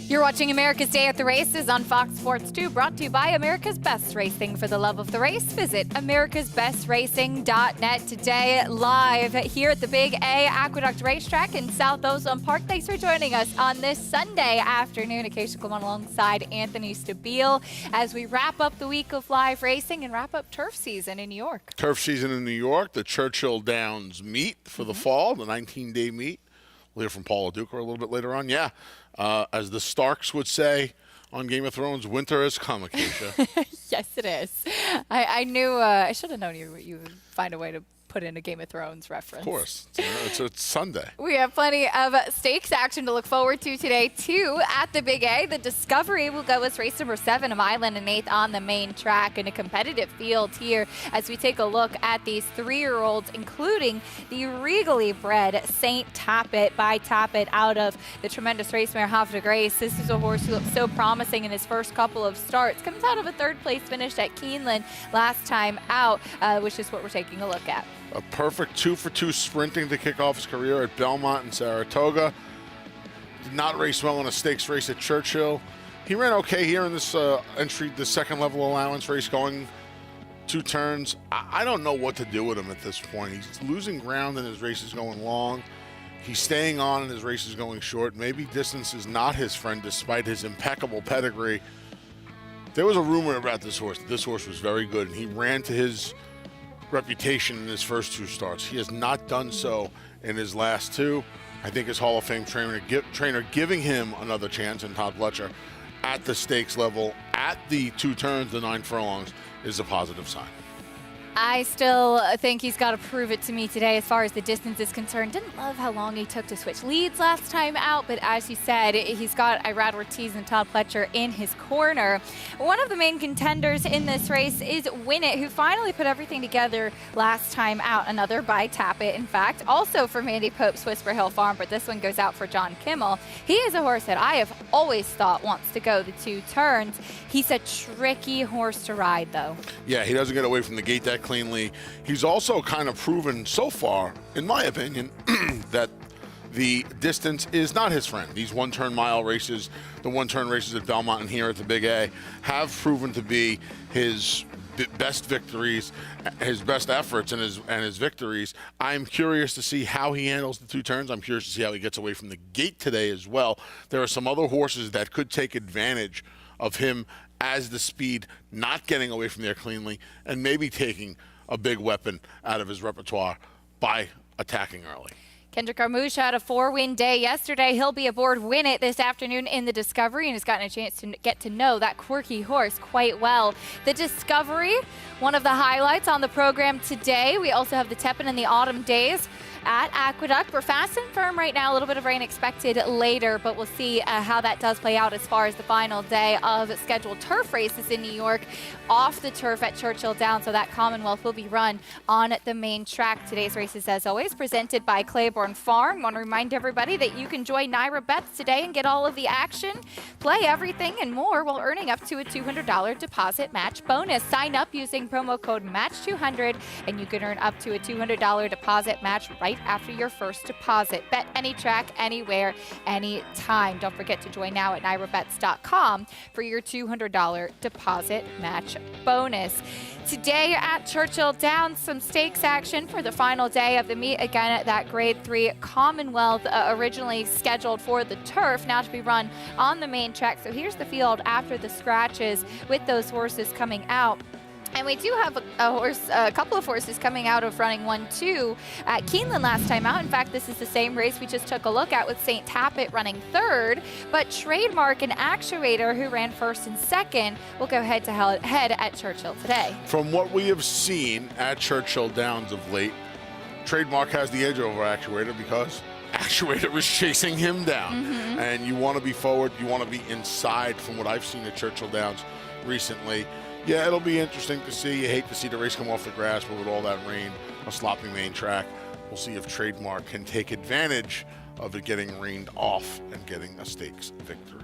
You're watching America's Day at the Races on Fox Sports 2, brought to you by America's Best Racing. For the love of the race, visit americasbestracing.net. Today, live here at the Big A Aqueduct Racetrack in South Ozone Park. Thanks for joining us on this Sunday afternoon. Acacia come on alongside Anthony Stabile as we wrap up the week of live racing and wrap up turf season in New York. Turf season in New York, the Churchill Downs meet for the fall, the 19-day meet. We'll hear from Paula Duker a little bit later on. Yeah, as the Starks would say on Game of Thrones, winter has come, Acacia. Yes, it is. I knew, I should have known you would find a way to put in a Game of Thrones reference. Of course. It's Sunday. We have plenty of stakes action to look forward to today, too, at the Big A. The Discovery will go as race number 7, a mile and an eighth on the main track in a competitive field here as we take a look at these 3-year-olds, including the regally bred St. Tapit by Tapit out of the tremendous race mare Havre de Grace. This is a horse who looked so promising in his first couple of starts. Comes out of a third-place finish at Keeneland last time out, which is what we're taking a look at. A perfect 2-for-2 sprinting to kick off his career at Belmont and Saratoga. Did not race well in a stakes race at Churchill. He ran okay here in this entry, the second level allowance race, going 2 turns. I don't know what to do with him at this point. He's losing ground and his race is going long. He's staying on and his race is going short. Maybe distance is not his friend despite his impeccable pedigree. There was a rumor about this horse. This horse was very good and he ran to his reputation in his first 2 starts. He has not done so in his last 2. I think his Hall of Fame trainer giving him another chance in Todd Fletcher at the stakes level at the 2 turns, the 9 furlongs, is a positive sign. I still think he's got to prove it to me today as far as the distance is concerned. Didn't love how long he took to switch leads last time out, but as you said, he's got Irad Ortiz and Todd Fletcher in his corner. One of the main contenders in this race is Win It, who finally put everything together last time out. Another by Tapit, in fact, also for Mandy Pope's Whisper Hill Farm, but this one goes out for John Kimmel. He is a horse that I have always thought wants to go the 2 turns. He's a tricky horse to ride, though. Yeah, he doesn't get away from the gate that cleanly. He's also kind of proven so far, in my opinion, that the distance is not his friend. These 1-turn mile races, the 1-turn races at Belmont and here at the Big A, have proven to be his best victories, his best efforts and his victories. I'm curious to see how he handles the 2 turns. I'm curious to see how he gets away from the gate today as well. There are some other horses that could take advantage of him as the speed, not getting away from there cleanly, and maybe taking a big weapon out of his repertoire by attacking early. Kendrick Armouche had a 4-win day yesterday. He'll be aboard Win It this afternoon in the Discovery and has gotten a chance to get to know that quirky horse quite well. The Discovery, one of the highlights on the program today. We also have the Tepin and the Autumn Days at Aqueduct. We're fast and firm right now. A little bit of rain expected later, but we'll see how that does play out as far as the final day of scheduled turf races in New York off the turf at Churchill Downs. So that Commonwealth will be run on the main track. Today's races, as always, presented by Claiborne Farm. Want to remind everybody that you can join Naira Bets today and get all of the action, play everything and more while earning up to a $200 deposit match bonus. Sign up using promo code MATCH200 and you can earn up to a $200 deposit match right after your first deposit. Bet any track, anywhere, anytime. Don't forget to join now at nairabets.com for your $200 deposit match bonus. Today at Churchill Downs, some stakes action for the final day of the meet. Again, at that Grade 3 Commonwealth, originally scheduled for the turf, now to be run on the main track. So here's the field after the scratches with those horses coming out. And we do have a couple of horses coming out of running 1-2 at Keeneland last time out. In fact, this is the same race we just took a look at with St. Tapit running 3rd. But Trademark and Actuator, who ran 1st and 2nd, will go head-to-head at Churchill today. From what we have seen at Churchill Downs of late, Trademark has the edge over Actuator because Actuator was chasing him down. And you want to be forward, you want to be inside from what I've seen at Churchill Downs recently. Yeah, it'll be interesting to see. You hate to see the race come off the grass, but with all that rain, a sloppy main track, we'll see if Trademark can take advantage of it getting rained off and getting a stakes victory.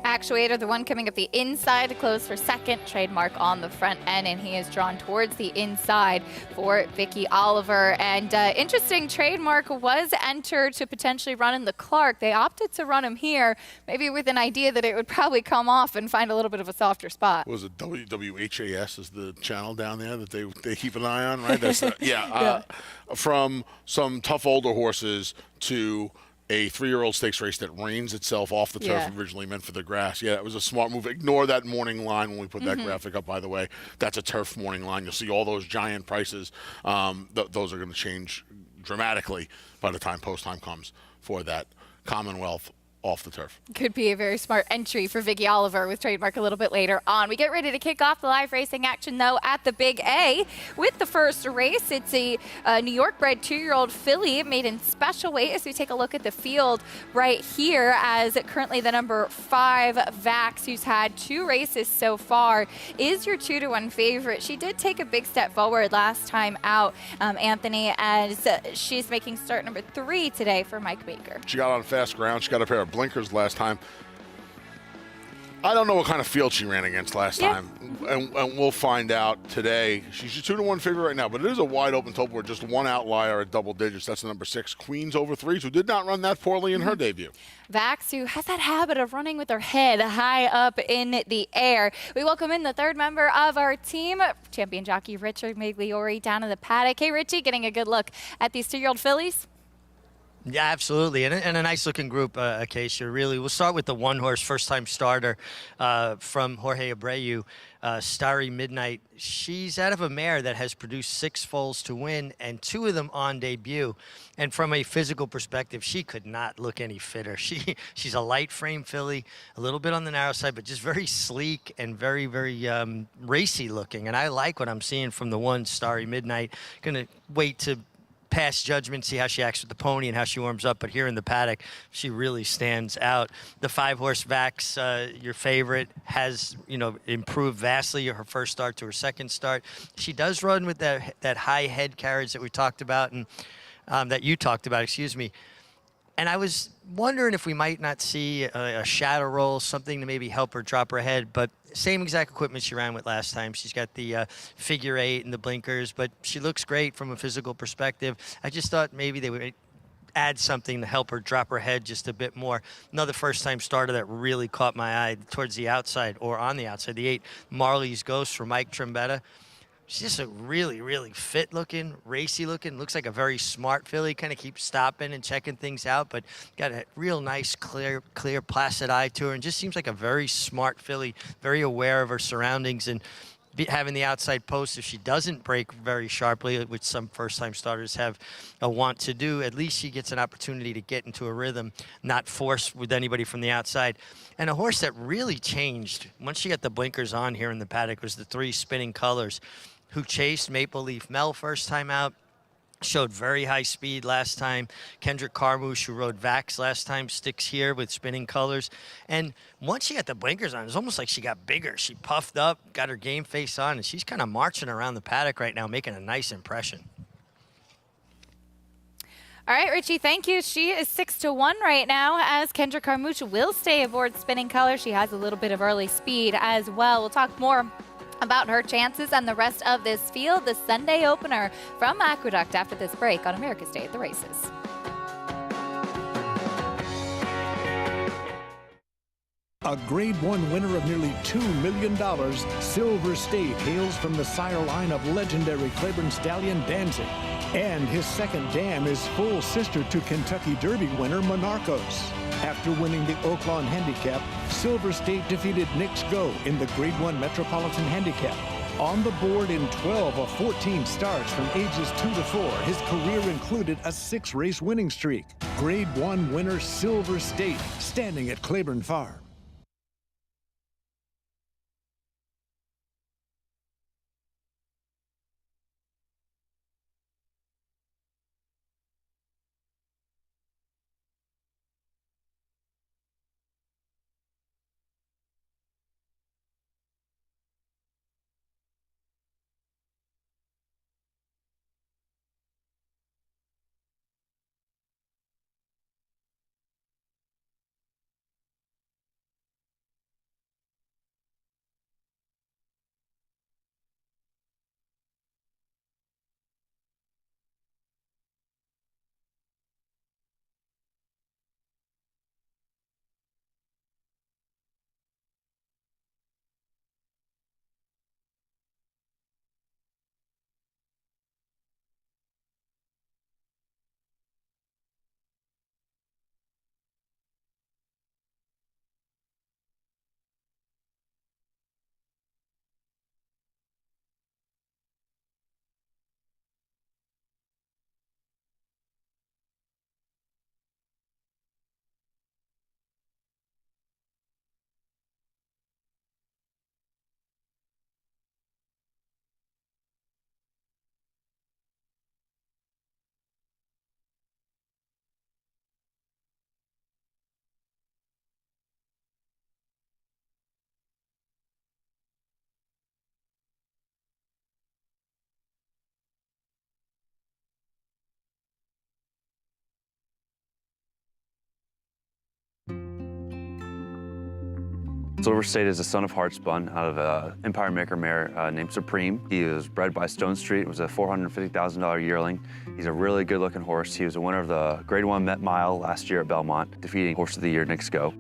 actuator, the one coming up the inside, closed for second, trademark on the front end, and he is drawn towards the inside for Vicky Oliver. And interesting, trademark was entered to potentially run in the Clark. They opted to run him here, maybe with an idea that it would probably come off and find a little bit of a softer spot. Was it WWHAS is the channel down there that they keep an eye on, right? That's from some tough older horses to a 3-year-old stakes race that rains itself off the turf originally meant for the grass. Yeah, it was a smart move. Ignore that morning line when we put that graphic up, by the way. That's a turf morning line. You'll see all those giant prices. Those are going to change dramatically by the time post time comes for that Commonwealth off the turf. Could be a very smart entry for Vicky Oliver with trademark a little bit later on. We get ready to kick off the live racing action, though, at the Big A with the first race. It's a New York bred 2-year-old filly made in special weight as we take a look at the field right here, as currently the number 5 Vax, who's had 2 races so far, is your 2-to-1 favorite. She did take a big step forward last time out, Anthony, as she's making start number 3 today for Mike Baker. She got on fast ground. She got a pair of blinkers last time. I don't know what kind of field she ran against last time, and we'll find out today. She's a 2-to-1 favorite right now, but it is a wide open total board. Just one outlier at double digits. That's the number 6, Queens over 3s, who did not run that poorly in her debut. Vax, who has that habit of running with her head high up in the air. We welcome in the 3rd member of our team, champion jockey Richard Migliori, down in the paddock. Hey, Richie, getting a good look at these 2-year-old fillies. Yeah, absolutely, and a nice-looking group, Acacia, really. We'll start with the one-horse first-time starter from Jorge Abreu, Starry Midnight. She's out of a mare that has produced 6 foals to win, and 2 of them on debut. And from a physical perspective, she could not look any fitter. She's a light-frame filly, a little bit on the narrow side, but just very sleek and very, very racy-looking. And I like what I'm seeing from the one, Starry Midnight. Going to wait to pass judgment, see how she acts with the pony and how she warms up, but here in the paddock, she really stands out. The 5-horse Vax, your favorite, has, improved vastly her first start to her second start. She does run with that high head carriage that we talked about, and that you talked about, excuse me. And I was wondering if we might not see a shadow roll, something to maybe help her drop her head, but same exact equipment she ran with last time. She's got the figure 8 and the blinkers, but she looks great from a physical perspective. I just thought maybe they would add something to help her drop her head just a bit more. Another first-time starter that really caught my eye towards the outside, or on the outside, the 8, Marley's Ghost for Mike Trombetta. She's just a really, really fit-looking, racy-looking. Looks like a very smart filly. Kind of keeps stopping and checking things out, but got a real nice, clear, placid eye to her, and just seems like a very smart filly, very aware of her surroundings, and having the outside post, if she doesn't break very sharply, which some first-time starters have a want to do, at least she gets an opportunity to get into a rhythm, not force with anybody from the outside. And a horse that really changed once she got the blinkers on here in the paddock was the 3 Spinning Colors, who chased Maple Leaf Mel first time out. Showed very high speed last time. Kendrick Carmouche, who rode Vax last time, sticks here with Spinning Colors. And once she got the blinkers on, it was almost like she got bigger. She puffed up, got her game face on, and she's kind of marching around the paddock right now, making a nice impression. All right, Richie, thank you. She is 6-to-1 right now, as Kendra Carmouche will stay aboard Spinning Colors. She has a little bit of early speed as well. We'll talk more about her chances and the rest of this field, the Sunday opener from Aqueduct after this break on America's Day at the Races. A Grade 1 winner of nearly $2 million, Silver State hails from the sire line of legendary Claiborne stallion Danzig. And his second dam is full sister to Kentucky Derby winner Monarchos. After winning the Oaklawn Handicap, Silver State defeated Knicks Go in the Grade 1 Metropolitan Handicap. On the board in 12 of 14 starts from ages 2 to 4, his career included a 6-race winning streak. Grade 1 winner Silver State, standing at Claiborne Farm. Silver State is a son of Heartspun out of an Empire Maker mare named Supreme. He was bred by Stone Street. It was a $450,000 yearling. He's a really good-looking horse. He was a winner of the Grade 1 Met Mile last year at Belmont, defeating Horse of the Year Nick Sco.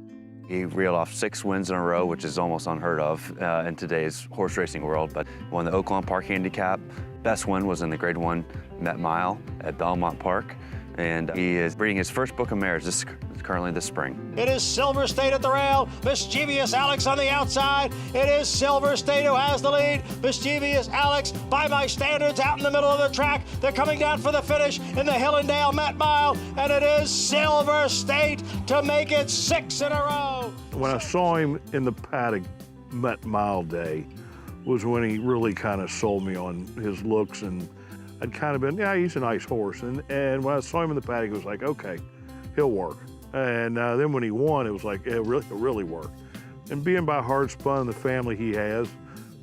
He reeled off 6 wins in a row, which is almost unheard of in today's horse racing world, but won the Oaklawn Park Handicap. Best win was in the Grade 1 Met Mile at Belmont Park, and he is breeding his first book of mares currently this spring. It is Silver State at the rail. Mischievous Alex on the outside. It is Silver State who has the lead. Mischievous Alex, by my standards, out in the middle of the track. They're coming down for the finish in the Hillendale Met Mile, and it is Silver State to make it 6 in a row. When I saw him in the paddock Met Mile day was when he really kind of sold me on his looks, and I'd kind of been, yeah, he's a nice horse. And when I saw him in the paddock, it was like, okay, he'll work. And then when he won, it was like, it really worked. And being by Heartspun, the family he has,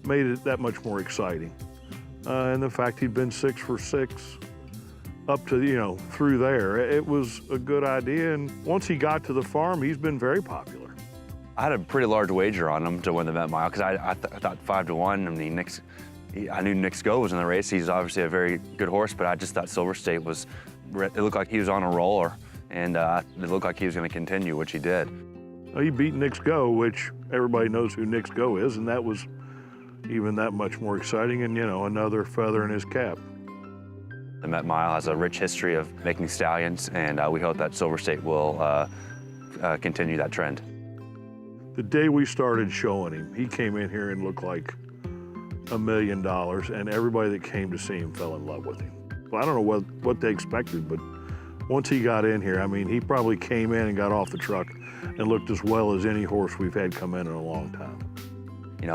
made it that much more exciting. And the fact he'd been 6 for 6 up to, through there, it was a good idea. And once he got to the farm, he's been very popular. I had a pretty large wager on him to win the Met Mile because I thought 5 to 1. I mean, I knew Nick Sco was in the race. He's obviously a very good horse, but I just thought Silver State it looked like he was on a roller, and it looked like he was going to continue, which he did. Well, he beat Nick Sco, which everybody knows who Nick Sco is, and that was even that much more exciting and, another feather in his cap. The Met Mile has a rich history of making stallions, and we hope that Silver State will continue that trend. The day we started showing him, he came in here and looked like $1 million, and everybody that came to see him fell in love with him. Well, I don't know what they expected, but once he got in here, I mean, he probably came in and got off the truck and looked as well as any horse we've had come in a long time.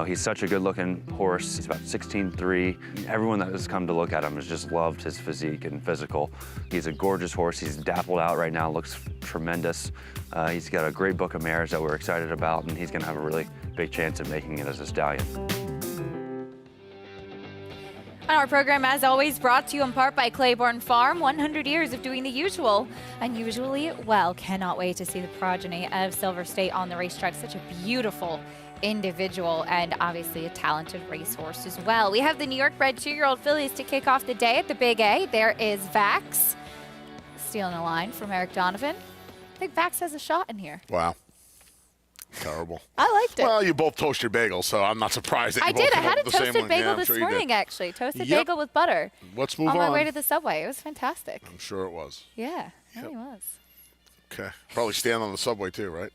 He's such a good-looking horse. He's about 16'3". Everyone that has come to look at him has just loved his physique and physical. He's a gorgeous horse. He's dappled out right now, looks tremendous. He's got a great book of mares that we're excited about, and he's going to have a really big chance of making it as a stallion. And our program, as always, brought to you in part by Claiborne Farm. 100 years of doing the usual, unusually well. Cannot wait to see the progeny of Silver State on the racetrack. Such a beautiful individual and obviously a talented racehorse as well. We have the New York bred 2-year-old fillies to kick off the day at the Big A. There is Vax stealing a line from Eric Donovan. I think Vax has a shot in here. Wow. Terrible. I liked it. Well, you both toasted bagels, so I'm not surprised that you both I came had up a with the same toasted one. bagel Yeah, this sure morning, actually. Toasted Yep. bagel with butter. Let's move on. On my way to the subway. It was fantastic. I'm sure it was. Yeah, it really was. Okay. Probably stand on the subway too, right?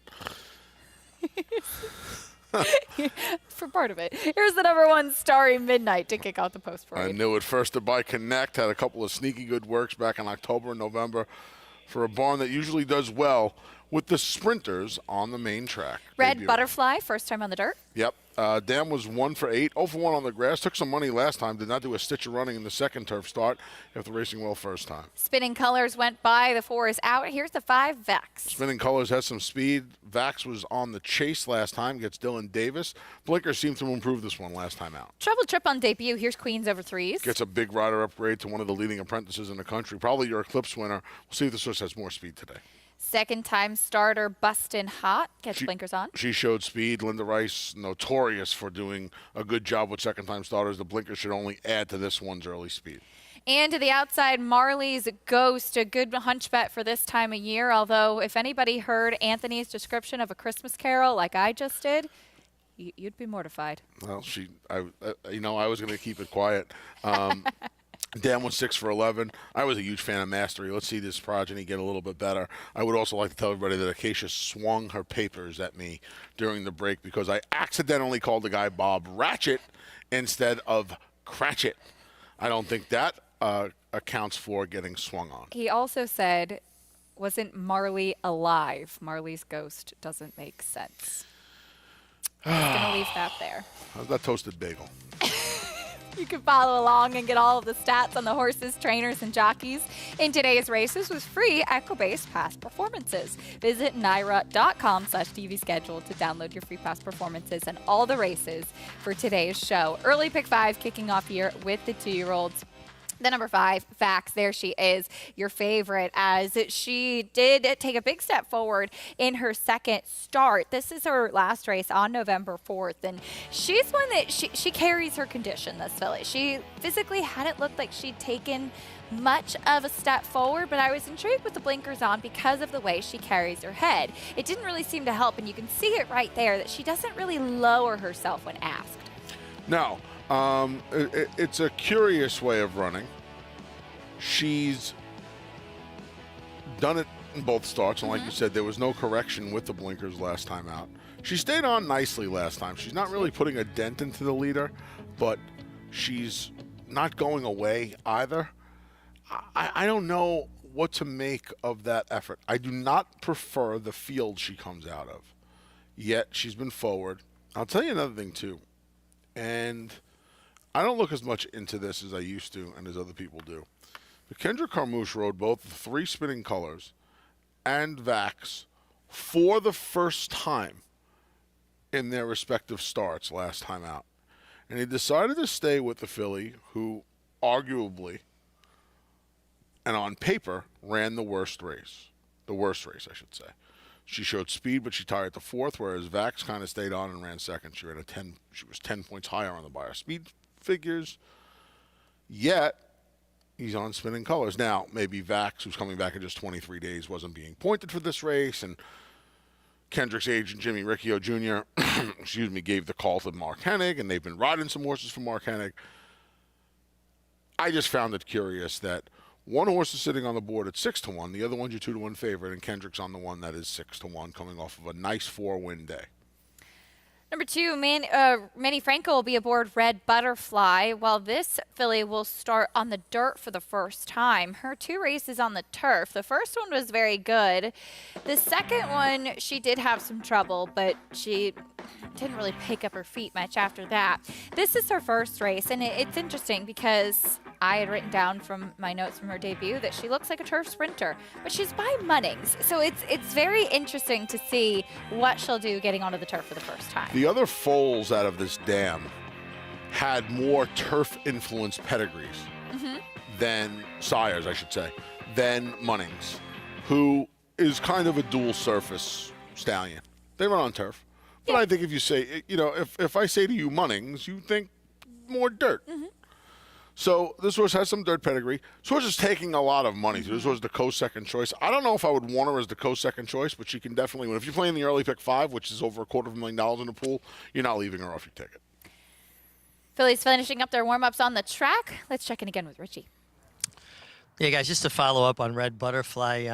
For part of it. Here's the #1 Starry Midnight to kick off the post parade. I knew it. First to buy Connect had a couple of sneaky good works back in October and November for a barn that usually does well with the sprinters on the main track. Red Debut. Butterfly, first time on the dirt. Yep. Dan was 1 for 8, 0 for 1 on the grass. Took some money last time. Did not do a stitch of running in the second turf start after racing well first time. Spinning Colors went by. The 4 is out. Here's the 5, Vax. Spinning Colors has some speed. Vax was on the chase last time. Gets Dylan Davis. Blinker seemed to improve this one last time out. Trouble Trip on debut. Here's Queens over 3s. Gets a big rider upgrade to one of the leading apprentices in the country. Probably your Eclipse winner. We'll see if this horse has more speed today. Second time starter Bustin' Hot gets blinkers on. She showed speed. Linda Rice, notorious for doing a good job with second time starters. The blinkers should only add to this one's early speed. And to the outside, Marley's Ghost, a good hunch bet for this time of year. Although, if anybody heard Anthony's description of A Christmas Carol like I just did, you'd be mortified. Well, I was going to keep it quiet. Dan was 6 for 11. I was a huge fan of Mastery. Let's see this progeny get a little bit better. I would also like to tell everybody that Acacia swung her papers at me during the break because I accidentally called the guy Bob Ratchet instead of Cratchit. I don't think that accounts for getting swung on. He also said, wasn't Marley alive? Marley's Ghost doesn't make sense. I'm just going to leave that there. How's that toasted bagel? You can follow along and get all of the stats on the horses, trainers, and jockeys in today's races with free Equibase past performances. Visit NYRA.com/TV schedule to download your free past performances and all the races for today's show. Early pick 5 kicking off here with the 2-year-olds. The number 5, Vax, there she is, your favorite, as she did take a big step forward in her second start. This is her last race on November 4th, and she's one that she carries her condition, this filly. She physically hadn't looked like she'd taken much of a step forward, but I was intrigued with the blinkers on because of the way she carries her head. It didn't really seem to help, and you can see it right there that she doesn't really lower herself when asked. No. It's a curious way of running. She's done it in both starts, and like you said, there was no correction with the blinkers last time out. She stayed on nicely last time. She's not really putting a dent into the leader, but she's not going away either. I don't know what to make of that effort. I do not prefer the field she comes out of, yet she's been forward. I'll tell you another thing, too, and I don't look as much into this as I used to and as other people do. But Kendra Carmouche rode both the 3 spinning colors and Vax for the first time in their respective starts last time out. And he decided to stay with the filly who arguably and on paper ran the worst race. The worst race, I should say. She showed speed, but she tied at the 4th, whereas Vax kind of stayed on and ran second. She was 10 points higher on the buyer speed figures, yet he's on spinning colors. Now, maybe Vax, who's coming back in just 23 days, wasn't being pointed for this race, and Kendrick's agent, Jimmy Riccio Jr., gave the call to Mark Hennig, and they've been riding some horses for Mark Hennig. I just found it curious that one horse is sitting on the board at 6-1, the other one's your 2-1 favorite, and Kendrick's on the one that is 6-1, coming off of a nice 4-win day. Number 2, Manny Franco will be aboard Red Butterfly, while this filly will start on the dirt for the first time. Her 2 races on the turf. The first one was very good. The second one, she did have some trouble, but she didn't really pick up her feet much after that. This is her first race, and it's interesting because I had written down from my notes from her debut that she looks like a turf sprinter, but she's by Munnings. So it's very interesting to see what she'll do getting onto the turf for the first time. The other foals out of this dam had more turf-influenced pedigrees than sires, I should say, than Munnings, who is kind of a dual-surface stallion. They run on turf. But I think if you say, if I say to you Munnings, you think more dirt. So this horse has some dirt pedigree. This horse is taking a lot of money. This horse is the co-second choice. I don't know if I would want her as the co-second choice, but she can definitely win. If you're playing the early pick 5, which is over $250,000 in the pool, you're not leaving her off your ticket. Phillies finishing up their warm-ups on the track. Let's check in again with Richie. Yeah, guys, just to follow up on Red Butterfly,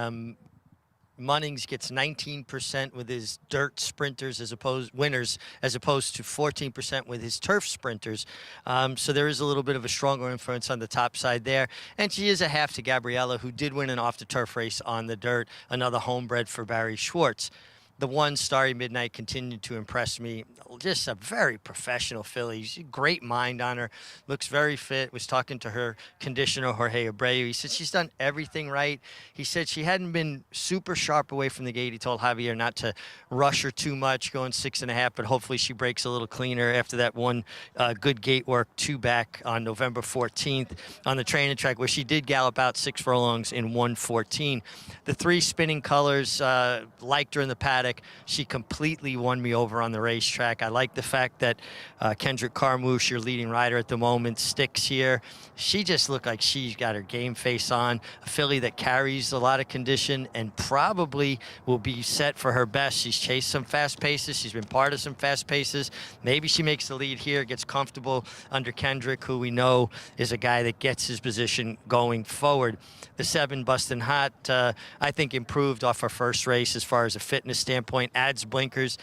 Munnings gets 19% with his dirt sprinters winners as opposed to 14% with his turf sprinters. So there is a little bit of a stronger influence on the top side there. And she is a half to Gabriella, who did win an off-the-turf race on the dirt, another homebred for Barry Schwartz. The one, Starry Midnight, continued to impress me. Just a very professional filly. She's a great mind on her. Looks very fit. Was talking to her conditioner, Jorge Abreu. He said she's done everything right. He said she hadn't been super sharp away from the gate. He told Javier not to rush her too much, going 6.5, but hopefully she breaks a little cleaner after that one good gate work 2 back on November 14th on the training track, where she did gallop out 6 furlongs in 1:14. The 3 spinning colors, liked her in the paddock. She completely won me over on the racetrack. I like the fact that Kendrick Carmouche, your leading rider at the moment, sticks here. She just looked like she's got her game face on. A filly that carries a lot of condition and probably will be set for her best. She's chased some fast paces. She's been part of some fast paces. Maybe she makes the lead here, gets comfortable under Kendrick, who we know is a guy that gets his position going forward. The 7, Bustin' Hot, I think improved off her first race as far as a fitness standpoint, adds blinkers.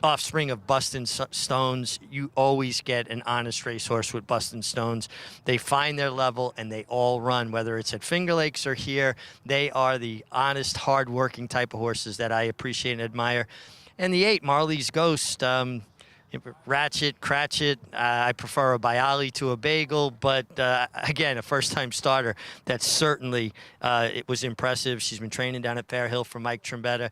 Offspring of Bustin' Stones, you always get an honest racehorse with Bustin' Stones. They find their level and they all run, whether it's at Finger Lakes or here. They are the honest, hard-working type of horses that I appreciate and admire. And the 8, Marley's Ghost, Ratchet, Cratchit. I prefer a Bialy to a Bagel, but again, a first-time starter. That certainly it was impressive. She's been training down at Fair Hill for Mike Trombetta,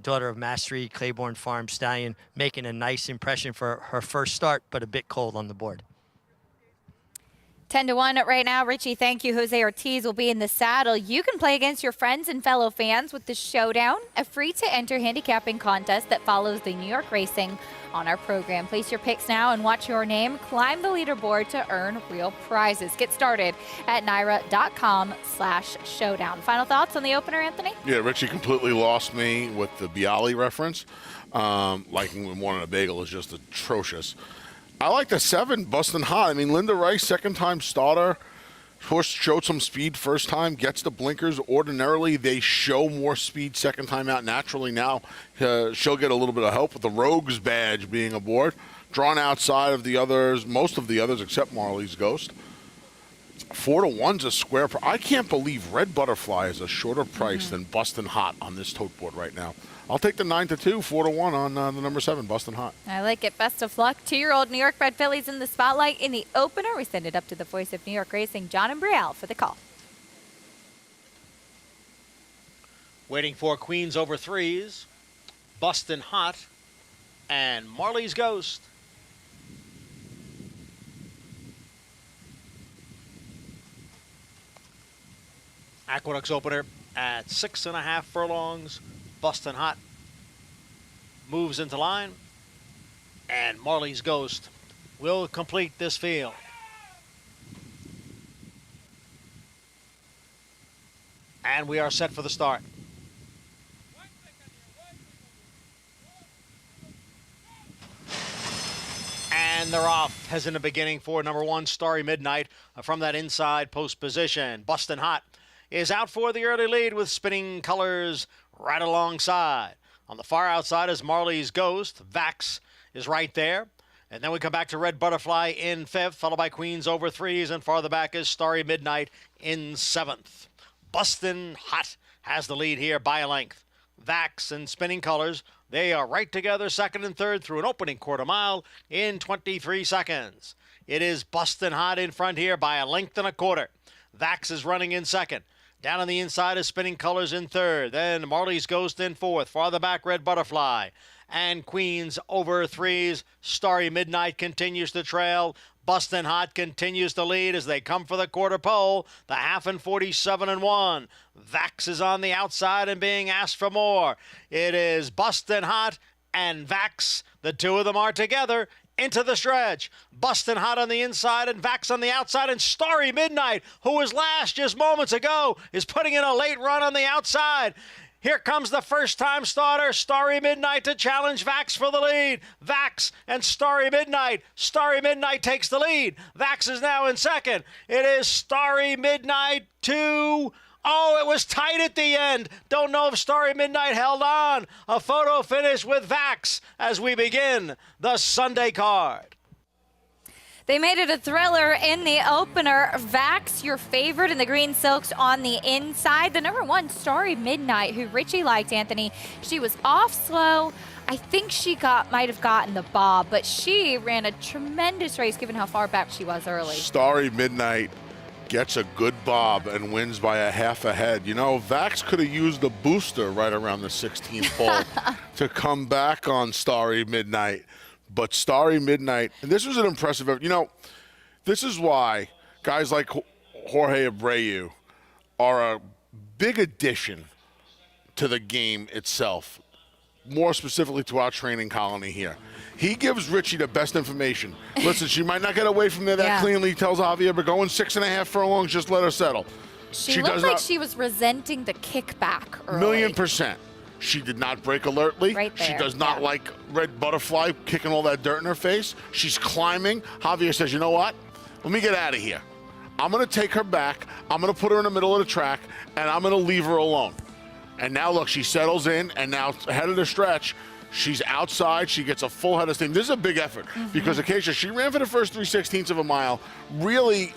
daughter of Mastery, Claiborne Farm Stallion, making a nice impression for her first start, but a bit cold on the board. 10-1 right now. Richie, thank you. Jose Ortiz will be in the saddle. You can play against your friends and fellow fans with the Showdown, a free-to-enter handicapping contest that follows the New York racing on our program. Place your picks now and watch your name climb the leaderboard to earn real prizes. Get started at NYRA.com/showdown. Final thoughts on the opener, Anthony? Yeah, Richie completely lost me with the Bialy reference. Liking him wanting a bagel is just atrocious. I like the 7, busting hot. I mean, Linda Rice, second-time starter. Horse showed some speed first time, gets the blinkers. Ordinarily, they show more speed second time out. Naturally now, she'll get a little bit of help with the Rogues badge being aboard. Drawn outside of the others, most of the others except Marley's Ghost. 4-1's a square. I can't believe Red Butterfly is a shorter price than Bustin' Hot on this tote board right now. I'll take the 9-2, 4-1 on the number 7, Bustin' Hot. I like it. Best of luck. 2-year-old New York bred fillies in the spotlight in the opener. We send it up to the voice of New York racing, John and Brielle, for the call. Waiting for Queens over 3s, Bustin' Hot, and Marley's Ghost. Aqueduct's opener at 6.5 furlongs. Bustin' Hot moves into line, and Marley's Ghost will complete this field. And we are set for the start. And they're off, as in the beginning for number 1, Starry Midnight, from that inside post position. Bustin' Hot is out for the early lead with Spinning Colors right alongside. On the far outside is Marley's Ghost. Vax is right there. And then we come back to Red Butterfly in 5th, followed by Queens over 3s, and farther back is Starry Midnight in 7th. Bustin' Hot has the lead here by a length. Vax and Spinning Colors, they are right together, 2nd and 3rd through an opening quarter mile in 23 seconds. It is Bustin' Hot in front here by a length and a quarter. Vax is running in 2nd. Down on the inside is Spinning Colors in 3rd. Then Marley's Ghost in 4th. Farther back, Red Butterfly. And Queens over 3s. Starry Midnight continues to trail. Bustin' Hot continues to lead as they come for the quarter pole. The half and 47-1. Vax is on the outside and being asked for more. It is Bustin' Hot and Vax. The two of them are together into the stretch. Bustin' Hot on the inside and Vax on the outside, and Starry Midnight, who was last just moments ago, is putting in a late run on the outside. Here comes the first-time starter, Starry Midnight, to challenge Vax for the lead. Vax and Starry Midnight. Starry Midnight takes the lead. Vax is now in 2nd. It is Starry Midnight to... Oh, it was tight at the end. Don't know if Starry Midnight held on. A photo finish with Vax as we begin the Sunday card. They made it a thriller in the opener. Vax, your favorite in the green silks on the inside. The number 1, Starry Midnight, who Richie liked, Anthony. She was off slow. I think she might have gotten the bob, but she ran a tremendous race given how far back she was early. Starry Midnight gets a good bob and wins by a half a head. You know, Vax could have used the booster right around the 16th pole to come back on Starry Midnight. But Starry Midnight, and this was an impressive effort. You know, this is why guys like Jorge Abreu are a big addition to the game itself, more specifically to our training colony here. He gives Richie the best information. Listen, she might not get away from there that cleanly, tells Javier, but going 6.5 furlongs, just let her settle. She looked like she was resenting the kickback early. 1,000,000%. She did not break alertly. Right there, she does not like Red Butterfly kicking all that dirt in her face. She's climbing. Javier says, you know what? Let me get out of here. I'm going to take her back. I'm going to put her in the middle of the track, and I'm going to leave her alone. And now, look, she settles in, and now ahead of the stretch, she's outside. She gets a full head of steam. This is a big effort because Acacia, she ran for the first 3/16 of a mile, really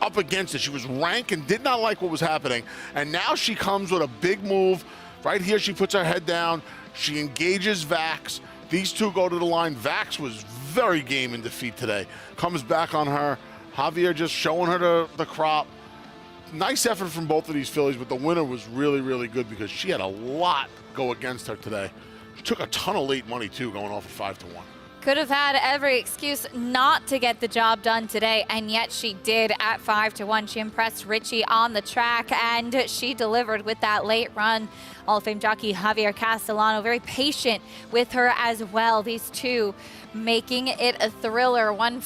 up against it. She was rank and did not like what was happening. And now she comes with a big move. Right here, she puts her head down. She engages Vax. These two go to the line. Vax was very game in defeat today. Comes back on her. Javier just showing her the crop. Nice effort from both of these fillies, but the winner was really, really good because she had a lot go against her today. She took a ton of late money, too, going off at 5-1. Could have had every excuse not to get the job done today, and yet she did at 5-1. She impressed Richie on the track, and she delivered with that late run. Hall of Fame jockey Javier Castellano very patient with her as well. These two making it a thriller, 1-5,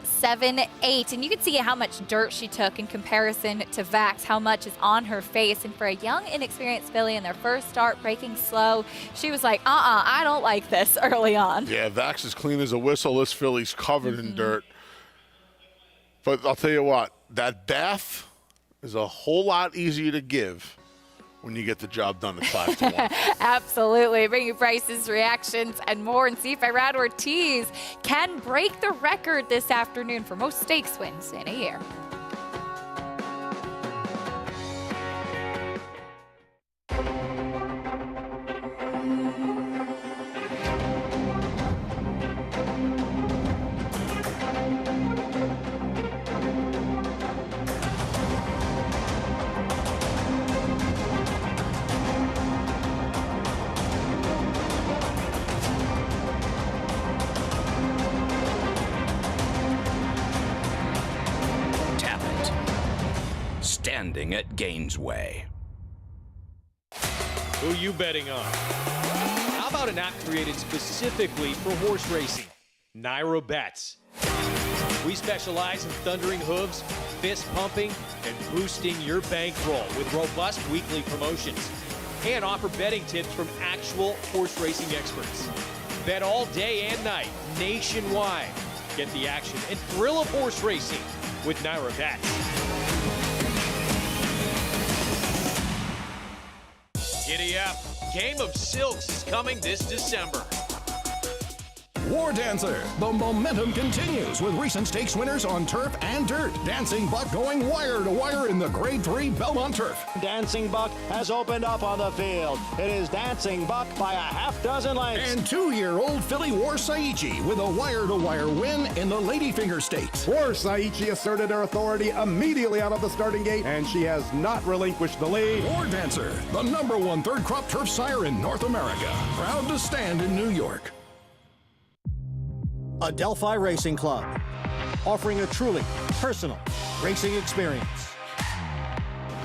7-8. And you can see how much dirt she took in comparison to Vax, how much is on her face. And for a young, inexperienced filly in their first start, breaking slow, she was like, I don't like this early on. Yeah, Vax is clean as a whistle. This filly's covered in dirt. But I'll tell you what, that bath is a whole lot easier to give when you get the job done at 5-1. Absolutely. Bringing prices, reactions, and more, and see if Irad Ortiz can break the record this afternoon for most stakes wins in a year. Standing at Gainesway. Who you betting on? How about an app created specifically for horse racing? Naira Bets. We specialize in thundering hooves, fist pumping, and boosting your bankroll with robust weekly promotions. And offer betting tips from actual horse racing experts. Bet all day and night, nationwide. Get the action and thrill of horse racing with Naira Bets. Giddy up. Game of Silks is coming this December. War Dancer. The momentum continues with recent stakes winners on turf and dirt. Dancing Buck going wire to wire in the Grade 3 Belmont Turf. Dancing Buck has opened up on the field. It is Dancing Buck by a half dozen lengths. And 2-year-old filly War Saichi with a wire-to-wire win in the Ladyfinger Stakes. War Saichi asserted her authority immediately out of the starting gate, and she has not relinquished the lead. War Dancer, the #1 third crop turf sire in North America. Proud to stand in New York. Adelphi Racing Club, offering a truly personal racing experience.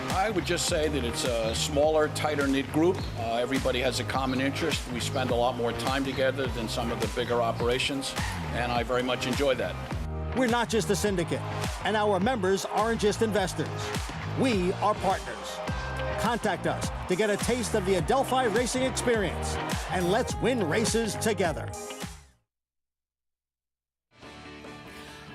I would just say that it's a smaller, tighter-knit group. Everybody has a common interest. We spend a lot more time together than some of the bigger operations, and I very much enjoy that. We're not just a syndicate, and our members aren't just investors. We are partners. Contact us to get a taste of the Adelphi Racing experience, and let's win races together.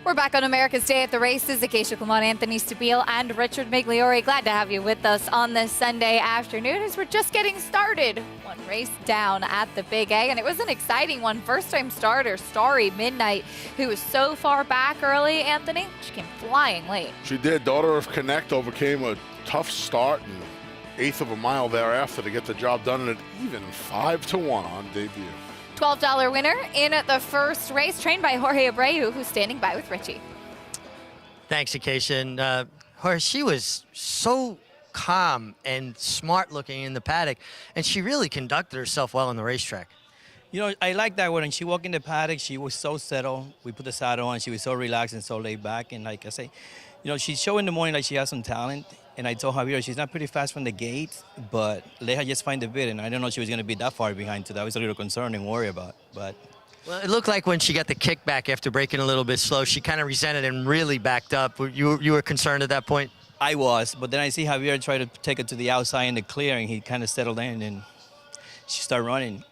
We're back on America's Day at the Races. Acacia Clement, Anthony Stabile, and Richard Migliore. Glad to have you with us on this Sunday afternoon as we're just getting started. One race down at the Big A, and it was an exciting one. First-time starter, Starry Midnight, who was so far back early, Anthony. She came flying late. She did. Daughter of Connect overcame a tough start and eighth of a mile thereafter to get the job done at an even 5-1 on debut. $12 winner in the first race, trained by Jorge Abreu, who's standing by with Richie. Thanks, Acacia. And Jorge, she was so calm and smart looking in the paddock, and she really conducted herself well on the racetrack. You know, I like that when she walked in the paddock, she was so settled. We put the saddle on, she was so relaxed and so laid back. And like I say, you know, she showed in the morning like she has some talent. And I told Javier she's not pretty fast from the gate, but let her just find the bit. And I don't know she was going to be that far behind, so that was a little concerned and worried about. But well, it looked like when she got the kickback after breaking a little bit slow, she kind of resented and really backed up. You were concerned at that point? I was, but then I see Javier try to take it to the outside in the clearing. He kind of settled in, and she started running.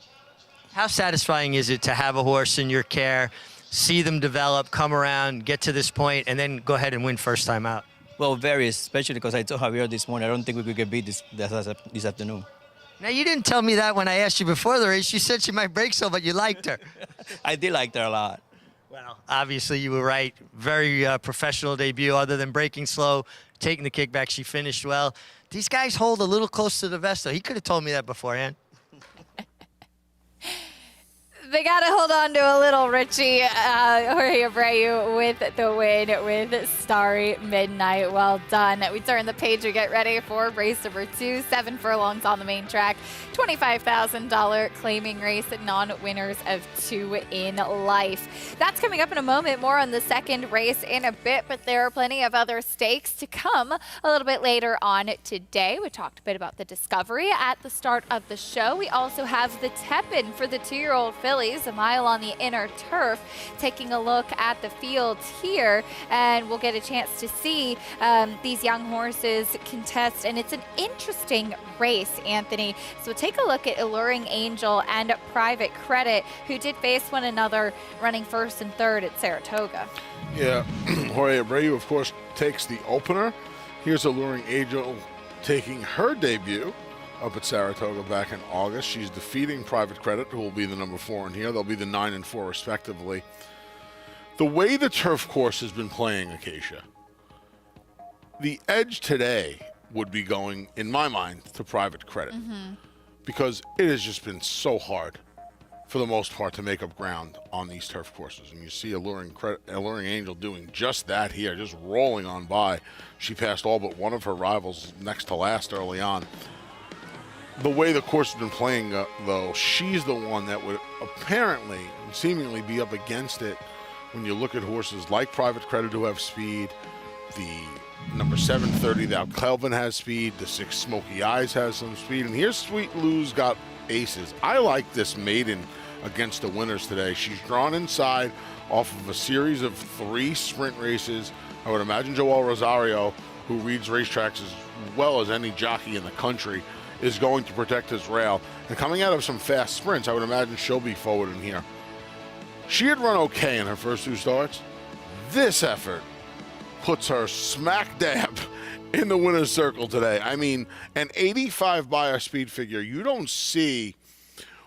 How satisfying is it to have a horse in your care, see them develop, come around, get to this point, and then go ahead and win first time out? Well, very, especially because I told Javier this morning, I don't think we could get beat this afternoon. Now, you didn't tell me that when I asked you before the race. You said she might break slow, but you liked her. I did like her a lot. Well, obviously you were right. Very professional debut. Other than breaking slow, taking the kickback, she finished well. These guys hold a little close to the vest, though. He could have told me that beforehand. They got to hold on to a little, Richie. Jorge Abreu with the win with Starry Midnight. Well done. We turn the page and get ready for race number 2. 7 furlongs on the main track. $25,000 claiming race, non-winners of 2 in life. That's coming up in a moment. More on the second race in a bit, but there are plenty of other stakes to come a little bit later on today. We talked a bit about the Discovery at the start of the show. We also have the Tepin for the 2-year-old fillies, a mile on the inner turf. Taking a look at the fields here, and we'll get a chance to see these young horses contest, and it's an interesting race, Anthony. So take a look at Alluring Angel and Private Credit, who did face one another running first and third at Saratoga. Yeah, Jorge Abreu, of course, takes the opener. Here's Alluring Angel taking her debut up at Saratoga back in August. She's defeating Private Credit, who will be the number 4 in here. They'll be the 9 and 4 respectively. The way the turf course has been playing, Acacia, the edge today would be going, in my mind, to Private Credit, because it has just been so hard for the most part to make up ground on these turf courses. And you see Alluring Angel doing just that here, just rolling on by. She passed all but one of her rivals next to last early on. The way the course has been playing, though, she's the one that would apparently, seemingly be up against it when you look at horses like Private Credit who have speed, the number 730, the Kelvin has speed, the 6 Smoky Eyes has some speed, and here's Sweet Lou's got aces. I like this maiden against the winners today. She's drawn inside off of a series of 3 sprint races. I would imagine Joel Rosario, who reads racetracks as well as any jockey in the country, is going to protect his rail. And coming out of some fast sprints, I would imagine she'll be forward in here. She had run okay in her first 2 starts. This effort puts her smack dab in the winner's circle today. I mean, an 85 by a speed figure. You don't see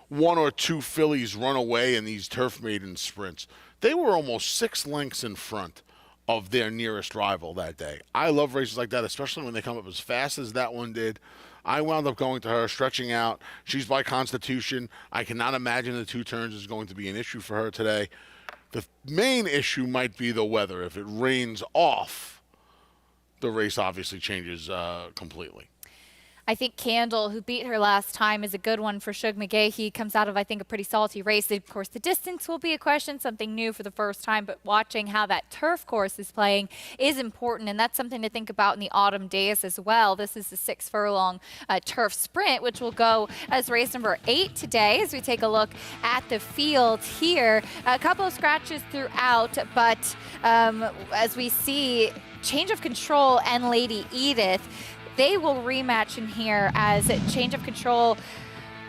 1 or 2 fillies run away in these turf maiden sprints. They were almost 6 lengths in front of their nearest rival that day. I love races like that, especially when they come up as fast as that one did. I wound up going to her, stretching out. She's by constitution. I cannot imagine the 2 turns is going to be an issue for her today. The main issue might be the weather. If it rains off, the race obviously changes completely. I think Candle, who beat her last time, is a good one for Shug McGahee. He comes out of, I think, a pretty salty race. Of course, the distance will be a question, something new for the first time, but watching how that turf course is playing is important, and that's something to think about in the autumn days as well. This is the 6 furlong turf sprint, which will go as race number 8 today as we take a look at the field here. A couple of scratches throughout, but as we see, Change of Control and Lady Edith, they will rematch in here as Change of Control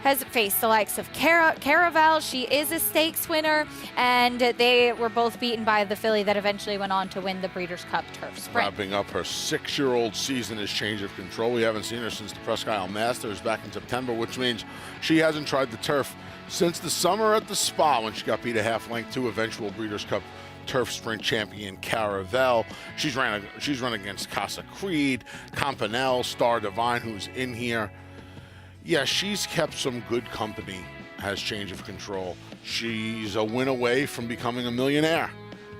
has faced the likes of Caraval. She is a stakes winner, and they were both beaten by the filly that eventually went on to win the Breeders' Cup Turf Sprint. Wrapping up her 6-year-old season as Change of Control. We haven't seen her since the Presque Isle Masters back in September, which means she hasn't tried the turf since the summer at the Spa when she got beat a half length to eventual Breeders' Cup Turf Sprint champion Caravel. She's run against Casa Creed, Campanelle, Star Divine, who's in here. Yeah, she's kept some good company, has Change of Control. She's a win away from becoming a millionaire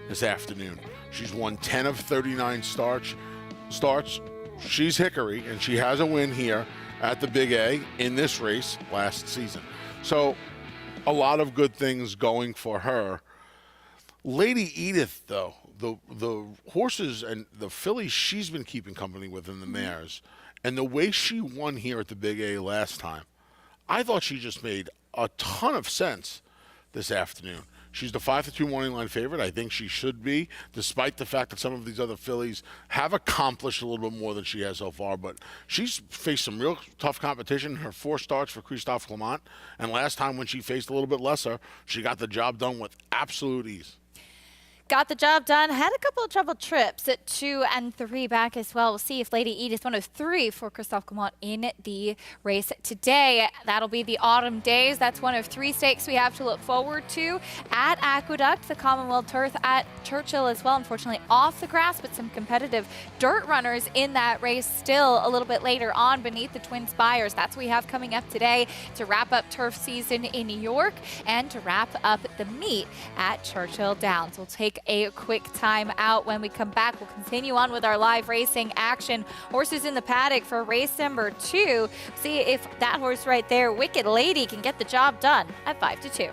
this afternoon. She's won 10 of 39 starts. She's Hickory, and she has a win here at the Big A in this race last season. So a lot of good things going for her. Lady Edith, though, the horses and the fillies she's been keeping company with in the mares, and the way she won here at the Big A last time, I thought she just made a ton of sense this afternoon. She's the 5-2 morning line favorite. I think she should be, despite the fact that some of these other fillies have accomplished a little bit more than she has so far. But she's faced some real tough competition. Her 4 starts for Christophe Clement, and last time when she faced a little bit lesser, she got the job done with absolute ease. got the job done. Had a couple of trouble trips at 2 and 3 back as well. We'll see if Lady Edith 103 for Christophe Clement in the race today. That'll be the Autumn Days. That's one of 3 stakes we have to look forward to at Aqueduct, the Commonwealth Turf at Churchill as well. Unfortunately off the grass, but some competitive dirt runners in that race still a little bit later on beneath the Twin Spires. That's what we have coming up today to wrap up turf season in New York and to wrap up the meet at Churchill Downs. We'll take a quick time out. When we come back, we'll continue on with our live racing action. Horses in the paddock for race number 2. See if that horse right there, Wicked Lady, can get the job done at 5-2.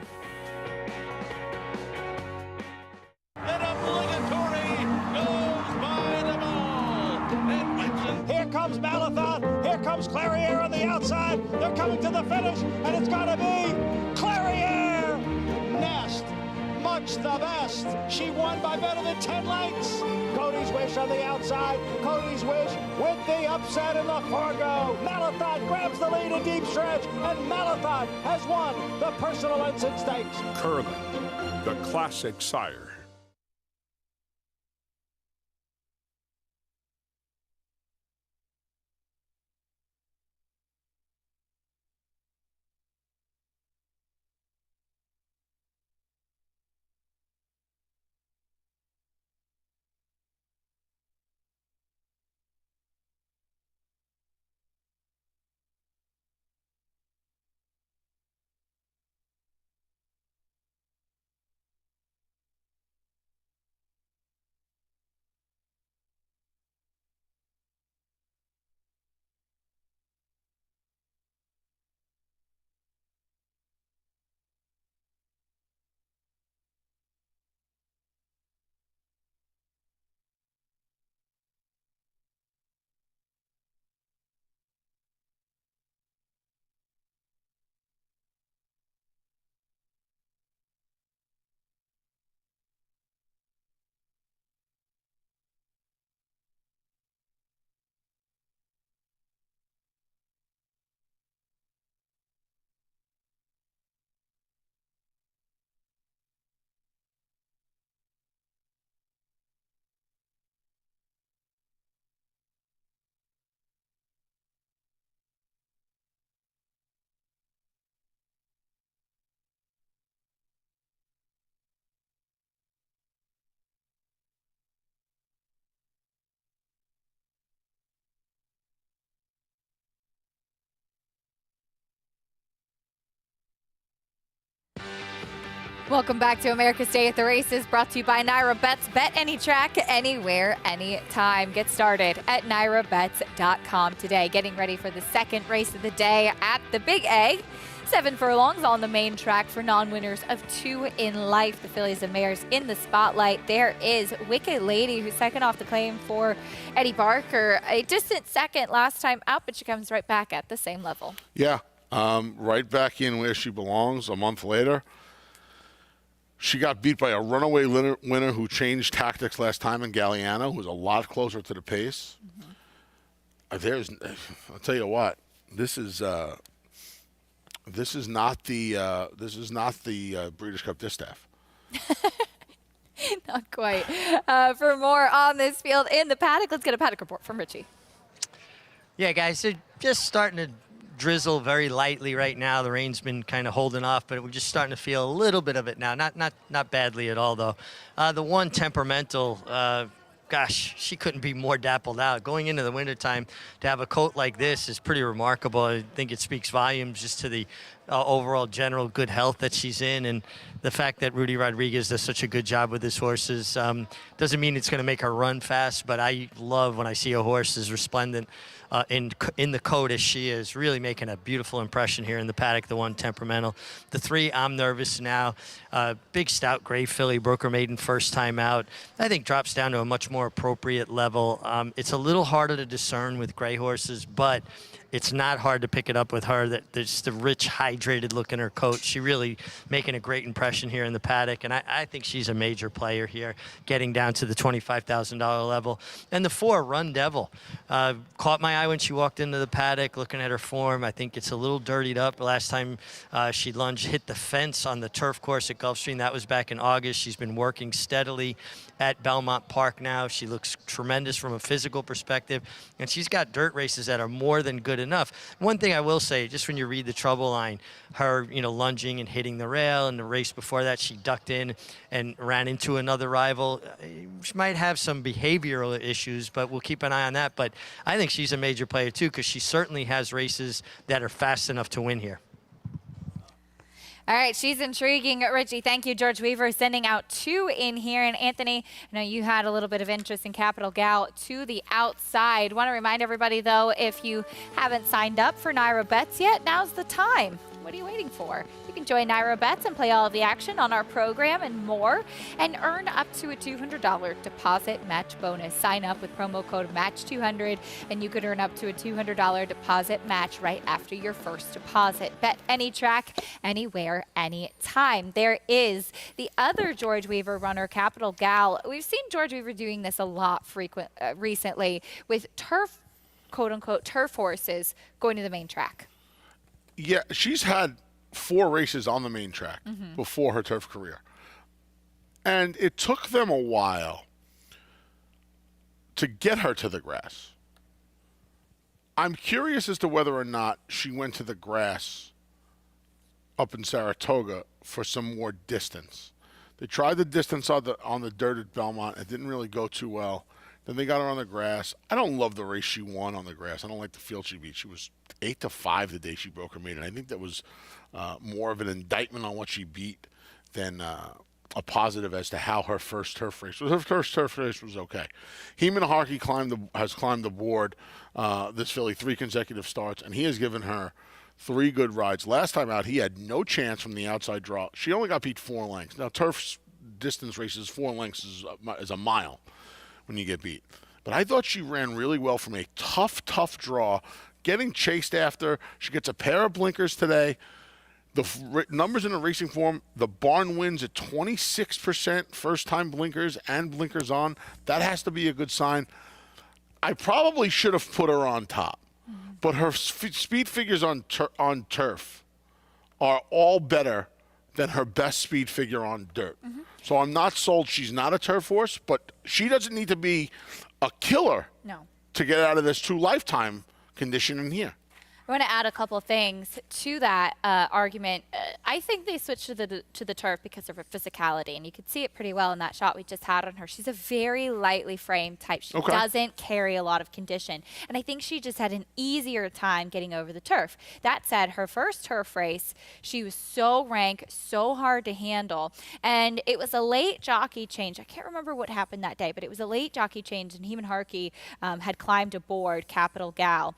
Here comes Malathaat. Here comes Clairiere on the outside. They're coming to the finish, and it's going to be Clairiere. Nest, much the best. She won by better than 10 lengths. Cody's Wish on the outside. Cody's Wish with the upset in the Fargo. Malathaat grabs the lead in deep stretch, and Malathaat has won the Personal Ensign Stakes. Curling, the classic sire. Welcome back to America's Day at the Races, brought to you by Naira Bets. Bet any track, anywhere, anytime. Get started at nairabets.com today. Getting ready for the second race of the day at the Big Egg. 7 furlongs on the main track for non-winners of 2 in life. The fillies and mares in the spotlight. There is Wicked Lady, who's second off the claim for Eddie Barker. A distant second last time out, but she comes right back at the same level. Yeah, right back in where she belongs a month later. She got beat by a runaway winner who changed tactics last time in Galliano, who was a lot closer to the pace. I'll tell you what, this is not the Breeders' Cup Distaff. Not quite. For more on this field in the paddock, let's get a paddock report from Richie. Yeah, guys, they're just starting to drizzle very lightly right now. The rain's been kind of holding off, but we're just starting to feel a little bit of it now. Not badly at all, though. The one Temperamental, gosh, she couldn't be more dappled out. Going into the wintertime, to have a coat like this is pretty remarkable. I think it speaks volumes just to the overall general good health that she's in, and the fact that Rudy Rodriguez does such a good job with his horses. Doesn't mean it's going to make her run fast, but I love when I see a horse as resplendent in the coat as she is, really making a beautiful impression here in the paddock. The one Temperamental. The 3, I'm Nervous Now. Big stout gray filly, broke her maiden first time out. I think drops down to a much more appropriate level. It's a little harder to discern with gray horses, but it's not hard to pick it up with her. That there's the rich, hydrated look in her coat. She really making a great impression here in the paddock, and I think she's a major player here, getting down to the $25,000 level. And the 4, Run Devil, caught my eye when she walked into the paddock, looking at her form. I think it's a little dirtied up. Last time she lunged, hit the fence on the turf course at Gulfstream. That was back in August. She's been working steadily at Belmont Park now. She looks tremendous from a physical perspective, and she's got dirt races that are more than good enough. One thing I will say, just when you read the trouble line, her, lunging and hitting the rail, and the race before that, she ducked in and ran into another rival. She might have some behavioral issues, but we'll keep an eye on that. But I think she's a major player too, because she certainly has races that are fast enough to win here. All right, she's intriguing. Richie, thank you. George Weaver sending out 2 in here. And Anthony, I know you had a little bit of interest in Capital Gal to the outside. Want to remind everybody, though, if you haven't signed up for Naira Bets yet, now's the time. What are you waiting for? You can join Naira Bets and play all of the action on our program and more, and earn up to a $200 deposit match bonus. Sign up with promo code MATCH200, and you could earn up to a $200 deposit match right after your first deposit. Bet any track, anywhere, anytime. There is the other George Weaver runner, Capital Gal. We've seen George Weaver doing this a lot recently with turf, quote-unquote, turf horses going to the main track. Yeah, she's had 4 races on the main track before her turf career. And it took them a while to get her to the grass. I'm curious as to whether or not she went to the grass up in Saratoga for some more distance. They tried the distance on the dirt at Belmont. It didn't really go too well. Then they got her on the grass. I don't love the race she won on the grass. I don't like the field she beat. She was 8-5 the day she broke her maiden. I think that was more of an indictment on what she beat than a positive as to how her first turf race was. Her first turf race was okay. Heman Harkey has climbed the board, this filly, 3 consecutive starts, and he has given her 3 good rides. Last time out, he had no chance from the outside draw. She only got beat 4 lengths. Now, turf distance races, 4 lengths is a mile when you get beat. But I thought she ran really well from a tough draw, getting chased after. She gets a pair of blinkers today. The numbers in the racing form, the barn wins at 26% first-time blinkers and blinkers on. That has to be a good sign. I probably should have put her on top, but her speed figures on turf are all better than her best speed figure on dirt. So I'm not sold she's not a turf horse, but she doesn't need to be a killer to get out of this true lifetime condition in here. I want to add a couple things to that argument. I think they switched to the turf because of her physicality, and you could see it pretty well in that shot we just had on her. She's a very lightly framed type. She doesn't carry a lot of condition, and I think she just had an easier time getting over the turf. That said, her first turf race, she was so rank, so hard to handle, and it was a late jockey change. I can't remember what happened that day, but it was a late jockey change, and Heman Harkey had climbed aboard Capital Gal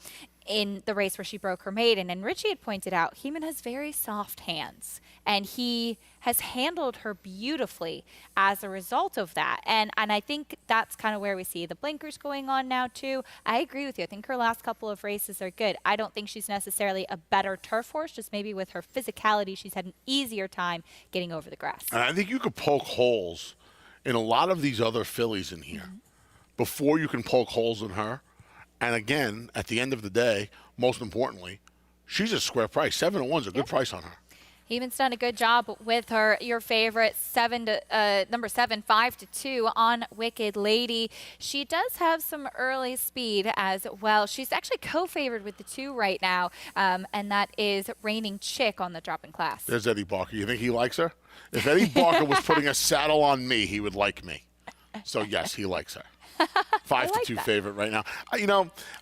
in the race where she broke her maiden. And Richie had pointed out, Heman has very soft hands, and he has handled her beautifully as a result of that. And I think that's kind of where we see the blinkers going on now too. I agree with you. I think her last couple of races are good. I don't think she's necessarily a better turf horse, just maybe with her physicality, she's had an easier time getting over the grass. And I think you could poke holes in a lot of these other fillies in here before you can poke holes in her. And again, at the end of the day, most importantly, she's a square price. 7-1 is a good price on her. Heman's done a good job with her. Your favorite, number 7, 5-2 on Wicked Lady. She does have some early speed as well. She's actually co-favored with the 2 right now, and that is Reigning Chick on the drop-in class. There's Eddie Barker. You think he likes her? If Eddie Barker was putting a saddle on me, he would like me. So yes, he likes her. 5-2 favorite right now.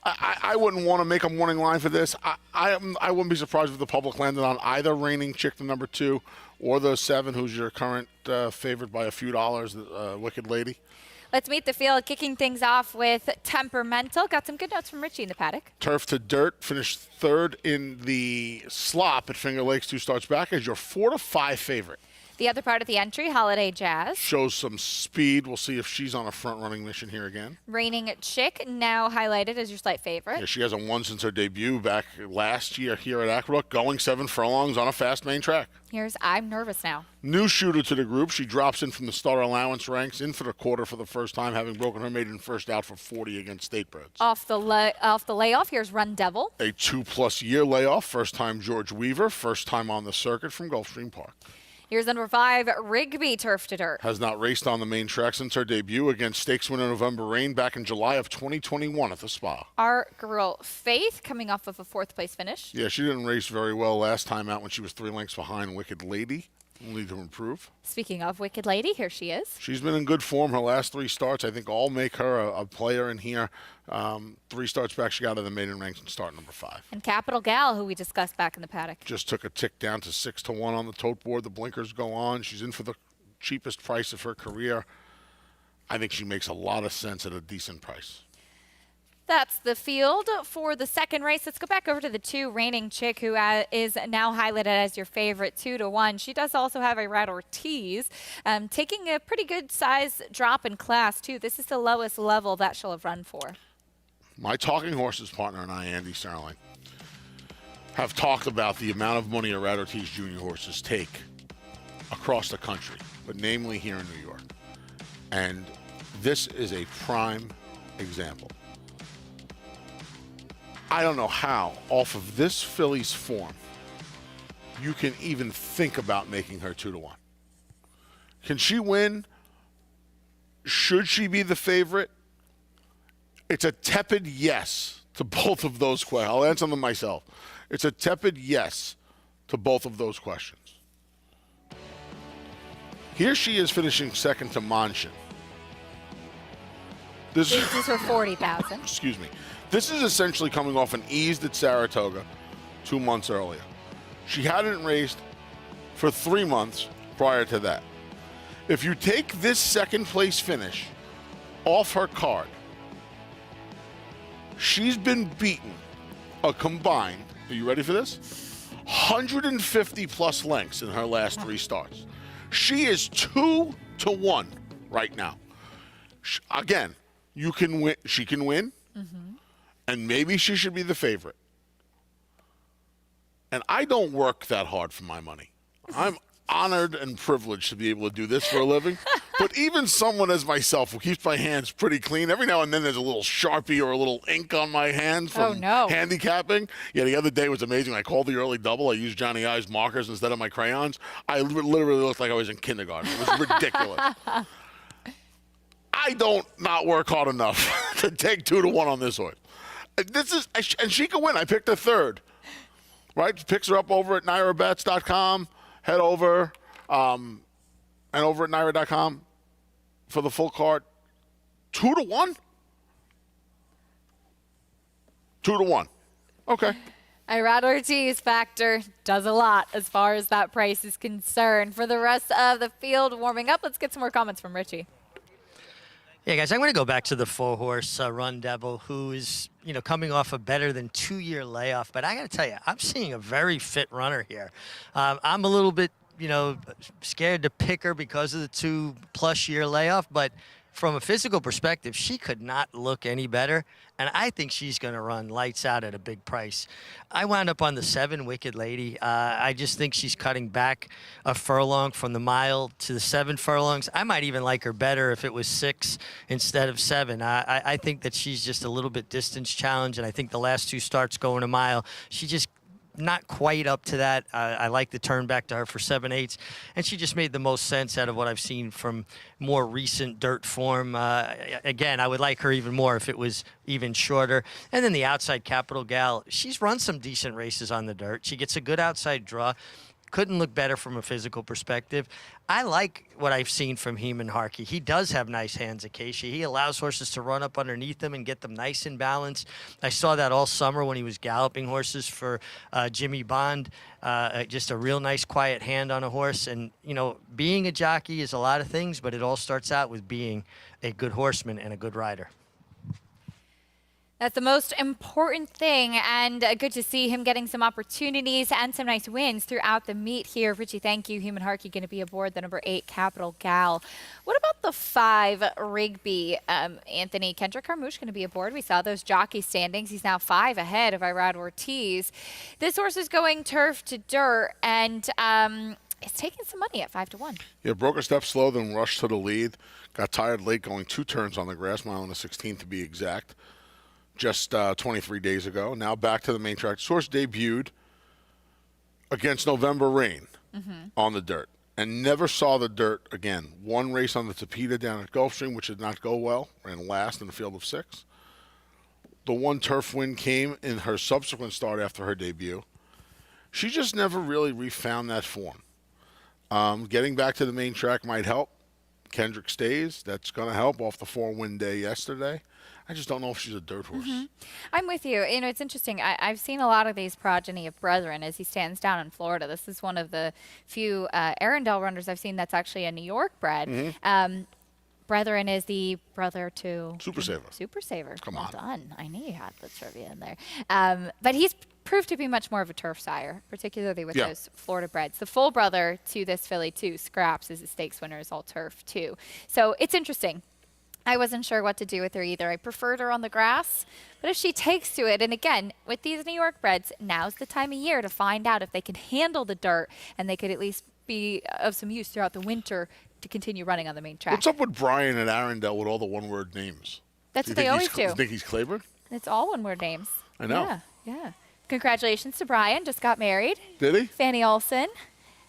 I wouldn't want to make a morning line for this. I wouldn't be surprised if the public landed on either Reigning Chick, the number 2, or the 7, who's your current favorite by a few dollars, Wicked Lady. Let's meet the field, kicking things off with Temperamental. Got some good notes from Richie in the paddock. Turf to Dirt finished 3rd in the slop at Finger Lakes 2 starts back as your 4-5 favorite. The other part of the entry, Holiday Jazz. Shows some speed. We'll see if she's on a front-running mission here again. Reigning Chick, now highlighted as your slight favorite. Yeah, she hasn't won since her debut back last year here at Aqueduct, going 7 furlongs on a fast main track. Here's I'm Nervous Now. New shooter to the group. She drops in from the starter allowance ranks, in for the quarter for the first time, having broken her maiden first out for 40 against Statebreds. Off the layoff, here's Run Devil. A 2+ year layoff. First time George Weaver. First time on the circuit from Gulfstream Park. Here's number 5, Rigby Turf to Dirt. Has not raced on the main track since her debut against stakes winner November Rain back in July of 2021 at the Spa. Our girl Faith, coming off of a 4th place finish. Yeah, she didn't race very well last time out when she was 3 lengths behind Wicked Lady. Only to improve. Speaking of Wicked Lady, here she is. She's been in good form. Her last 3 starts, I think, all make her a player in here. 3 starts back, she got to the maiden ranks and start number 5. And Capital Gal, who we discussed back in the paddock. Just took a tick down to 6-1 on the tote board. The blinkers go on. She's in for the cheapest price of her career. I think she makes a lot of sense at a decent price. That's the field for the second race. Let's go back over to the 2, Reigning Chick, who is now highlighted as your favorite 2-1. She does also have a Rat Ortiz, taking a pretty good size drop in class, too. This is the lowest level that she'll have run for. My Talking Horses partner and I, Andy Sterling, have talked about the amount of money a Rat Ortiz Jr. horses take across the country, but namely here in New York. And this is a prime example. I don't know how, off of this filly's form, you can even think about making her 2-1. Can she win? Should she be the favorite? It's a tepid yes to both of those questions. I'll answer them myself. It's a tepid yes to both of those questions. Here she is finishing second to Manchin. This is for 40,000. Excuse me. This is essentially coming off an eased at Saratoga 2 months earlier. She hadn't raced for 3 months prior to that. If you take this second place finish off her card, she's been beaten a combined, are you ready for this? 150 plus lengths in her last 3 starts. She is 2-1 right now. Again, you can win. She can win. Mm-hmm. And maybe she should be the favorite. And I don't work that hard for my money. I'm honored and privileged to be able to do this for a living. But even someone as myself who keeps my hands pretty clean, every now and then there's a little Sharpie or a little ink on my hands from handicapping. Yeah, the other day was amazing. I called the early double. I used Johnny I's markers instead of my crayons. I literally looked like I was in kindergarten. It was ridiculous. I don't not work hard enough to take 2-1 on this horse. And she can win. I picked her third, right? Picks her up over at NairaBets.com. Head over, and over at Naira.com for the full card. 2-1? 2-1. Okay. Rat Ortiz factor does a lot as far as that price is concerned. For the rest of the field warming up, let's get some more comments from Richie. Yeah, guys, I'm going to go back to the 4-horse Run Devil, who is, coming off a better than 2-year layoff. But I got to tell you, I'm seeing a very fit runner here. I'm a little bit, scared to pick her because of the 2+ year layoff. But from a physical perspective, she could not look any better. And I think she's going to run lights out at a big price. I wound up on the 7, Wicked Lady. I just think she's cutting back a furlong from the mile to the 7 furlongs. I might even like her better if it was 6 instead of 7. I think that she's just a little bit distance challenged, and I think the last 2 starts going a mile, she just not quite up to that. I like the turn back to her for 7/8, and she just made the most sense out of what I've seen from more recent dirt form. Again, I would like her even more if it was even shorter. And then the outside Capital Gal, she's run some decent races on the dirt. She gets a good outside draw. Couldn't look better from a physical perspective. I like what I've seen from Heeman Harkey. He does have nice hands, Acacia. He allows horses to run up underneath them and get them nice and balanced. I saw that all summer when he was galloping horses for Jimmy Bond. Just a real nice, quiet hand on a horse. And, being a jockey is a lot of things, but it all starts out with being a good horseman and a good rider. That's the most important thing, and good to see him getting some opportunities and some nice wins throughout the meet here. Richie, thank you. Human Harkey going to be aboard the number 8 Capital Gal. What about the 5 Rigby? Anthony, Kendrick Carmouche going to be aboard. We saw those jockey standings. He's now 5 ahead of Irad Ortiz. This horse is going turf to dirt, and it's taking some money at 5-1. Yeah, broke a step slow, then rushed to the lead. Got tired late going 2 turns on the grass, mile and a 16th to be exact. Just 23 days ago. Now back to the main track. Source debuted against November Rain on the dirt and never saw the dirt again. 1 race on the Tepita down at Gulfstream, which did not go well, ran last in the field of 6. The 1 turf win came in her subsequent start after her debut. She just never really refound that form. Getting back to the main track might help. Kendrick stays. That's going to help off the 4-win day yesterday. I just don't know if she's a dirt horse. I'm with you. You know, it's interesting. I've seen a lot of these progeny of Brethren as he stands down in Florida. This is one of the few Arundel runners I've seen that's actually a New York bred. Brethren is the brother to Super Saver. Super Saver. Come well on. Done. I knew you had the trivia in there. But he's proved to be much more of a turf sire, particularly with those Florida breds. The full brother to this filly, too, Scraps, is a stakes winner, is all turf, too. So it's interesting. I wasn't sure what to do with her either. I preferred her on the grass, but if she takes to it, and again, with these New York breds, now's the time of year to find out if they can handle the dirt and they could at least be of some use throughout the winter to continue running on the main track. What's up with Brian and Arundel with all the one-word names? That's what they always do. You think he's Claiborne? It's all one-word names. I know. Yeah. Congratulations to Brian. Just got married. Did he? Fanny Olson.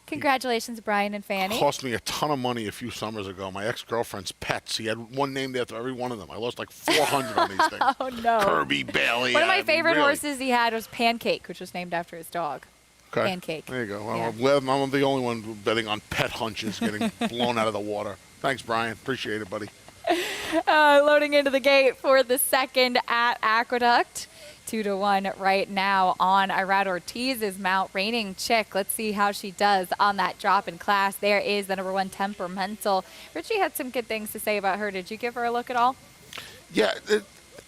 Congratulations, Brian and Fanny. Cost me a ton of money a few summers ago. My ex-girlfriend's pets. He had one named after every one of them. I lost like 400 on these things. Oh, no. Kirby, Bailey. One of my favorite really. horses he had was Pancake, which was named after his dog. Okay. Pancake. There you go. Well, Yeah. I'm the only one betting on pet hunches getting blown out of the water. Thanks, Brian. Appreciate it, buddy. Loading into the gate for the second at Aqueduct. 2-1 right now on Irad Ortiz's mount, Reigning Chick. Let's see how she does on that drop in class. There is the number 1 Temperamental. Richie had some good things to say about her. Did you give her a look at all? Yeah.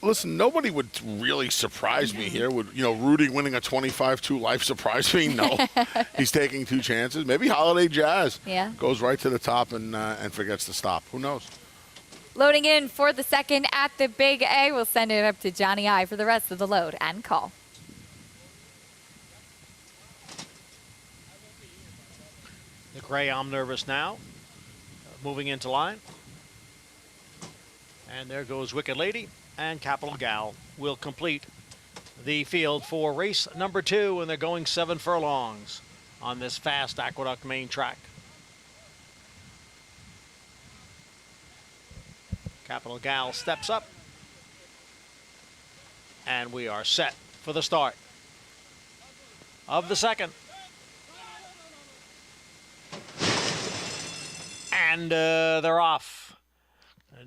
Listen, nobody would really surprise me here. Would Rudy winning a 25-2 life surprise me? No. He's taking 2 chances. Maybe Holiday Jazz goes right to the top and forgets to stop. Who knows? Loading in for the second at the Big A. We'll send it up to Johnny I for the rest of the load and call. The gray, I'm nervous now. Moving into line. And there goes Wicked Lady, and Capital Gal will complete the field for race number 2, and they're going 7 furlongs on this fast Aqueduct main track. Capital Gal steps up, and we are set for the start of the second. And they're off.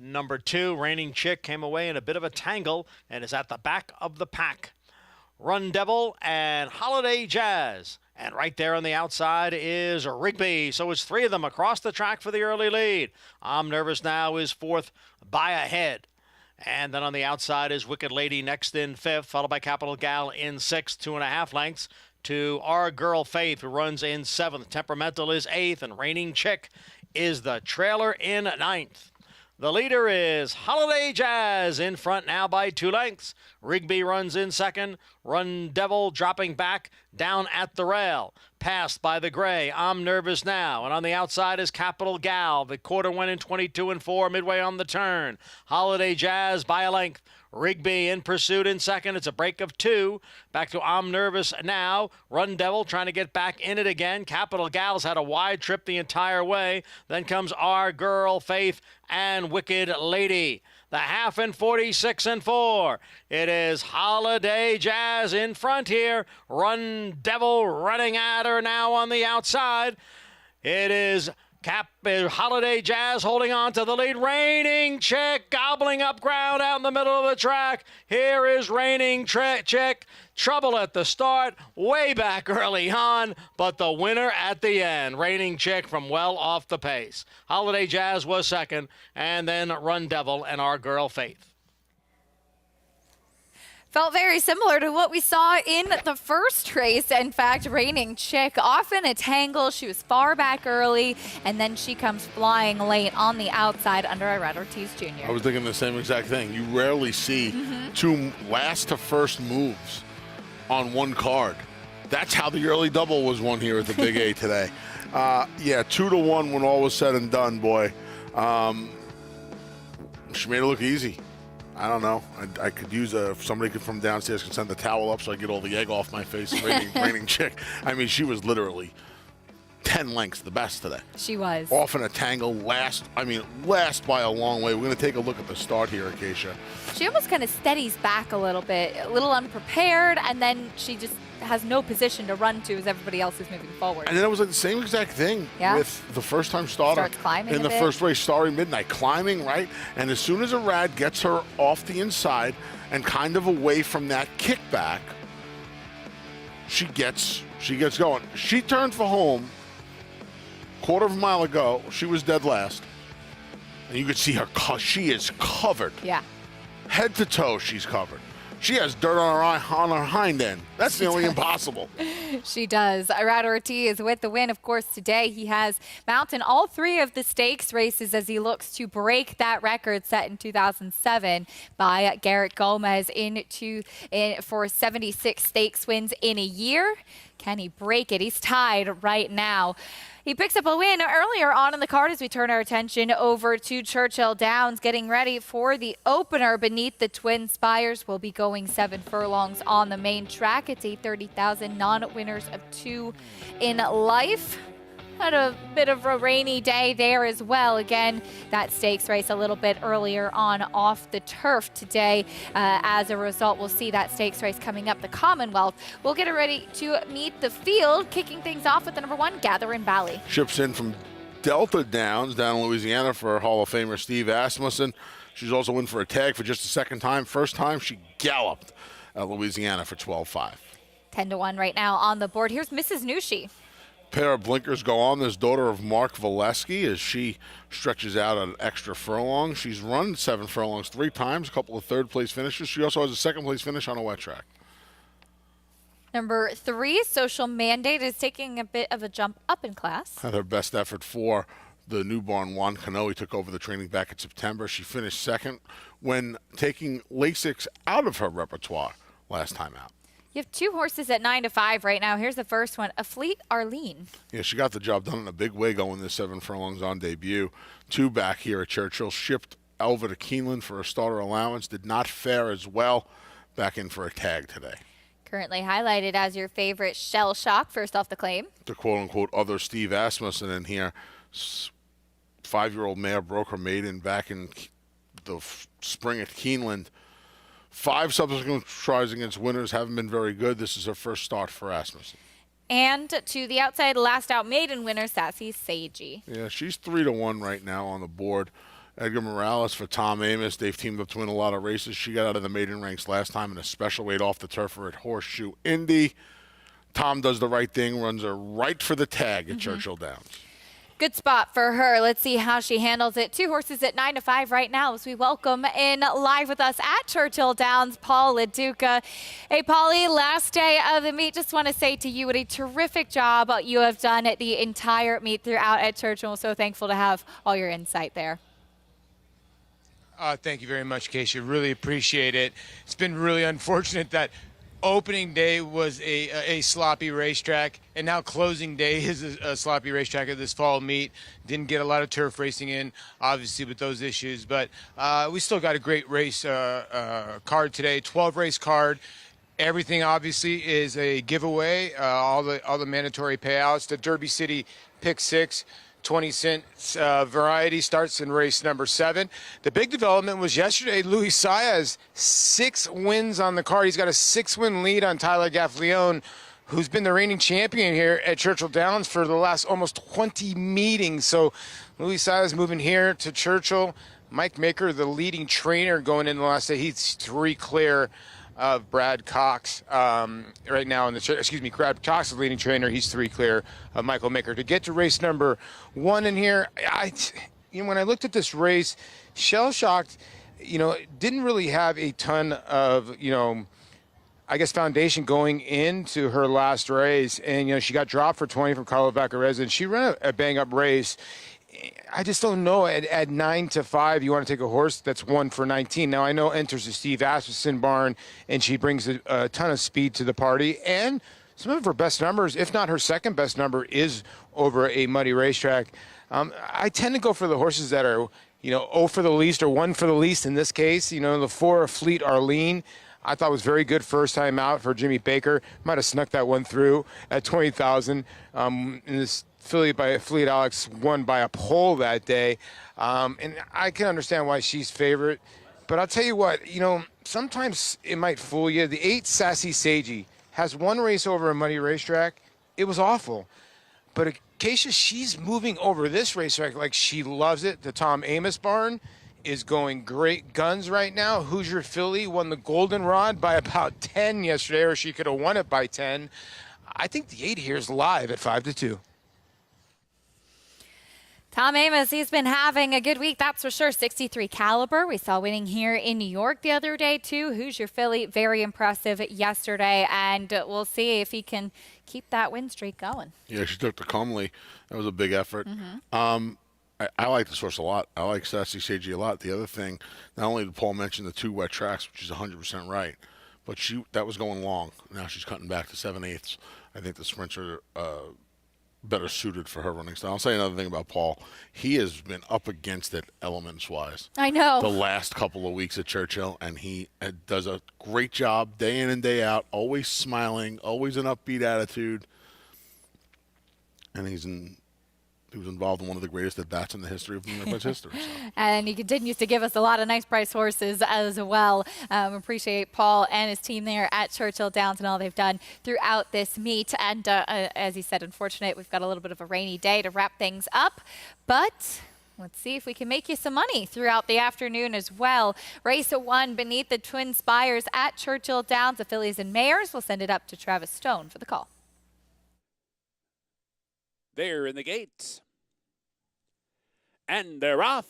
Number 2, Reigning Chick, came away in a bit of a tangle and is at the back of the pack. Run Devil and Holiday Jazz. And right there on the outside is Rigby. So it's 3 of them across the track for the early lead. I'm Nervous Now is 4th by a head. And then on the outside is Wicked Lady next in 5th, followed by Capital Gal in 6th, 2.5 lengths to Our Girl Faith, who runs in 7th. Temperamental is 8th, and Reigning Chick is the trailer in 9th. The leader is Holiday Jazz in front now by 2 lengths. Rigby runs in 2nd. Run Devil dropping back down at the rail. Passed by the gray. I'm Nervous Now. And on the outside is Capital Gal. The quarter went in 22 4 midway on the turn. Holiday Jazz by a length. Rigby in pursuit in 2nd. It's a break of 2. Back to I'm Nervous Now. Run Devil trying to get back in it again. Capital Gal's had a wide trip the entire way. Then comes Our Girl Faith and Wicked Lady. The half in 46 4. It is Holiday Jazz in front here. Run Devil running at her now on the outside. It is Holiday Jazz holding on to the lead. Reigning Chick gobbling up ground out in the middle of the track. Here is Reigning Chick. Trouble at the start, way back early on, but the winner at the end. Reigning Chick from well off the pace. Holiday Jazz was 2nd, and then Run Devil and Our Girl Faith. Felt very similar to what we saw in the first race. In fact, Reigning Chick off in a tangle. She was far back early, and then she comes flying late on the outside under Irad Ortiz Jr. I was thinking the same exact thing. You rarely see two last to first moves on one card. That's how the early double was won here at the Big A today. Yeah, 2-1 when all was said and done, boy. She made it look easy. I don't know. I could use if somebody from downstairs can send the towel up so I get all the egg off my face. Reigning Chick. I mean, she was literally 10 lengths the best today. She was. Off in a tangle, last by a long way. We're going to take a look at the start here, Acacia. She almost kind of steadies back a little bit, a little unprepared, and then she just has no position to run to as everybody else is moving forward. And then it was like the same exact thing with the first-time starter. Starts climbing in the first race, Starry Midnight, climbing, right? And as soon as Irad gets her off the inside and kind of away from that kickback, she gets going. She turned for home quarter of a mile ago. She was dead last. And you could see her, she is covered. Yeah. Head to toe, she's covered. She has dirt on her hind end. That's nearly impossible. She does. Irad Ortiz with the win, of course, today. He has mounted all 3 of the stakes races as he looks to break that record set in 2007 by Garrett Gomez for 76 stakes wins in a year. Can he break it? He's tied right now. He picks up a win earlier on in the card as we turn our attention over to Churchill Downs, getting ready for the opener beneath the Twin Spires. We'll be going 7 furlongs on the main track. It's a 30,000 non-winners of 2 in life. Had a bit of a rainy day there as well. Again, that stakes race a little bit earlier on off the turf today. As a result, we'll see that stakes race coming up, the Commonwealth. We'll get it ready to meet the field, kicking things off with the number 1, Gathering Valley. Ships in from Delta Downs down in Louisiana for Hall of Famer Steve Asmussen. She's also in for a tag for just the second time. First time she galloped at Louisiana for 12-5. 10-1 right now on the board. Here's Mrs. Nushi. Pair of blinkers go on. This daughter of Mark Valesky as she stretches out an extra furlong. She's run 7 furlongs 3 times, a couple of third-place finishes. She also has a second-place finish on a wet track. Number 3, Social Mandate, is taking a bit of a jump up in class. Had her best effort for the newborn Juan Cano. He took over the training back in September. She finished second when taking Lasix out of her repertoire last time out. You have 2 horses at 9-5 right now. Here's the first one, Afleet Arlene. Yeah, she got the job done in a big way going this 7 furlongs on debut. 2 back here at Churchill. Shipped Elva to Keeneland for a starter allowance. Did not fare as well. Back in for a tag today. Currently highlighted as your favorite, Shell Shock, first off the claim. The quote-unquote other Steve Asmussen in here. 5-year-old mare broke her maiden back in the spring at Keeneland. 5 subsequent tries against winners haven't been very good. This is her first start for Asmussen. And to the outside, last out maiden winner, Sassy Seiji. Yeah, she's 3-1 right now on the board. Edgar Morales for Tom Amos. They've teamed up to win a lot of races. She got out of the maiden ranks last time in a special weight off the turf at Horseshoe Indy. Tom does the right thing, runs her right for the tag at Churchill Downs. Good spot for her. Let's see how she handles it. 2 horses at 9-5 right now as we welcome in live with us at Churchill Downs, Paul LaDuca. Hey, Paulie, last day of the meet. Just want to say to you what a terrific job you have done at the entire meet throughout at Churchill. We're so thankful to have all your insight there. Thank you very much, Keisha. Really appreciate it. It's been really unfortunate that opening day was a sloppy racetrack, and now closing day is a sloppy racetrack of this fall meet. Didn't get a lot of turf racing in, obviously, with those issues, but we still got a great race card today, 12-race card. Everything, obviously, is a giveaway, all the mandatory payouts. The Derby City Pick 6, 20 cents variety starts in race number 7. The big development was yesterday. Luis Saez, 6 wins on the card. He's got a 6-win lead on Tyler Gaffleone, who's been the reigning champion here at Churchill Downs for the last almost 20 meetings. So Luis Saez moving here to Churchill. Mike Maker, the leading trainer going in the last day, he's 3 clear of Brad Cox right now in the Brad Cox, the leading trainer. He's 3 clear of Michael Maker. To get to race number 1 in here, when I looked at this race, Shell Shocked, didn't really have a ton of I guess, foundation going into her last race. And, she got dropped for 20 from Carlo Vaccarezza, and she ran a bang-up race. I just don't know. At 9-5, you want to take a horse that's 1 for 19. Now, I know enters the Steve Asmussen barn, and she brings a ton of speed to the party. And some of her best numbers, if not her second best number, is over a muddy racetrack. I tend to go for the horses that are, 0 for the least or 1 for the least in this case. The 4 Fleet Arlene, I thought was very good first time out for Jimmy Baker. Might have snuck that one through at 20,000. In this filly by Fleet Alex won by a pole that day. And I can understand why she's favorite. But I'll tell you what, sometimes it might fool you. The 8 Sassy Sagey has one race over a muddy racetrack. It was awful. But Acacia, she's moving over this racetrack like she loves it. The Tom Amos barn is going great guns right now. Hoosier Philly won the Goldenrod by about 10 yesterday, or she could have won it by 10. I think the 8 here is live at 5-2. Tom Amos, he's been having a good week, that's for sure. 63 caliber. We saw winning here in New York the other day, too. Hoosier Philly, very impressive yesterday, and we'll see if he can keep that win streak going. Yeah, she took the Comely. That was a big effort. I like this horse a lot. I like Sassy Sagey a lot. The other thing, not only did Paul mention the 2 wet tracks, which is 100% right, but that was going long. Now she's cutting back to 7/8. I think the sprints are better suited for her running style. I'll say another thing about Paul. He has been up against it elements-wise. I know. The last couple of weeks at Churchill, and he does a great job day in and day out, always smiling, always an upbeat attitude. And he was involved in one of the greatest at-bats in the history of Midwest history. So. And he continues to give us a lot of nice price horses as well. Appreciate Paul and his team there at Churchill Downs and all they've done throughout this meet. And as he said, unfortunate, we've got a little bit of a rainy day to wrap things up. But let's see if we can make you some money throughout the afternoon as well. Race 1 beneath the Twin Spires at Churchill Downs. The fillies and mares. We'll send it up to Travis Stone for the call. They're in the gates. And they're off.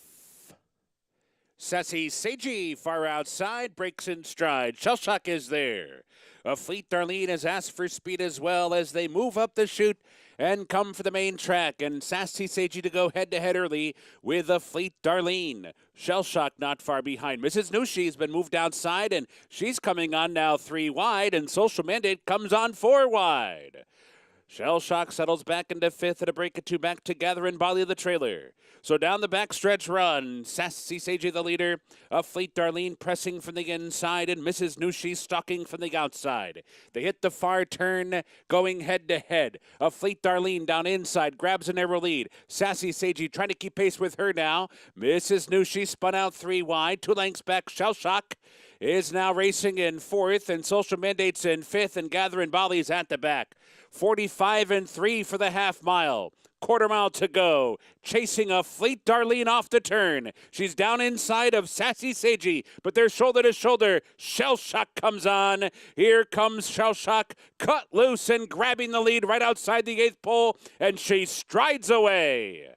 Sassy Sagey far outside, breaks in stride. Shellshock is there. A Fleet Darlene has asked for speed as well as they move up the chute and come for the main track. And Sassy Sagey to go head-to-head early with a Fleet Darlene. Shellshock not far behind. Mrs. Nushi been moved outside, and she's coming on now 3 wide, and Social Mandate comes on 4 wide. Shellshock settles back into 5th at a break of 2 back to Gather and Bali the trailer. So down the backstretch run, Sassy Sagey the leader, a Fleet Darlene pressing from the inside, and Mrs. Nushi stalking from the outside. They hit the far turn, going head-to-head. A Fleet Darlene down inside, grabs a narrow lead. Sassy Sagey trying to keep pace with her now. Mrs. Nushi spun out 3 wide, 2 lengths back. Shellshock is now racing in 4th, and Social Mandate's in 5th, and Gather and Bali's at the back. 45-3 for the half mile. Quarter mile to go. Chasing a Fleet Darlene off the turn. She's down inside of Sassy Sagey, but they're shoulder to shoulder. Shellshock comes on. Here comes Shellshock, cut loose and grabbing the lead right outside the 8th pole, and she strides away.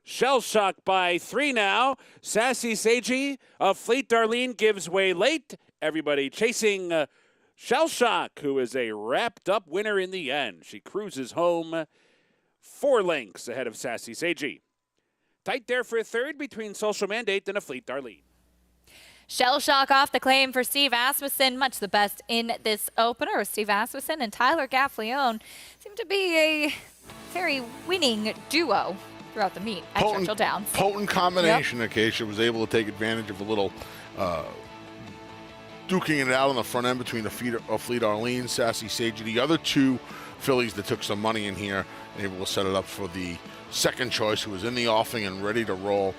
Shellshock by 3 now. Sassy Sagey, a Fleet Darlene gives way late. Everybody chasing Shellshock, who is a wrapped-up winner in the end. She cruises home 4 lengths ahead of Sassy Sagey. Tight there for 3rd between Social Mandate and a Fleet Darlene. Shellshock off the claim for Steve Asmussen. Much the best in this opener. Steve Asmussen and Tyler Gaffleone seem to be a very winning duo throughout the meet at Churchill Downs. Potent combination. Yep. Acacia was able to take advantage of a little duking it out on the front end between the Fleet Arlene, Sassy Sagey. The other 2 fillies that took some money in here and able to set it up for the second choice, who was in the offing and ready to roll.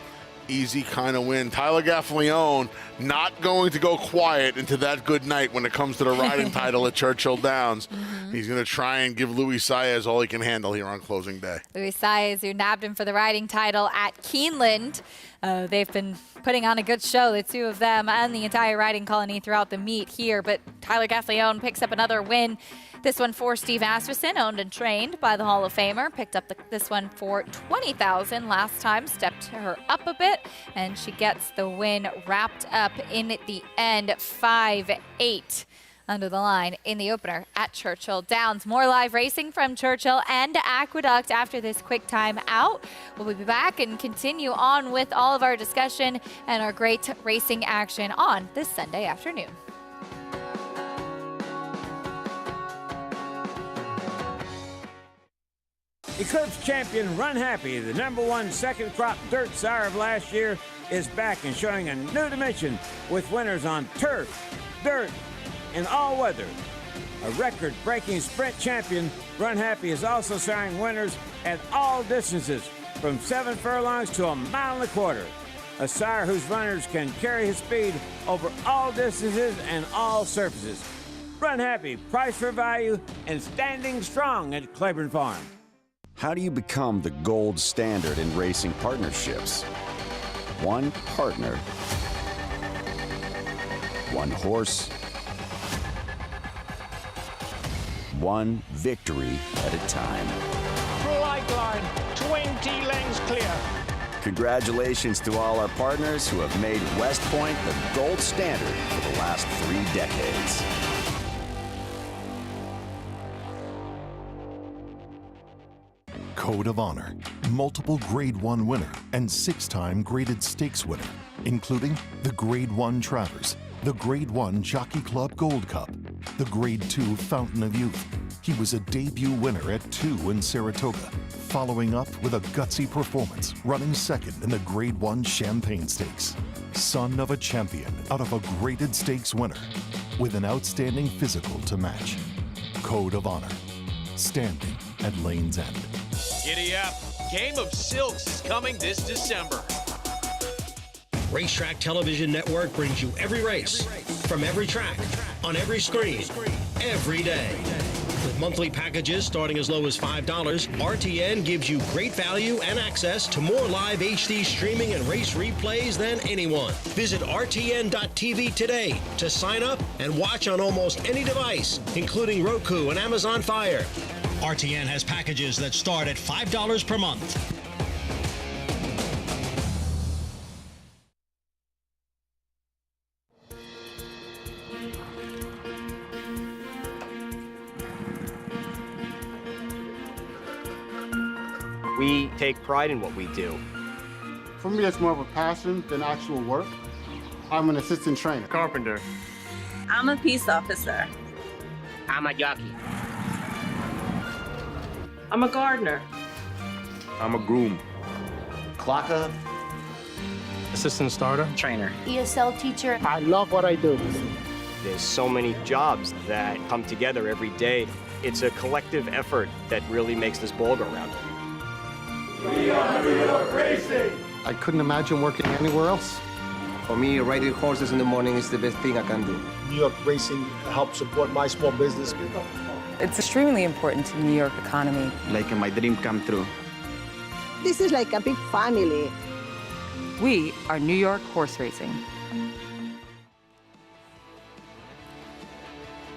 Easy kind of win. Tyler Gaffleone not going to go quiet into that good night when it comes to the riding title at Churchill Downs. He's going to try and give Luis Saez all he can handle here on closing day. Luis Saez, who nabbed him for the riding title at Keeneland. They've been putting on a good show, the 2 of them and the entire riding colony throughout the meet here. But Tyler Gaffleone picks up another win. This one for Steve Asmussen, owned and trained by the Hall of Famer. Picked up this one for $20,000 last time, stepped her up a bit, and she gets the win wrapped up in the end, 5-8. under the line in the opener at Churchill Downs. More live racing from Churchill and Aqueduct after this quick time out. We'll be back and continue on with all of our discussion and our great racing action on this Sunday afternoon. Eclipse champion Run Happy, the #1 second crop dirt sire of last year, is back and showing a new dimension with winners on turf, dirt, and all weather. A record-breaking sprint champion, Run Happy is also siring winners at all distances, from 7 furlongs to 1.25 miles. A sire whose runners can carry his speed over all distances and all surfaces. Run Happy, price for value, and standing strong at Claiborne Farm. How do you become the gold standard in racing partnerships? One partner, one horse, one victory at a time. Flight line, 20 lengths clear. Congratulations to all our partners who have made West Point the gold standard for the last 3 decades. Code of Honor, multiple Grade 1 winner and 6-time graded stakes winner, including the Grade 1 Travers, the Grade 1 Jockey Club Gold Cup, the Grade 2 Fountain of Youth. He was a debut winner at 2 in Saratoga, following up with a gutsy performance, running second in the Grade 1 Champagne Stakes. Son of a champion out of a graded stakes winner, with an outstanding physical to match. Code of Honor, standing at Lane's End. Giddy up. Game of Silks is coming this December. Racetrack Television Network brings you every race, from every track, on every screen, every day. With monthly packages starting as low as $5, RTN gives you great value and access to more live HD streaming and race replays than anyone. Visit RTN.tv today to sign up and watch on almost any device, including Roku and Amazon Fire. RTN has packages that start at $5 per month. We take pride in what we do. For me, it's more of a passion than actual work. I'm an assistant trainer. Carpenter. I'm a peace officer. I'm a jockey. I'm a gardener. I'm a groom. Clocker. Assistant starter. Trainer. ESL teacher. I love what I do. There's so many jobs that come together every day. It's a collective effort that really makes this ball go round. We are New York Racing! I couldn't imagine working anywhere else. For me, riding horses in the morning is the best thing I can do. New York Racing helps support my small business. It's extremely important to the New York economy. Like my dream come true. This is like a big family. We are New York Horse Racing.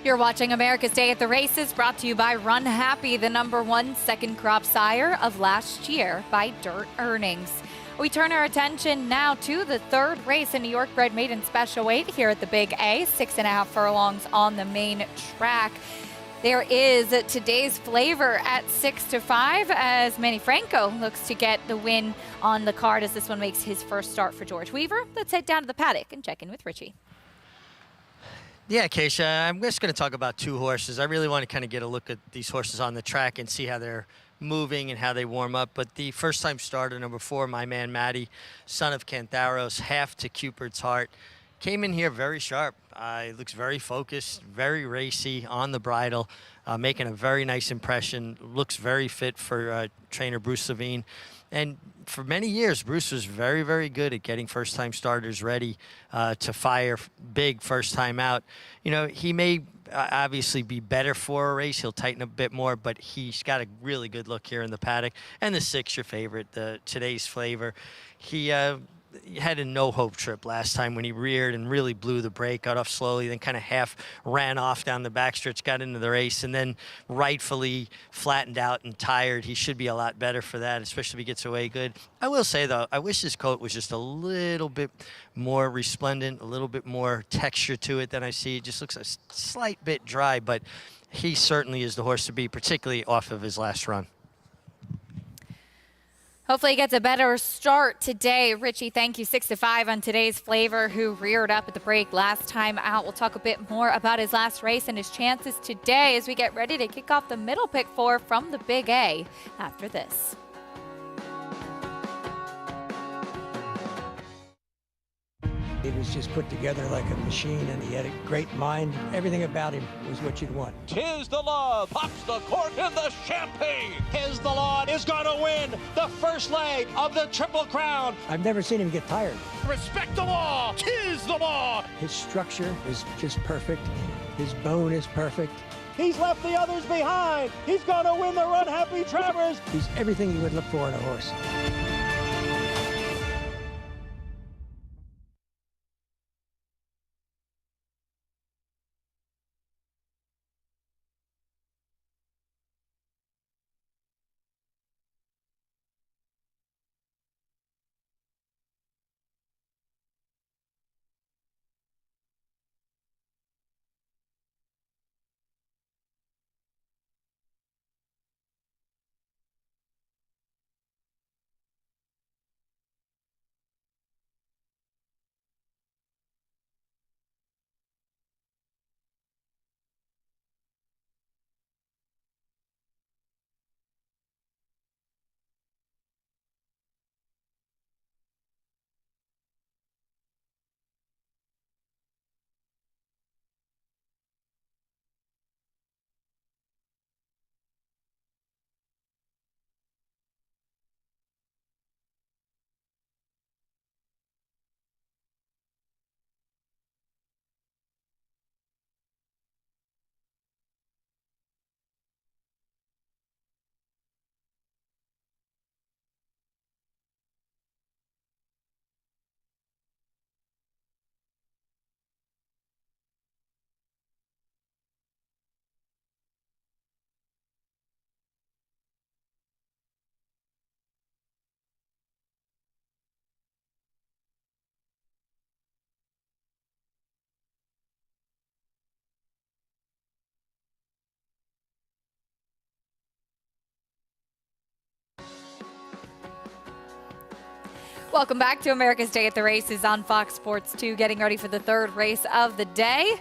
You're watching America's Day at the Races, brought to you by Run Happy, the #1 second crop sire of last year by Dirt Earnings. We turn our attention now to the 3rd race in New York bred maiden special weight here at the Big A, 6.5 furlongs on the main track. There is today's flavor at 6-5 as Manny Franco looks to get the win on the card as this one makes his first start for George Weaver. Let's head down to the paddock and check in with Richie. Yeah, Keisha, I'm just going to talk about 2 horses. I really want to kind of get a look at these horses on the track and see how they're moving and how they warm up. But the first-time starter, number 4, My Man Matty, son of Cantharos, half to Cupid's Heart, came in here very sharp. Looks very focused, very racy on the bridle, making a very nice impression. Looks very fit for trainer Bruce Levine. And for many years, Bruce was very, very good at getting first-time starters ready to fire big first time out. You know, he may obviously be better for a race. He'll tighten a bit more, but he's got a really good look here in the paddock. And the 6, your favorite, today's flavor. He had a no-hope trip last time when he reared and really blew the brake, got off slowly, then kind of half ran off down the backstretch, got into the race, and then rightfully flattened out and tired. He should be a lot better for that, especially if he gets away good. I will say, though, I wish his coat was just a little bit more resplendent, a little bit more texture to it than I see. It just looks a slight bit dry, but he certainly is the horse to beat, particularly off of his last run. Hopefully he gets a better start today. Richie, thank you. 6-5 on today's Flavor, who reared up at the break last time out. We'll talk a bit more about his last race and his chances today as we get ready to kick off the middle pick 4 from the Big A after this. He was just put together like a machine, and he had a great mind. Everything about him was what you'd want. Tis the Law pops the cork in the champagne. Tis the Law is going to win the first leg of the Triple Crown. I've never seen him get tired. Respect the law. Tis the Law. His structure is just perfect. His bone is perfect. He's left the others behind. He's going to win the Run Happy Travers. He's everything you would look for in a horse. Welcome back to America's Day at the Races on Fox Sports 2, getting ready for the third race of the day.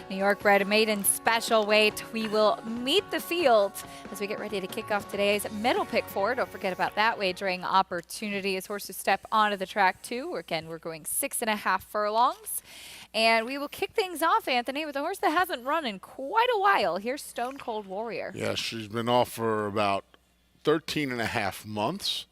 New York bred maiden special weight. We will meet the field as we get ready to kick off today's middle pick 4. Don't forget about that wagering opportunity as horses step onto the track too. Again, we're going 6.5 furlongs. And we will kick things off, Anthony, with a horse that hasn't run in quite a while. Here's Stone Cold Warrior. Yeah, she's been off for about 13.5 months.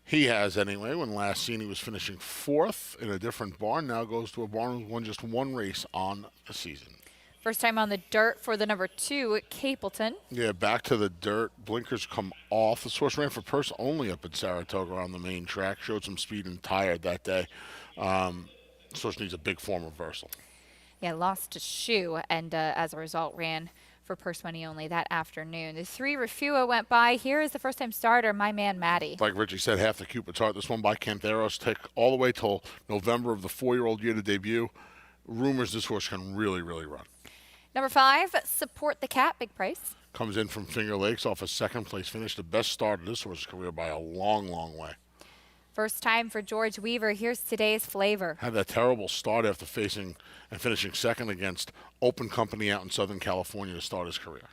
He has anyway. When last seen, he was finishing 4th in a different barn. Now goes to a barn who's won just one race on the season. First time on the dirt for the number 2, Capleton. Yeah, back to the dirt. Blinkers come off. The horse ran for purse only up at Saratoga on the main track. Showed some speed and tired that day. This horse needs a big form reversal. Yeah, lost a shoe and as a result ran for purse money only that afternoon. The 3 Refua went by. Here is the first-time starter, My Man Matty. Like Richie said, half the Cupid's Heart. This one by Cantheros take all the way till November of the 4-year-old year to debut. Rumors this horse can really, really run. Number 5, Support the Cat, big price. Comes in from Finger Lakes off a second-place finish. The best start of this horse's career by a long, long way. First time for George Weaver. Here's today's Flavor. Had that terrible start after facing and finishing second against Open Company out in Southern California to start his career.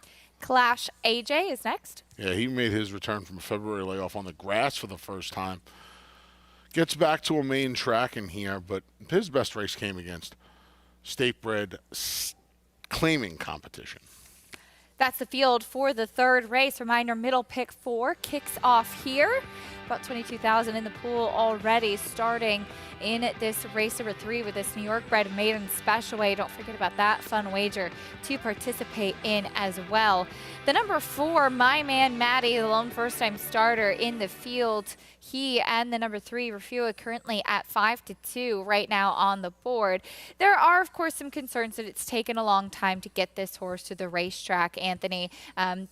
Clash AJ is next. Yeah, he made his return from a February layoff on the grass for the first time. Gets back to a main track in here, but his best race came against state-bred claiming competition. That's the field for the third race. Reminder, middle pick 4 kicks off here. about 22,000 in the pool already, starting in this race number 3 with this New York bred maiden special weight. Don't forget about that fun wager to participate in as well. The number 4, My Man Maddie, the lone first-time starter in the field. He and the number 3, Refua, currently at 5-2 right now on the board. There are, of course, some concerns that it's taken a long time to get this horse to the racetrack, Anthony.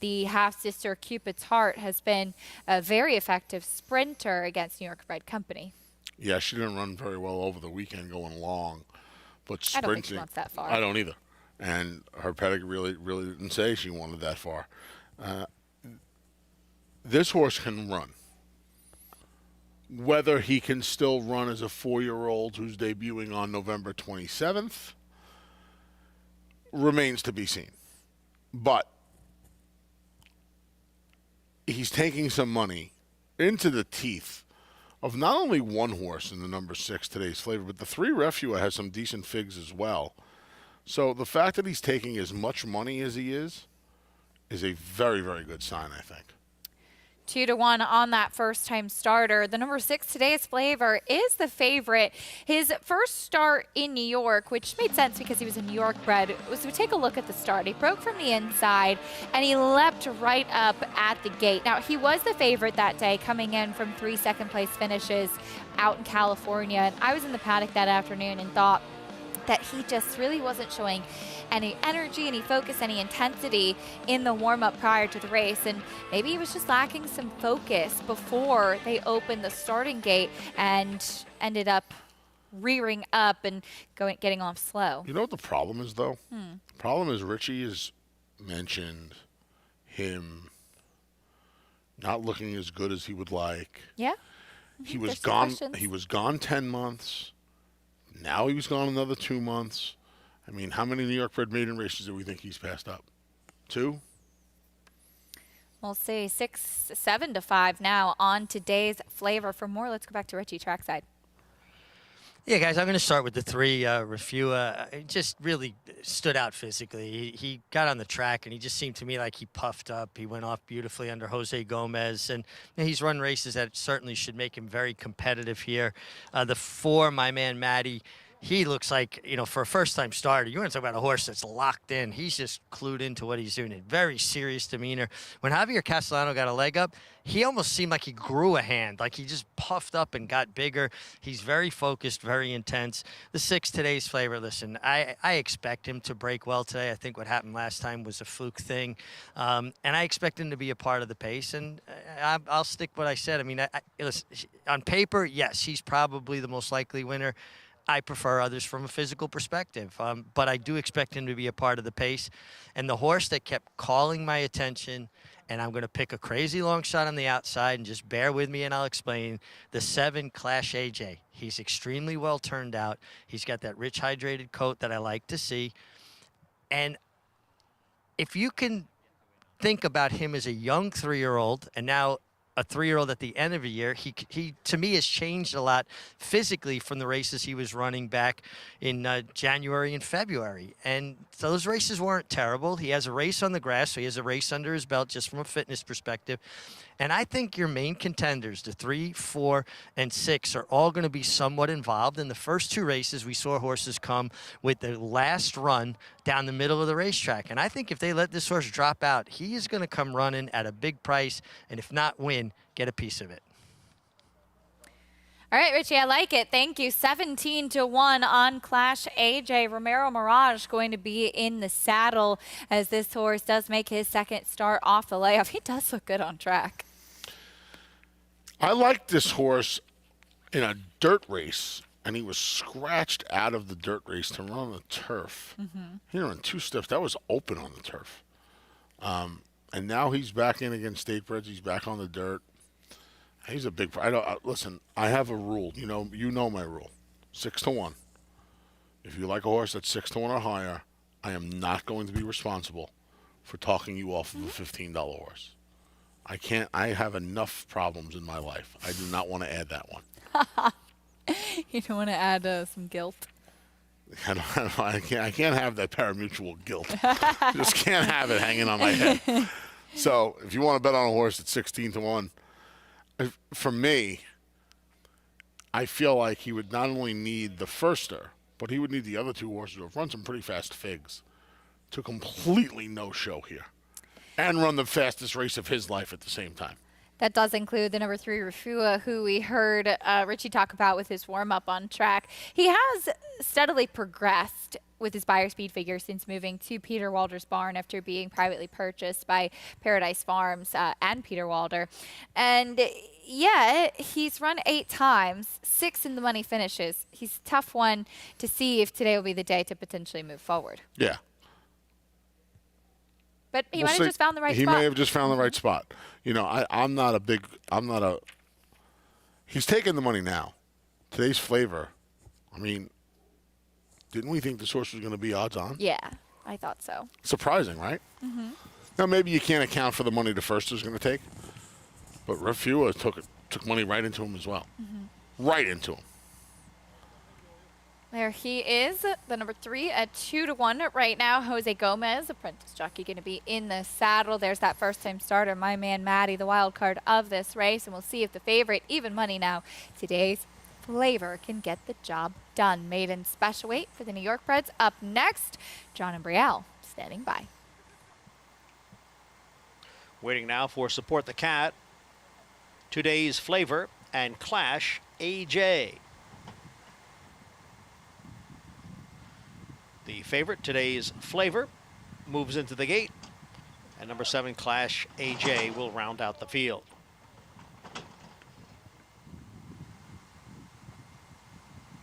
The half-sister Cupid's Heart has been a very effective sprinter against New York bred company. Yeah, she didn't run very well over the weekend going long, but sprinting, I don't think she wants that far. I don't either. And her pedigree really didn't say she wanted that far. This horse can run. Whether he can still run as a 4-year-old who's debuting on November 27th remains to be seen. But he's taking some money into the teeth of not only one horse in the number 6 today's flavor, but the 3 Refua has some decent figs as well. So the fact that he's taking as much money as he is a very, very good sign, I think. 2-1 on that first-time starter. The number 6 today's flavor is the favorite. His first start in New York, which made sense because he was a New York bred, was we take a look at the start. He broke from the inside, and he leapt right up at the gate. Now, he was the favorite that day, coming in from 3 second-place finishes out in California. And I was in the paddock that afternoon and thought that he just really wasn't showing any energy, any focus, any intensity in the warm-up prior to the race. And maybe he was just lacking some focus before they opened the starting gate and ended up rearing up and getting off slow. You know what the problem is, though? The problem is Richie has mentioned him not looking as good as he would like. Yeah. He was gone. He was gone 10 months. Now he was gone another 2 months. I mean, how many New York bred maiden races do we think he's passed up? 2? We'll see. 7-5 now on today's flavor. For more, let's go back to Richie trackside. Yeah, guys, I'm going to start with the 3, Refua. It just really stood out physically. He got on the track, and he just seemed to me like he puffed up. He went off beautifully under Jose Gomez, and he's run races that certainly should make him very competitive here. The 4, My Man Maddie, he looks like, for a first-time starter, you want to talk about a horse that's locked in. He's just clued into what he's doing. Very serious demeanor. When Javier Castellano got a leg up, he almost seemed like he grew a hand, like he just puffed up and got bigger. He's very focused, very intense. The 6 today's flavor, listen, I expect him to break well today. I think what happened last time was a fluke thing. And I expect him to be a part of the pace. And I'll stick what I said. I mean, listen, on paper, yes, he's probably the most likely winner. I prefer others from a physical perspective, but I do expect him to be a part of the pace. And the horse that kept calling my attention, and I'm going to pick a crazy long shot on the outside, and just bear with me and I'll explain, the 7, Clash AJ. He's extremely well turned out. He's got that rich hydrated coat that I like to see. And if you can think about him as a young 3-year-old, and now a 3-year-old at the end of a year, he to me has changed a lot physically from the races he was running back in January and February. And those races weren't terrible. He has a race on the grass, so he has a race under his belt just from a fitness perspective. And I think your main contenders, the 3, 4, and 6, are all going to be somewhat involved. In the first 2 races, we saw horses come with the last run down the middle of the racetrack. And I think if they let this horse drop out, he is going to come running at a big price, and if not win, get a piece of it. All right, Richie, I like it. Thank you. 17-1 on Clash AJ. Romero Mirage going to be in the saddle as this horse does make his second start off the layoff. He does look good on track. I liked this horse in a dirt race, and he was scratched out of the dirt race to run on the turf. He ran 2 steps. That was open on the turf. And now he's back in against state breds. He's back on the dirt. He's a big. Listen, I have a rule. You know my rule. 6-1. If you like a horse that's 6-1 or higher, I am not going to be responsible for talking you off of a $15 horse. I can't. I have enough problems in my life. I do not want to add that one. You don't want to add some guilt. I can't have that parimutuel guilt. Just can't have it hanging on my head. So if you want to bet on a horse at 16-1, For me, I feel like he would not only need the firster, but he would need the other two horses who have run some pretty fast figs to completely no-show here and run the fastest race of his life at the same time. That does include the number 3, Rafua, who we heard Richie talk about with his warm-up on track. He has steadily progressed with his buyer speed figure since moving to Peter Walder's barn after being privately purchased by Paradise Farms and Peter Walder. And yeah, he's run 8 times, 6 in the money finishes. He's a tough one to see if today will be the day to potentially move forward. Yeah. But he might have just found the right spot. He may have just found the right spot. You know, he's taking the money now. Today's Flavor, I mean, didn't we think this horse was going to be odds on? Yeah, I thought so. Surprising, right? Mm-hmm. Now, maybe you can't account for the money the first is going to take, but Rafua took money right into him as well. Mm-hmm. Right into him. There he is, the number 3 at 2-1 right now. Jose Gomez, apprentice jockey, going to be in the saddle. There's that first-time starter, My Man Matty, the wild card of this race. And we'll see if the favorite, even money now, Today's Flavor, can get the job done. Maiden special weight for the New York Breds. Up next, John and Brielle standing by. Waiting now for Support the Cat, Today's Flavor, and Clash AJ. The favorite, Today's Flavor, moves into the gate, and number 7, Clash AJ, will round out the field.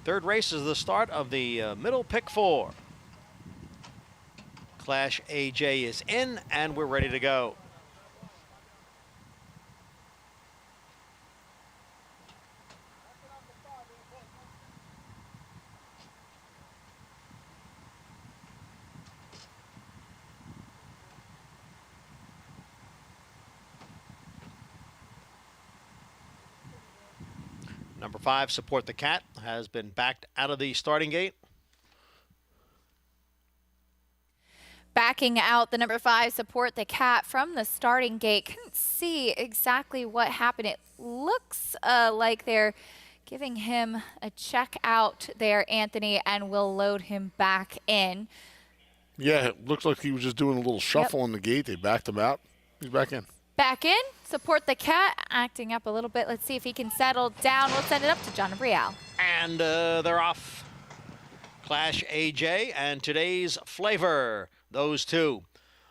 Third race is the start of the middle pick 4. Clash AJ is in, and we're ready to go. Number 5, Support the Cat, has been backed out of the starting gate. Backing out the number 5, Support the Cat, from the starting gate. Couldn't see exactly what happened. It looks like they're giving him a check out there, Anthony, and we'll load him back in. Yeah, it looks like he was just doing a little shuffle in the gate. They backed him out. He's back in. Back in, Support the Cat, acting up a little bit. Let's see if he can settle down. We'll send it up to John and Brielle. And they're off. Clash AJ and Today's Flavor. Those two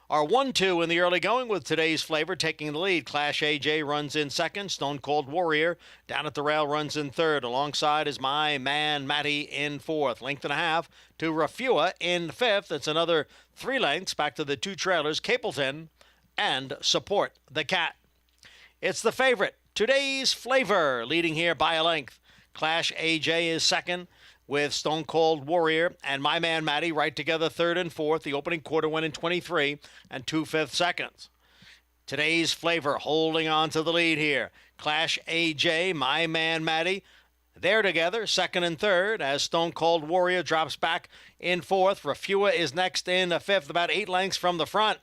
are 1-2 in the early going, with Today's Flavor taking the lead. Clash AJ runs in second. Stone Cold Warrior down at the rail runs in third. Alongside is My Man Matty in fourth. Length and a half to Rafua in fifth. It's another 3 lengths back to the 2 trailers, Capleton and Support the Cat. It's the favorite, Today's Flavor, leading here by a length. Clash AJ is second, with Stone Cold Warrior and My Man Matty right together third and fourth. The opening quarter went in 23 and 2/5 seconds. Today's Flavor holding on to the lead here. Clash AJ, My Man Matty, they're together, second and third, as Stone Cold Warrior drops back in fourth. Rafua is next in fifth, about 8 lengths from the front.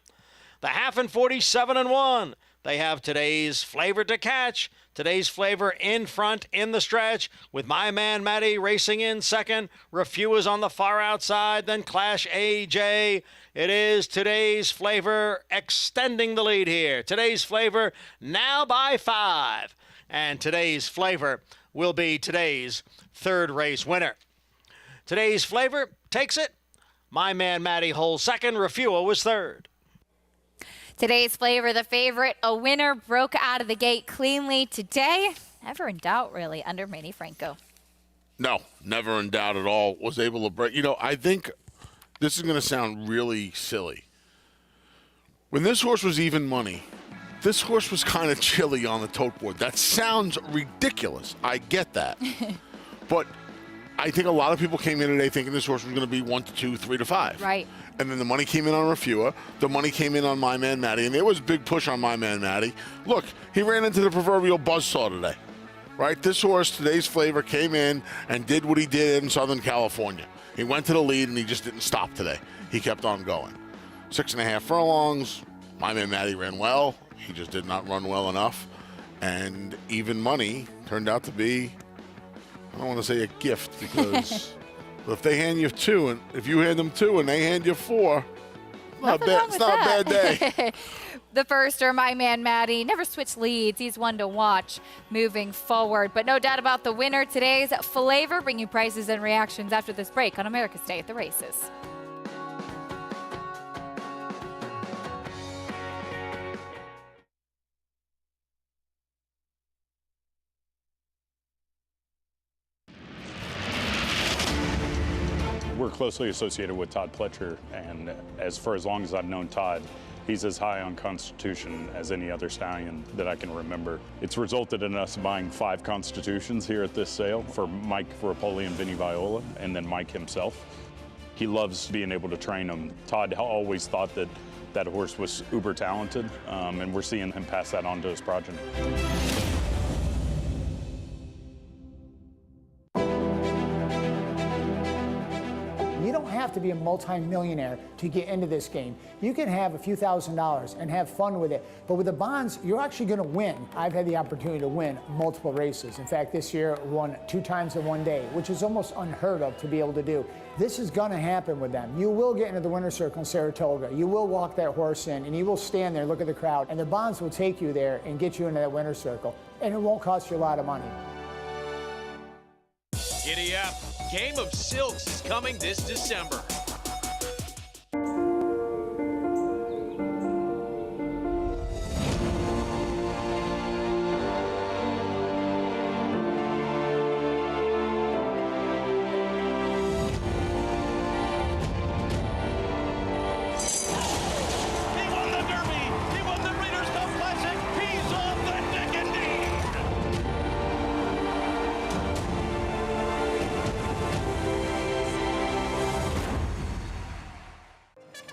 The half and 47-1. They have Today's Flavor to catch. Today's Flavor in front in the stretch, with My Man Matty racing in second. Rafua's on the far outside, then Clash AJ. It is Today's Flavor extending the lead here. Today's Flavor now by 5. And Today's Flavor will be today's third race winner. Today's Flavor takes it. My Man Matty holds second. Rafua was third. Today's Flavor, the favorite, a winner, broke out of the gate cleanly today. Never in doubt, really, under Manny Franco. No, never in doubt at all. Was able to break. You know, I think this is going to sound really silly. When this horse was even money, this horse was kind of chilly on the tote board. That sounds ridiculous. I get that. But I think a lot of people came in today thinking this horse was going to be 1 to 2, 3 to 5. Right. And then the money came in on Rafua. The money came in on My Man Matty. And there was a big push on My Man Matty. Look, he ran into the proverbial buzzsaw today. Right? This horse, Today's Flavor, came in and did what he did in Southern California. He went to the lead and he just didn't stop today. He kept on going. 6.5 furlongs. My Man Matty ran well. He just did not run well enough. And even money turned out to be, I don't want to say a gift, because if they hand you 2, and if you hand them 2 and they hand you 4, it's not a bad day. The firster, my man Maddie, never switch leads. He's one to watch moving forward. But no doubt about the winner. Today's Flavor. Bring you prices and reactions after this break on America's Day at the Races. We're closely associated with Todd Pletcher, and for as long as I've known Todd, he's as high on Constitution as any other stallion that I can remember. It's resulted in us buying 5 Constitutions here at this sale for Mike Rapoli and Vinny Viola, and then Mike himself. He loves being able to train them. Todd always thought that that horse was uber talented, and we're seeing him pass that on to his progeny. You don't have to be a multi-millionaire to get into this game. You can have a few $1,000s and have fun with it. But with the bonds, you're actually going to win. I've had the opportunity to win multiple races. In fact, this year I won 2 times in one day, which is almost unheard of to be able to do. This is going to happen with them. You will get into the winner's circle in Saratoga. You will walk that horse in, and you will stand there, look at the crowd, and the bonds will take you there and get you into that winner's circle. And it won't cost you a lot of money. Giddy up. Game of Silks is coming this December.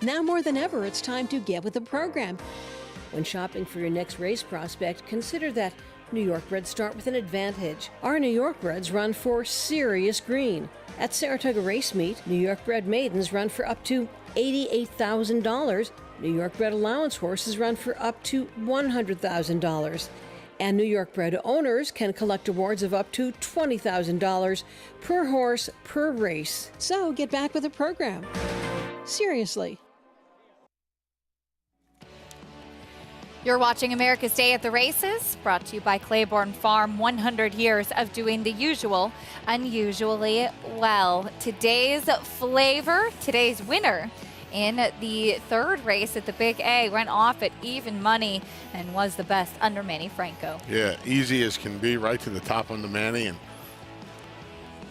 Now more than ever, it's time to get with the program. When shopping for your next race prospect, consider that New York breds start with an advantage. Our New York breds run for serious green. At Saratoga Race Meet, New York bred maidens run for up to $88,000. New York bred allowance horses run for up to $100,000. And New York bred owners can collect awards of up to $20,000 per horse per race. So get back with the program. Seriously. You're watching America's Day at the Races, brought to you by Claiborne Farm. 100 years of doing the usual unusually well. Today's flavor, today's winner in the 3rd race at the Big A, went off at even money and was the best under Manny Franco. Yeah, easy as can be, right to the top under Manny, and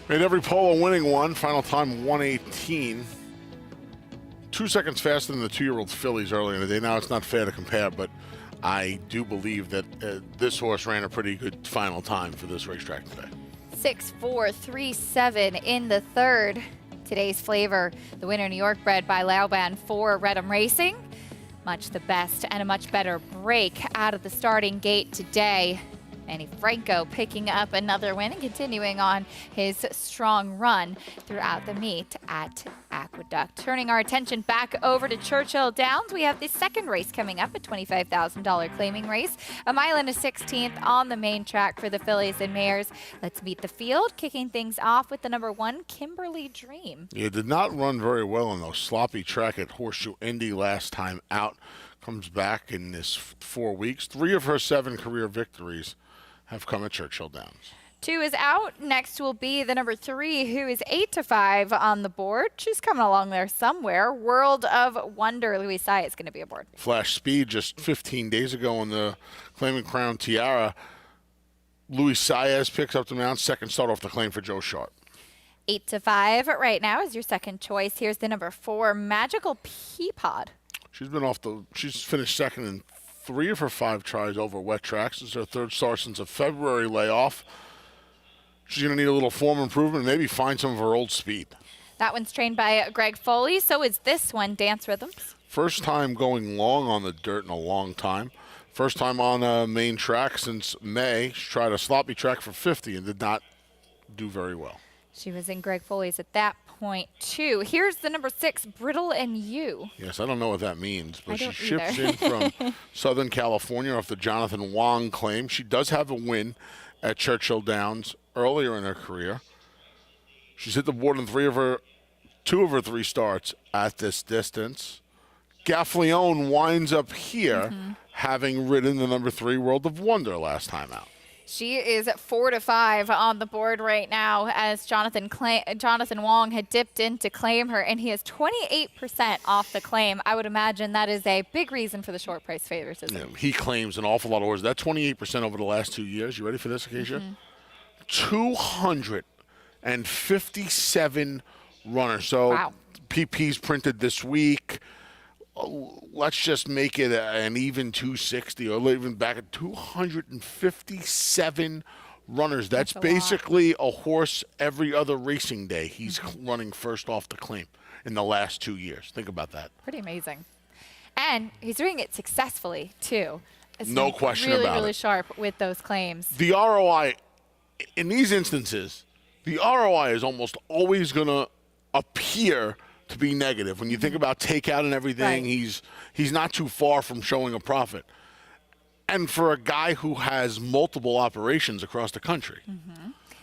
made every pole a winning one. Final time 118. 2 seconds faster than the 2-year-old fillies earlier in the day. Now it's not fair to compare, but I do believe that this horse ran a pretty good final time for this racetrack today. 6-4-3-7 in the 3rd. Today's flavor, the winner, New York bred by Lauban for Redham Racing. Much the best and a much better break out of the starting gate today. Manny Franco picking up another win and continuing on his strong run throughout the meet at Aqueduct. Turning our attention back over to Churchill Downs, we have the 2nd race coming up, a $25,000 claiming race. A mile and a 16th on the main track for the fillies and mares. Let's meet the field, kicking things off with the number 1, Kimberly Dream. Yeah, did not run very well in those sloppy track at Horseshoe Indy last time out. Comes back in this 4 weeks. 3 of her 7 career victories have come at Churchill Downs. 2 is out. Next will be the number 3, who is 8-5 on the board. She's coming along there somewhere. World of Wonder. Louis Saez is going to be aboard. Flash Speed just 15 days ago in the Claiming Crown Tiara. Louis Saez picks up the mount. 2nd start off the claim for Joe Sharp. 8-5 right now is your 2nd choice. Here's the number 4, Magical Peapod. She's finished 2nd in 3 of her 5 tries over wet tracks. This is her 3rd start since a February layoff. She's going to need a little form improvement and maybe find some of her old speed. That one's trained by Greg Foley. So is this one, Dance Rhythms. First time going long on the dirt in a long time. First time on a main track since May. She tried a sloppy track for 50 and did not do very well. She was in Greg Foley's at that point, too. Here's the number 6, Brittle and You. Yes, I don't know what that means, but she ships either. in from Southern California off the Jonathan Wong claim. She does have a win at Churchill Downs earlier in her career. She's hit the board in 2 of her 3 starts at this distance. Gaffleone winds up here, having ridden the number 3 World of Wonder last time out. She is 4-5 on the board right now, as Jonathan Wong had dipped in to claim her, and he is 28% off the claim. I would imagine that is a big reason for the short price favoritism. Yeah, he claims an awful lot of horses. That 28% over the last 2 years. You ready for this, Acacia? 257 runners. So wow. PP's printed this week. Let's just make it an even 260, or even back at 257 runners. That's basically a horse every other racing day. He's running first off the claim in the last 2 years. Think about that. Pretty amazing. And he's doing it successfully, too. No question about it. Really sharp with those claims. The ROI, in these instances, the ROI is almost always going to appear to be negative. When you think about takeout and everything, he's not too far from showing a profit. And for a guy who has multiple operations across the country.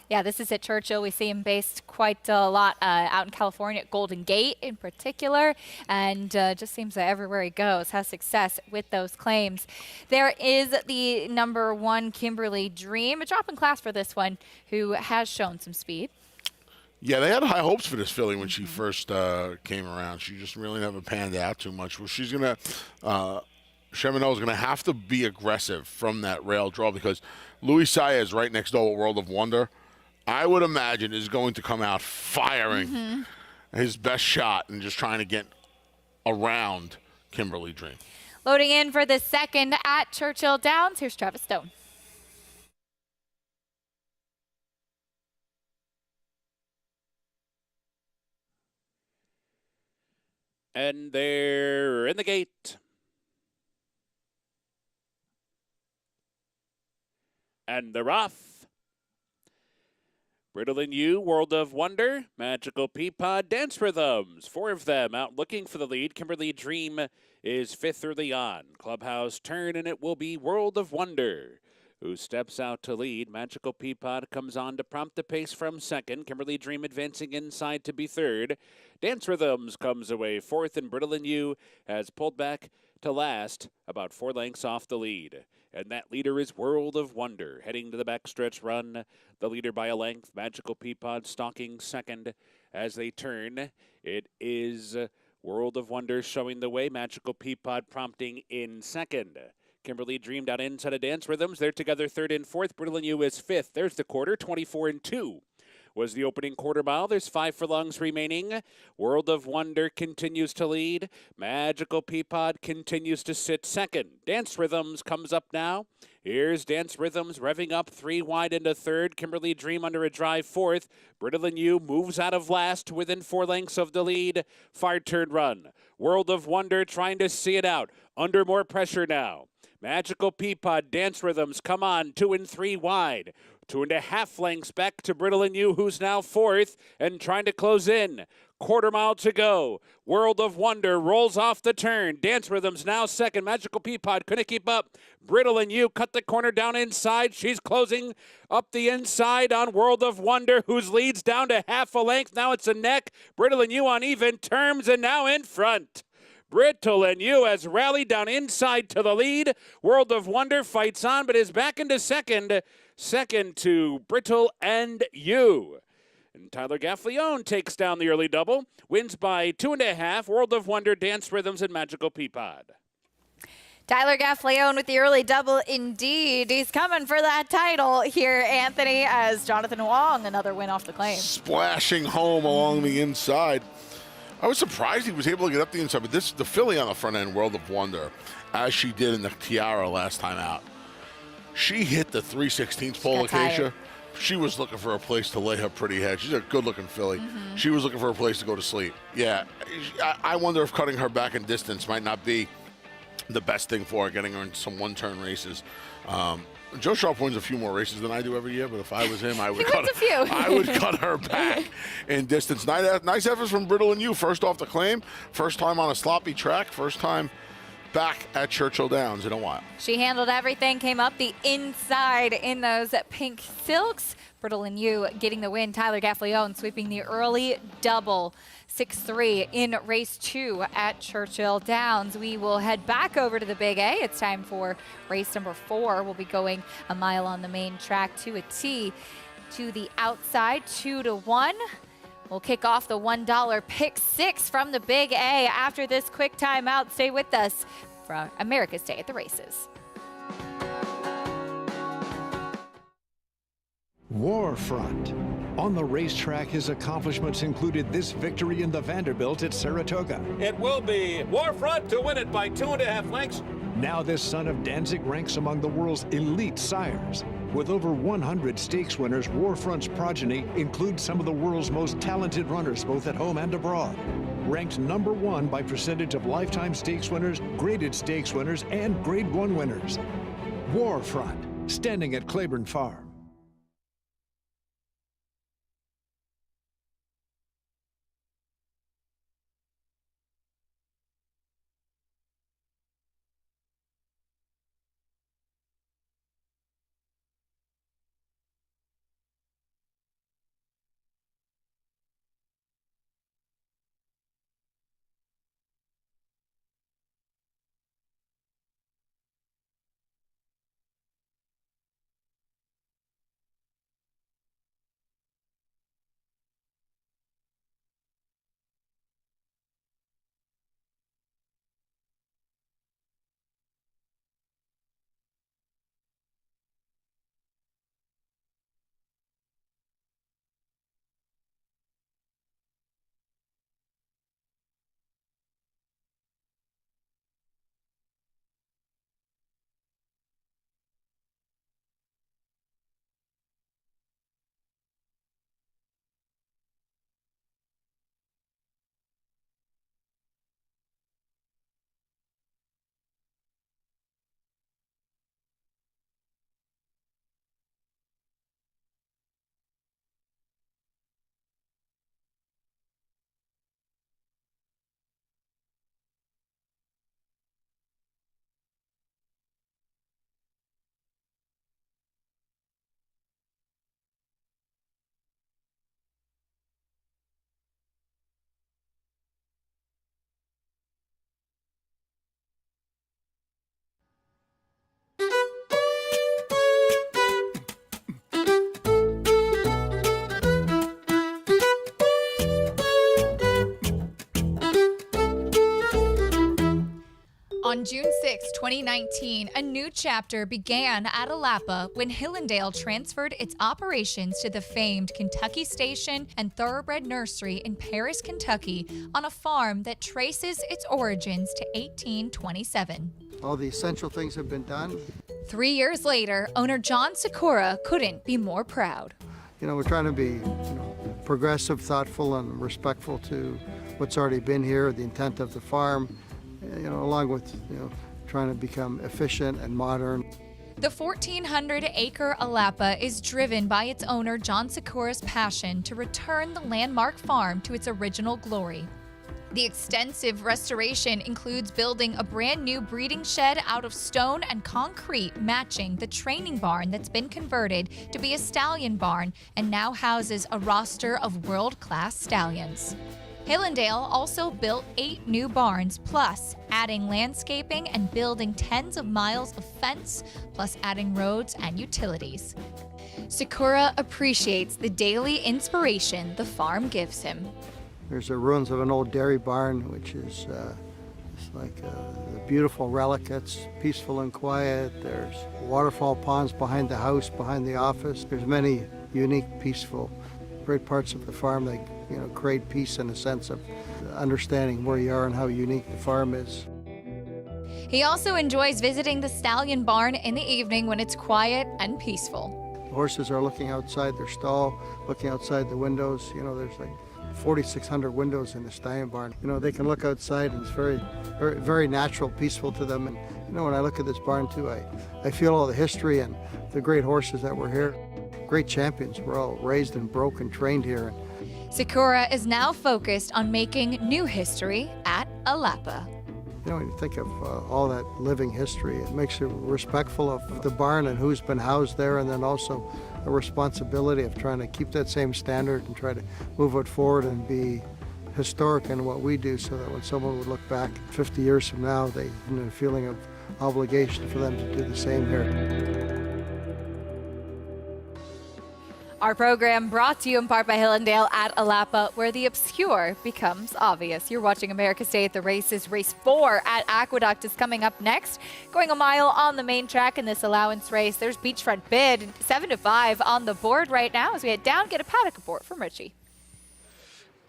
Yeah, this is at Churchill. We see him based quite a lot out in California, at Golden Gate in particular, and just seems that everywhere he goes has success with those claims. There is the number 1 Kimberly Dream, a drop in class for this one, who has shown some speed. Yeah, they had high hopes for this filly when she first came around. She just really never panned out too much. Well, she's going to, Cheminot is going to have to be aggressive from that rail draw, because Louis Saez right next door at World of Wonder, I would imagine, is going to come out firing his best shot and just trying to get around Kimberly Dream. Loading in for the second at Churchill Downs, here's Travis Stone. And they're in the gate. And they're off. Brittle and You, World of Wonder, Magical Peapod, Dance Rhythms. 4 of them out looking for the lead. Kimberly Dream is 5th early on. Clubhouse turn, and it will be World of Wonder, who steps out to lead. Magical Peapod comes on to prompt the pace from 2nd. Kimberly Dream advancing inside to be 3rd. Dance Rhythms comes away 4th, and Brittle and You has pulled back to last, about 4 lengths off the lead. And that leader is World of Wonder, heading to the backstretch run. The leader by a length, Magical Peapod stalking 2nd as they turn. It is World of Wonder showing the way. Magical Peapod prompting in 2nd. Kimberly Dream down inside of Dance Rhythms. They're together 3rd and 4th. Brittle and You is 5th. There's the quarter, 24-2. Was the opening quarter mile. There's 5 furlongs remaining. World of Wonder continues to lead. Magical Peapod continues to sit 2nd. Dance Rhythms comes up now. Here's Dance Rhythms revving up 3 wide into 3rd. Kimberly Dream under a drive 4th. Brittle and You moves out of last to within 4 lengths of the lead. Far turn run. World of Wonder trying to see it out. Under more pressure now. Magical Peapod, Dance Rhythms come on 2 and 3 wide. 2.5 lengths back to Brittle and You, who's now 4th and trying to close in. Quarter mile to go. World of Wonder rolls off the turn. Dance Rhythms now 2nd. Magical Peapod couldn't keep up. Brittle and You cut the corner down inside. She's closing up the inside on World of Wonder, whose leads down to 1/2 length. Now it's a neck. Brittle and You on even terms and now in front. Brittle and You has rallied down inside to the lead. World of Wonder fights on, but is back into 2nd. 2nd to Brittle and You. And Tyler Gaffleone takes down the early double. Wins by 2.5. World of Wonder, Dance Rhythms, and Magical Peapod. Tyler Gaffleone with the early double indeed. He's coming for that title here, Anthony, as Jonathan Wong, another win off the claim. Splashing home along the inside. I was surprised he was able to get up the inside, but the filly on the front end, World of Wonder, as she did in the Tiara last time out. She hit the 3/16 pole, Acacia. She was looking for a place to lay her pretty head. She's a good-looking filly. She was looking for a place to go to sleep. Yeah, I wonder if cutting her back in distance might not be the best thing for her, getting her in some one-turn races. Joe Sharp wins a few more races than I do every year, but if I was him, I would He wins a few. I would cut her back in distance. Nice efforts from Brittle and you. First off the claim, first time on a sloppy track, first time back at Churchill Downs in a while. She handled everything, came up the inside in those pink silks. Brittle and you getting the win. Tyler Gaffleone sweeping the early double. 6-3 in race 2 at Churchill Downs. We will head back over to the Big A. It's time for race number 4. We'll be going a mile on the main track to a T to the outside, 2-1. We'll kick off the $1 pick 6 from the Big A after this quick timeout. Stay with us for America's Day at the Races. Warfront. On the racetrack, his accomplishments included this victory in the Vanderbilt at Saratoga. It will be Warfront to win it by 2.5 lengths. Now this son of Danzig ranks among the world's elite sires. With over 100 stakes winners, Warfront's progeny includes some of the world's most talented runners, both at home and abroad. Ranked number 1 by percentage of lifetime stakes winners, graded stakes winners, and Grade 1 winners. Warfront, standing at Claiborne Farm. On June 6, 2019, a new chapter began at Alapa when Hillendale transferred its operations to the famed Kentucky Station and Thoroughbred Nursery in Paris, Kentucky, on a farm that traces its origins to 1827. All the essential things have been done. 3 years later, owner John Sikora couldn't be more proud. You know, we're trying to be progressive, thoughtful, and respectful to what's already been here, the intent of the farm, along with, trying to become efficient and modern. The 1,400-acre Alapa is driven by its owner John Sikora's passion to return the landmark farm to its original glory. The extensive restoration includes building a brand new breeding shed out of stone and concrete, matching the training barn that's been converted to be a stallion barn and now houses a roster of world-class stallions. Hillendale also built 8 new barns, plus adding landscaping and building tens of miles of fence, plus adding roads and utilities. Sikora appreciates the daily inspiration the farm gives him. There's the ruins of an old dairy barn, which is it's like a beautiful relic. It's peaceful and quiet. There's waterfall ponds behind the house, behind the office. There's many unique, peaceful, great parts of the farm that create peace in a sense of understanding where you are and how unique the farm is. He also enjoys visiting the stallion barn in the evening when it's quiet and peaceful. The horses are looking outside their stall, looking outside the windows. There's like 4,600 windows in the stallion barn. They can look outside and it's very, very, very natural, peaceful to them. And You know, when I look at this barn too, I feel all the history and the great horses that were here. Great champions were all raised and broke and trained here. Sakura is now focused on making new history at Alapa. You know, when you think of all that living history, it makes you respectful of the barn and who's been housed there, and then also a responsibility of trying to keep that same standard and try to move it forward and be historic in what we do, so that when someone would look back 50 years from now, they have a feeling of obligation for them to do the same here. Our program brought to you in part by Hillendale at Alapa, where the obscure becomes obvious. You're watching America's Day at the Races. Race 4 at Aqueduct is coming up next. Going a mile on the main track in this allowance race. There's Beachfront Bid, 7-5 on the board right now. As we head down, get a paddock report from Richie.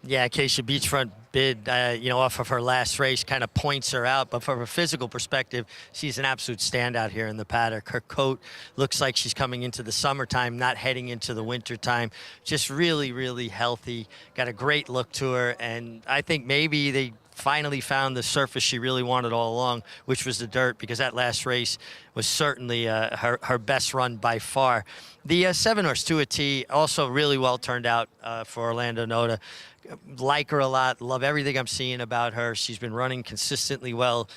Yeah, Acacia Beachfront Bid, off of her last race kind of points her out. But from a physical perspective, she's an absolute standout here in the paddock. Her coat looks like she's coming into the summertime, not heading into the wintertime. Just really, really healthy. Got a great look to her. And I think maybe they finally found the surface she really wanted all along, which was the dirt, because that last race was certainly her best run by far. The 7-horse 2-A-T also really well turned out for Orlando Noda. Like her a lot, love everything I'm seeing about her. She's been running consistently well.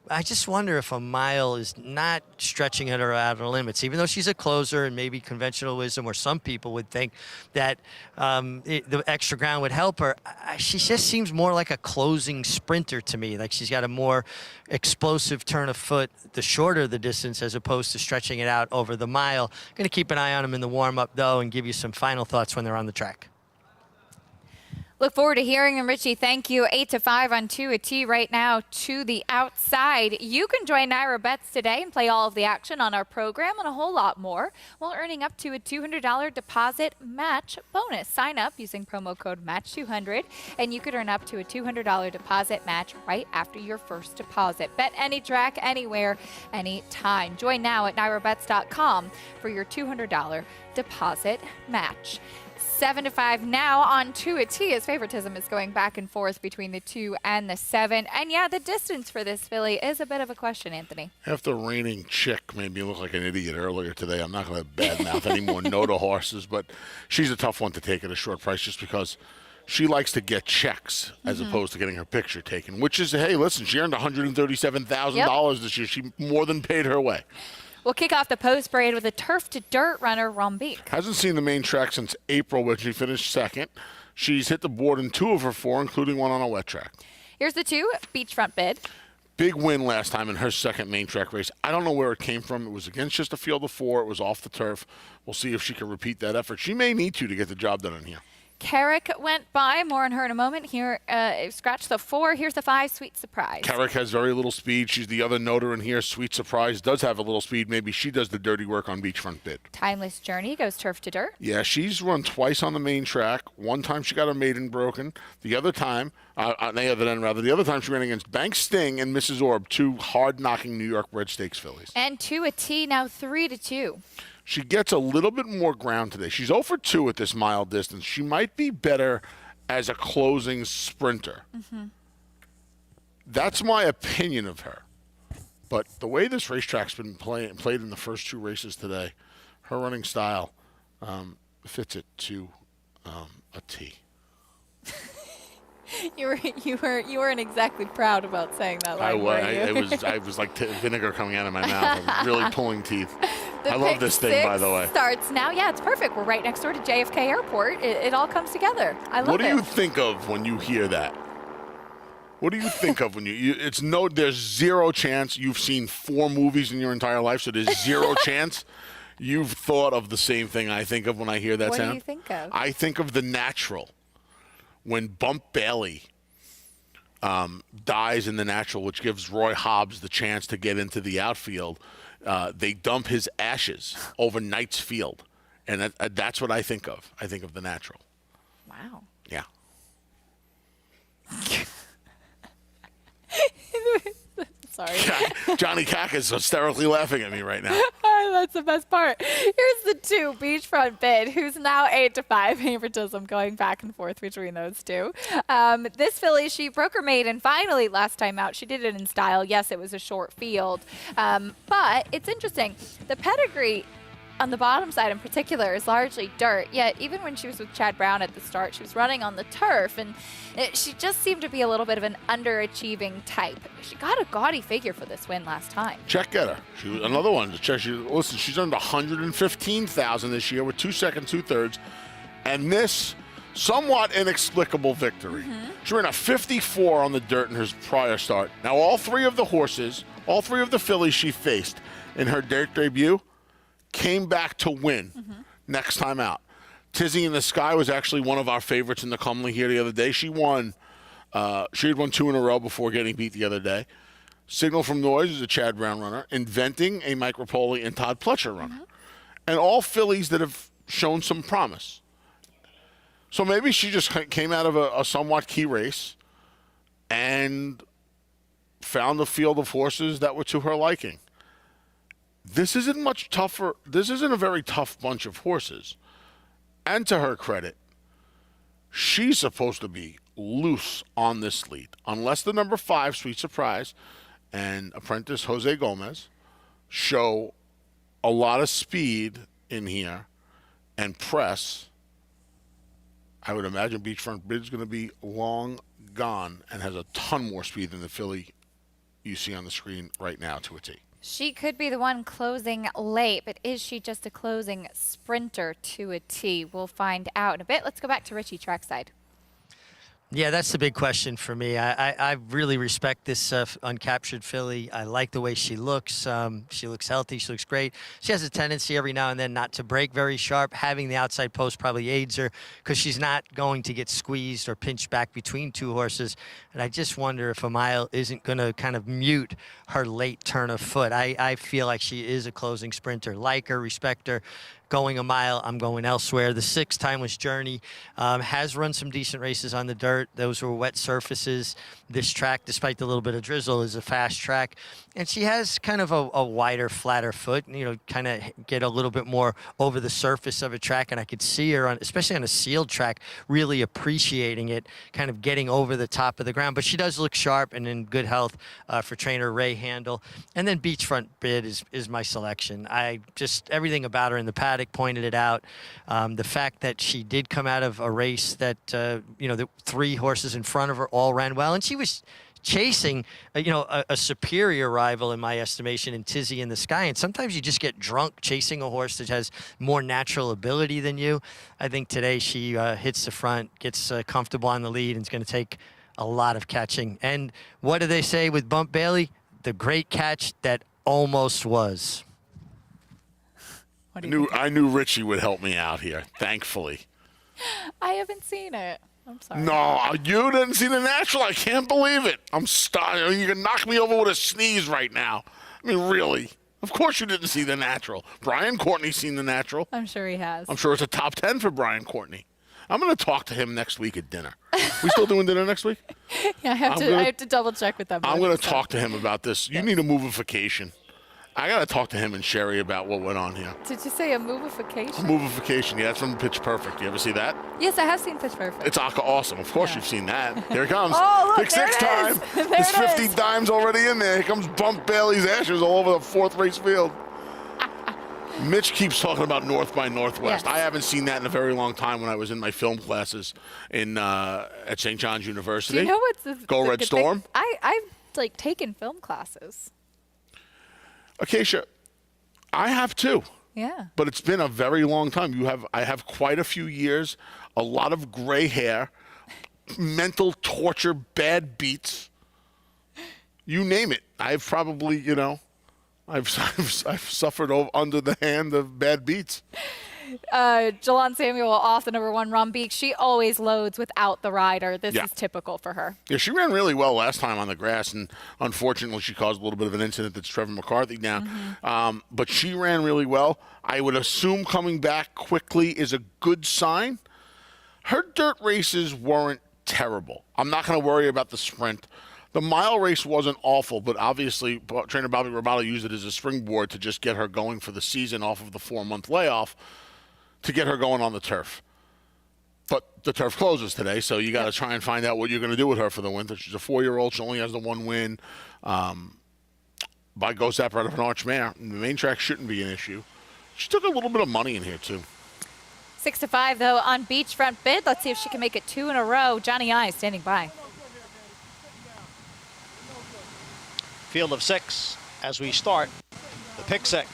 I just wonder if a mile is not stretching her out of her limits, even though she's a closer and maybe conventional wisdom, or some people would think that the extra ground would help her. She just seems more like a closing sprinter to me. Like she's got a more explosive turn of foot the shorter the distance, as opposed to stretching it out over the mile. Going to keep an eye on them in the warm-up, though, and give you some final thoughts when they're on the track. Look forward to hearing them, Richie. Thank you. 8-5 on 2-A-T right now to the outside. You can join Naira Bets today and play all of the action on our program and a whole lot more, while earning up to a $200 deposit match bonus. Sign up using promo code MATCH200, and you could earn up to a $200 deposit match right after your first deposit. Bet any track, anywhere, anytime. Join now at NairaBets.com for your $200 deposit match. 7-5 now on 2-A-T, as favoritism is going back and forth between the 2 and the 7. And yeah, the distance for this filly is a bit of a question, Anthony. After Reigning Chick made me look like an idiot earlier today, I'm not going to badmouth any more Noda horses, but she's a tough one to take at a short price just because she likes to get checks as opposed to getting her picture taken, which is, hey, listen, she earned $137,000 this year. She more than paid her way. We'll kick off the post parade with a turf to dirt runner, Rombeek. Hasn't seen the main track since April, when she finished second. She's hit the board in 2 of her 4, including one on a wet track. Here's the 2, Beachfront Bid. Big win last time in her second main track race. I don't know where it came from. It was against just a field of 4. It was off the turf. We'll see if she can repeat that effort. She may need to get the job done in here. Carrick went by. More on her in a moment. Here, scratch the 4. Here's the 5, Sweet Surprise. Carrick has very little speed. She's the other Noda in here. Sweet Surprise does have a little speed. Maybe she does the dirty work on Beachfront Bid. Timeless Journey goes turf to dirt. Yeah, she's run twice on the main track. One time she got her maiden broken. The other time, the other time she ran against Bank Sting and Mrs. Orb, 2 hard-knocking New York bred stakes fillies. And 2-A-T now 3-2. She gets a little bit more ground today. She's 0 for 2 at this mile distance. She might be better as a closing sprinter. That's my opinion of her. But the way this racetrack's been played in the first 2 races today, her running style fits it to a T. You weren't exactly proud about saying that line, were you? I was like vinegar coming out of my mouth. I was really pulling teeth. I love this thing, Pick by the way. Starts now. Yeah, it's perfect. We're right next door to JFK Airport. It all comes together. I love it. What do you think of when you hear that? What do you think of when there's zero chance you've seen 4 movies in your entire life, so there's zero chance you've thought of the same thing I think of when I hear that sound? What do you think of? I think of The Natural. When Bump Bailey dies in The Natural, which gives Roy Hobbs the chance to get into the outfield, they dump his ashes over Knight's Field. And that's what I think of. I think of The Natural. Wow. Yeah. Sorry. Johnny Cack is hysterically laughing at me right now. I That's the best part. Here's the 2, Beachfront Bid, who's now 8-5. Favoritism going back and forth between those two. This filly, she broke her maiden finally last time out. She did it in style. Yes, it was a short field. But it's interesting. The pedigree on the bottom side in particular is largely dirt, yet even when she was with Chad Brown at the start, she was running on the turf, and she just seemed to be a little bit of an underachieving type. She got a gaudy figure for this win last time. Check getter. She was another one to check. Listen, she's earned $115,000 this year with 2 seconds, 2/3, and this somewhat inexplicable victory. She ran a 54 on the dirt in her prior start. Now, all 3 of the horses, all 3 of the fillies she faced in her dirt debut came back to win next time out. Tizzy in the Sky was actually one of our favorites in the Cumley here the other day. She won. She had won 2 in a row before getting beat the other day. Signal from Noise is a Chad Brown runner. Inventing a Mike Rapoli and Todd Pletcher runner. And all fillies that have shown some promise. So maybe she just came out of a somewhat key race and found a field of horses that were to her liking. This isn't much tougher. This isn't a very tough bunch of horses. And to her credit, she's supposed to be loose on this lead. Unless the number 5, Sweet Surprise, and apprentice Jose Gomez show a lot of speed in here and press, I would imagine Beachfront Bid is going to be long gone and has a ton more speed than the filly you see on the screen right now to a T. She could be the one closing late, but is she just a closing sprinter to a T? We'll find out in a bit. Let's go back to Richie trackside. Yeah, that's the big question for me. I really respect this uncaptured filly. I like the way she looks. She looks healthy. She looks great. She has a tendency every now and then not to break very sharp. Having the outside post probably aids her because she's not going to get squeezed or pinched back between 2 horses. And I just wonder if a mile isn't going to kind of mute her late turn of foot. I feel like she is a closing sprinter. Like her, respect her. Going a mile, I'm going elsewhere. The 6 Timeless Journey has run some decent races on the dirt. Those were wet surfaces. This track, despite the little bit of drizzle, is a fast track. And she has kind of a wider, flatter foot, you know, kind of get a little bit more over the surface of a track. And I could see her, especially on a sealed track, really appreciating it, kind of getting over the top of the ground. But she does look sharp and in good health for trainer Ray Handel. And then Beachfront Bid is my selection. Everything about her in the paddock pointed it out. The fact that she did come out of a race that, the 3 horses in front of her all ran well. And she was chasing, a superior rival in my estimation in Tizzy in the Sky. And sometimes you just get drunk chasing a horse that has more natural ability than you. I think today she hits the front, gets comfortable on the lead, and is going to take a lot of catching. And what do they say with Bump Bailey? The great catch that almost was. I knew Richie would help me out here, thankfully. I haven't seen it. I'm sorry. No, you didn't see the natural? I can't believe it. I'm starting. You can knock me over with a sneeze right now. I mean, really? Of course you didn't see the natural. Brian Courtney's seen the natural. I'm sure he has. I'm sure it's a top 10 for Brian Courtney. I'm going to talk to him next week at dinner. We still doing dinner next week? Yeah, I have to double check with them. I'm going to talk to him about this. You need a movification. I got to talk to him and Sherry about what went on here. Did you say a movification? Movification, yeah, that's from Pitch Perfect. You ever see that? Yes, I have seen Pitch Perfect. It's awesome. Of course you've seen that. Here it comes. Oh, look, Pick 6 time. There's 50 dimes already in there. Here comes Bump Bailey's ashes all over the 4th race field. Mitch keeps talking about North by Northwest. Yes. I haven't seen that in a very long time when I was in my film classes at St. John's University. Do you know what's the Go Red Storm? I've taken film classes. Acacia, I have too. Yeah. But it's been a very long time. I have quite a few years, a lot of gray hair, mental torture, bad beats. You name it. I've probably, I've suffered under the hand of bad beats. Jalon Samuel off the number 1 Rumbeek. She always loads without the rider. This Yeah. is typical for her. Yeah, she ran really well last time on the grass, and unfortunately she caused a little bit of an incident that's Trevor McCarthy down. But she ran really well. I would assume coming back quickly is a good sign. Her dirt races weren't terrible. I'm not going to worry about the sprint. The mile race wasn't awful, but obviously trainer Bobby Robato used it as a springboard to just get her going for the season off of the 4-month layoff to get her going on the turf. But the turf closes today, so you got to try and find out what you're going to do with her for the winter. She's a 4-year-old. She only has the 1 win. By Go Zapper out of an Arch Mare. The main track shouldn't be an issue. She took a little bit of money in here, too. 6-5, though, on Beachfront Bid. Let's see if she can make it 2 in a row. Johnny I standing by. Field of 6 as we start the pick 6.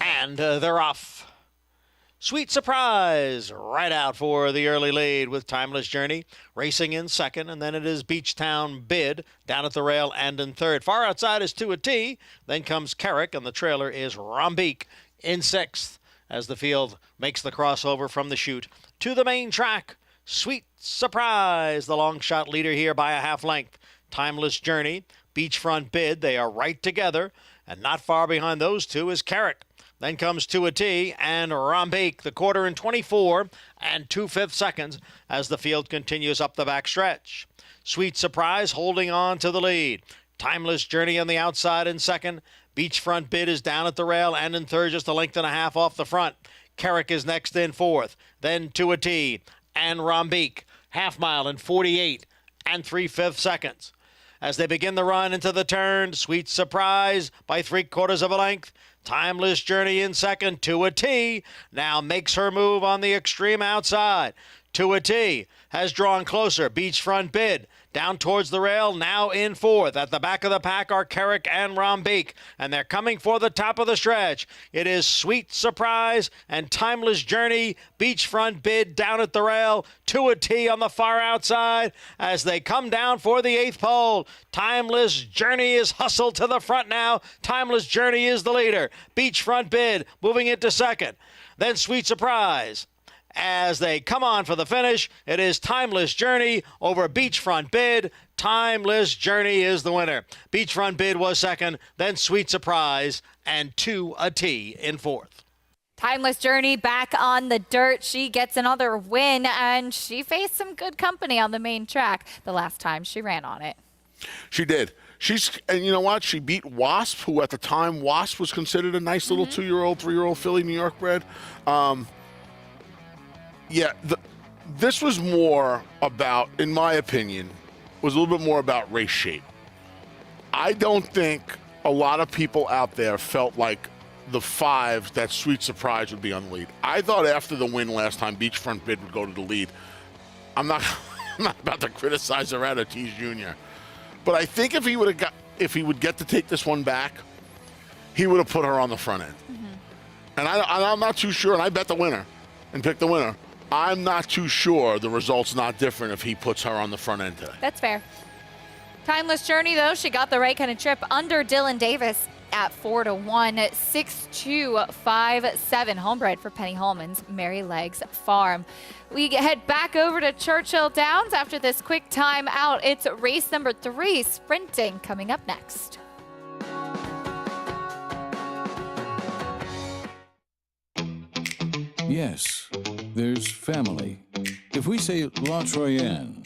And they're off. Sweet Surprise right out for the early lead with Timeless Journey racing in second, and then it is Beachtown Bid down at the rail and in third. Far outside is To a T, then comes Carrick, and the trailer is Rambeek in sixth as the field makes the crossover from the chute to the main track. Sweet Surprise, the long shot leader here by a half length. Timeless Journey, Beachfront Bid, they are right together, and not far behind those two is Carrick. Then comes To a T and Rambeek, the quarter in 24 and 2/5 seconds as the field continues up the back stretch. Sweet Surprise holding on to the lead. Timeless Journey on the outside in second. Beachfront Bid is down at the rail and in third, just a length and a half off the front. Carrick is next in fourth. Then To a T and Rambeek, half mile in 48 and 3/5 seconds. As they begin the run into the turn, Sweet Surprise by 3/4 of a length. Timeless Journey in second. To a T now makes her move on the extreme outside. To a T has drawn closer. Beachfront Bid down towards the rail, now in fourth. At the back of the pack are Carrick and Rambeek, and they're coming for the top of the stretch. It is Sweet Surprise and Timeless Journey. Beachfront Bid down at the rail. To a T on the far outside as they come down for the 8th pole. Timeless Journey is hustled to the front now. Timeless Journey is the leader. Beachfront Bid moving into second. Then Sweet Surprise. As they come on for the finish, it is Timeless Journey over Beachfront Bid. Timeless Journey is the winner. Beachfront Bid was second, then Sweet Surprise, and To a T in fourth. Timeless Journey back on the dirt. She gets another win, and she faced some good company on the main track the last time she ran on it. She did. And you know what? She beat Wasp, who at the time, Wasp was considered a nice little 2-year-old, 3-year-old filly, New York bred. Yeah, this was more about, in my opinion, was a little bit more about race shape. I don't think a lot of people out there felt like the 5 that Sweet Surprise would be on the lead. I thought after the win last time, Beachfront Bid would go to the lead. I'm not about to criticize Ortiz Jr., but I think if he would get to take this one back, he would have put her on the front end. And I'm not too sure, and I bet the winner and picked the winner. I'm not too sure the result's not different if he puts her on the front end today. That's fair. Timeless Journey, though, she got the right kind of trip under Dylan Davis at 4-1, 6-2-5-7. Homebred for Penny Holman's Mary Legs Farm. We head back over to Churchill Downs after this quick time out. It's race number 3, sprinting, coming up next. Yes, there's family. If we say La Troyenne,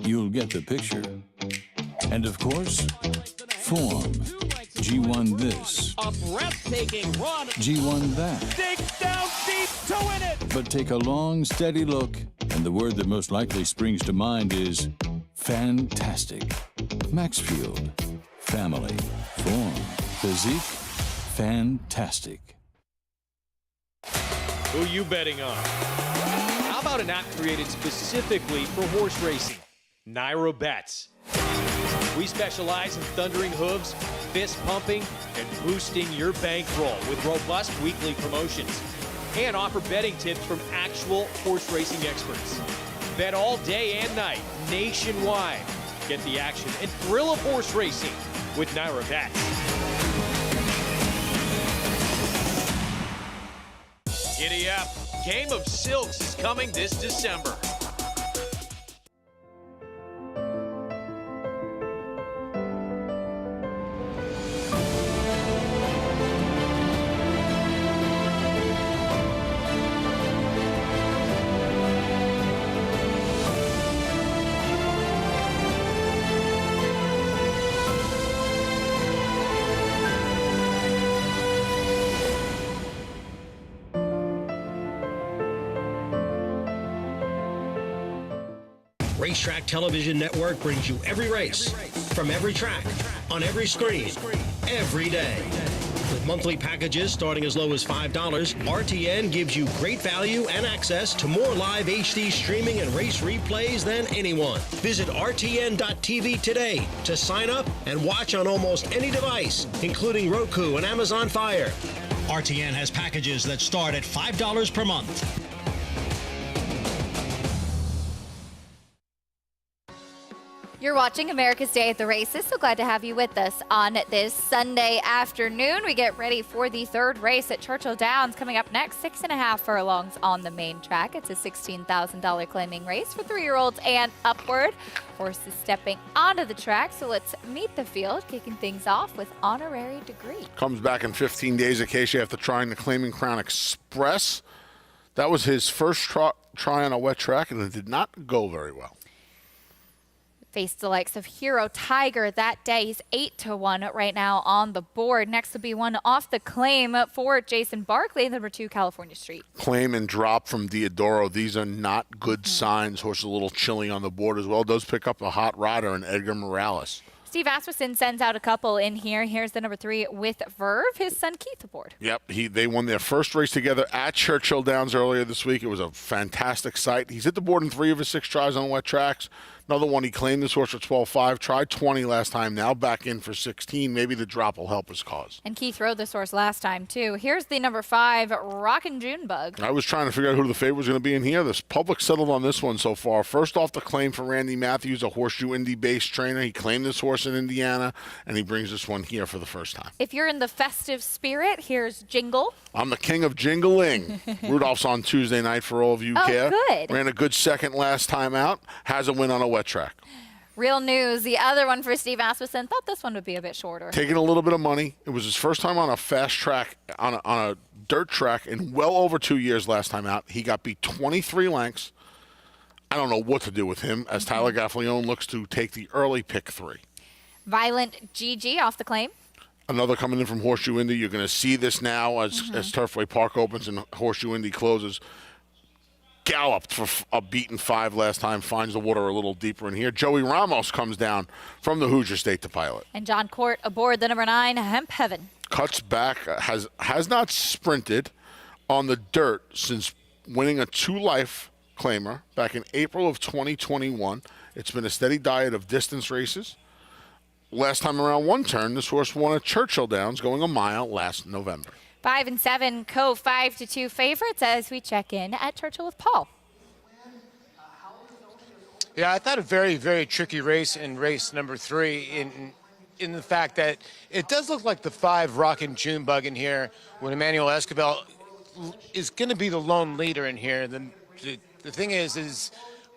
you'll get the picture. And of course, form. G1 this. A breathtaking run. G1 that. Dig down deep to win it. But take a long, steady look, and the word that most likely springs to mind is fantastic. Maxfield. Family. Form. Physique. Fantastic. Who you betting on? How about an app created specifically for horse racing? Naira Bets. We specialize in thundering hooves, fist pumping, and boosting your bankroll with robust weekly promotions. And offer betting tips from actual horse racing experts. Bet all day and night, nationwide. Get the action and thrill of horse racing with Naira Bets. Giddy up. Game of Silks is coming this December. Racetrack Television Network brings you every race, from every track, on every screen, every day. With monthly packages starting as low as $5, RTN gives you great value and access to more live HD streaming and race replays than anyone. Visit RTN.tv today to sign up and watch on almost any device, including Roku and Amazon Fire. RTN has packages that start at $5 per month. You're watching America's Day at the Races. So glad to have you with us on this Sunday afternoon. We get ready for the third race at Churchill Downs coming up next. 6.5 furlongs on the main track. It's a $16,000 claiming race for 3-year-olds and upward. Horses stepping onto the track. So let's meet the field, kicking things off with Honorary Degree. Comes back in 15 days, Acacia, after trying the Claiming Crown Express. That was his first try on a wet track, and it did not go very well. Faced the likes of Hero Tiger that day. He's 8-1 right now on the board. Next will be one off the claim for Jason Barkley, number 2 California Street. Claim and drop from Diodoro. These are not good signs. Horse is a little chilly on the board as well. Does pick up a hot rider in Edgar Morales. Steve Asmussen sends out a couple in here. Here's the number 3 with Verve, his son Keith aboard. Yep, they won their first race together at Churchill Downs earlier this week. It was a fantastic sight. He's hit the board in 3 of his 6 tries on wet tracks. Another one, he claimed this horse for 12.5, tried 20 last time, now back in for 16. Maybe the drop will help his cause. And Keith rode this horse last time, too. Here's the number 5, Rockin' Junebug. I was trying to figure out who the favorite was going to be in here. This public settled on this one so far. First off the claim for Randy Matthews, a Horseshoe Indy-based trainer. He claimed this horse in Indiana, and he brings this one here for the first time. If you're in the festive spirit, here's Jingle. I'm the king of jingling. Rudolph's on Tuesday night for all of you who care. Good. Ran a good second last time out. Has a win on a wet track. Real News, the other one for Steve Asmussen. Thought this one would be a bit shorter. Taking a little bit of money. It was his first time on a fast track, on a dirt track in well over 2 years last time out. He got beat 23 lengths. I don't know what to do with him as Tyler Gaffalione looks to take the early pick 3. Violent GG off the claim. Another coming in from Horseshoe Indy. You're going to see this now as Turfway Park opens and Horseshoe Indy closes. Galloped for a beaten 5 last time, finds the water a little deeper in here. Joey Ramos comes down from the Hoosier State to pilot. And John Court aboard the number 9, Hemp Heaven. Cuts back, has not sprinted on the dirt since winning a 2-life claimer back in April of 2021. It's been a steady diet of distance races. Last time around 1 turn, this horse won at Churchill Downs going a mile last November. 5 and 7, Cove 5-2 favorites as we check in at Churchill with Paul. Yeah, I thought a very, very tricky race in race number 3 in the fact that it does look like the 5 Rockin' Junebug in here when Emmanuel Escobar is going to be the lone leader in here. The thing is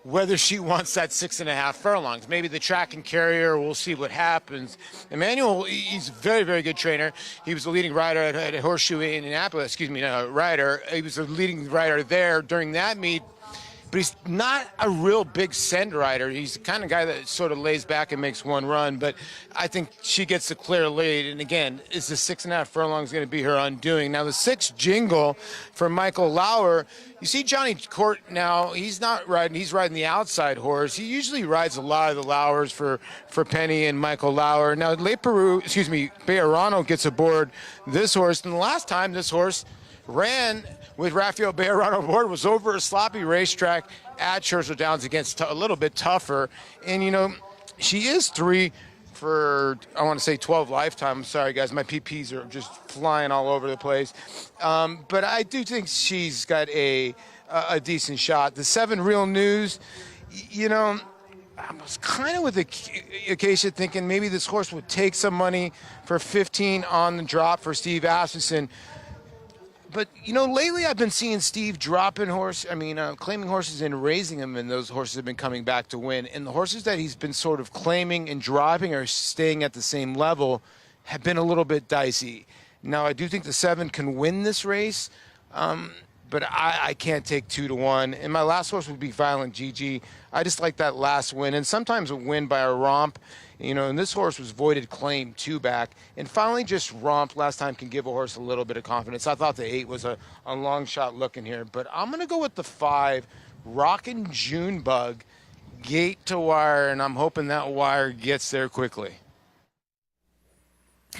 whether she wants that 6.5 furlongs. Maybe the track and carrier, we'll see what happens. Emmanuel, he's a very, very good trainer. He was the leading rider at Horseshoe Indianapolis, rider. He was the leading rider there during that meet. But he's not a real big send rider. He's the kind of guy that sort of lays back and makes one run. But I think she gets the clear lead. And again, is the 6.5 furlongs going to be her undoing? Now, the 6 Jingle for Michael Lauer. You see Johnny Court now, he's not riding. He's riding the outside horse. He usually rides a lot of the Lauers for Penny and Michael Lauer. Now, Bejarano gets aboard this horse. And the last time this horse ran with Rafael Bejarano aboard was over a sloppy racetrack at Churchill Downs against a little bit tougher. And, she is 3 for, I want to say 12 lifetime. I'm sorry, guys. My PPs are just flying all over the place. But I do think she's got a decent shot. The 7 Real News, I was kind of with Acacia thinking maybe this horse would take some money for 15 on the drop for Steve Asmussen. But, lately I've been seeing Steve claiming horses and raising them, and those horses have been coming back to win. And the horses that he's been sort of claiming and dropping or staying at the same level have been a little bit dicey. Now, I do think the 7 can win this race, but I can't take 2-1. And my last horse would be Violent GG. I just like that last win, and sometimes a win by a romp. And this horse was voided claim 2 back, and finally just romped last time can give a horse a little bit of confidence. I thought the 8 was a long shot looking here, but I'm going to go with the 5, Rockin' Junebug. gate to wire, and I'm hoping that wire gets there quickly.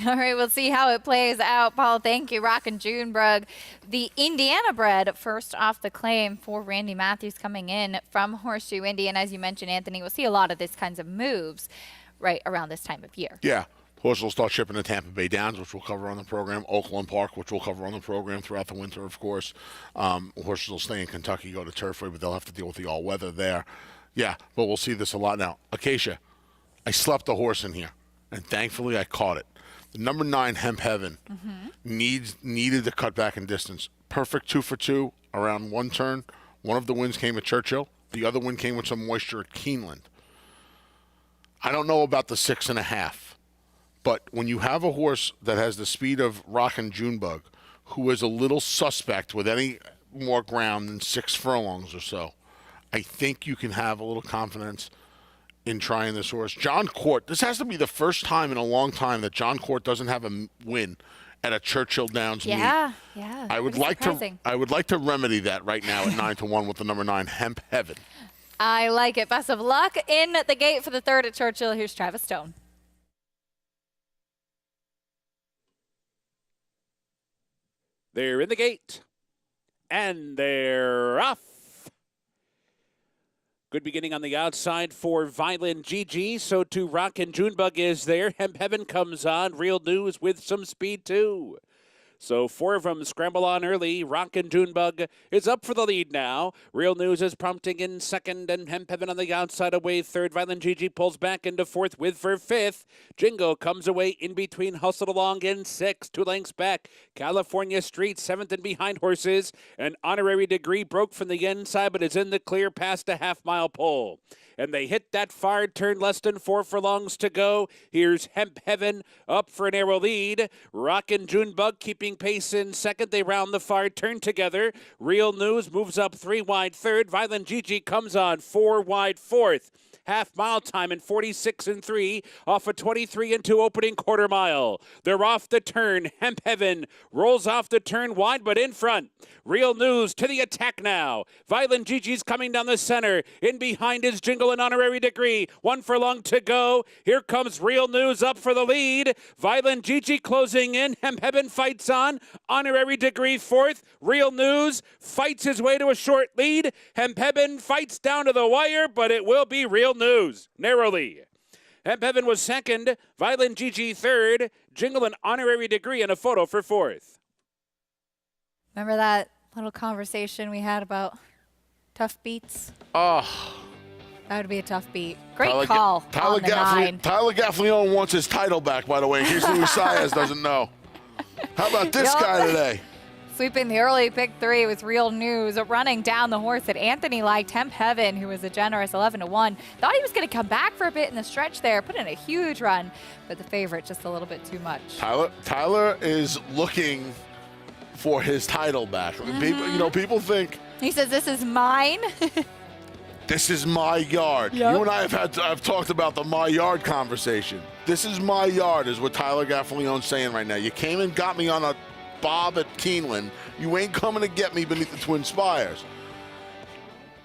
All right, we'll see how it plays out. Paul, thank you. Rockin' Junebug, the Indiana bred, first off the claim for Randy Matthews coming in from Horseshoe Indy. And as you mentioned, Anthony, we'll see a lot of this kinds of moves right around this time of year. Yeah. Horses will start shipping to Tampa Bay Downs, which we'll cover on the program. Oakland Park, which we'll cover on the program throughout the winter, of course. Horses will stay in Kentucky, go to Turfway, but they'll have to deal with the all-weather there. Yeah, but we'll see this a lot now. Acacia, I slept a horse in here, and thankfully I caught it. The number 9, Hemp Heaven, needed to cut back in distance. Perfect 2 for 2 around one turn. One of the wins came at Churchill. The other win came with some moisture at Keeneland. I don't know about the 6.5, but when you have a horse that has the speed of Rockin' Junebug, who is a little suspect with any more ground than 6 furlongs or so, I think you can have a little confidence in trying this horse. John Court, this has to be the first time in a long time that John Court doesn't have a win at a Churchill Downs meet. Yeah. I would like to remedy that right now at 9-1 with the number 9, Hemp Heaven. I like it. Best of luck in the gate for the 3rd at Churchill. Here's Travis Stone. They're in the gate, and they're off. Good beginning on the outside for Violent GG. So too Rockin' Junebug is there. Hemp Heaven comes on. Real News with some speed too. So 4 of them scramble on early. Rockin' Junebug is up for the lead now. Real News is prompting in 2nd, and Hemp Heaven on the outside away 3rd. Violent GG pulls back into 4th with for 5th. Jingo comes away in between, hustled along in 6th, 2 lengths back. California Street 7th and behind horses. An Honorary Degree broke from the inside, but is in the clear past a half-mile pole. And they hit that far turn, less than 4 furlongs to go. Here's Hemp Heaven up for a narrow lead. Rockin' Junebug keeping pace in 2nd. They round the far turn together. Real News moves up 3 wide 3rd. Violent GG comes on 4 wide 4th. Half-mile time in 46 and 3, off a 23 and 2 opening quarter mile. They're off the turn. Hemp Heaven rolls off the turn wide, but in front. Real News to the attack now. Violent GG's coming down the center. In behind is Jingle and Honorary Degree. 1 furlong to go. Here comes Real News up for the lead. Violent GG closing in. Hemp Heaven fights on. Honorary Degree 4th. Real News fights his way to a short lead. Hemp Heaven fights down to the wire, but it will be Real News narrowly. Hemp Heaven was 2nd. Violent GG 3rd. Jingle and Honorary Degree and a photo for 4th. Remember that little conversation we had about tough beats? Oh. That would be a tough beat. Great call on the 9. Tyler Gaffalione wants his title back, by the way, in case Luis Saez doesn't know. How about this guy today? Sweeping the early pick 3 with Real News, running down the horse that Anthony liked, Hemp Heaven, who was a generous 11-1. Thought he was going to come back for a bit in the stretch there, put in a huge run, but the favorite just a little bit too much. Tyler is looking for his title back. People think he says, "This is mine." This is my yard. Yep. You and I have talked about the my yard conversation. This is my yard is what Tyler Gaffalione's saying right now. You came and got me on a bob at Keeneland. You ain't coming to get me beneath the Twin Spires.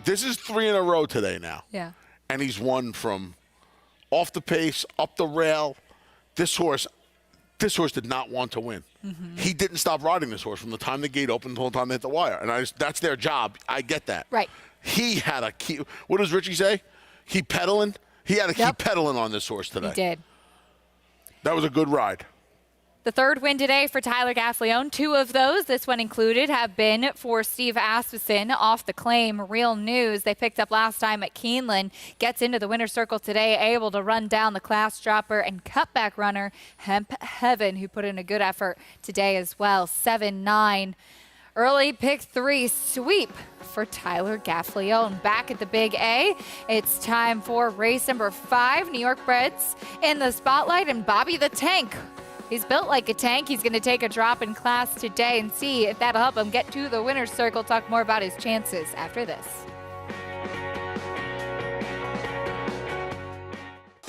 This is 3 in a row today now. Yeah. And he's won from off the pace, up the rail. This horse did not want to win. Mm-hmm. He didn't stop riding this horse from the time the gate opened until the time they hit the wire. And that's their job. I get that. Right. He had a key. What does Richie say? Keep pedaling? He had to keep pedaling on this horse today. He did. That was a good ride. The 3rd win today for Tyler Gaffalione. 2 of those, this one included, have been for Steve Asmussen off the claim. Real News, they picked up last time at Keeneland, gets into the winner's circle today, able to run down the class dropper and cutback runner Hemp Heaven, who put in a good effort today as well. 7-9. Early pick 3 sweep for Tyler Gaffalione. Back at the Big A, it's time for race number 5. New York Breds in the spotlight, and Bobby the Tank. He's built like a tank. He's going to take a drop in class today and see if that'll help him get to the winner's circle. Talk more about his chances after this.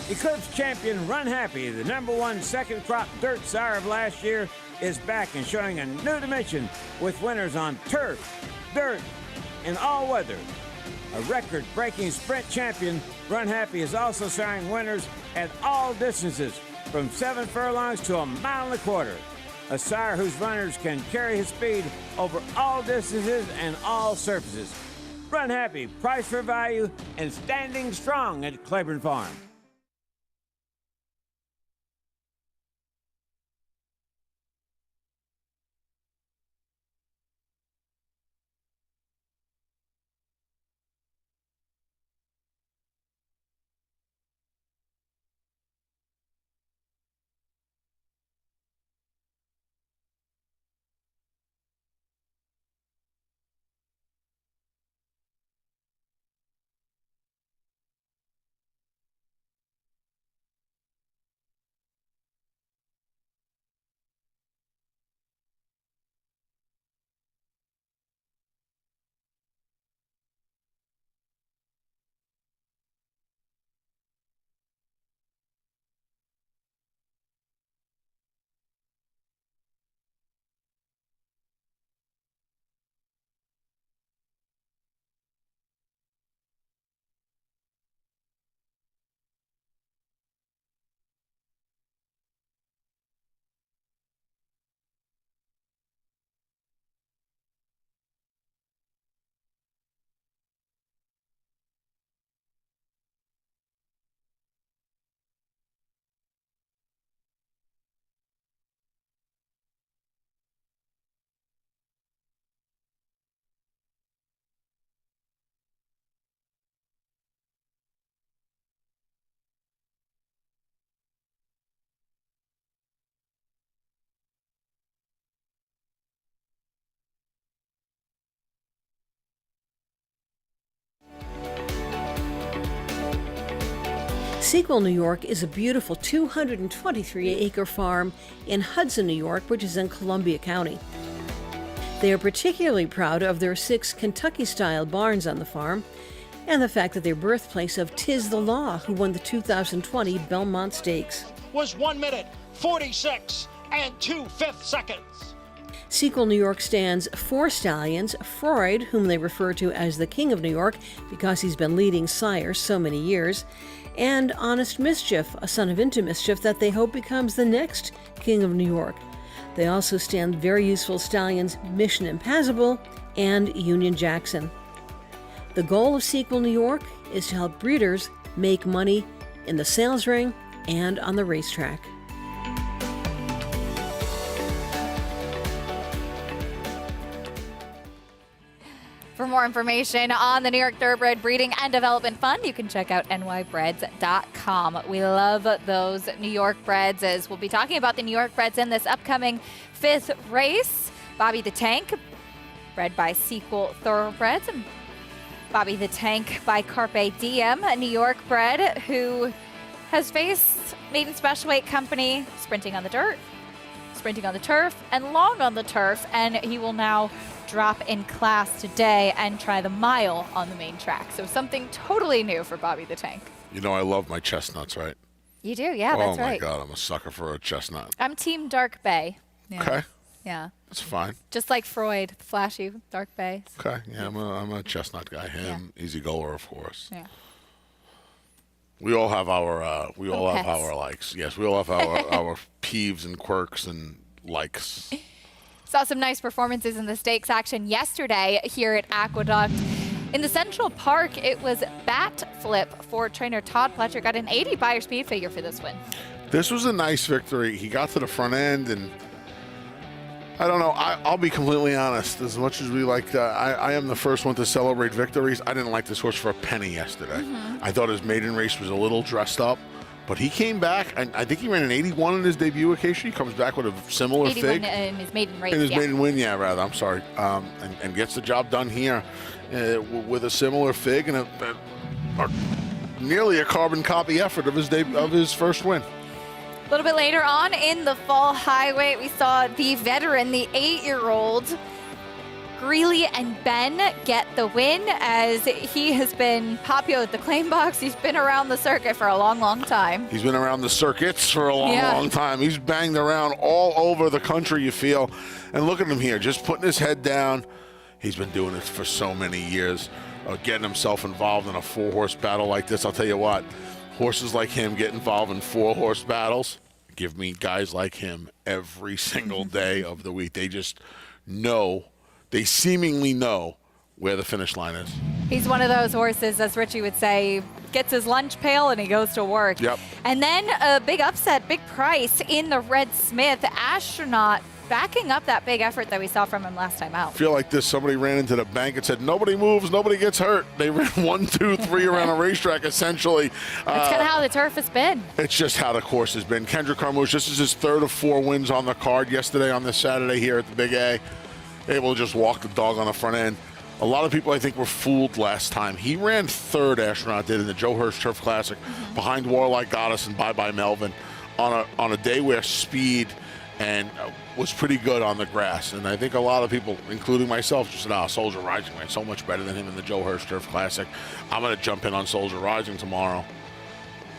Eclipse champion Run Happy, the #1 second crop dirt sire of last year, is back and showing a new dimension with winners on turf, dirt, and all weather. A record-breaking sprint champion, Run Happy is also siring winners at all distances, from 7 furlongs to 1.25 miles. A sire whose runners can carry his speed over all distances and all surfaces. Run Happy, price for value, and standing strong at Claiborne Farm. Sequel, New York is a beautiful 223-acre farm in Hudson, New York, which is in Columbia County. They are particularly proud of their 6 Kentucky-style barns on the farm and the fact that they're birthplace of Tiz the Law, who won the 2020 Belmont Stakes. Was 1 minute, 46 and 2/5 seconds. Sequel, New York stands 4 stallions: Freud, whom they refer to as the King of New York because he's been leading sires so many years, and Honest Mischief, a son of Into Mischief that they hope becomes the next King of New York. They also stand very useful stallions Mission Impassable and Union Jackson. The goal of Sequel, New York is to help breeders make money in the sales ring and on the racetrack. For more information on the New York Thoroughbred Breeding and Development Fund, you can check out nybreds.com. We love those New York breds, as we'll be talking about the New York breds in this upcoming 5th race. Bobby the Tank, bred by Sequel Thoroughbreds, and Bobby the Tank by Carpe Diem, a New York bred who has faced Maiden Special Weight Company sprinting on the dirt, sprinting on the turf, and long on the turf, and he will now drop in class today and try the mile on the main track. So something totally new for Bobby the Tank. You know I love my chestnuts, right? You do, yeah, that's right. Oh my God, I'm a sucker for a chestnut. I'm Team Dark Bay. Yeah. Okay. Yeah. That's fine. Just like Freud, flashy Dark Bay. Okay, yeah, I'm a chestnut guy. Him, Easy Goer, of course. Yeah. We all have our have our likes. Yes, we all have our peeves and quirks and likes. Saw some nice performances in the stakes action yesterday here at Aqueduct. In the Central Park, it was bat flip for trainer Todd Pletcher. Got an 80 buyer speed figure for this win. This was a nice victory. He got to the front end, and I don't know. I'll be completely honest. As much as we like, I am the first one to celebrate victories. I didn't like this horse for a penny yesterday. I thought his maiden race was a little dressed up. But he came back, and I think he ran an 81 in his debut occasion. He comes back with a similar 81 fig. in his maiden race, In his maiden win, I'm sorry. And gets the job done here with a similar fig and nearly a carbon copy effort of his first win. A little bit later on in the Fall Highway, we saw the veteran, the 8-year-old, Greeley and Ben get the win, as he has been popular with the claim box. He's been around the circuit for a long, long time. He's been around the circuits for a long, long time. He's banged around all over the country, you feel. And look at him here, just putting his head down. He's been doing it for so many years. getting himself involved in a 4-horse battle like this. I'll tell you what, horses like him get involved in 4-horse battles. Give me guys like him every single day of the week. They just know, they seemingly know where the finish line is. He's one of those horses, as Richie would say, gets his lunch pail and he goes to work. Yep. And then a big upset, big price in the Red Smith. Astronaut backing up that big effort that we saw from him last time out. I feel like this, somebody ran into the bank and said, nobody moves, nobody gets hurt. They ran 1, 2, 3 around a racetrack, essentially. That's kind of how the turf has been. It's just how the course has been. Kendrick Carmouche, this is his 3rd of 4 wins on the card yesterday on this Saturday here at the Big A. Able to just walk the dog on the front end. A lot of people, I think, were fooled last time. He ran 3rd, Astronaut did, in the Joe Hirsch Turf Classic behind Warlike Goddess and Bye Bye Melvin on a day where speed and was pretty good on the grass. And I think a lot of people, including myself, just said, Soldier Rising ran so much better than him in the Joe Hirsch Turf Classic. I'm going to jump in on Soldier Rising tomorrow.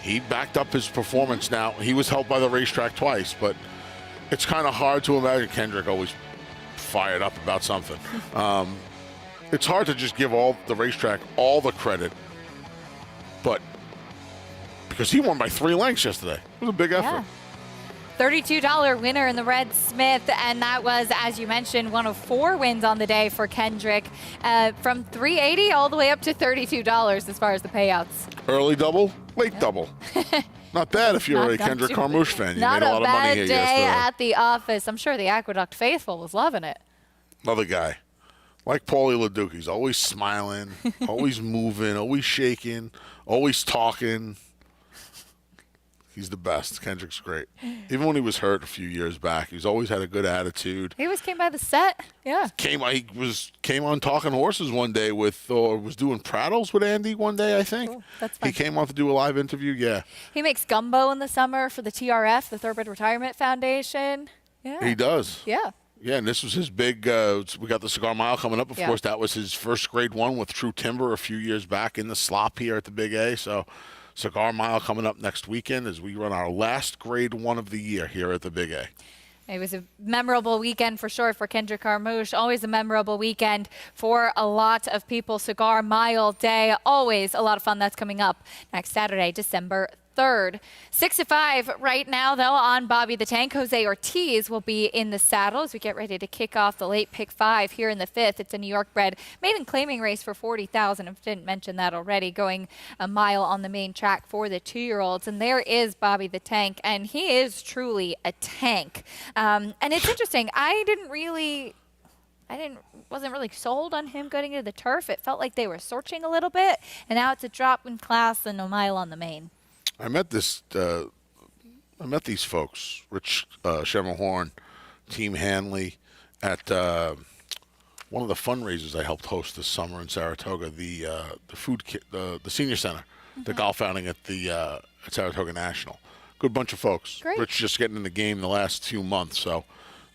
He backed up his performance now. He was helped by the racetrack twice, but it's kind of hard to imagine Kendrick always fired up about something. It's hard to just give all the racetrack all the credit, but because he won by 3 lengths yesterday. It was a big effort. Yeah. $32 winner in the Red Smith, and that was, as you mentioned, one of 4 wins on the day for Kendrick, from $380 all the way up to $32 as far as the payouts. Early double, late double. Not bad if you're a Kendrick Carmouche fan. You made a lot of money here yesterday. Not a bad day at the office. I'm sure the Aqueduct faithful was loving it. Another guy. Like Paulie LeDuc, he's always smiling, always moving, always shaking, always talking. He's the best. Kendrick's great. Even when he was hurt a few years back, he's always had a good attitude. He always came by the set. Yeah. Came on Talking Horses one day with, or was doing Prattles with Andy one day, I think. Cool. That's fun. He came on to do a live interview. Yeah. He makes gumbo in the summer for the TRF, the Thoroughbred Retirement Foundation. Yeah. He does. Yeah. Yeah, and this was his big, we got the Cigar Mile coming up. Of course, that was his first grade 1 with True Timber a few years back in the slop here at the Big A. So Cigar Mile coming up next weekend as we run our last grade 1 of the year here at the Big A. It was a memorable weekend for sure for Kendrick Carmouche. Always a memorable weekend for a lot of people. Cigar Mile Day, always a lot of fun. That's coming up next Saturday, December 3rd. 6-5 right now, though, on Bobby the Tank. Jose Ortiz will be in the saddle as we get ready to kick off the late pick 5 here in the 5th. It's a New York bred maiden claiming race for $40,000. I didn't mention that already. Going a mile on the main track for the 2-year-olds. And there is Bobby the Tank, and he is truly a tank. And it's interesting. Wasn't really sold on him going into the turf. It felt like they were searching a little bit, and now it's a drop in class and a mile on the main. I met these folks, Rich Shemmerhorn, Team Hanley, at one of the fundraisers I helped host this summer in Saratoga, the senior center, the golf outing at the at Saratoga National. Good bunch of folks. Great. Rich just getting in the game the last 2 months, so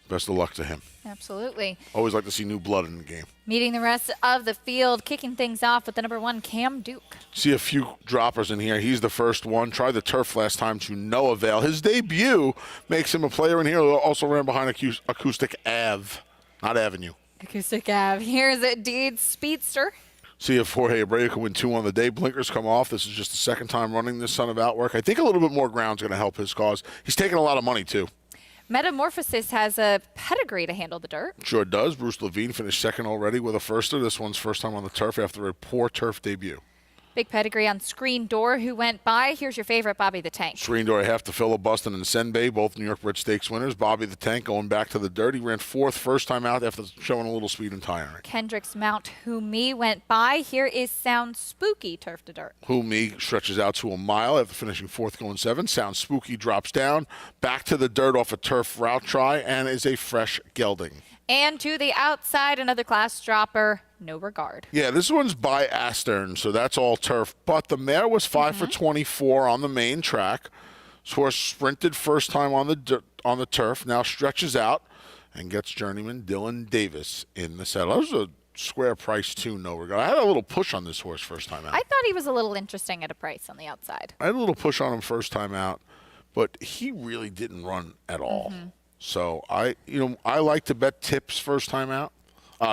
best of luck to him. Absolutely. Always like to see new blood in the game. Meeting the rest of the field, kicking things off with the number 1, Cam Duke. See a few droppers in here. He's the first one. Tried the turf last time to no avail. His debut makes him a player in here. Also ran behind Acoustic Ave, not Avenue. Acoustic Ave. Here's a Deed Speedster. See if Jorge Abreu can win 2 on the day. Blinkers come off. This is just the second time running this son of Outwork. I think a little bit more ground's going to help his cause. He's taking a lot of money, too. Metamorphosis has a pedigree to handle the dirt. Sure does. Bruce Levine finished second already with a firster. This one's first time on the turf after a poor turf debut. Big pedigree on Screen Door, who went by. Here's your favorite, Bobby the Tank. Screen Door, I have to Filibustin and Senbei, both New York Bred Stakes winners. Bobby the Tank going back to the dirt. He ran 4th first time out after showing a little speed and tiring. Kendrick's Mount Who Me went by. Here is Sound Spooky, turf to dirt. Who Me stretches out to a mile after finishing 4th going 7. Sound Spooky drops down, back to the dirt off a turf route try, and is a fresh gelding. And to the outside, another class dropper, No Regard. Yeah, this one's by Astern, so that's all turf. But the mare was 5 for 24 on the main track. This horse sprinted first time on the turf, now stretches out and gets journeyman Dylan Davis in the saddle. That was a square price too, No Regard. I had a little push on this horse first time out. I thought he was a little interesting at a price on the outside. I had a little push on him first time out, but he really didn't run at all. So I like to bet tips first time out,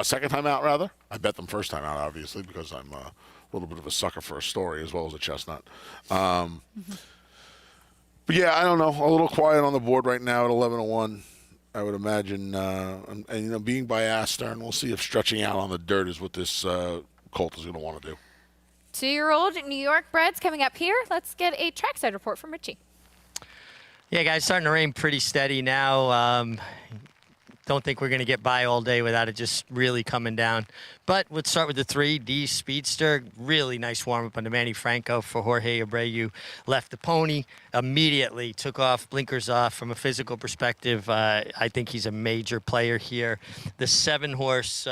second time out rather. I bet them first time out, obviously, because I'm a little bit of a sucker for a story as well as a chestnut. But yeah, I don't know. A little quiet on the board right now at 11-1. I would imagine, and being by Astern, we'll see if stretching out on the dirt is what this colt is going to want to do. 2-year-old New York breds coming up here. Let's get a trackside report from Richie. Yeah, guys, starting to rain pretty steady now. Don't think we're going to get by all day without it just really coming down. But let's start with the 3D Speedster. Really nice warm-up on the Manny Franco for Jorge Abreu. Left the pony, immediately took off, blinkers off. From a physical perspective, I think he's a major player here. The 7-horse,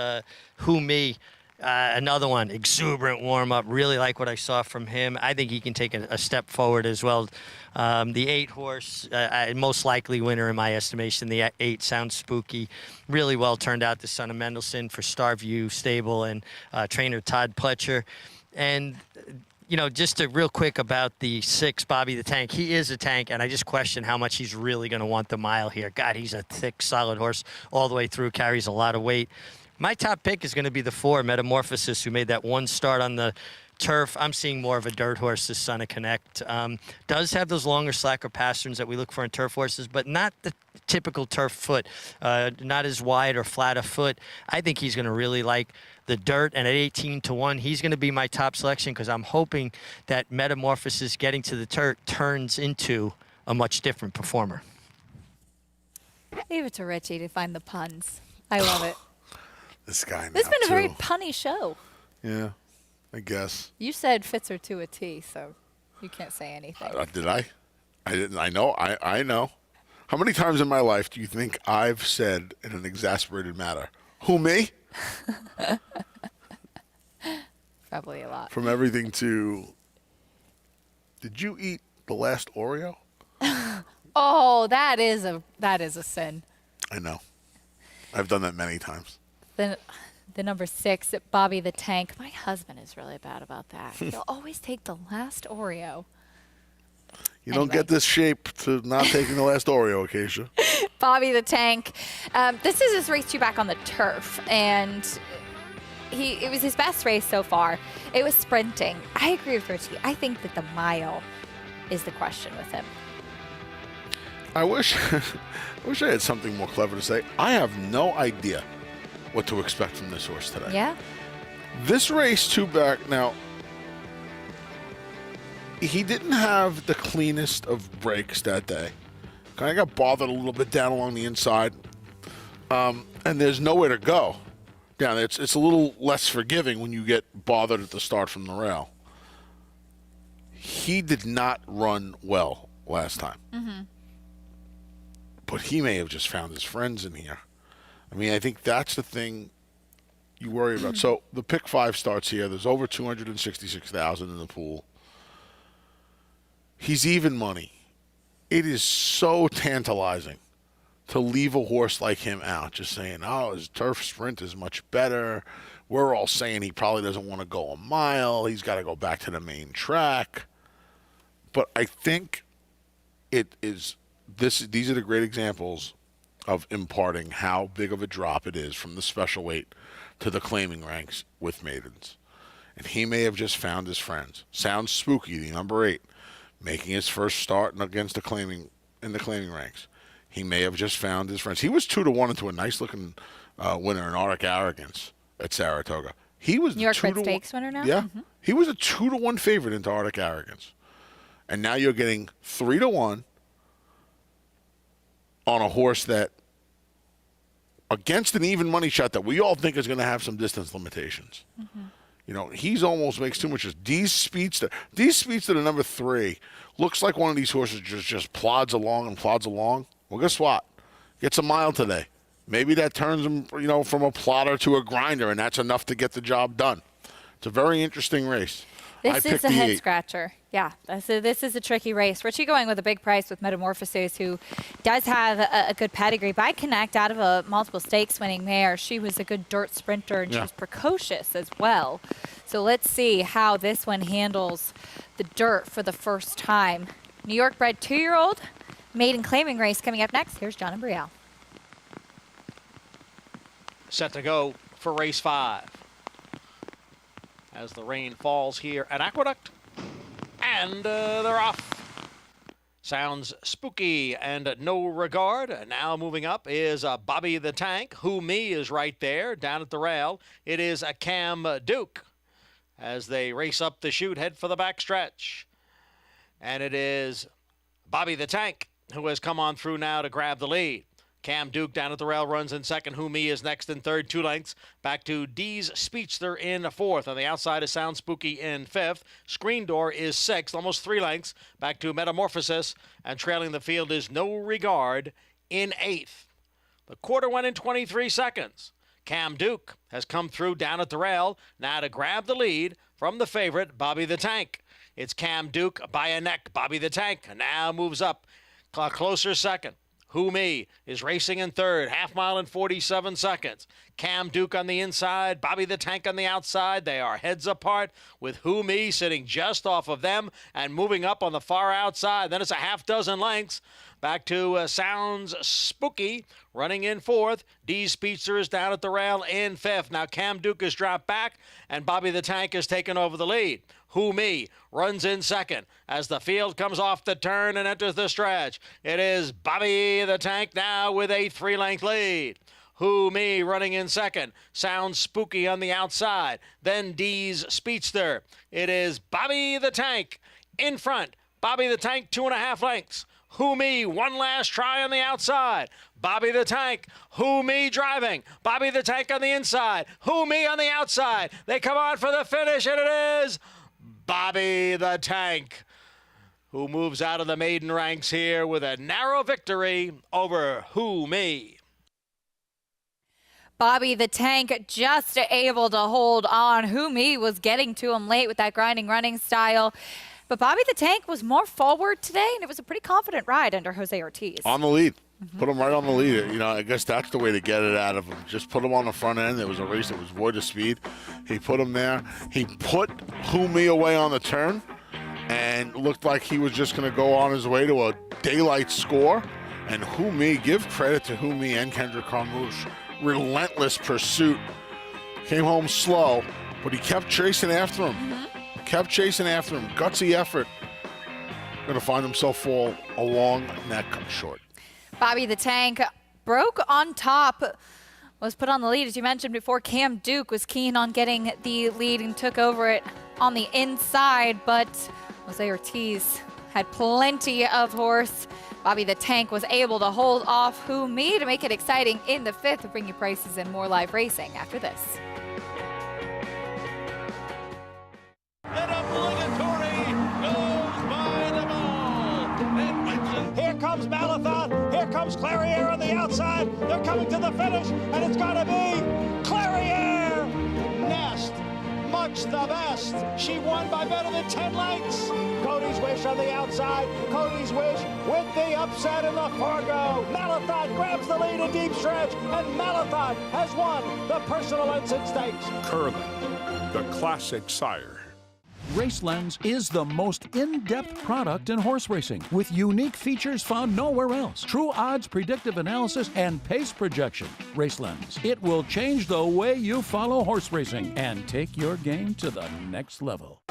Who Me, another one, exuberant warm-up. Really like what I saw from him. I think he can take a step forward as well. The 8-horse, most likely winner in my estimation. The 8 sounds spooky. Really well turned out, the son of Mendelssohn for Starview Stable and trainer Todd Pletcher. And, just real quick about the 6, Bobby the Tank. He is a tank, and I just question how much he's really going to want the mile here. God, he's a thick, solid horse all the way through, carries a lot of weight. My top pick is going to be the 4, Metamorphosis, who made that one start on the turf. I'm seeing more of a dirt horse, this Son of Connect. Does have those longer, slacker pasterns that we look for in turf horses, but not the typical turf foot. Not as wide or flat a foot. I think he's going to really like the dirt, and at 18-1, he's going to be my top selection because I'm hoping that Metamorphosis getting to the turf turns into a much different performer. Leave it to Richie to find the puns. I love it. This guy. This has been a very punny show. Yeah, I guess. You said fits her to a T, so you can't say anything. Did I? I didn't. I know. I know. How many times in my life do you think I've said in an exasperated manner, "Who, me?" Probably a lot. From everything to, did you eat the last Oreo? Oh, that is a sin. I know. I've done that many times. The number 6, Bobby the Tank. My husband is really bad about that. He'll always take the last Oreo. You don't get this shape to not taking the last Oreo, Acacia. Bobby the Tank. This is his race 2 back on the turf, and it was his best race so far. It was sprinting. I agree with Richie. I think that the mile is the question with him. I wish I had something more clever to say. I have no idea what to expect from this horse today. Yeah? This race 2 back, now, he didn't have the cleanest of breaks that day. Kind of got bothered a little bit down along the inside. And there's nowhere to go. Down there. It's a little less forgiving when you get bothered at the start from the rail. He did not run well last time. Mm-hmm. But he may have just found his friends in here. I mean, I think that's the thing you worry about. So the pick 5 starts here. There's over 266,000 in the pool. He's even money. It is so tantalizing to leave a horse like him out, just saying, oh, his turf sprint is much better. We're all saying he probably doesn't want to go a mile. He's got to go back to the main track. But I think it is these are the great examples of imparting how big of a drop it is from the special weight to the claiming ranks with maidens. And he may have just found his friends. Sounds spooky, the number 8, making his first start against in the claiming ranks. He may have just found his friends. He was 2-1 into a nice-looking winner in Arctic Arrogance at Saratoga. He was New York Red Stakes winner now? Yeah. Mm-hmm. He was a 2-1 favorite into Arctic Arrogance. And now you're getting 3-1 on a horse that, against an even money shot that we all think is going to have some distance limitations. Mm-hmm. He's almost makes too much. D's Speedster, the number 3, looks like one of these horses just plods along and plods along. Well, guess what? Gets a mile today. Maybe that turns him, from a plotter to a grinder, and that's enough to get the job done. It's a very interesting race. This is a head scratcher. Yeah, this is a tricky race. Richie going with a big price with Metamorphosis, who does have a good pedigree. By Connect, out of a multiple stakes winning mare, she was a good dirt sprinter, and she was precocious as well. So let's see how this one handles the dirt for the first time. New York bred 2-year-old maiden claiming race coming up next. Here's John and Brielle. Set to go for race 5. as the rain falls here at Aqueduct. And they're off. Sounds spooky and no regard. Now moving up is Bobby the Tank. Who Me is right there down at the rail. It is a Cam Duke as they race up the chute, head for the back stretch. And it is Bobby the Tank who has come on through now to grab the lead. Cam Duke down at the rail runs in second. Who Me is next in third, 2 lengths. Back to Dee's Speedster in fourth. On the outside is Sound Spooky in fifth. Screen Door is sixth, almost 3 lengths. Back to Metamorphosis. And trailing the field is No Regard in eighth. The quarter went in 23 seconds. Cam Duke has come through down at the rail. Now to grab the lead from the favorite, Bobby the Tank. It's Cam Duke by a neck. Bobby the Tank now moves up. Closer second. Who Me is racing in third, 1/2 mile in 47 seconds. Cam Duke on the inside, Bobby the Tank on the outside. They are heads apart with Who Me sitting just off of them and moving up on the far outside. Then it's a 6 lengths. Back to Sounds Spooky running in fourth. Dee's Speedster is down at the rail in fifth. Now Cam Duke has dropped back and Bobby the Tank has taken over the lead. Who Me runs in second as the field comes off the turn and enters the stretch. It is Bobby the Tank now with a 3-length lead. Who Me running in second. Sounds Spooky on the outside. Then Dee's Speedster. It is Bobby the Tank in front. Bobby the Tank 2.5 lengths. Who Me, one last try on the outside. Bobby the Tank, Who Me driving. Bobby the Tank on the inside. Who Me on the outside. They come on for the finish, and it is Bobby the Tank, who moves out of the maiden ranks here with a narrow victory over Who Me. Bobby the Tank just able to hold on. Who Me was getting to him late with that grinding running style. But Bobby the Tank was more forward today, and it was a pretty confident ride under Jose Ortiz. On the lead. Put him right on the lead. You know, I guess that's the way to get it out of him. Just put him on the front end. It was a race that was void of speed. He put him there. He put Who Me away on the turn and looked like he was just going to go on his way to a daylight score. And Who Me, give credit to Who Me and Kendrick Carmouche. Relentless pursuit. Came home slow, but he kept chasing after him. Kept chasing after him. Gutsy effort. Going to find himself fall a long neck short. Bobby the Tank broke on top, was put on the lead, as you mentioned before. Cam Duke was keen on getting the lead and took over it on the inside, but Jose Ortiz had plenty of horse. Bobby the Tank was able to hold off Who Me to make it exciting in the fifth. We'll bring you prices and more live racing after this. And obligatory goes by the ball. And Winston. Here comes Malathaat. Here comes Clariere on the outside. They're coming to the finish, and it's going to be Clariere. Nest, much the best. She won by better than 10 lengths. Cody's Wish on the outside. Cody's Wish with the upset in the Fargo. Malathaat grabs the lead in deep stretch, and Malathaat has won the Personal Ensign Stakes. Curling, the classic sire. RaceLens is the most in-depth product in horse racing, with unique features found nowhere else. True odds, predictive analysis, and pace projection. RaceLens. It will change the way you follow horse racing and take your game to the next level.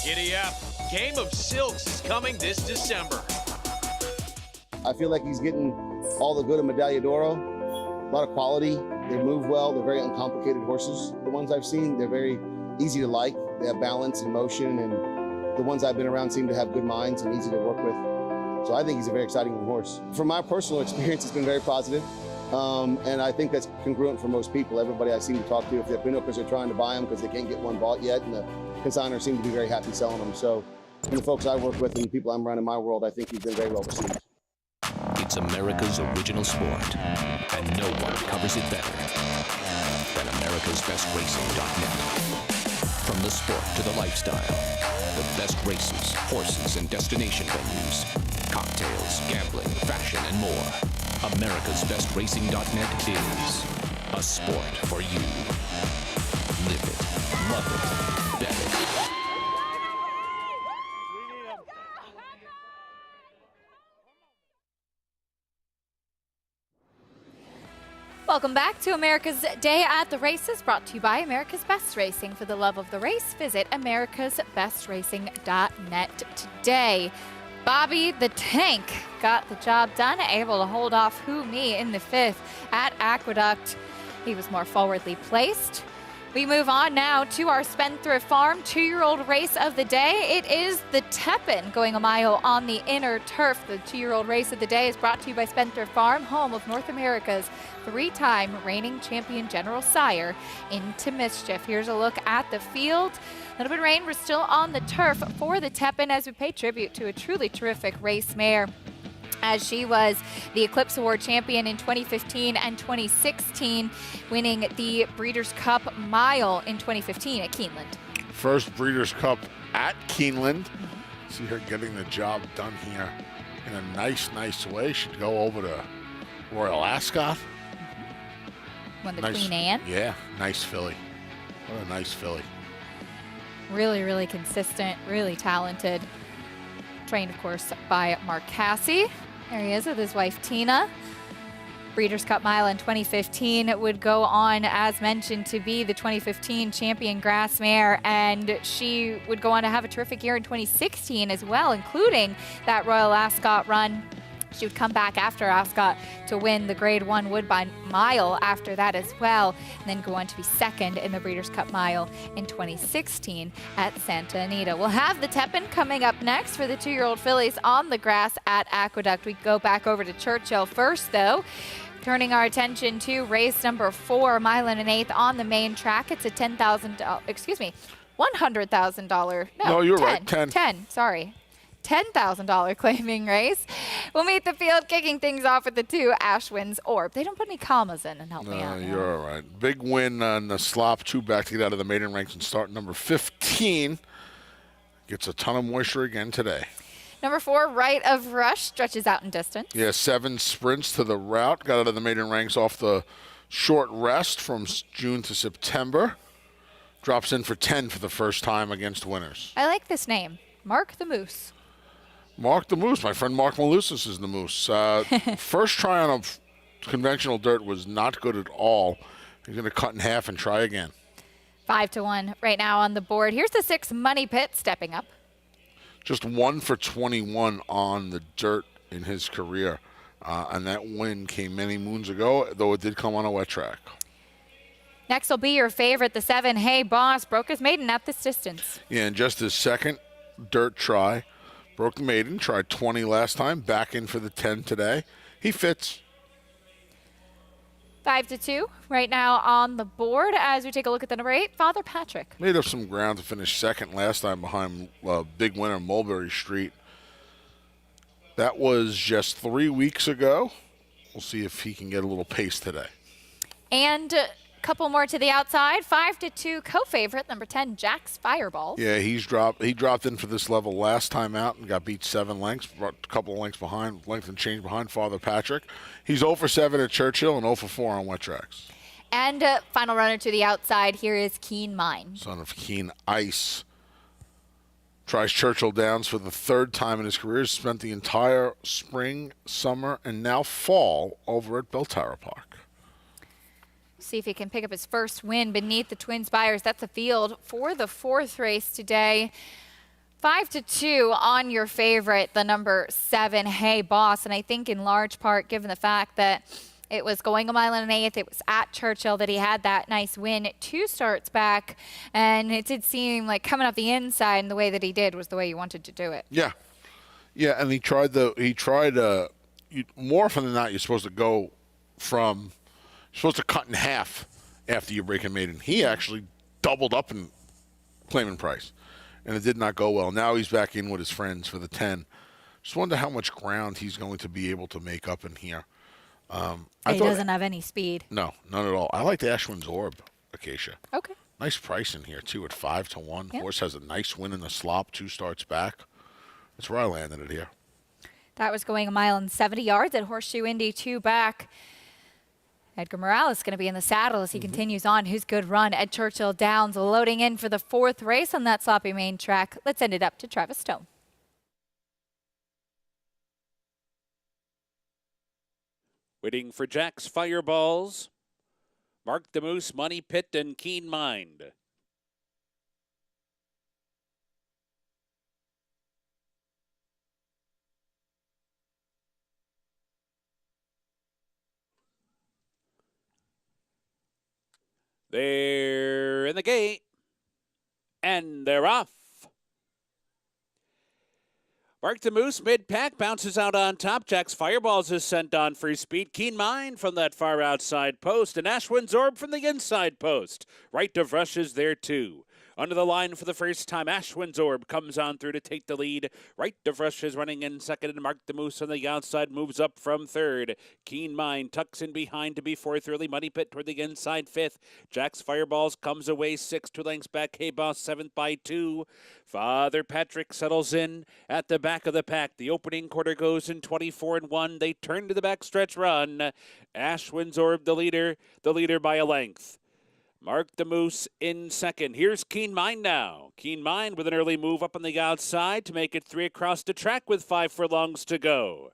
Giddy up. Game of Silks is coming this December. I feel like he's getting all the good of Medaglia d'Oro. A lot of quality. They move well. They're very uncomplicated horses. The ones I've seen, they're very easy to like. They have balance and motion, and the ones I've been around seem to have good minds and easy to work with. So I think he's a very exciting horse. From my personal experience, it's been very positive. And I think that's congruent for most people. Everybody I seem to talk to, if they're Pinocchers, are trying to buy them because they can't get one bought yet, and the consignors seem to be very happy selling them. So, and the folks I work with and the people I'm around in my world, I think he's been very well received. It's America's original sport, and no one covers it better than America'sBestRacing.net. From the sport to the lifestyle, the best races, horses, and destination venues, cocktails, gambling, fashion, and more. America'sBestRacing.net is a sport for you. Live it, love it, bet it. Welcome back to America's Day at the Races, brought to you by America's Best Racing. For the love of the race, visit americasbestracing.net today. Bobby the Tank got the job done, able to hold off Who Me in the 5th at Aqueduct. He was more forwardly placed. We move on now to our Spendthrift Farm 2-year-old race of the day. It is the Tepin going a mile on the inner turf. The 2-year-old race of the day is brought to you by Spendthrift Farm, home of North America's 3-time reigning champion General Sire, Into Mischief. Here's a look at the field. A little bit of rain. We're still on the turf for the Tepin as we pay tribute to a truly terrific race mare, as she was the Eclipse Award champion in 2015 and 2016, winning the Breeders' Cup Mile in 2015 at Keeneland. First Breeders' Cup at Keeneland. See her getting the job done here in a nice way. She'd go over to Royal Ascot. Won the Queen Anne. Yeah, nice filly. What a nice filly. Really, really consistent, really talented. Trained, of course, by Mark Cassey. There he is with his wife, Tina. Breeders' Cup Mile in 2015 would go on, as mentioned, to be the 2015 champion grass mare, and she would go on to have a terrific year in 2016 as well, including that Royal Ascot run. She would come back after Ascot to win the Grade 1 Woodbine Mile after that as well, and then go on to be second in the Breeders' Cup Mile in 2016 at Santa Anita. We'll have the Tepin coming up next for the 2-year-old fillies on the grass at Aqueduct. We go back over to Churchill first, though, turning our attention to race number 4, mile and an eighth on the main track. It's a $100,000. No, you're right. 10. Sorry. $10,000 claiming race. We'll meet the field kicking things off with the 2 Ashwin's Orb. They don't put any commas in and help me out. You're all right. Big win on the slop, 2 back to get out of the maiden ranks and start number 15. Gets a ton of moisture again today. Number 4, Right of Rush, stretches out in distance. Yeah, 7 sprints to the route. Got out of the maiden ranks off the short rest from June to September. Drops in for 10 for the first time against winners. I like this name, Mark the Moose. Mark the Moose. My friend Mark Malusis is the Moose. First try on a conventional dirt was not good at all. He's going to cut in half and try again. 5-1 right now on the board. Here's the 6 Money Pit stepping up. Just 1 for 21 on the dirt in his career. And that win came many moons ago, though it did come on a wet track. Next will be your favorite, the 7 Hey Boss. Broke his maiden at this distance. Yeah, and just his second dirt try. Broke the maiden, tried 20 last time, back in for the 10 today. He fits. 5-2 right now on the board as we take a look at the number 8, Father Patrick. Made up some ground to finish second last time behind big winner Mulberry Street. That was just 3 weeks ago. We'll see if he can get a little pace today. And a couple more to the outside. 5-2 co-favorite, number 10, Jack's Fireball. Yeah, he dropped in for this level last time out and got beat 7 lengths, brought a couple of lengths behind, length and change behind Father Patrick. He's 0 for 7 at Churchill and 0 for 4 on wet tracks. And final runner to the outside here is Keen Mine. Son of Keen Ice. Tries Churchill Downs for the 3rd time in his career. Spent the entire spring, summer, and now fall over at Belterra Park. See if he can pick up his first win beneath the Twin Spires. That's the field for the 4th race today. 5-2 on your favorite, the number 7, Hey Boss. And I think in large part, given the fact that it was going a mile and an eighth, it was at Churchill that he had that nice win 2 starts back. And it did seem like coming up the inside, and the way that he did was the way you wanted to do it. Yeah. Yeah, and he tried more often than not, you're supposed to go from, you're supposed to cut in half after you break a maiden. He actually doubled up in claiming price, and it did not go well. Now he's back in with his friends for the 10. Just wonder how much ground he's going to be able to make up in here. He doesn't have any speed. No, none at all. I like the Ashwin's Orb, Acacia. Okay. Nice price in here, too, at 5-1. Yep. Horse has a nice win in the slop, 2 starts back. That's where I landed it here. That was going a mile and 70 yards at Horseshoe Indy 2 back. Edgar Morales is going to be in the saddle as he continues on his good run at Churchill Downs, loading in for the 4th race on that sloppy main track. Let's send it up to Travis Stone. Waiting for Jack's Fireballs. Mark the Moose, Money Pit, and Keen Mind. They're in the gate, and they're off. Mark the Moose, mid-pack, bounces out on top. Jack's Fireballs is sent on free speed. Keen Mind from that far outside post, and Ashwin's Orb from the inside post. Right of Rush is there, too. Under the line for the first time, Ashwin's Orb comes on through to take the lead. Right of Rush is running in second, and Mark the Moose on the outside moves up from third. Keen Mind tucks in behind to be fourth early. Money Pit toward the inside fifth. Jack's Fireballs comes away 6, 2 lengths back. Hey Boss seventh by 2. Father Patrick settles in at the back of the pack. The opening quarter goes in 24-1. They turn to the backstretch run. Ashwin's Orb the leader by a length. Mark the Moose in second. Here's Keen Mind now. Keen Mind with an early move up on the outside to make it 3 across the track with 5 furlongs to go.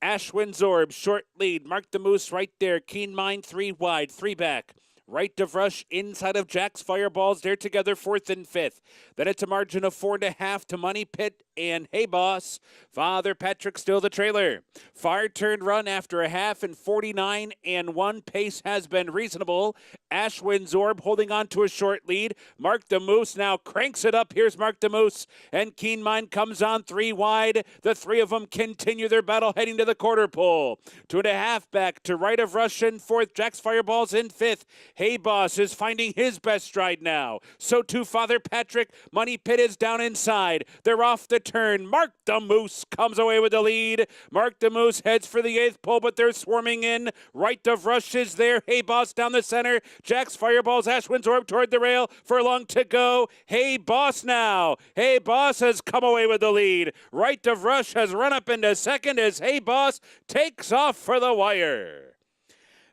Ashwin's Orb, short lead. Mark the Moose right there. Keen Mind 3 wide, 3 back. Right of Rush inside of Jack's Fireballs. They're together 4th and 5th. Then it's a margin of 4.5 to Money Pit and Hey Boss. Father Patrick still the trailer. Far turned run after a half and 49-1. Pace has been reasonable. Ashwin's Orb holding on to a short lead. Mark the Moose now cranks it up. Here's Mark the Moose. And Keen Mind comes on 3 wide. The 3 of them continue their battle heading to the quarter pole. 2.5 back to Right of Rush in 4th. Jack's Fireballs in 5th. Hey Boss is finding his best stride now. So too Father Patrick. Money Pit is down inside. They're off the turn. Mark the Moose comes away with the lead. Mark the Moose heads for the 8th pole, but they're swarming in. Right of Rush is there. Hey Boss down the center. Jack's Fireballs, Ashwin's Orb toward the rail. Furlong to go. Hey Boss now. Hey Boss has come away with the lead. Right of Rush has run up into second as Hey Boss takes off for the wire.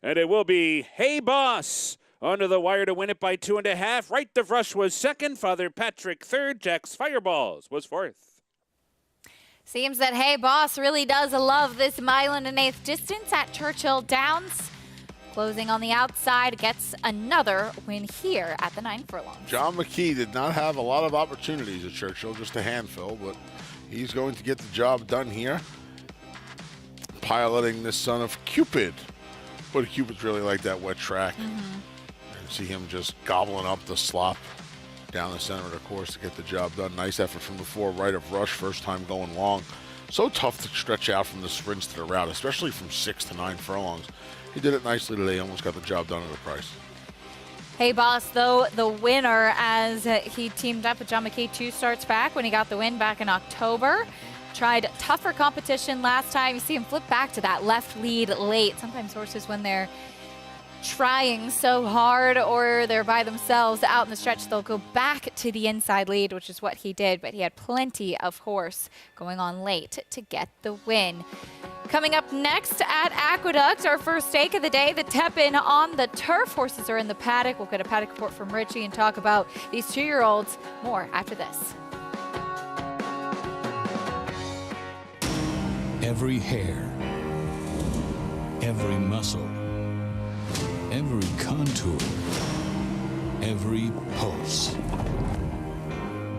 And it will be Hey Boss under the wire to win it by 2.5. Right of Rush was second. Father Patrick third. Jack's Fireballs was fourth. Seems that Hey Boss really does love this 1.125 distance at Churchill Downs. Closing on the outside, gets another win here at the 9 furlongs. John McKee did not have a lot of opportunities at Churchill, just a handful, but he's going to get the job done here. Piloting this son of Cupid. But Cupid's really like that wet track. And see him just gobbling up the slop down the center of the course to get the job done. Nice effort from the 4 Right of Rush, first time going long. So tough to stretch out from the sprints to the route, especially from 6 to 9 furlongs. He did it nicely today, almost got the job done at a price. Hey Boss, though, the winner as he teamed up with John McKee 2 starts back when he got the win back in October. Tried tougher competition last time. You see him flip back to that left lead late. Sometimes horses, when they're trying so hard or they're by themselves out in the stretch, they'll go back to the inside lead, which is what he did. But he had plenty of horse going on late to get the win. Coming up next at Aqueduct, our first stake of the day, the Tepin on the turf. Horses are in the paddock. We'll get a paddock report from Richie and talk about these 2-year-olds. More after this. Every hair, every muscle, every contour, every pulse.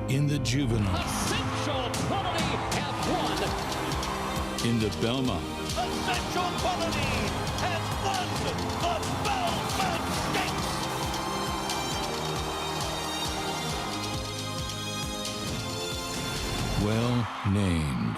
In the juvenile. Essential quality have won. In the Belmont. Essential quality has won the Belmont Stakes. Well named.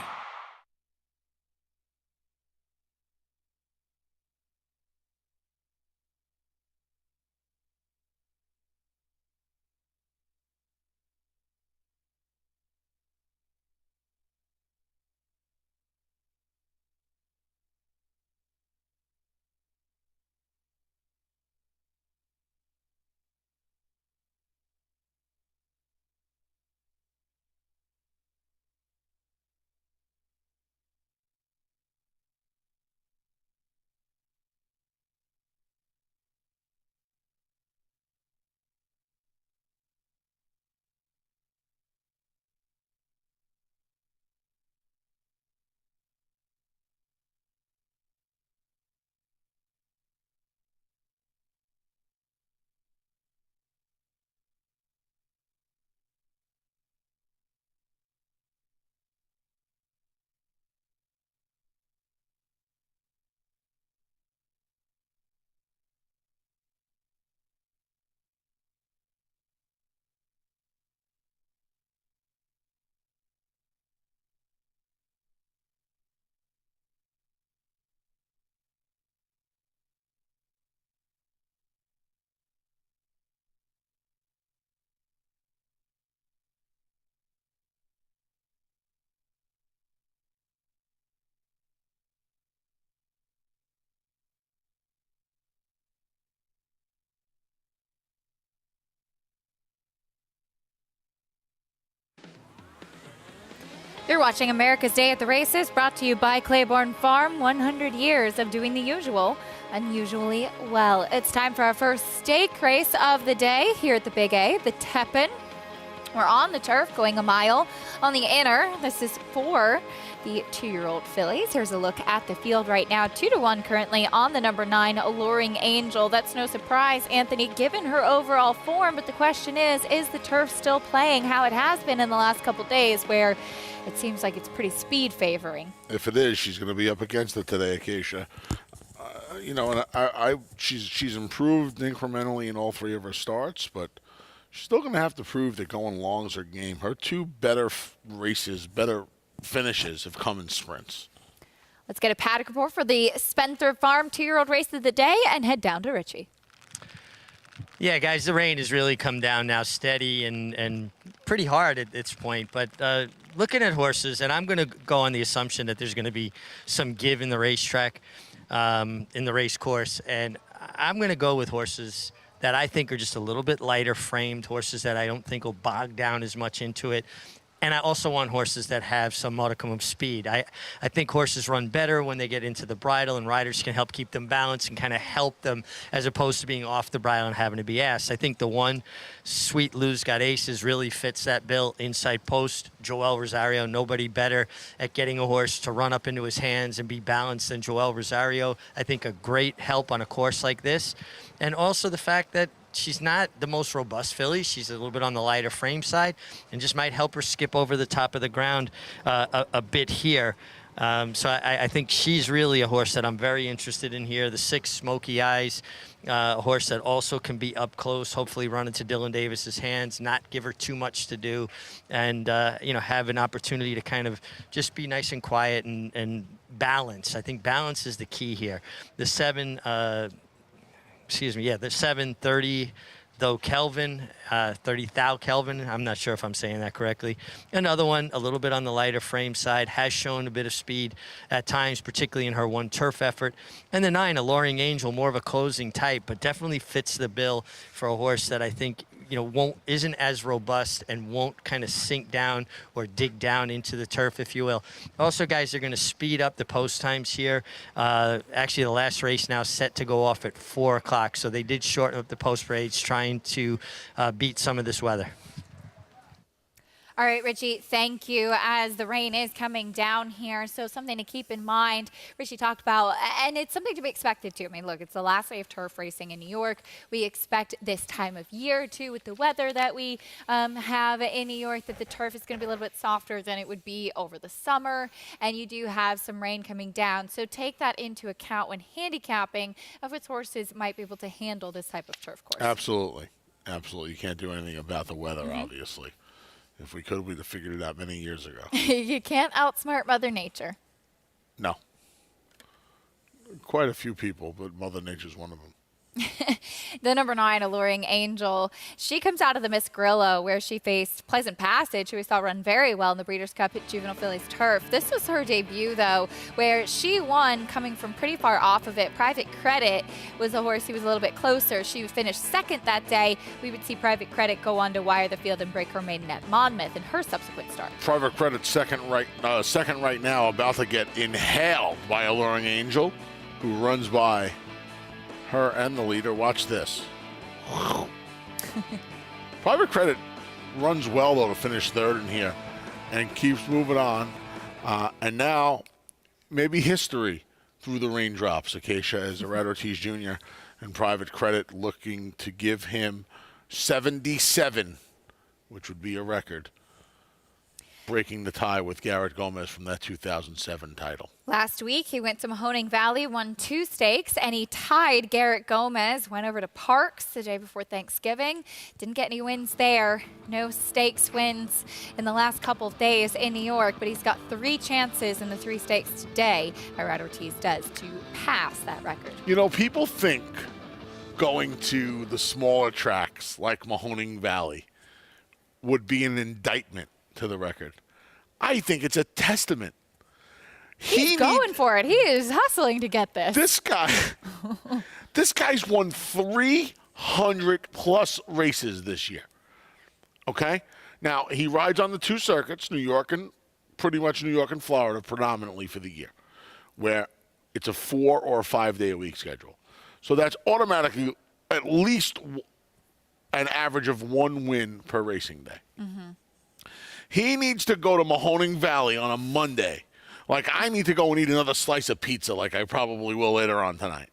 You're watching America's Day at the Races, brought to you by Claiborne Farm. 100 years of doing the usual, unusually well. It's time for our first stake race of the day here at the Big A, the Tepin. We're on the turf, going a mile on the inner. This is for the 2-year-old fillies. Here's a look at the field right now. 2-1 currently on the number 9, Alluring Angel. That's no surprise, Anthony, given her overall form. But the question is the turf still playing how it has been in the last couple days, where it seems like it's pretty speed favoring? If it is, she's going to be up against it today, Acacia. And she's improved incrementally in all 3 of her starts, but she's still going to have to prove that going long is her game. Her 2 better races, better finishes have come in sprints. Let's get a paddock report for the Spencer Farm 2-year-old race of the day and head down to Richie. Yeah, guys, the rain has really come down now, steady and pretty hard at this point. But looking at horses, and I'm going to go on the assumption that there's going to be some give in the racetrack, in the race course, and I'm going to go with horses that I think are just a little bit lighter framed, horses that I don't think will bog down as much into it. And I also want horses that have some modicum of speed. I think horses run better when they get into the bridle, and riders can help keep them balanced and kind of help them as opposed to being off the bridle and having to be asked. I think the one, Sweet Lou's Got Aces, really fits that bill. Inside post, Joel Rosario, nobody better at getting a horse to run up into his hands and be balanced than Joel Rosario. I think a great help on a course like this. And also the fact that she's not the most robust filly. She's a little bit on the lighter frame side and just might help her skip over the top of the ground a bit here. So I think she's really a horse that I'm very interested in here. The 6, Smoky Eyes, a horse that also can be up close, hopefully run into Dylan Davis's hands, not give her too much to do, and have an opportunity to kind of just be nice and quiet and balance. I think balance is the key here. The 7, the 7:30 though Kelvin, 30 thou Kelvin. I'm not sure if I'm saying that correctly. Another one, a little bit on the lighter frame side, has shown a bit of speed at times, particularly in her 1 turf effort. And the 9, Alluring Angel, more of a closing type, but definitely fits the bill for a horse that I think isn't as robust and won't kind of sink down or dig down into the turf, if you will. Also, guys, they're going to speed up the post times here. Actually, the last race now set to go off at 4 o'clock, so they did shorten up the post race, trying to beat some of this weather. All right, Richie, thank you. As the rain is coming down here, so something to keep in mind. Richie talked about, and it's something to be expected too. I mean, look, it's the last day of turf racing in New York. We expect this time of year too, with the weather that we have in New York, that the turf is going to be a little bit softer than it would be over the summer, and you do have some rain coming down. So take that into account when handicapping of which horses might be able to handle this type of turf course. Absolutely. You can't do anything about the weather, obviously. If we could, we'd have figured it out many years ago. You can't outsmart Mother Nature. No. Quite a few people, but Mother Nature's one of them. The number 9, Alluring Angel, she comes out of the Miss Grillo, where she faced Pleasant Passage, who we saw run very well in the Breeders' Cup at Juvenile Fillies Turf. This was her debut, though, where she won coming from pretty far off of it. Private Credit was a horse who was a little bit closer. She finished 2nd that day. We would see Private Credit go on to wire the field and break her maiden at Monmouth in her subsequent start. Private Credit second right now, about to get inhaled by Alluring Angel, who runs by her and the leader. Watch this. Private Credit runs well, though, to finish 3rd in here and keeps moving on. And now maybe history through the raindrops, Acacia, as Red Ortiz Jr. and Private Credit looking to give him 77, which would be a record, breaking the tie with Garrett Gomez from that 2007 title. Last week, he went to Mahoning Valley, won 2 stakes, and he tied Garrett Gomez. Went over to Parks the day before Thanksgiving. Didn't get any wins there. No stakes wins in the last couple of days in New York, but he's got 3 chances in the 3 stakes today, Irad Ortiz does, to pass that record. People think going to the smaller tracks like Mahoning Valley would be an indictment to the record. I think it's a testament. He's going for it. He is hustling to get this. This guy's won 300 plus races this year. Okay? Now, he rides on the 2 circuits, New York and pretty much New York and Florida predominantly for the year, where it's a 4 or a 5 day a week schedule. So that's automatically at least an average of 1 win per racing day. He needs to go to Mahoning Valley on a Monday. Like, I need to go and eat another slice of pizza like I probably will later on tonight.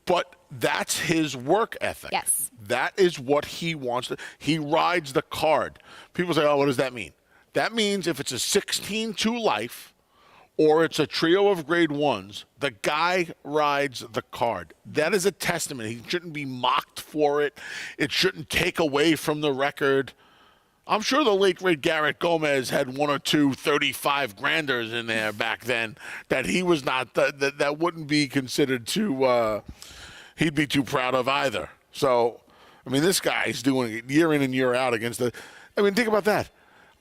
But that's his work ethic. Yes. That is what he wants. He rides the card. People say, oh, what does that mean? That means if it's a 16-2 life or it's a trio of grade 1s, the guy rides the card. That is a testament. He shouldn't be mocked for it. It shouldn't take away from the record. I'm sure the late, great Garrett Gomez had 1 or 2 35-granders in there back then that he was not, that wouldn't be considered too, he'd be too proud of either. So, I mean, this guy's doing it year in and year out against think about that.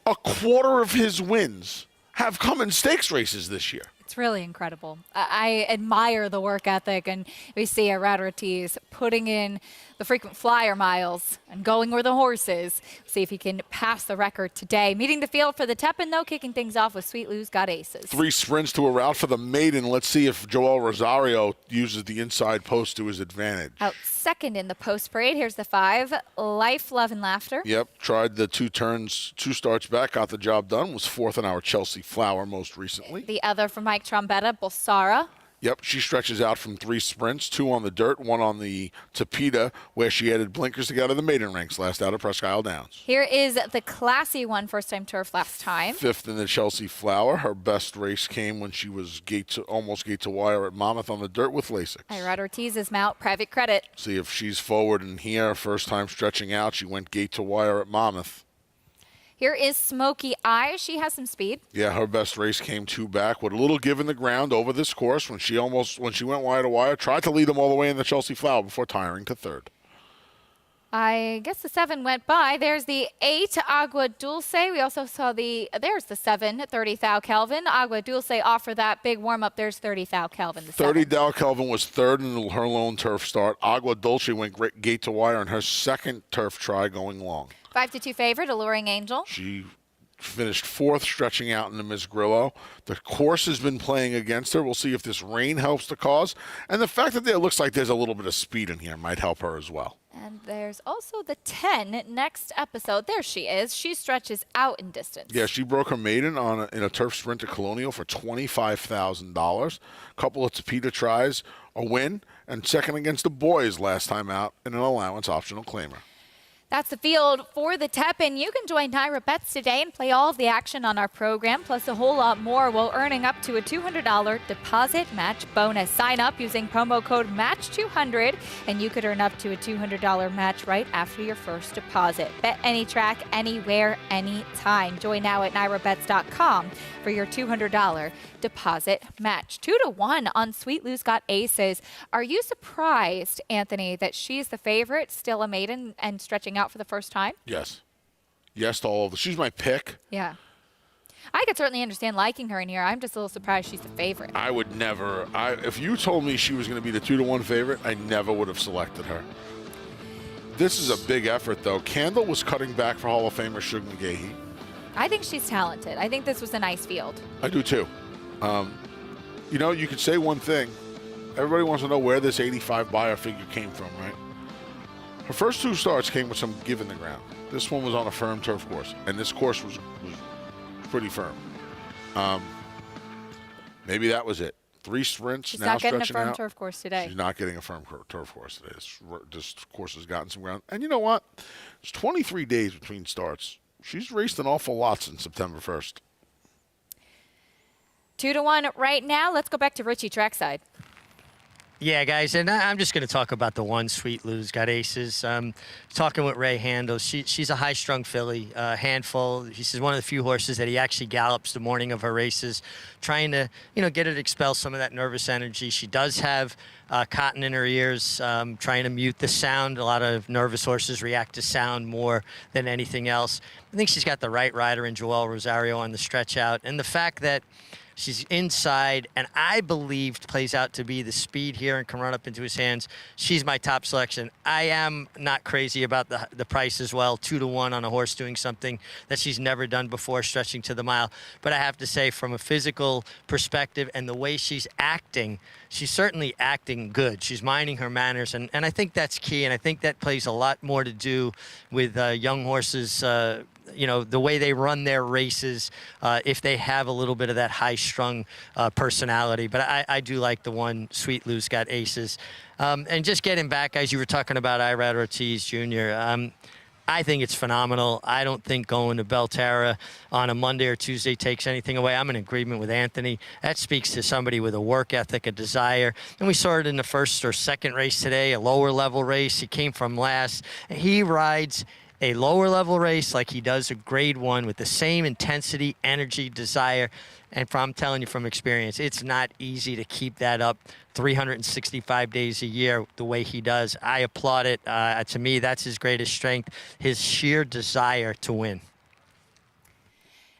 A quarter of his wins have come in stakes races this year. It's really incredible. I admire the work ethic, and we see Irad Ortiz putting in the frequent flyer miles and going where the horse is. See if he can pass the record today. Meeting the field for the Tepin, though, kicking things off with Sweet Lou's Got Aces. 3 sprints to a route for the maiden. Let's see if Joel Rosario uses the inside post to his advantage. Out second in the post parade. Here's the 5, Life, Love, and Laughter. Yep, tried the 2 turns, 2 starts back, got the job done. Was 4th in our Chelsea Flower most recently. The other from Mike Trombetta, Bolsara. Yep, she stretches out from 3 sprints, 2 on the dirt, 1 on the Tapeta, where she added blinkers to get out of the maiden ranks, last out of Churchill Downs. Here is the classy one, first-time turf last time. 5th in the Chelsea Flower. Her best race came when she was almost gate to wire at Monmouth on the dirt with Lasix. Irad Ortiz's mount, Private Credit. See if she's forward in here. First time stretching out. She went gate to wire at Monmouth. Here is Smoky Eye. She has some speed. Yeah, her best race came 2 back with a little give in the ground over this course when she went wire to wire. Tried to lead them all the way in the Chelsea Flower before tiring to 3rd. I guess the 7 went by. There's the 8, Agua Dulce. We also saw there's the 7, 30 Thou Kelvin. Agua Dulce offer that big warm-up. There's 30 Thou Kelvin. 30 Thou Kelvin was 3rd in her lone turf start. Agua Dulce went gate to wire in her 2nd turf try going long. 5-2 favorite, Alluring Angel. She finished 4th, stretching out in the Miss Grillo. The course has been playing against her. We'll see if this rain helps the cause. And the fact that it looks like there's a little bit of speed in here might help her as well. And there's also the 10 next episode. There she is. She stretches out in distance. Yeah, she broke her maiden in a turf sprint to Colonial for $25,000. A couple of Tapeta tries, a win, and 2nd against the boys last time out in an allowance optional claimer. That's the field for the Tepin. You can join Naira Bets today and play all of the action on our program, plus a whole lot more, while earning up to a $200 deposit match bonus. Sign up using promo code MATCH200, and you could earn up to a $200 match right after your first deposit. Bet any track, anywhere, anytime. Join now at NairaBets.com for your $200 deposit match. 2-1 on Sweet Lou's Got Aces. Are you surprised, Anthony, that she's the favorite, still a maiden, and stretching out for the first time? Yes. Yes to all of them. She's my pick. Yeah. I could certainly understand liking her in here. I'm just a little surprised she's the favorite. I would never. If you told me she was going to be the 2-1 favorite, I never would have selected her. This is a big effort, though. Candle was cutting back for Hall of Famer Shug McGahee. I think she's talented. I think this was a nice field. I do, too. You could say one thing. Everybody wants to know where this 85 buyer figure came from, right? Her first 2 starts came with some give in the ground. This one was on a firm turf course, and this course was pretty firm. Maybe that was it. 3 sprints. She's now not getting a stretching firm out. turf course today. She's not getting a firm turf course today. This course has gotten some ground. And you know what? It's 23 days between starts. She's raced an awful lot since September 1st. 2-1 right now. Let's go back to Richie trackside. Yeah, guys, and I'm just going to talk about the 1 Sweet Lou's Got Aces. Talking with Ray Handel, she's a high-strung filly, handful. She's one of the few horses that he actually gallops the morning of her races, trying to, get her to expel some of that nervous energy. She does have cotton in her ears, trying to mute the sound. A lot of nervous horses react to sound more than anything else. I think she's got the right rider in Joel Rosario on the stretch out, and the fact that She's inside, and I believe plays out to be the speed here and can run up into his hands. She's my top selection. I am not crazy about the price as well. 2-1 on a horse doing something that she's never done before, stretching to the mile. But I have to say, from a physical perspective and the way she's acting, she's certainly acting good. She's minding her manners, and I think that's key, and I think that plays a lot more to do with young horses, the way they run their races, if they have a little bit of that high-strung personality. But I do like the one, Sweet Lou's Got Aces. And just getting back, as you were talking about Irad Ortiz Jr., I think it's phenomenal. I don't think going to Belterra on a Monday or Tuesday takes anything away. I'm in agreement with Anthony. That speaks to somebody with a work ethic, a desire. And we saw it in the first or second race today, a lower level race. He came from last. He rides a lower level race like he does a grade 1 with the same intensity, energy, desire. And I'm telling you from experience, it's not easy to keep that up 365 days a year the way he does. I applaud it. To me, that's his greatest strength, his sheer desire to win.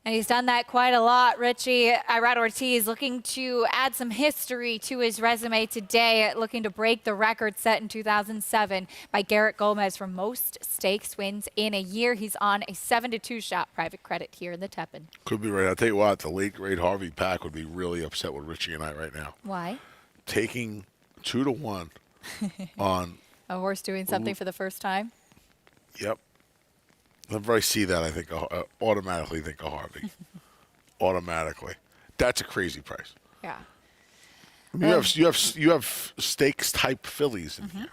And he's done that quite a lot, Richie. Irad Ortiz looking to add some history to his resume today, looking to break the record set in 2007 by Garrett Gomez for most stakes wins in a year. He's on a 7-2 shot private credit here in the Tepin. Could be right. I'll tell you what, the late great Harvey Pack would be really upset with Richie and I right now. Why? Taking 2-1 on a horse doing something for the first time? Yep. Whenever I see that, I think automatically think of Harvey. Automatically. That's a crazy price. Yeah. I mean, you have stakes type fillies in here.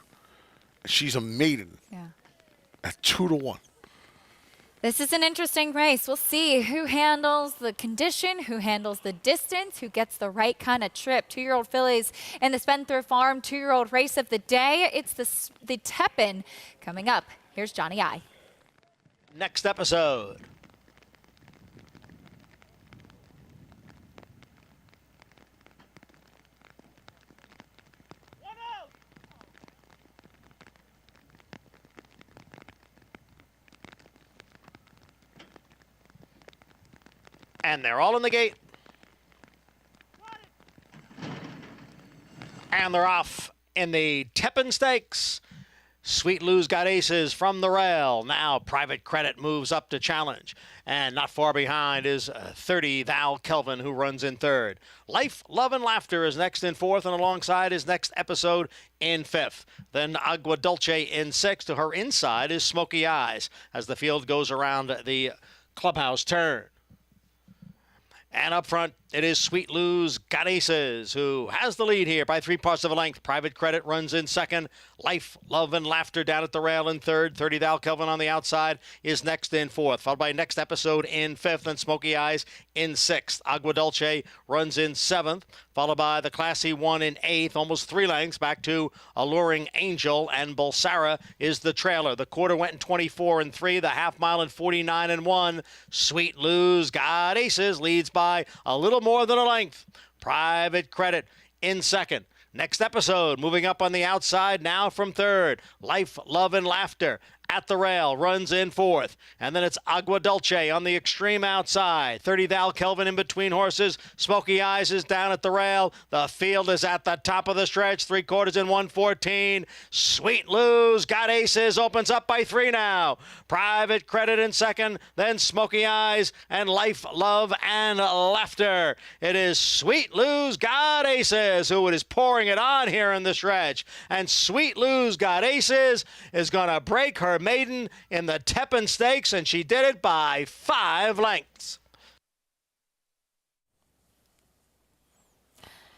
She's a maiden. Yeah. At 2-1. This is an interesting race. We'll see who handles the condition, who handles the distance, who gets the right kind of trip. 2-year-old fillies in the Spendthrift Farm 2-year-old race of the day. It's the Tepin coming up. Here's Johnny I. Next episode. And they're all in the gate. And they're off in the Tepin Stakes. Sweet Lou's Got Aces from the rail. Now Private Credit moves up to challenge. And not far behind is 30 Thou Kelvin, who runs in third. Life, Love, and Laughter is next in fourth, and alongside is Next Episode in fifth. Then Agua Dulce in sixth. To her inside is Smoky Eyes as the field goes around the clubhouse turn. And up front, it is Sweet Lou's Got Aces, who has the lead here by 3 parts of a length. Private Credit runs in second. Life, Love, and Laughter down at the rail in third. 30 Thou Kelvin on the outside is next in fourth, followed by Next Episode in fifth, and Smoky Eyes in sixth. Agua Dulce runs in seventh, followed by the Classy One in eighth, almost 3 lengths back to Alluring Angel, and Bulsara is the trailer. The quarter went in 24-3, the half mile in 49-1. Sweet Lou's Got Aces leads by a little more than a length. Private Credit in second. Next Episode moving up on the outside now from third. Life, Love, and Laughter at the rail runs in fourth. And then it's Agua Dulce on the extreme outside. 30 Thou Kelvin in between horses. Smoky Eyes is down at the rail. The field is at the top of the stretch. 3/4 in 1:14. Sweet Lou's Got Aces opens up by 3 now. Private Credit in second. Then Smoky Eyes and Life, Love, and Laughter. It is Sweet Lou's Got Aces who is pouring it on here in the stretch. And Sweet Lou's Got Aces is going to break her maiden in the Tepin Stakes, and she did it by 5 lengths.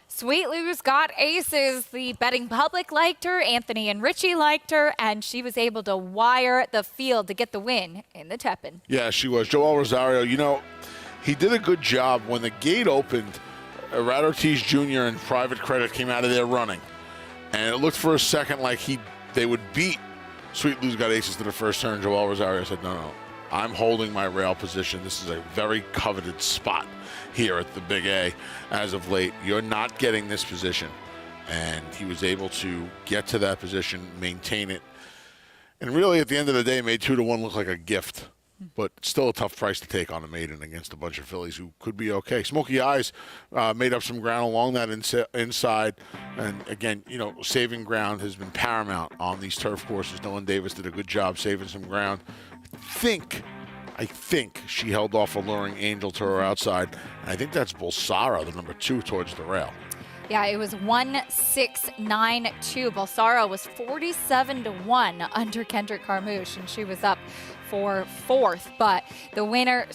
Sweet Lou's Got Aces. The betting public liked her, Anthony and Richie liked her, and she was able to wire the field to get the win in the Tepin. Yeah, she was. Joel Rosario, he did a good job. When the gate opened, Irad Ortiz Jr. and Private Credit came out of there running, and it looked for a second like they would beat Sweet Lou's Got Aces to the first turn. Joel Rosario said, no, I'm holding my rail position. This is a very coveted spot here at the Big A as of late. You're not getting this position. And he was able to get to that position, maintain it, and really at the end of the day made 2-1 look like a gift but still a tough price to take on a maiden against a bunch of fillies who could be okay. Smoky Eyes made up some ground along that inside, and again, saving ground has been paramount on these turf courses. Dylan Davis did a good job saving some ground. I think she held off Alluring Angel to her outside, and I think that's Bulsara, the number 2, towards the rail. Yeah, it was 1-6-9-2. Bulsara was 47-1 under Kendrick Carmouche, and she was up for 4th. But the winner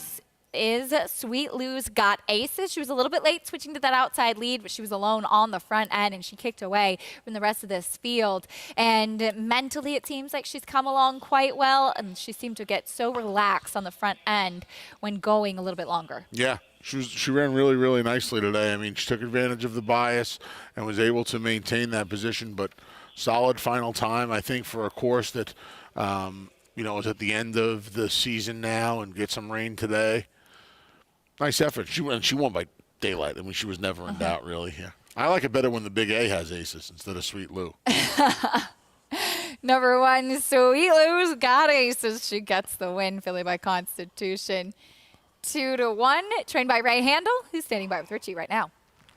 is Sweet Lou's Got Aces. She was a little bit late switching to that outside lead, but she was alone on the front end, and she kicked away from the rest of this field. And mentally, it seems like she's come along quite well, and she seemed to get so relaxed on the front end when going a little bit longer. Yeah. She ran really, really nicely today. I mean, she took advantage of the bias and was able to maintain that position, but solid final time, I think, for a course that, is at the end of the season now and get some rain today. Nice effort. She won by daylight. I mean, she was never in doubt, really. Yeah. I like it better when the Big A has aces instead of Sweet Lou. Number 1, Sweet Lou's Got Aces. She gets the win, filly by Constitution. 2-1, trained by Ray Handel, who's standing by with Richie right now.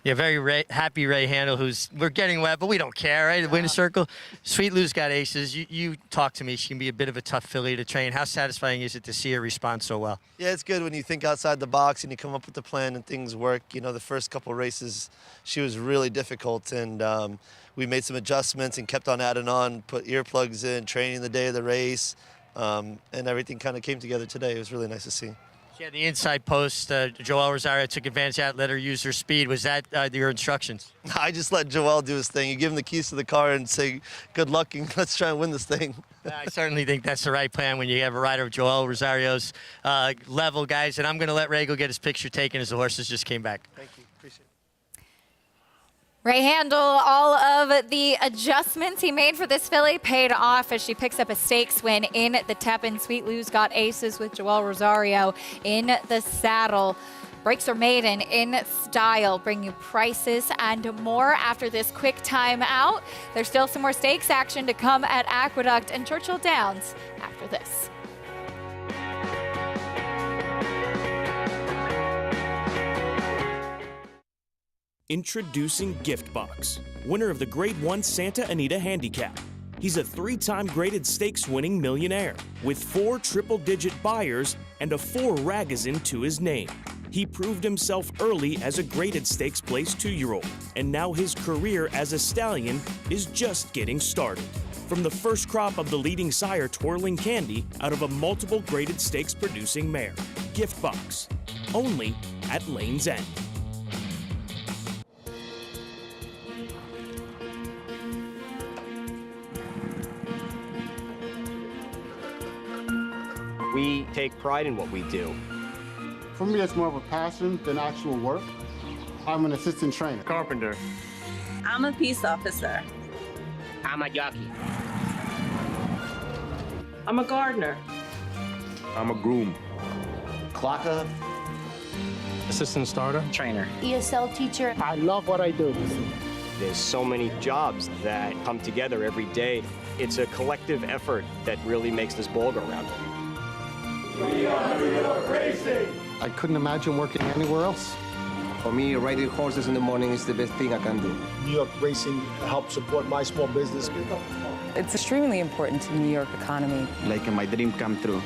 Yeah, very happy Ray Handel, we're getting wet, but we don't care, right? The winner circle. Sweet Lou's Got Aces. You talk to me. She can be a bit of a tough filly to train. How satisfying is it to see her respond so well? Yeah, it's good when you think outside the box and you come up with a plan and things work. The first couple races, she was really difficult, and we made some adjustments and kept on adding on, put earplugs in, training the day of the race, and everything kind of came together today. It was really nice to see. Yeah, the inside post, Joelle Rosario took advantage of that, let her use her speed. Was that your instructions? I just let Joelle do his thing. You give him the keys to the car and say, good luck, and let's try and win this thing. I certainly think that's the right plan when you have a rider of Joelle Rosario's level, guys. And I'm going to let Ray go get his picture taken as the horses just came back. Thank you. Appreciate it. Ray Handel, all of the adjustments he made for this filly paid off as she picks up a stakes win in the Tepin. Sweet Lou's Got Aces with Joelle Rosario in the saddle. Breaks her maiden in style. Bring you prices and more after this quick time out. There's still some more stakes action to come at Aqueduct and Churchill Downs after this. Introducing Gift Box, winner of the Grade 1 Santa Anita Handicap. He's a 3-time graded stakes winning millionaire with 4 triple-digit buyers and a 4 Ragazin to his name. He proved himself early as a graded stakes place 2-year-old, and now his career as a stallion is just getting started. From the first crop of the leading sire Twirling Candy out of a multiple graded stakes producing mare. Gift Box, only at Lane's End. We take pride in what we do. For me, it's more of a passion than actual work. I'm an assistant trainer. Carpenter. I'm a peace officer. I'm a jockey. I'm a gardener. I'm a groom. Clocker. Assistant starter. Trainer. ESL teacher. I love what I do. There's so many jobs that come together every day. It's a collective effort that really makes this ball go round. We are New York Racing! I couldn't imagine working anywhere else. For me, riding horses in the morning is the best thing I can do. New York Racing helps support my small business. It's extremely important to the New York economy. Like my dream come true.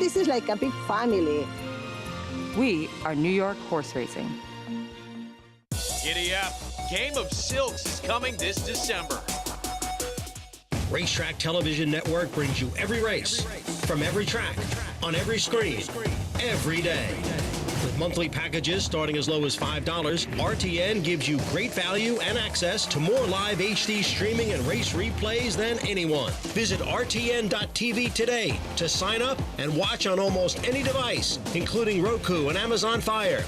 This is like a big family. We are New York Horse Racing. Giddy up. Game of Silks is coming this December. Racetrack Television Network brings you every race, from every track, on every screen, every day. With monthly packages starting as low as $5, RTN gives you great value and access to more live HD streaming and race replays than anyone. Visit RTN.tv today to sign up and watch on almost any device, including Roku and Amazon Fire.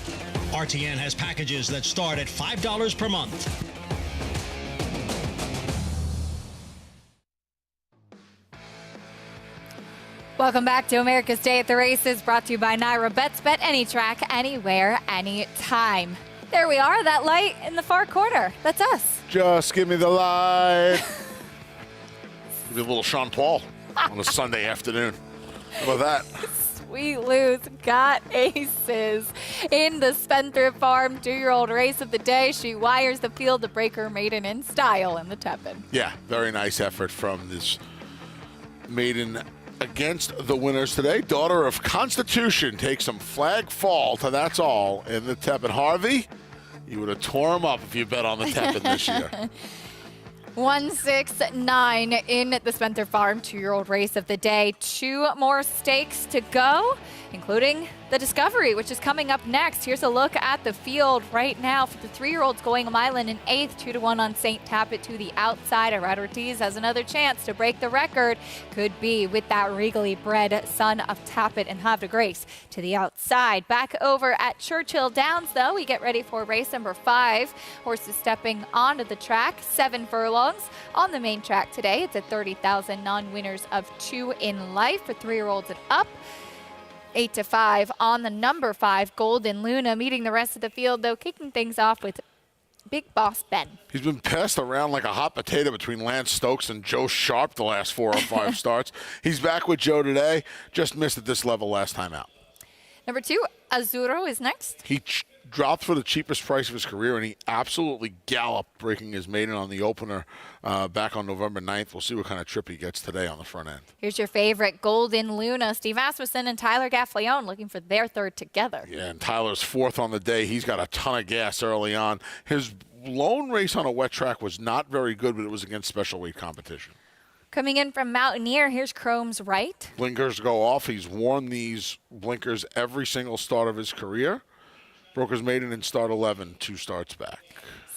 RTN has packages that start at $5 per month. Welcome back to America's Day at the Races, brought to you by Naira Bets. Bet any track, anywhere, anytime. There we are, that light in the far corner. That's us. Just give me the light. Give me a little Sean Paul on a Sunday afternoon. How about that? Sweet Lou's got aces in the Spendthrift Farm 2-year-old race of the day. She wires the field to break her maiden in style in the Tepin. Yeah, very nice effort from this maiden against the winners today. Daughter of Constitution takes some flag fall to that's all in the Tepin. Harvey, you would have tore him up if you bet on the Tepin this year. 1-6-9 in the Spendthrift Farm 2-year-old race of the day. 2 more stakes to go, including the Discovery, which is coming up next. Here's a look at the field right now for the 3-year-olds going a mile in an eighth, 2-1 on St. Tappet to the outside. Irad Ortiz has another chance to break the record. Could be with that regally bred son of Tappet and Havre de Grace to the outside. Back over at Churchill Downs, though, we get ready for race number 5. Horses stepping onto the track, 7 furlongs on the main track today. It's at 30,000 non-winners of 2 in life for 3-year-olds and up. 8-5 on the number 5, Golden Luna, meeting the rest of the field, though, kicking things off with Big Boss Ben. He's been passed around like a hot potato between Lance Stokes and Joe Sharp the last 4 or 5 starts. He's back with Joe today. Just missed at this level last time out. Number 2, Azzurro is next. He dropped for the cheapest price of his career, and he absolutely galloped, breaking his maiden on the opener back on November 9th. We'll see what kind of trip he gets today on the front end. Here's your favorite, Golden Luna. Steve Asmussen and Tyler Gaffleone looking for their 3rd together. Yeah, and Tyler's 4th on the day. He's got a ton of gas early on. His lone race on a wet track was not very good, but it was against special weight competition. Coming in from Mountaineer, here's Chrome's Right. Blinkers go off. He's worn these blinkers every single start of his career. Broke his maiden in start 11, 2 starts back.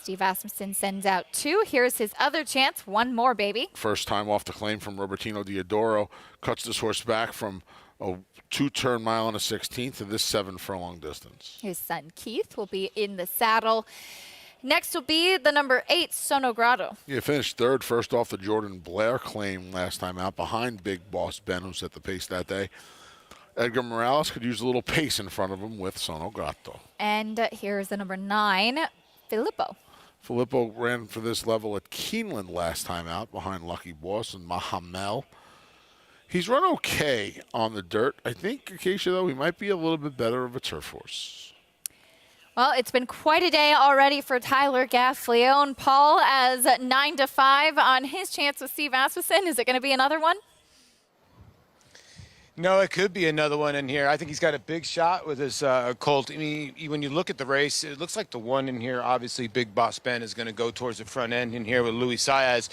Steve Asmussen sends out 2. Here's his other chance. 1 more, baby. First time off the claim from Robertino Diodoro. Cuts this horse back from a 2-turn mile and a 16th to this 7 furlong distance. His son Keith will be in the saddle. Next will be the number 8, Sono Grado. He finished 3rd, first off the Jordan Blair claim last time out, behind Big Boss Ben, who set the pace that day. Edgar Morales could use a little pace in front of him with Sono Grado. And here's the number 9, Filippo. Filippo ran for this level at Keeneland last time out, behind Lucky Boss and Mahamel. He's run okay on the dirt. I think, Acacia, though, he might be a little bit better of a turf horse. Well, it's been quite a day already for Tyler Gaffleone. Paul, as 9-5 on his chance with Steve Asmussen. Is it going to be another one? No, it could be another one in here. I think he's got a big shot with his colt. I mean, when you look at the race, it looks like the one in here, obviously, Big Boss Ben is going to go towards the front end in here with Luis Saez.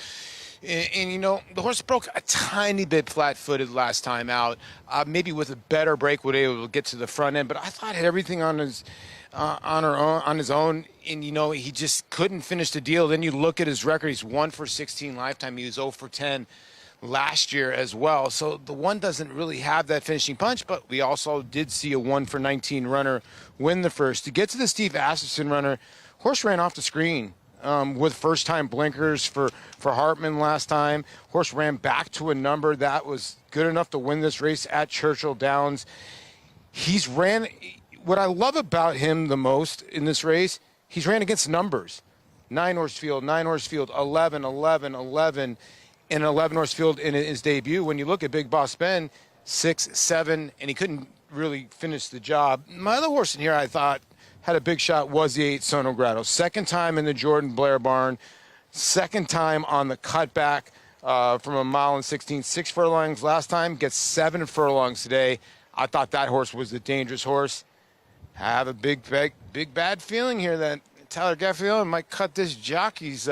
And, you know, the horse broke a tiny bit flat-footed last time out. Maybe with a better break would be able to get to the front end. But I thought he had everything on his own, and, you know, he just couldn't finish the deal. Then you look at his record. He's 1 for 16 lifetime. He was 0 for 10 last year as well. So the one doesn't really have that finishing punch, but we also did see a 1 for 19 runner win the first. To get to the Steve Asmussen runner, horse ran off the screen with first-time blinkers for Hartman last time. Horse ran back to a number that was good enough to win this race at Churchill Downs. He's ran, what I love about him the most in this race, he's ran against numbers. 9-horse field, 9-horse field, 11, 11, 11. In an 11-horse field in his debut. When you look at Big Boss Ben, 6, 7, and he couldn't really finish the job. My other horse in here I thought had a big shot was the 8, Sono Grado. 2nd time in the Jordan Blair barn. 2nd time on the cutback from a mile and 16, 6 furlongs last time. Gets 7 furlongs today. I thought that horse was the dangerous horse. Have a big bad feeling here that Tyler Gaffleone might cut this jockey's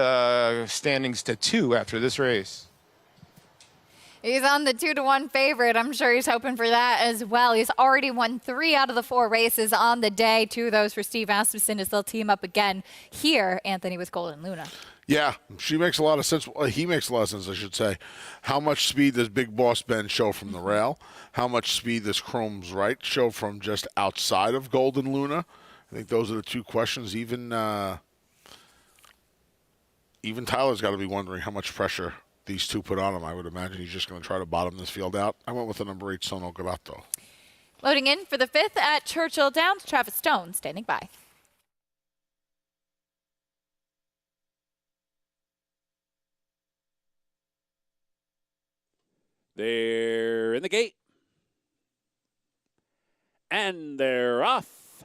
standings to 2 after this race. He's on the 2-1 favorite. I'm sure he's hoping for that as well. He's already won 3 out of the 4 races on the day. 2 of those for Steve Asmussen as they'll team up again here, Anthony, with Golden Luna. Yeah, she makes a lot of sense. He makes a lot of sense, I should say. How much speed does Big Boss Ben show from the rail? How much speed does Chrome's Right show from just outside of Golden Luna? I think those are the 2 questions. Even Tyler's got to be wondering how much pressure these 2 put on him. I would imagine he's just going to try to bottom this field out. I went with the number 8, Sono Grado. Loading in for the 5th at Churchill Downs, Travis Stone standing by. They're in the gate. and they're off.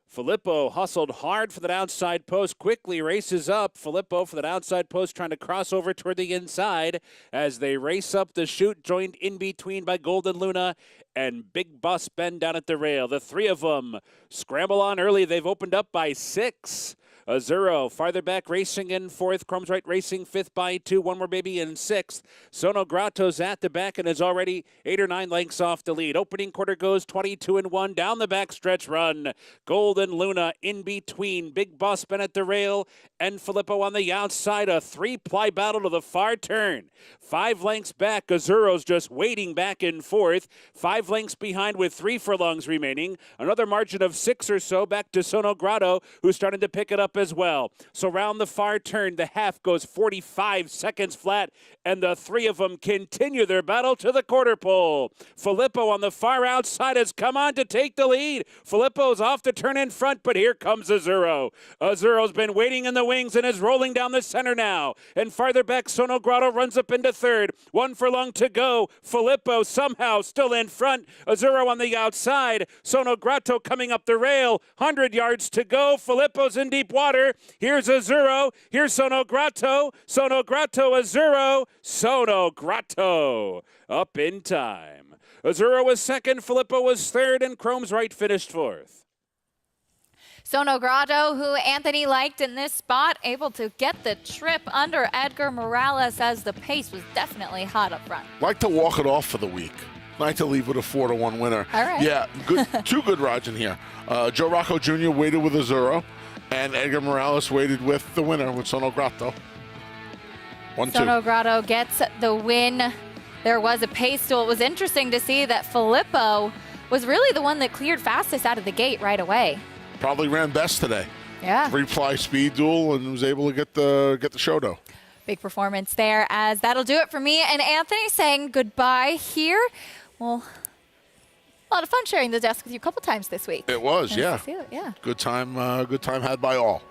Filippo hustled hard for that outside post, quickly races up. Filippo for that outside post trying to cross over toward the inside as they race up the chute, joined in between by Golden Luna and Big Boss Ben down at the rail. The three of them scramble on early. They've opened up by 6. Azuro farther back racing in 4th. Chrome's Right racing 5th by 2. One More Baby in 6th. Sono Grato's at the back and is already 8 or 9 lengths off the lead. Opening quarter goes 22-1 down the back stretch run. Golden Luna in between. Big Boss Ben at the rail and Filippo on the outside. A 3-ply battle to the far turn. 5 lengths back. Azuro's just waiting back in 4th. 5 lengths behind with 3 furlongs remaining. Another margin of 6 or so back to Sono Grado, who's starting to pick it up as well. So round the far turn, the half goes 45 seconds flat, and the three of them continue their battle to the quarter pole. Filippo on the far outside has come on to take the lead. Filippo's off to turn in front, but here comes Azuro. Azuro's been waiting in the wings and is rolling down the center now. And farther back, Sono Grado runs up into 3rd. 1 furlong to go. Filippo somehow still in front. Azuro on the outside. Sono Grado coming up the rail. 100 yards to go. Filippo's in deep water. Here's Azuro. Here's Sono Grado. Sono Grado, Azuro. Sono Grado up in time. Azuro was 2nd. Filippo was 3rd. And Chrome's Right finished 4th. Sono Grado, who Anthony liked in this spot, able to get the trip under Edgar Morales as the pace was definitely hot up front. Like to walk it off for the week. Like to leave with a 4-1 winner. All right. Yeah, good, 2 good rides in here. Joe Rocco Jr. waited with Azuro, and Edgar Morales waited with the winner with Sono Grado. 1-2. Sono Grado gets the win. There was a pace duel. It was interesting to see that Filippo was really the one that cleared fastest out of the gate right away. Probably ran best today. Yeah. 3-ply speed duel and was able to get the show though. Big performance there, as that'll do it for me and Anthony saying goodbye here. Well, a lot of fun sharing the desk with you a couple times this week. It was, Nice yeah. to see it, yeah. Good time had by all.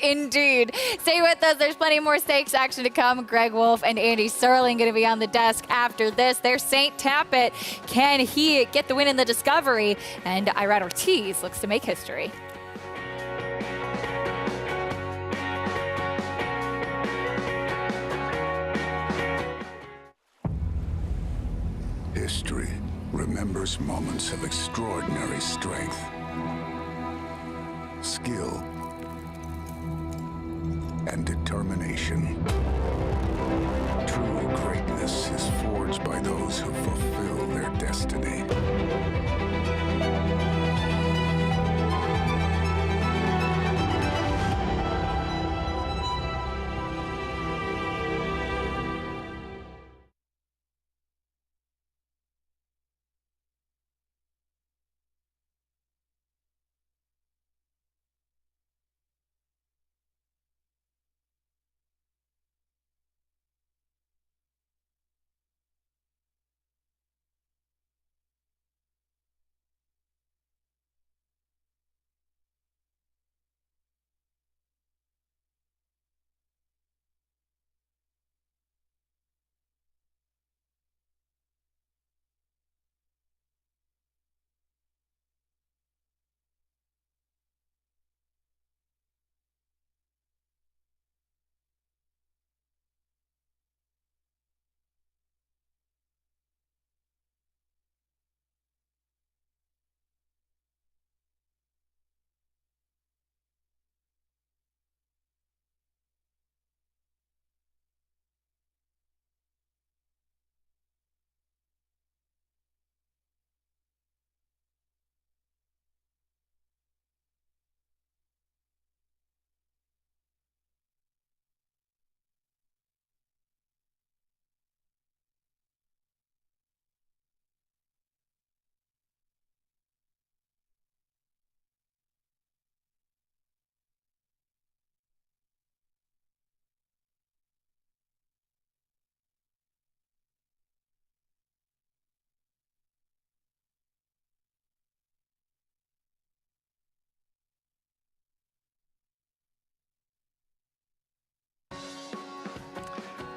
Indeed. Stay with us. There's plenty more stakes action to come. Greg Wolf and Andy Serling going to be on the desk after this. There's St. Tappet. Can he get the win in the Discovery? And Irad Ortiz looks to make history. History remembers moments of extraordinary strength, skill, and determination. True greatness is forged by those who fulfill their destiny.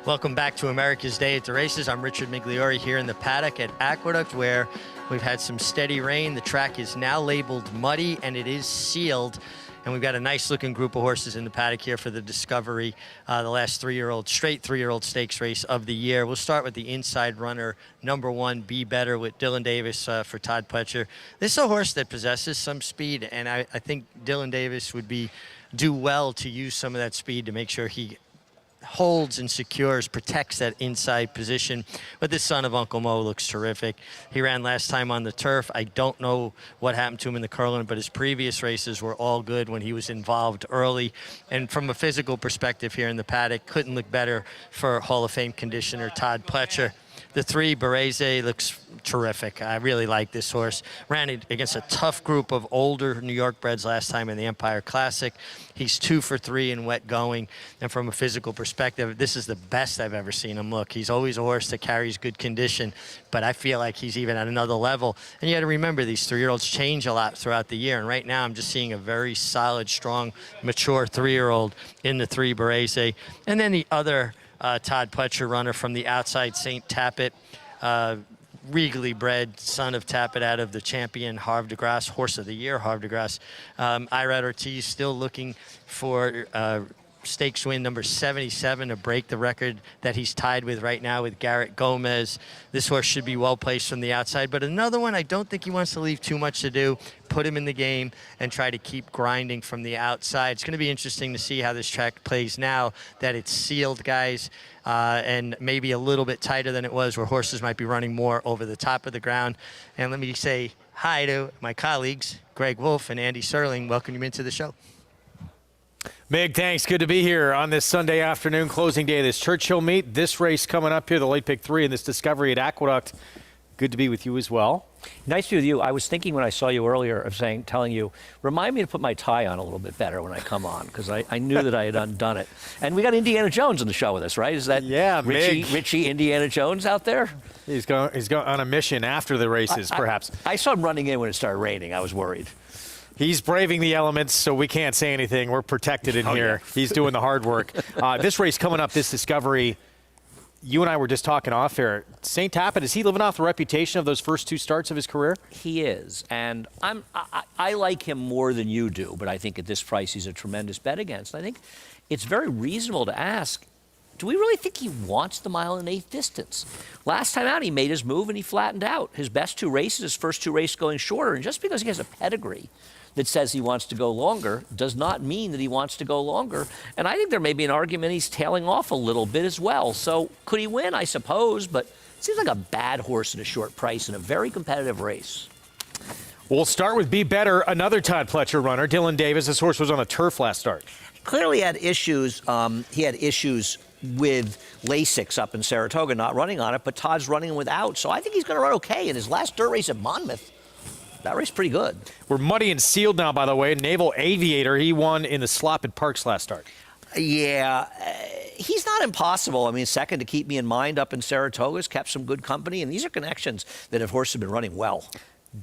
Welcome back to America's Day at the Races. I'm Richard Migliori here in the paddock at Aqueduct, where We've had some steady rain. The track is now labeled muddy, and it is sealed. And we've got a nice looking group of horses in the paddock here for the Discovery, the last straight three-year-old stakes race of the year. We'll start with the inside runner, number 1, Be Better, with Dylan Davis for Todd Pletcher. This is a horse that possesses some speed, and I think Dylan Davis would do well to use some of that speed to make sure he holds and secures, protects that inside position. But this son of Uncle Mo looks terrific. He ran last time on the turf. I don't know what happened to him in the Curlin, but his previous races were all good when he was involved early. And from a physical perspective here in the paddock, couldn't look better for Hall of Fame conditioner Todd Pletcher. The 3, Barese, looks terrific. I really like this horse. Ran it against a tough group of older New York breds last time in the Empire Classic. He's 2 for 3 in wet going. And from a physical perspective, this is the best I've ever seen him look. He's always a horse that carries good condition, but I feel like he's even at another level. And you got to remember, these 3-year-olds change a lot throughout the year. And right now, I'm just seeing a very solid, strong, mature 3-year-old in the 3, Barese. And then the other Todd Pletcher runner from the outside, St. Tappet, regally bred, son of Tappet out of the champion Havre de Grace, horse of the year, Havre de Grace. Irad Ortiz still looking for stakes win number 77 to break the record that he's tied with right now with Garrett Gomez. This horse should be well placed from the outside, but another one I don't think he wants to leave too much to do. Put him in the game and try to keep grinding from the outside. It's going to be interesting to see how this track plays now that it's sealed, guys, and maybe a little bit tighter than it was, where horses might be running more over the top of the ground. And let me say hi to my colleagues, Greg Wolf and Andy Serling. Welcome you into the show. Mig, thanks. Good to be here on this Sunday afternoon, closing day of this Churchill meet. This race coming up here, the late pick 3, and this Discovery at Aqueduct. Good to be with you as well. Nice to be with you. I was thinking when I saw you earlier of telling you, remind me to put my tie on a little bit better when I come on, because I knew that I had undone it. And we got Indiana Jones on the show with us, right? Is that Richie Indiana Jones out there? He's going on a mission after the races, perhaps. I saw him running in when it started raining. I was worried. He's braving the elements, so we can't say anything. We're protected in here. Yeah. He's doing the hard work. This race coming up, this Discovery, you and I were just talking off air. St. Tappet, is he living off the reputation of those first 2 starts of his career? He is, and I like him more than you do, but I think at this price he's a tremendous bet against. I think it's very reasonable to ask, do we really think he wants the 1 1/8 distance? Last time out, he made his move and he flattened out. His best 2 races, his first 2 races going shorter, and just because he has a pedigree that says he wants to go longer does not mean that he wants to go longer. And I think there may be an argument he's tailing off a little bit as well. So could he win? I suppose, but it seems like a bad horse at a short price in a very competitive race. We'll start with Be Better, another Todd Pletcher runner. Dylan Davis, this horse was on the turf last start. Clearly had issues. He had issues with Lasix up in Saratoga, not running on it, but Todd's running without. So I think he's going to run okay. In his last dirt race at Monmouth, that race pretty good. We're muddy and sealed now, by the way. Naval Aviator, he won in the slop at Parks last start. Yeah, he's not impossible. I mean, second to Keep Me in Mind up in Saratoga has kept some good company, and these are connections that have horses have been running well.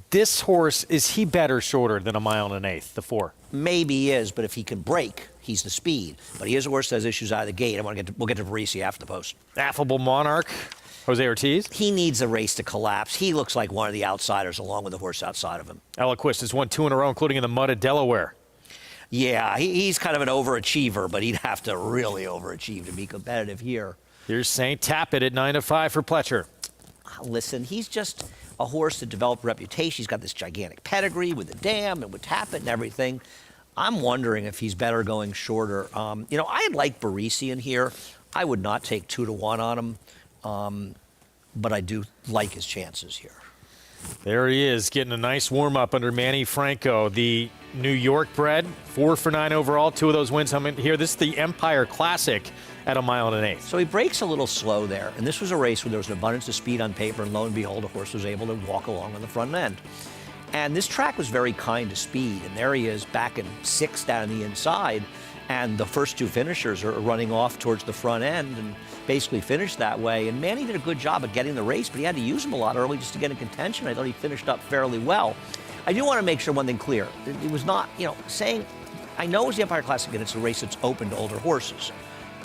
This horse, is he better shorter than a 1 1/8, the 4? Maybe he is, but if he can break, he's the speed. But he is a horse that has issues out of the gate. We'll get to Parisi after the post. Affable Monarch, Jose Ortiz. He needs a race to collapse. He looks like one of the outsiders along with the horse outside of him. Eloquist has won 2 in a row, including in the mud at Delaware. Yeah, he's kind of an overachiever, but he'd have to really overachieve to be competitive here. Here's St. Tappet at 9 to 5 for Pletcher. Listen, he's just a horse that developed a reputation. He's got this gigantic pedigree with the dam and with Tappet and everything. I'm wondering if he's better going shorter. I'd like Barisi in here. I would not take 2 to 1 on him, but I do like his chances here. There he is, getting a nice warm-up under Manny Franco, the New York bred, 4 for 9 overall. 2 of those wins coming here. This is the Empire Classic at a 1 1/8. So he breaks a little slow there, and this was a race where there was an abundance of speed on paper, and lo and behold, the horse was able to walk along on the front end. And this track was very kind to speed, and there he is back in 6th down the inside, and the first 2 finishers are running off towards the front end and basically finished that way. And Manny did a good job of getting the race, but he had to use him a lot early just to get in contention. I thought he finished up fairly well. I do want to make sure one thing clear. It was not, saying, I know it's the Empire Classic and it's a race that's open to older horses,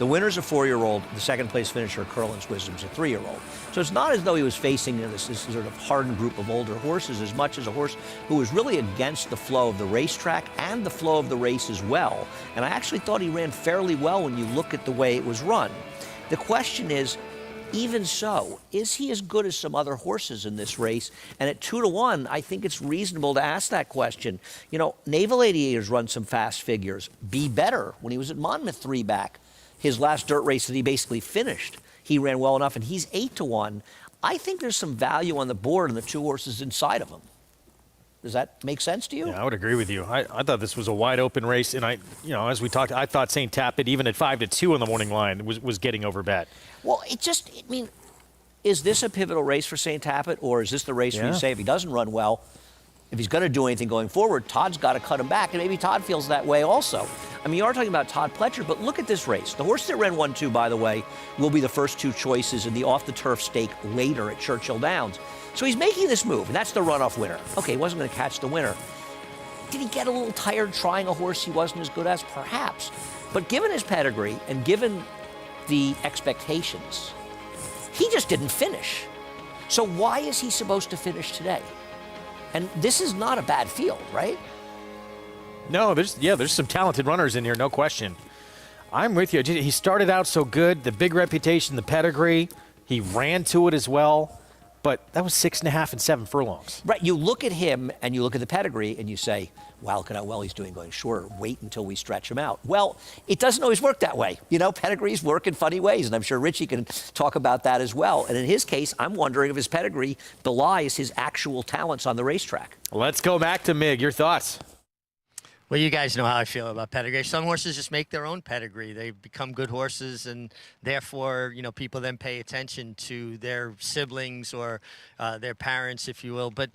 The winner's a 4-year-old. The second place finisher, Curlin's Wisdom's a 3-year-old. So it's not as though he was facing this sort of hardened group of older horses as much as a horse who was really against the flow of the racetrack and the flow of the race as well. And I actually thought he ran fairly well when you look at the way it was run. The question is, even so, is he as good as some other horses in this race? And at 2-1, I think it's reasonable to ask that question. You know, Naval Aviator's run some fast figures. Be Better, when he was at Monmouth 3 back, his last dirt race that he basically finished, he ran well enough, and he's 8-1. I think there's some value on the board in the 2 horses inside of him. Does that make sense to you? Yeah, I would agree with you. I thought this was a wide open race, and as we talked, I thought St. Tapit, even at 5-2 on the morning line, was getting over bet. Well, is this a pivotal race for St. Tapit, or is this the race where you say if he doesn't run well, if he's going to do anything going forward, Todd's got to cut him back, and maybe Todd feels that way also. I mean, you are talking about Todd Pletcher, but look at this race. The horse that ran 1-2, by the way, will be the first 2 choices in the off-the-turf stake later at Churchill Downs. So he's making this move, and that's the runoff winner. Okay, he wasn't going to catch the winner. Did he get a little tired trying a horse he wasn't as good as? Perhaps. But given his pedigree and given the expectations, he just didn't finish. So why is he supposed to finish today? And this is not a bad field, right? No, there's some talented runners in here, no question. I'm with you. He started out so good, the big reputation, the pedigree. He ran to it as well. But that was 6.5 and 7 furlongs. Right. You look at him and you look at the pedigree and you say, wow, look at how well he's doing going shorter. Wait until we stretch him out. Well, it doesn't always work that way. You know, pedigrees work in funny ways, and I'm sure Richie can talk about that as well. And in his case, I'm wondering if his pedigree belies his actual talents on the racetrack. Let's go back to Mig. Your thoughts? Well, you guys know how I feel about pedigree. Some horses just make their own pedigree. They become good horses, and therefore, people then pay attention to their siblings or their parents, if you will. But,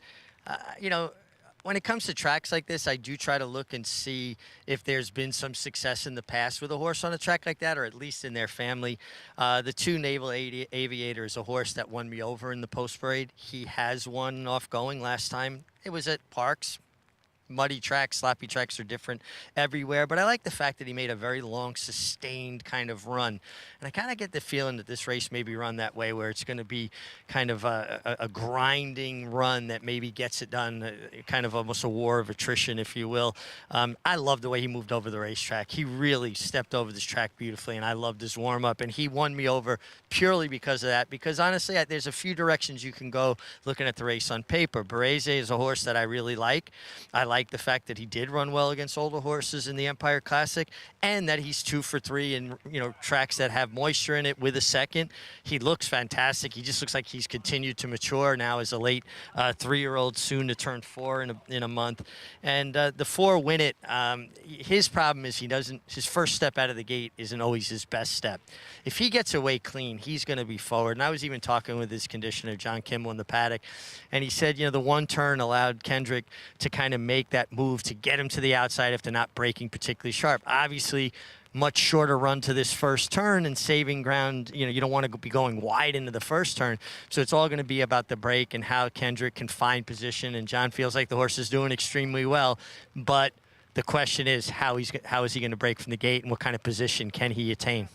when it comes to tracks like this, I do try to look and see if there's been some success in the past with a horse on a track like that, or at least in their family. The 2 Naval Aviator is a horse that won me over in the post parade. He has won off going last time. It was at Parks. Muddy tracks, sloppy tracks are different everywhere, but I like the fact that he made a very long, sustained kind of run. And I kind of get the feeling that this race may be run that way, where it's going to be kind of a grinding run that maybe gets it done, kind of almost a war of attrition, if you will. I love the way he moved over the racetrack. He really stepped over this track beautifully, and I loved his warm-up, and he won me over purely because of that, because honestly, there's a few directions you can go looking at the race on paper. Bereze is a horse that I really like. I like the fact that he did run well against older horses in the Empire Classic, and that he's 2 for 3 in tracks that have moisture in it with a second. He looks fantastic. He just looks like he's continued to mature now as a late 3-year-old, soon to turn 4 in a month. And the 4 Win It. His problem is his first step out of the gate isn't always his best step. If he gets away clean, he's going to be forward. And I was even talking with his conditioner, John Kimball, in the paddock, and he said, the 1 turn allowed Kendrick to kind of make that move to get him to the outside if they're not breaking particularly sharp. Obviously, much shorter run to this first turn and saving ground. You don't want to be going wide into the first turn. So it's all going to be about the break and how Kendrick can find position. And John feels like the horse is doing extremely well. But the question is, how is he going to break from the gate, and what kind of position can he attain?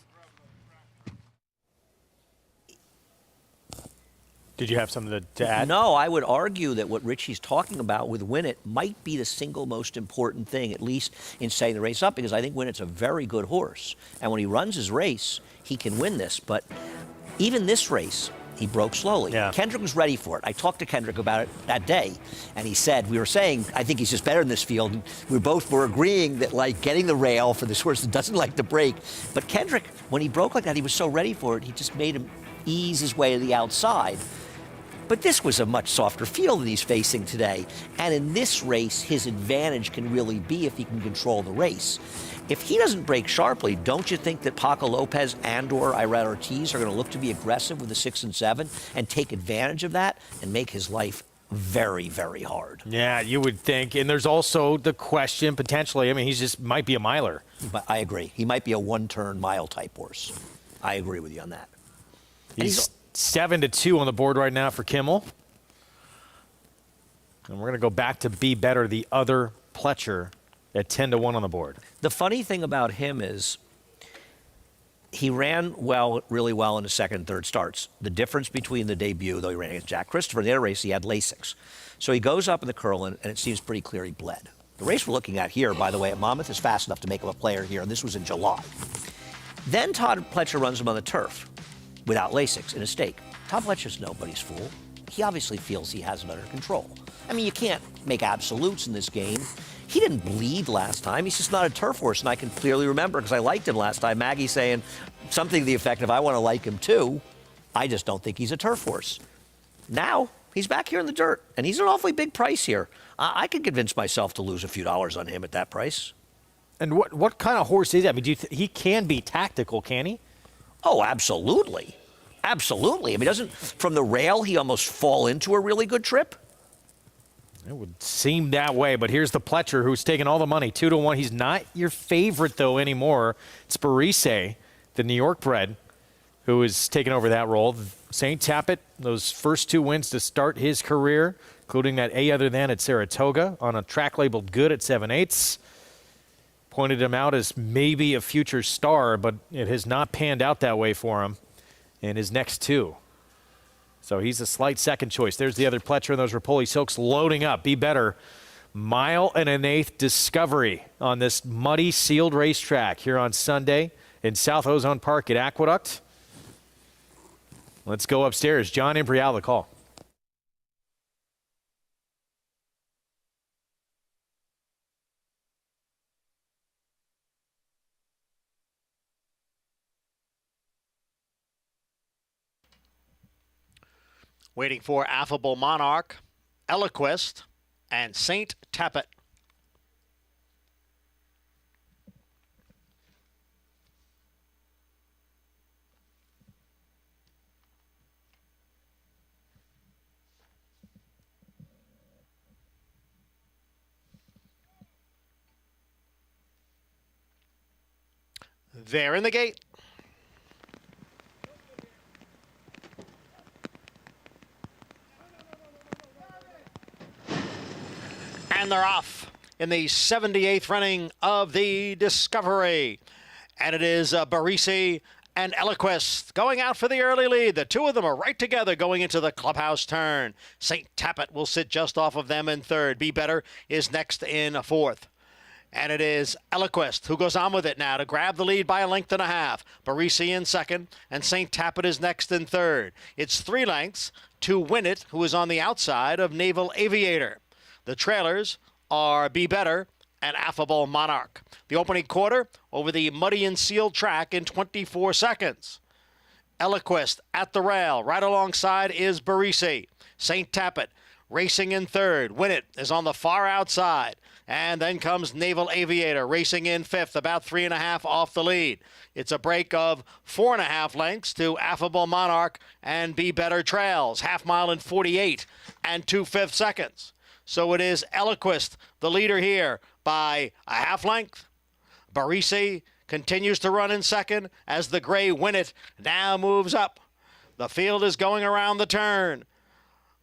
Did you have something to add? No, I would argue that what Richie's talking about with Win It might be the single most important thing, at least in setting the race up, because I think Win It's a very good horse. And when he runs his race, he can win this. But even this race, he broke slowly. Yeah. Kendrick was ready for it. I talked to Kendrick about it that day, and he said, we were saying, I think he's just better in this field. And we both were agreeing that, getting the rail for this horse that doesn't like to break. But Kendrick, when he broke like that, he was so ready for it, he just made him ease his way to the outside. But this was a much softer field that he's facing today. And in this race, his advantage can really be if he can control the race. If he doesn't break sharply, don't you think that Paco Lopez and/or Irad Ortiz are going to look to be aggressive with the 6 and 7 and take advantage of that and make his life very, very hard? Yeah, you would think. And there's also the question, potentially, he just might be a miler. But I agree. He might be a 1-turn mile type horse. I agree with you on that. He's 7-2 on the board right now for Kimmel. And we're going to go back to Be Better, the other Pletcher, at 10-1 on the board. The funny thing about him is he ran really well in the second and third starts. The difference between the debut, though he ran against Jack Christopher, in the other race he had Lasix. So he goes up in the curl, and it seems pretty clear he bled. The race we're looking at here, by the way, at Monmouth is fast enough to make him a player here, and this was in July. Then Todd Pletcher runs him on the turf without Lasix in a stake. Todd Pletcher's nobody's fool. He obviously feels he has it under control. I mean, you can't make absolutes in this game. He didn't bleed last time. He's just not a turf horse, and I can clearly remember because I liked him last time. Maggie saying something to the effect of, I want to like him too. I just don't think he's a turf horse. Now, he's back here in the dirt, and he's an awfully big price here. I could convince myself to lose a few dollars on him at that price. And what kind of horse is that? I mean, he can be tactical, can he? Oh, absolutely. Absolutely. I mean, doesn't from the rail he almost fall into a really good trip? It would seem that way, but here's the Pletcher who's taking all the money, 2-1. He's not your favorite, though, anymore. It's Barise, the New York bred, who is taking over that role. St. Tapit, those first 2 wins to start his career, including that A other than at Saratoga on a track labeled good at 7/8. Pointed him out as maybe a future star, but it has not panned out that way for him in his next 2. So he's a slight second choice. There's the other Pletcher and those Rapoli Silks loading up. Be better. 1 1/8 Discovery on this muddy sealed racetrack here on Sunday in South Ozone Park at Aqueduct. Let's go upstairs. John Imbrial, the call. Waiting for Affable Monarch, Eloquist, and St. Tapit. They're in the gate. And they're off in the 78th running of the Discovery. And it is Barisi and Eloquist going out for the early lead. The 2 of them are right together going into the clubhouse turn. St. Tapit will sit just off of them in 3rd. Be Better is next in 4th. And it is Eloquist who goes on with it now to grab the lead by 1.5 lengths. Barisi in 2nd, and St. Tapit is next in 3rd. It's 3 lengths to Win It, who is on the outside of Naval Aviator. The trailers are Be Better and Affable Monarch. The opening quarter over the muddy and sealed track in 24 seconds. Eloquist at the rail. Right alongside is Barisi. St. Tapit racing in 3rd. Win It is on the far outside. And then comes Naval Aviator racing in 5th, about 3.5 off the lead. It's a break of 4.5 lengths to Affable Monarch and Be Better trails. 1/2 mile in 48 and 2/5 seconds. So it is Eloquist, the leader here, by 1/2 length. Barisi continues to run in 2nd as the gray Win It now moves up. The field is going around the turn.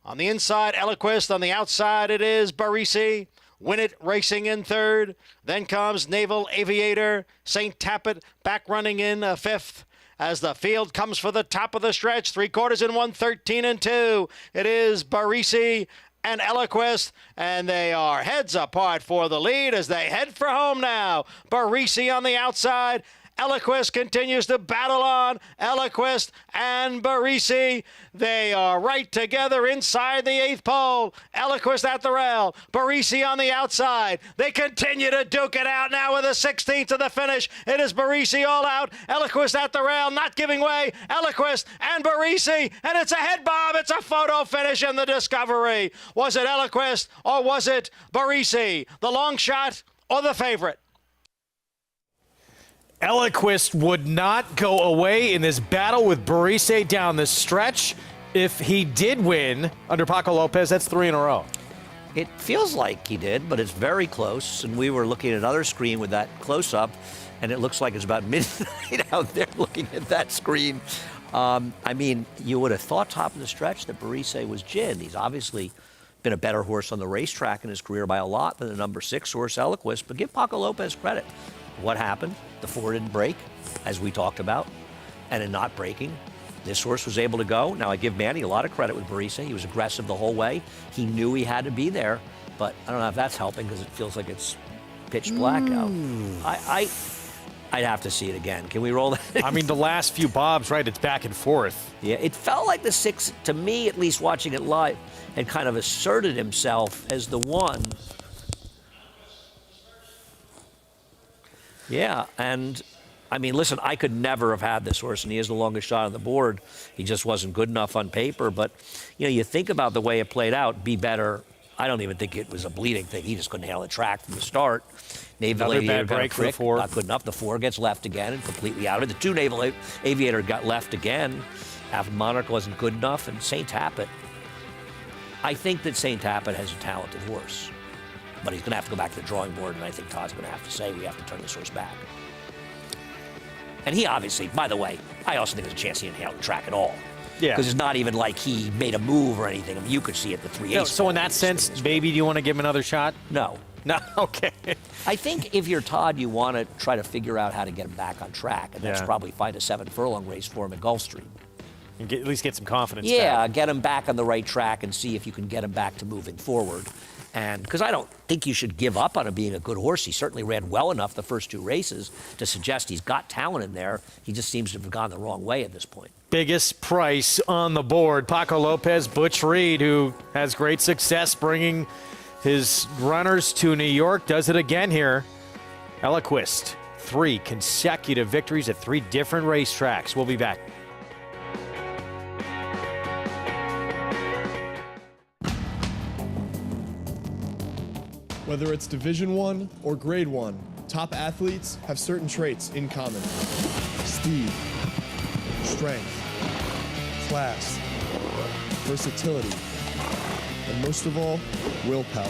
On the inside, Eloquist. On the outside, it is Barisi. Win It racing in 3rd. Then comes Naval Aviator. St. Tapit back running in 5th. As the field comes for the top of the stretch, 3/4 in 1:13 and 2. It is Barisi and Eloquist, and they are heads apart for the lead as they head for home now. Barisi on the outside. Eloquist continues to battle on. Eloquist and Barisi, they are right together inside the 8th pole. Eloquist at the rail. Barisi on the outside. They continue to duke it out now with a 16th to the finish. It is Barisi all out. Eloquist at the rail, not giving way. Eloquist and Barisi, and it's a head bob. It's a photo finish in the Discovery. Was it Eloquist or was it Barisi? The long shot or the favorite? Eloquist would not go away in this battle with Barisi down the stretch. If he did win under Paco Lopez, that's 3 in a row. It feels like he did, but it's very close. And we were looking at another screen with that close-up, and it looks like it's about midnight out there looking at that screen. I mean, you would have thought top of the stretch that Barisi was Gin. He's obviously been a better horse on the racetrack in his career by a lot than the number 6 horse, Eloquist. But give Paco Lopez credit. What happened? The 4 didn't break, as we talked about. and in not breaking. This horse was able to go. Now, I give Manny a lot of credit with Barisa. He was aggressive the whole way. He knew he had to be there, but I don't know if that's helping because it feels like it's pitch black out. I'd have to see it again. Can we roll that? I mean, the last few bobs, right, it's back and forth. Yeah, it felt like the 6, to me, at least watching it live, had kind of asserted himself as the one. Yeah, and I mean, listen, I could never have had this horse, and he is the longest shot on the board. He just wasn't good enough on paper. But, you know, you think about the way it played out, Be Better. I don't even think it was a bleeding thing. He just couldn't handle the track from the start. Naval Another Aviator bad got break a for the prick, 4. not good enough. The 4 gets left again and completely outed. The 2 Naval Aviator got left again after Monarch wasn't good enough. And St. Tappet, I think that St. Tappet has a talented horse. But he's going to have to go back to the drawing board, and I think Todd's going to have to say we have to turn this horse back. And he obviously, by the way, I also think there's a chance he didn't handle the track at all. Yeah. Because it's not even like he made a move or anything. I mean, you could see it, the 3 ace. So in that sense, maybe do you want to give him another shot? No. No, okay. I think if you're Todd, you want to try to figure out how to get him back on track, and that's probably find a 7 furlong race for him at Gulfstream. And at least get some confidence Yeah, back. get him back on the right track and see if you can get him back to moving forward. And because I don't think you should give up on him being a good horse. He certainly ran well enough the first 2 races to suggest he's got talent in there. He just seems to have gone the wrong way at this point. Biggest price on the board. Paco Lopez, Butch Reed, who has great success bringing his runners to New York, does it again here. Eloquist, 3 consecutive victories at 3 different racetracks. We'll be back. Whether it's Division I or Grade 1, top athletes have certain traits in common. Speed, strength, class, versatility, and most of all, willpower.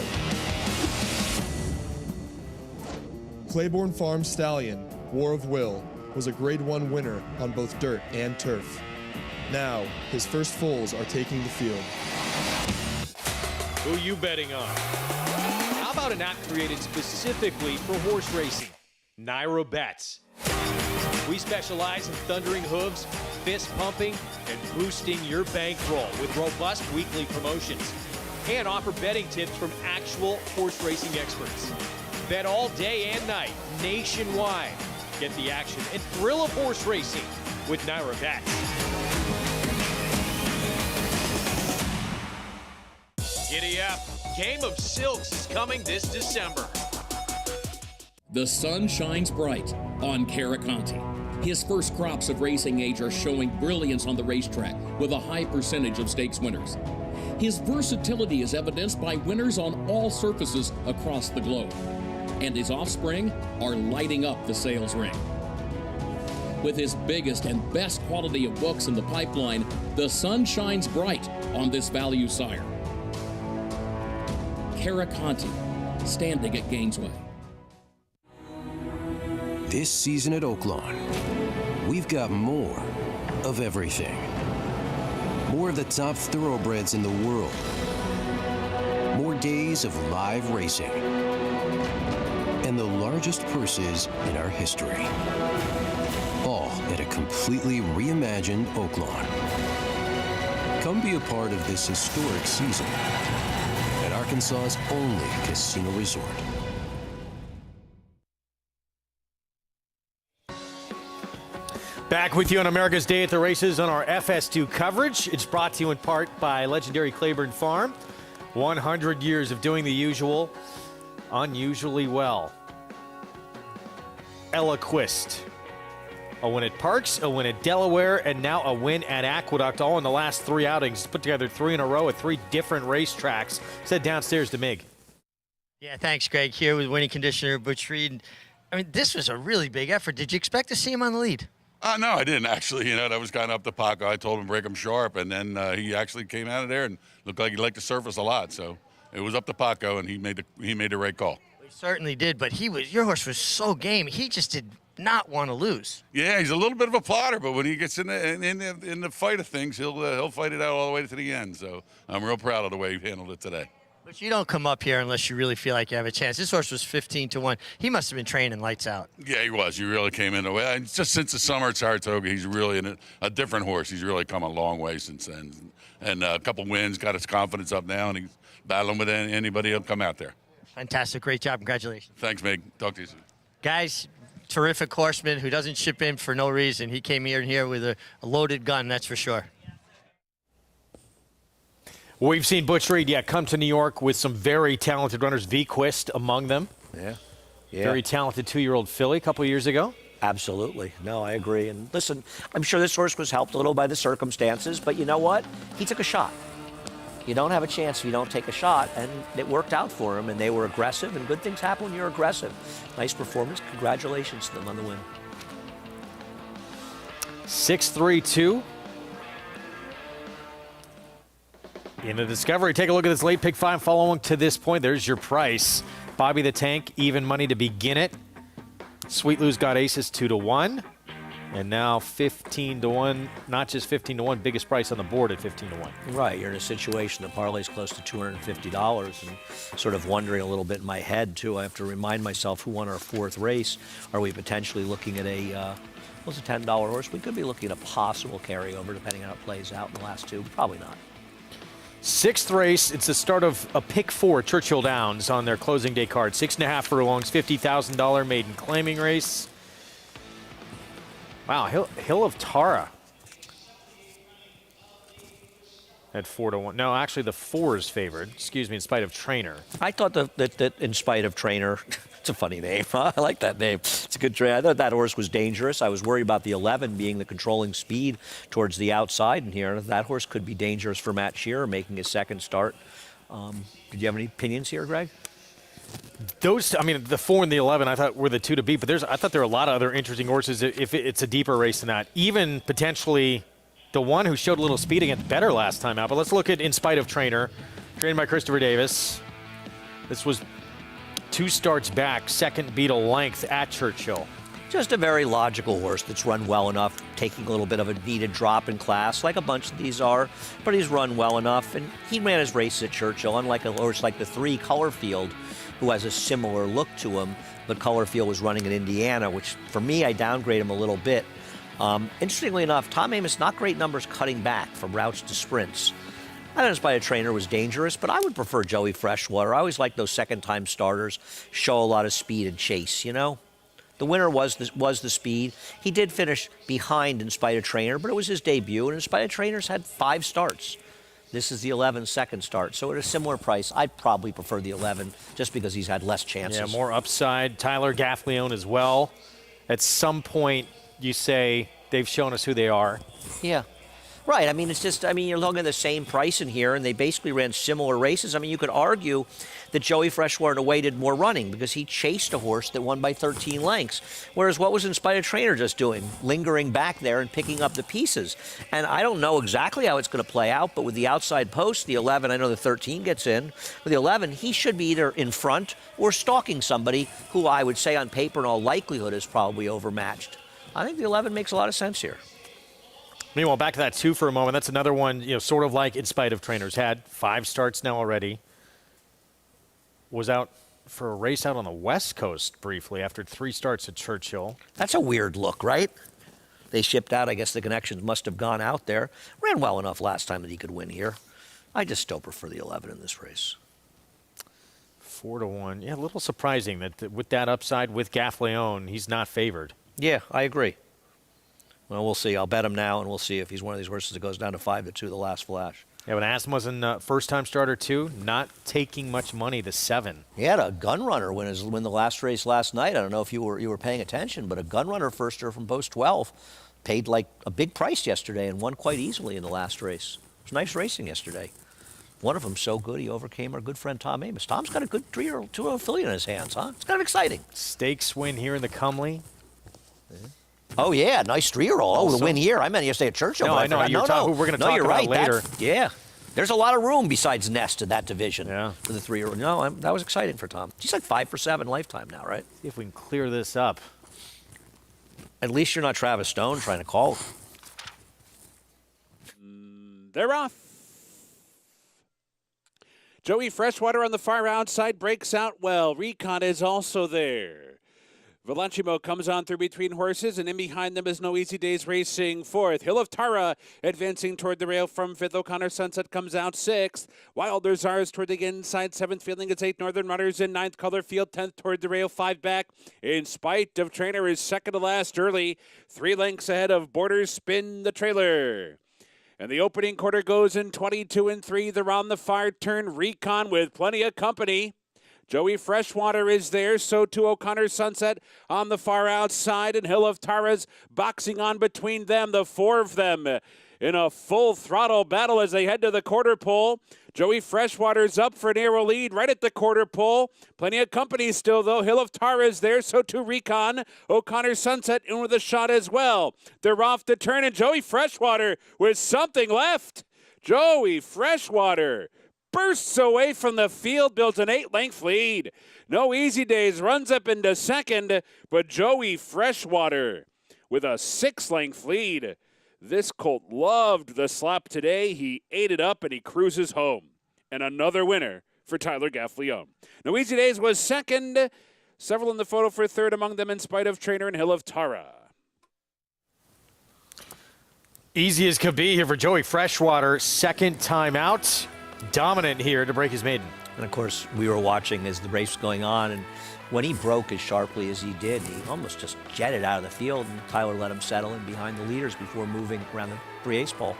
Claiborne Farm Stallion, War of Will, was a Grade 1 winner on both dirt and turf. Now, his first foals are taking the field. Who you betting on? How about an app created specifically for horse racing? Naira Bets. We specialize in thundering hooves, fist pumping, and boosting your bankroll with robust weekly promotions. And offer betting tips from actual horse racing experts. Bet all day and night, nationwide. Get the action and thrill of horse racing with Naira Bets. Giddy up. Game of Silks is coming this December. The sun shines bright on Caraconte. His first crops of racing age are showing brilliance on the racetrack with a high percentage of stakes winners. His versatility is evidenced by winners on all surfaces across the globe. And his offspring are lighting up the sales ring. With his biggest and best quality of books in the pipeline, the sun shines bright on this value sire. Caraconte, standing at Gainesway. This season at Oaklawn, we've got more of everything. More of the top thoroughbreds in the world. More days of live racing. And the largest purses in our history. All at a completely reimagined Oaklawn. Come be a part of this historic season at Arkansas's only casino resort. Back with you on America's Day at the Races on our FS2 coverage. It's brought to you in part by legendary Claiborne Farm. 100 years of doing the usual, unusually well. Eloquist. A win at Parks, a win at Delaware, and now a win at Aqueduct, all in the last 3 outings. Put together 3 in a row at 3 different racetracks. Said downstairs to Mig. Yeah, thanks, Greg. Here with winning conditioner Butch Reed. I mean, this was a really big effort. Did you expect to see him on the lead? No, I didn't actually. You know, that was kind of up to Paco. I told him break him sharp, and then he actually came out of there and looked like he liked the surface a lot. So it was up to Paco, and he made the right call. He certainly did, but your horse was so game. He just did not want to lose. Yeah, he's a little bit of a plotter, but when he gets in the fight of things, he'll fight it out all the way to the end. So I'm real proud of the way he handled it today. But you don't come up here unless you really feel like you have a chance. This horse was 15-1. He must have been training lights out. Yeah, he was. He really came in the way. And just since the summer at Saratoga, he's really a different horse. He's really come a long way since then. And a couple wins, got his confidence up now, and he's battling with anybody who'll come out there. Fantastic. Great job. Congratulations. Thanks, Mig. Talk to you soon. Guys, terrific horseman who doesn't ship in for no reason. He came here with a loaded gun, that's for sure. We've seen Butch Reed, come to New York with some very talented runners, V. Quist among them. Yeah. Very talented 2-year-old filly a couple of years ago. Absolutely. No, I agree. And listen, I'm sure this horse was helped a little by the circumstances, but you know what? He took a shot. You don't have a chance if you don't take a shot, and it worked out for him, and they were aggressive, and good things happen when you're aggressive. Nice performance. Congratulations to them on the win. 6-3-2. In the Discovery, take a look at this late pick 5 following to this point. There's your price. Bobby the Tank, even money to begin it. Sweet Lou's got aces 2-1. And now 15-1, not just 15-1, biggest price on the board at 15-1. Right, you're in a situation that parlay's close to $250 and sort of wondering a little bit in my head, too. I have to remind myself who won our 4th race. Are we potentially looking at a $10 horse? We could be looking at a possible carryover depending on how it plays out in the last 2. Probably not. 6th race, it's the start of a pick 4 Churchill Downs on their closing day card. 6.5 furlongs, $50,000 maiden claiming race. Wow, Hill of Tara at 4-1. No, actually the 4 is favored. Excuse me, in spite of Trainer. I thought that in spite of Trainer, it's a funny name. I like that name. It's a good trainer. I thought that horse was dangerous. I was worried about the 11 being the controlling speed towards the outside in here. That horse could be dangerous for Matt Shearer making his 2nd start. Did you have any opinions here, Greg? Those, I mean, the 4 and the 11, I thought were the 2 to beat, but I thought there were a lot of other interesting horses if it's a deeper race than that. Even potentially the one who showed a little speed against Better last time out. But let's look at In Spite of Trainer, trained by Christopher Davis. This was 2 starts back, 2nd beat a length at Churchill. Just a very logical horse that's run well enough, taking a little bit of a needed drop in class, like a bunch of these are, but he's run well enough, and he ran his races at Churchill, unlike a horse like the 3 Colorfield, who has a similar look to him, but Colorfield was running in Indiana, which for me, I downgrade him a little bit. Interestingly enough, Tom Amoss, not great numbers cutting back from routes to sprints. I don't know if a Trainer was dangerous, but I would prefer Joey Freshwater. I always like those 2nd-time starters, show a lot of speed and chase, you know? The winner was the speed. He did finish behind In Spite of Trainer, but it was his debut, and In Spite of Trainer's had 5 starts. This is the 11 2nd start, so at a similar price, I'd probably prefer the 11 just because he's had less chances. Yeah, more upside. Tyler Gaffleone as well. At some point, you say they've shown us who they are. Yeah. Right. I mean, it's just, you're looking at the same price in here, and they basically ran similar races. I mean, you could argue that Joey Freshwater in a way did more running because he chased a horse that won by 13 lengths. Whereas what was In Spite of Trainer just doing? Lingering back there and picking up the pieces. And I don't know exactly how it's going to play out, but with the outside post, the 11, I know the 13 gets in. With the 11, he should be either in front or stalking somebody who I would say on paper in all likelihood is probably overmatched. I think the 11 makes a lot of sense here. Meanwhile, back to that 2 for a moment. That's another one, sort of like In Spite of Trainers. Had 5 starts now already. Was out for a race out on the West Coast briefly after 3 starts at Churchill. That's a weird look, right? They shipped out. I guess the connections must have gone out there. Ran well enough last time that he could win here. I just still prefer the 11 in this race. 4-1. Yeah, a little surprising that with that upside with Gaffleone, he's not favored. Yeah, I agree. Well, we'll see. I'll bet him now, and we'll see if he's one of these horses that goes down to 5-2 the last flash. Yeah, but Asmus in first-time starter, too, not taking much money, the 7. He had a gun runner win the last race last night. I don't know if you were paying attention, but a gun runner firster from post 12 paid like a big price yesterday and won quite easily in the last race. It was nice racing yesterday. One of them so good he overcame our good friend Tom Amoss. Tom's got a good 2-year-old filly in his hands, huh? It's kind of exciting. Stakes win here in the Cumley. Yeah. Oh, yeah, nice 3-year-old. Oh, the win here. I meant yesterday at Churchill. No, I know. We're going to talk about right. later. Yeah. There's a lot of room besides Nest in that division for the 3-year-old. No, that was exciting for Tom. He's like 5 for 7 lifetime now, right? See if we can clear this up. At least you're not Travis Stone trying to call. They're off. Joey Freshwater on the far outside breaks out well. Recon is also there. Velocimo comes on through between horses, and in behind them is No Easy Days Racing fourth. Hill of Tara advancing toward the rail from fifth. O'Connor Sunset comes out sixth. Wilder Czars toward the inside seventh. Feeling it's eight. Northern Runners in ninth. Colorfield 10th toward the rail, five back. In spite of Trainer is second to last early. 3 lengths ahead of Borders Spin the Trailer. And the opening quarter goes in 22 and 3. They're on the far turn. Recon with plenty of company. Joey Freshwater is there, so too O'Connor Sunset on the far outside, and Hill of Tara's boxing on between them, the 4 of them in a full throttle battle as they head to the quarter pole. Joey Freshwater's up for an narrow lead right at the quarter pole. Plenty of company still, though. Hill of Tara is there, so too Recon. O'Connor Sunset in with a shot as well. They're off the turn, and Joey Freshwater with something left. Joey Freshwater bursts away from the field, builds an 8-length lead. No Easy Days runs up into second, but Joey Freshwater with a 6-length lead. This colt loved the slop today. He ate it up and he cruises home. And another winner for Tyler Gaffleone. No Easy Days was second. Several in the photo for third, among them In Spite of Trainer and Hill of Tara. Easy as could be here for Joey Freshwater. Second time out. Dominant here to break his maiden. And of course, we were watching as the race was going on, and when he broke as sharply as he did, he almost just jetted out of the field, and Tyler let him settle in behind the leaders before moving around the 3/8 pole.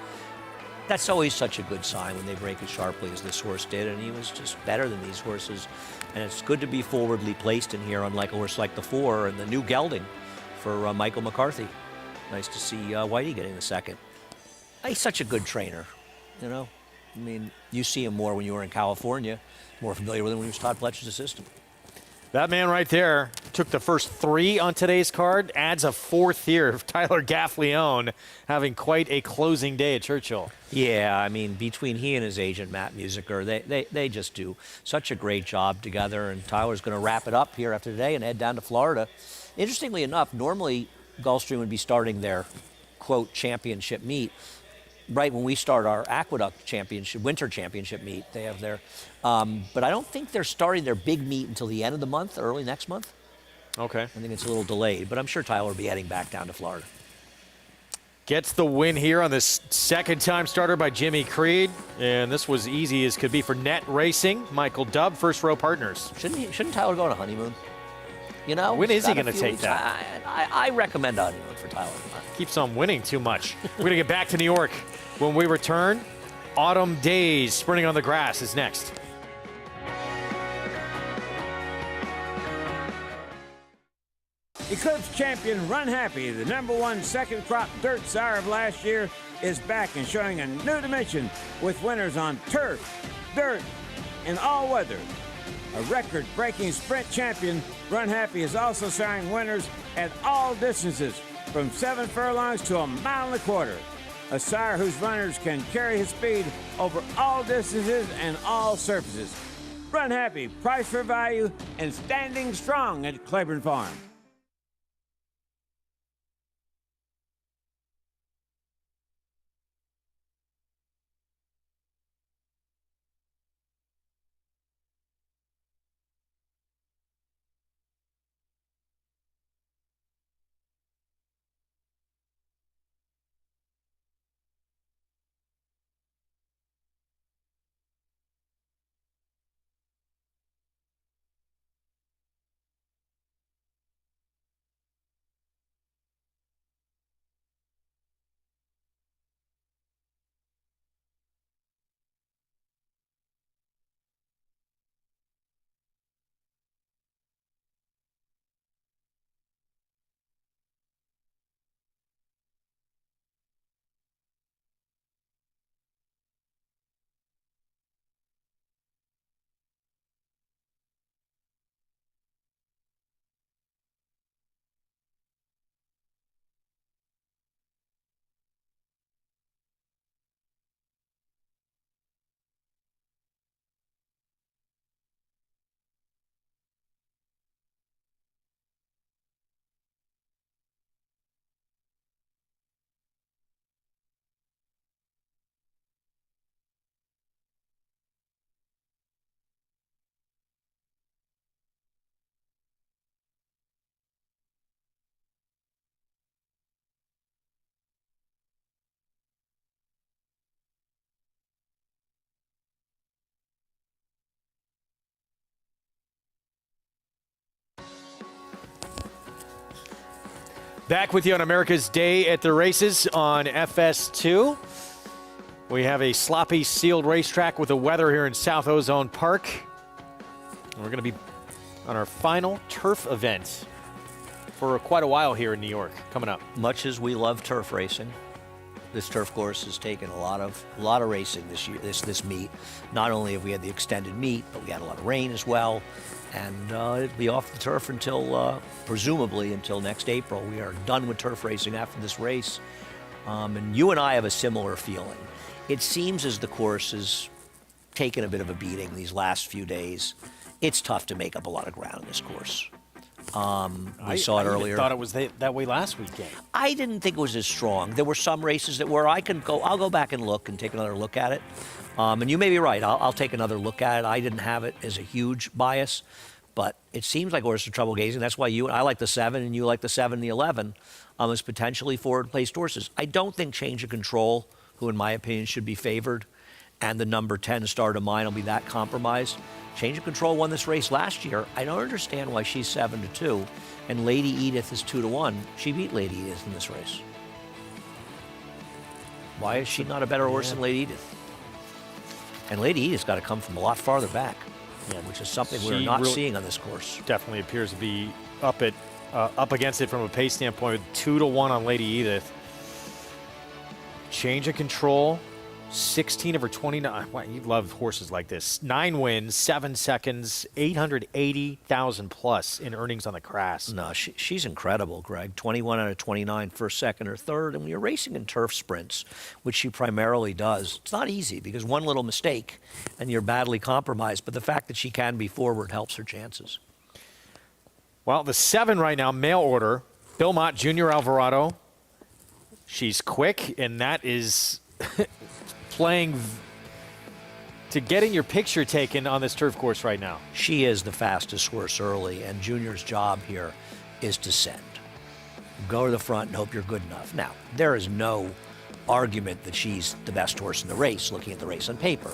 That's always such a good sign when they break as sharply as this horse did, and he was just better than these horses. And it's good to be forwardly placed in here, unlike a horse like the 4 and the new gelding for Michael McCarthy. Nice to see Whitey getting the second. He's such a good trainer, you know. I mean, you see him more when you were in California, more familiar with him when he was Todd Pletcher's assistant. That man right there took the first 3 on today's card, adds a 4th here. Tyler Gaffleone having quite a closing day at Churchill. Yeah, I mean, between he and his agent, Matt Musiker, they just do such a great job together, and Tyler's going to wrap it up here after today and head down to Florida. Interestingly enough, normally Gulfstream would be starting their, quote, championship meet right when we start our Aqueduct Championship, Winter Championship meet. They have their, but I don't think they're starting their big meet until the end of the month, early next month. Okay. I think it's a little delayed, but I'm sure Tyler will be heading back down to Florida. Gets the win here on this second-time starter by Jimmy Creed, and this was easy as could be for Net Racing. Michael Dubb, first row partners. Shouldn't Tyler go on a honeymoon? You know, when is he going to take that? I recommend a honeymoon for Tyler. Keeps on winning too much. We're going to get back to New York when we return. Autumn Days sprinting on the grass is next. Eclipse champion Run Happy, the #1 second crop dirt sire of last year, is back and showing a new dimension with winners on turf, dirt, and all weather. A record-breaking sprint champion, Run Happy is also siring winners at all distances, from 7 furlongs to 1.25 miles. A sire whose runners can carry his speed over all distances and all surfaces. Run Happy, price for value, and standing strong at Claiborne Farm. Back with you on America's Day at the Races on FS2. We have a sloppy sealed racetrack with the weather here in South Ozone Park. We're going to be on our final turf event for quite a while here in New York coming up. Much as we love turf racing, this turf course has taken a lot of racing this year, this meet. Not only have we had the extended meet, but we had a lot of rain as well. And it'll be off the turf until, presumably, until next April. We are done with turf racing after this race. And you and I have a similar feeling. It seems as the course has taken a bit of a beating these last few days. It's tough to make up a lot of ground in this course. We saw it earlier. I thought it was that way last weekend. I didn't think it was as strong. There were some races that were I'll go back and look and take another look at it. And you may be right. I'll take another look at it. I didn't have it as a huge bias, but it seems like horses are trouble gazing. That's why I like the 7 and you like the 7 and the 11 as potentially forward-placed horses. I don't think Change of Control, who in my opinion should be favored, and the number 10 Star to Mine will be that compromised. Change of Control won this race last year. I don't understand why she's 7-2 and Lady Edith is 2-1. She beat Lady Edith in this race. Why is she not a better horse than Lady Edith? And Lady Edith's got to come from a lot farther back, which is something we're not seeing on this course. Definitely appears to be up against it from a pace standpoint. 2-1 on Lady Edith. Change of Control, 16 of her 29. Wow, you love horses like this. 9 wins, 7 seconds, 880,000 plus in earnings on the Crass. No, she's incredible, Greg. 21 out of 29, first, second, or third. And when you're racing in turf sprints, which she primarily does, it's not easy because one little mistake and you're badly compromised. But the fact that she can be forward helps her chances. Well, the 7 right now, mail order, Belmont Junior Alvarado. She's quick, and that is playing to getting your picture taken on this turf course right now. She is the fastest horse early, and Junior's job here is to send. Go to the front and hope you're good enough. Now, there is no argument that she's the best horse in the race, looking at the race on paper.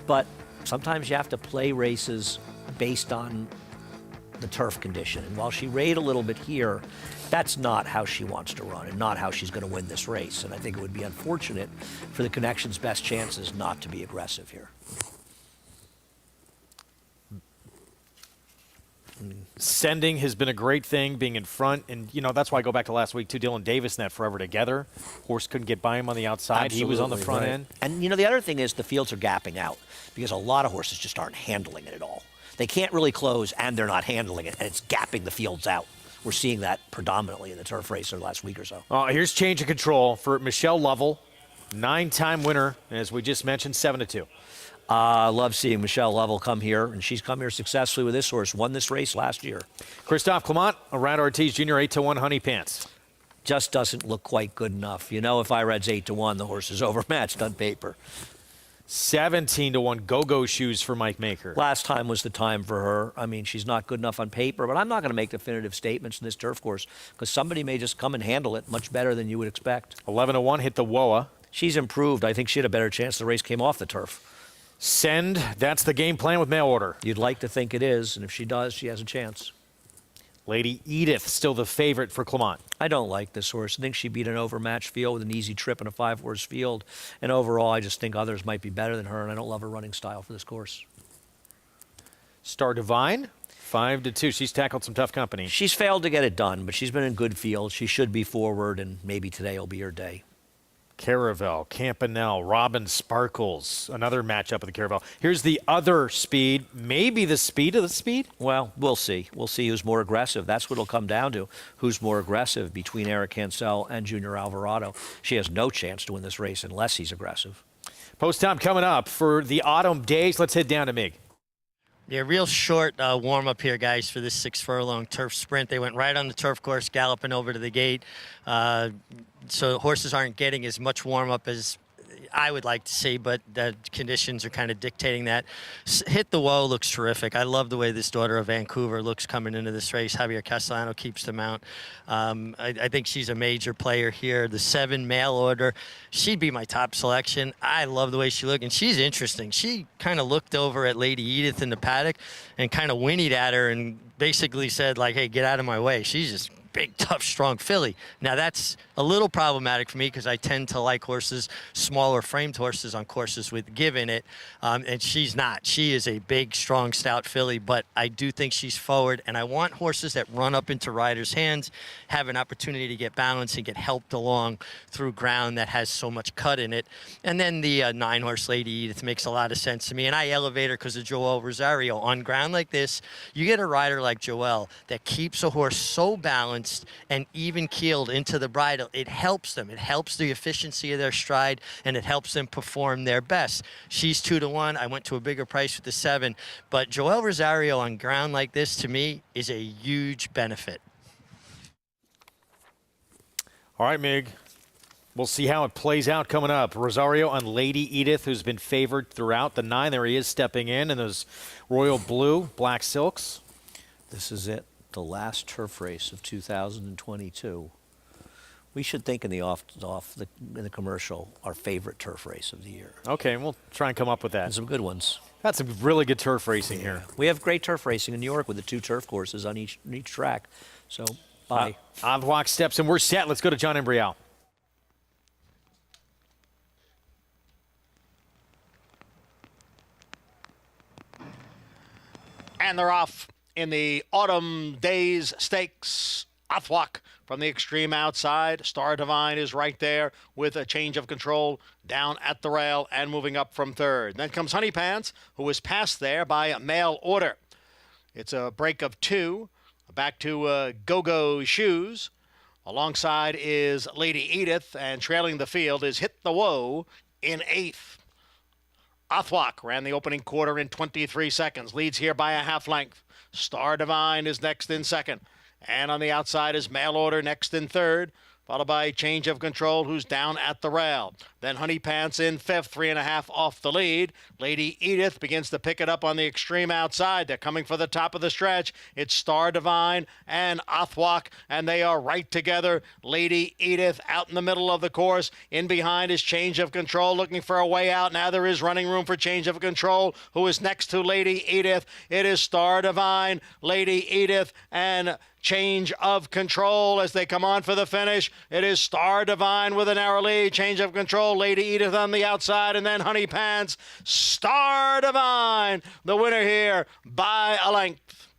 But sometimes you have to play races based on the turf condition. And while she rayed a little bit here, that's not how she wants to run and not how she's going to win this race. And I think it would be unfortunate for the Connection's best chances not to be aggressive here. Sending has been a great thing, being in front. And, that's why I go back to last week, too. Dylan Davis and that Forever Together. Horse couldn't get by him on the outside. Absolutely, he was on the front end. And, the other thing is the fields are gapping out because a lot of horses just aren't handling it at all. They can't really close, and they're not handling it, and it's gapping the fields out. We're seeing that predominantly in the turf race over the last week or so. Here's Change of Control for Michelle Lovell, 9-time winner, as we just mentioned, 7-2. I love seeing Michelle Lovell come here, and she's come here successfully with this horse. Won this race last year. Christophe Clement, Around Ortiz Jr., 8-1 Honey Pants. Just doesn't look quite good enough. If IRAD's 8-1, the horse is overmatched on paper. 17-1 Go-Go Shoes for Mike Maker. Last time was the time for her. I mean, she's not good enough on paper, but I'm not going to make definitive statements in this turf course because somebody may just come and handle it much better than you would expect. 11-1 hit the WOA. She's improved. I think she had a better chance. The race came off the turf. Send, that's the game plan with mail order. You'd like to think it is, and if she does, she has a chance. Lady Edith, still the favorite for Clement. I don't like this horse. I think she beat an overmatched field with an easy trip in a 5-horse field. And overall, I just think others might be better than her, and I don't love her running style for this course. Star Divine, 5-2. She's tackled some tough company. She's failed to get it done, but she's been in good fields. She should be forward, and maybe today will be her day. Caravel, Campanelle, Robin Sparkles, another matchup of the Caravel. Here's the other speed, maybe the speed of the speed? Well, we'll see. We'll see who's more aggressive. That's what it'll come down to, who's more aggressive between Eric Cancel and Junior Alvarado. She has no chance to win this race unless he's aggressive. Post time coming up for the autumn days. Let's head down to Mig. Yeah, real short warm-up here, guys, for this 6-furlong turf sprint. They went right on the turf course, galloping over to the gate. So horses aren't getting as much warm-up as I would like to see, but the conditions are kind of dictating that. Hit the Woe looks terrific. I love the way this daughter of Vancouver looks coming into this race. Javier Castellano keeps the mount. I think she's a major player here. The 7 mail order, she'd be my top selection. I love the way she looked, and she's interesting. She kind of looked over at Lady Edith in the paddock and kind of whinnied at her and basically said, like, hey, get out of my way. She's just big, tough, strong filly. Now, that's a little problematic for me because I tend to like horses, smaller framed horses on courses with give in it, and she's not. She is a big, strong, stout filly, but I do think she's forward, and I want horses that run up into riders' hands, have an opportunity to get balanced and get helped along through ground that has so much cut in it. And then the 9-horse Lady Edith makes a lot of sense to me, and I elevate her because of Joel Rosario. On ground like this, you get a rider like Joel that keeps a horse so balanced and even-keeled into the bridle. It helps them. It helps the efficiency of their stride, and it helps them perform their best. She's 2-1. I went to a bigger price with the 7, but Joel Rosario on ground like this, to me, is a huge benefit. All right, Mig. We'll see how it plays out coming up. Rosario on Lady Edith, who's been favored throughout the 9. There he is stepping in those royal blue, black silks. This is it, the last turf race of 2022. We should think in the commercial, our favorite turf race of the year. Okay, we'll try and come up with that. And some good ones. That's some really good turf racing here. We have great turf racing in New York with the 2 turf courses on each track. So, bye. Avwak steps in. We're set. Let's go to John Embrial. And they're off in the Autumn Days Stakes. Avwak from the extreme outside. Star Divine is right there with a change of control down at the rail and moving up from 3rd. Then comes Honey Pants, who is passed there by a mail order. It's a break of 2. Back to Go-Go Shoes. Alongside is Lady Edith, and trailing the field is Hit the Woe in 8th. Avwak ran the opening quarter in 23 seconds. Leads here by a half length. Star Divine is next in 2nd. And on the outside is Mail Order next in 3rd. Followed by Change of Control, who's down at the rail. Then Honey Pants in 5th, 3.5 off the lead. Lady Edith begins to pick it up on the extreme outside. They're coming for the top of the stretch. It's Star Divine and Avwak, and they are right together. Lady Edith out in the middle of the course. In behind is Change of Control, looking for a way out. Now there is running room for Change of Control, who is next to Lady Edith. It is Star Divine, Lady Edith, and Change of Control as they come on for the finish. It is Star Divine with a narrow lead. Change of Control, Lady Edith on the outside, and then Honey Pants. Star Divine, the winner here by a length.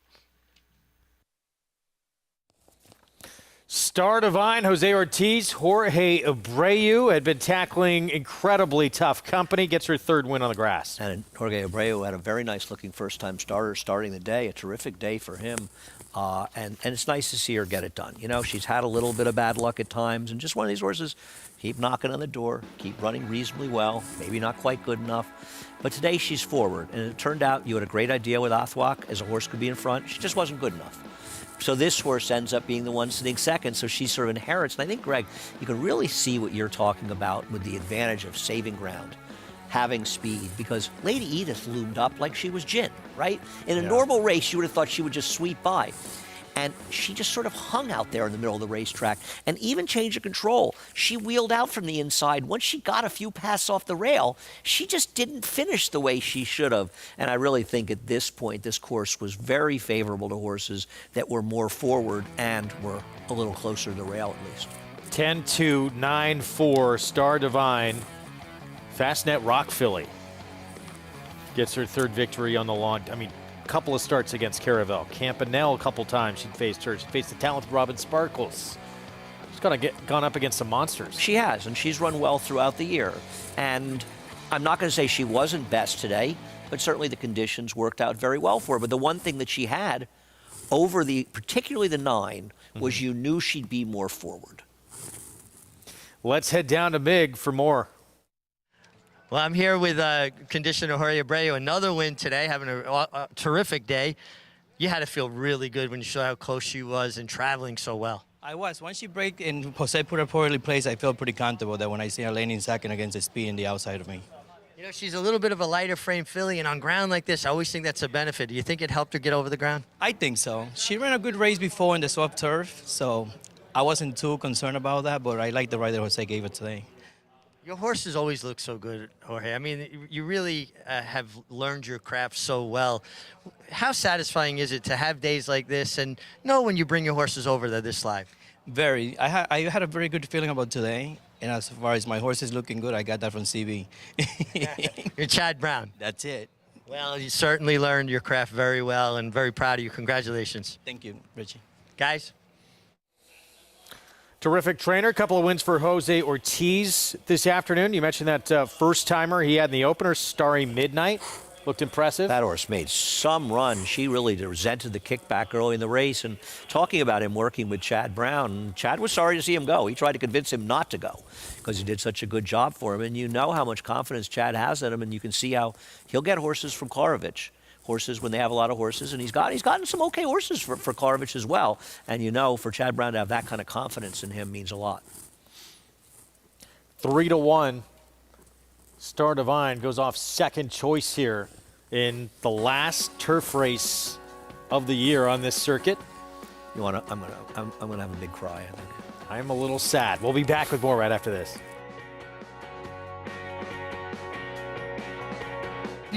Star Divine, Jose Ortiz, Jorge Abreu had been tackling incredibly tough company. Gets her 3rd win on the grass. And Jorge Abreu had a very nice-looking first-time starter starting the day. A terrific day for him. And it's nice to see her get it done. You know, she's had a little bit of bad luck at times, and just one of these horses, keep knocking on the door, keep running reasonably well, maybe not quite good enough. But today she's forward, and it turned out you had a great idea with Avwak as a horse could be in front. She just wasn't good enough. So this horse ends up being the one sitting 2nd, so she sort of inherits. And I think, Greg, you can really see what you're talking about with the advantage of saving ground, having speed, because Lady Edith loomed up like she was gin, right? In a normal race, you would have thought she would just sweep by. And she just sort of hung out there in the middle of the racetrack. And even Change of Control, she wheeled out from the inside. Once she got a few passes off the rail, she just didn't finish the way she should have. And I really think at this point, this course was very favorable to horses that were more forward and were a little closer to the rail at least. 10-2, 9-4, Star Divine. Fastnet Rock Filly gets her 3rd victory on the lawn. I mean, a couple of starts against Caravel. Campanelle a couple times she faced her. She faced the talented Robin Sparkles. She's gone up against some monsters. She has, and she's run well throughout the year. And I'm not going to say she wasn't best today, but certainly the conditions worked out very well for her. But the one thing that she had over particularly the 9, was you knew she'd be more forward. Let's head down to Mig for more. Well, I'm here with conditioner Jorge Abreu. Another win today, having a terrific day. You had to feel really good when you saw how close she was and traveling so well. I was. Once she break and Jose put her poorly placed, I felt pretty comfortable that when I see her laning 2nd against the speed in the outside of me. You know, she's a little bit of a lighter frame filly, and on ground like this, I always think that's a benefit. Do you think it helped her get over the ground? I think so. She ran a good race before in the soft turf, so I wasn't too concerned about that, but I like the ride that Jose gave her today. Your horses always look so good, Jorge. I mean, you really have learned your craft so well. How satisfying is it to have days like this and know when you bring your horses over that this live? Very. I had a very good feeling about today. And as far as my horse is looking good, I got that from CB. You're Chad Brown. That's it. Well, you certainly learned your craft very well and very proud of you. Congratulations. Thank you, Richie. Guys? Terrific trainer. A couple of wins for Jose Ortiz this afternoon. You mentioned that first-timer he had in the opener, Starry Midnight. Looked impressive. That horse made some run. She really resented the kickback early in the race. And talking about him working with Chad Brown, Chad was sorry to see him go. He tried to convince him not to go because he did such a good job for him. And you know how much confidence Chad has in him, and you can see how he'll get horses from Klarovich. Horses when they have a lot of horses, and he's gotten some okay horses for Klarovich as well. And you know, for Chad Brown to have that kind of confidence in him means a lot. 3-1. Star Divine goes off second choice here in the last turf race of the year on this circuit. I'm gonna have a big cry, I think. I'm a little sad. We'll be back with more right after this.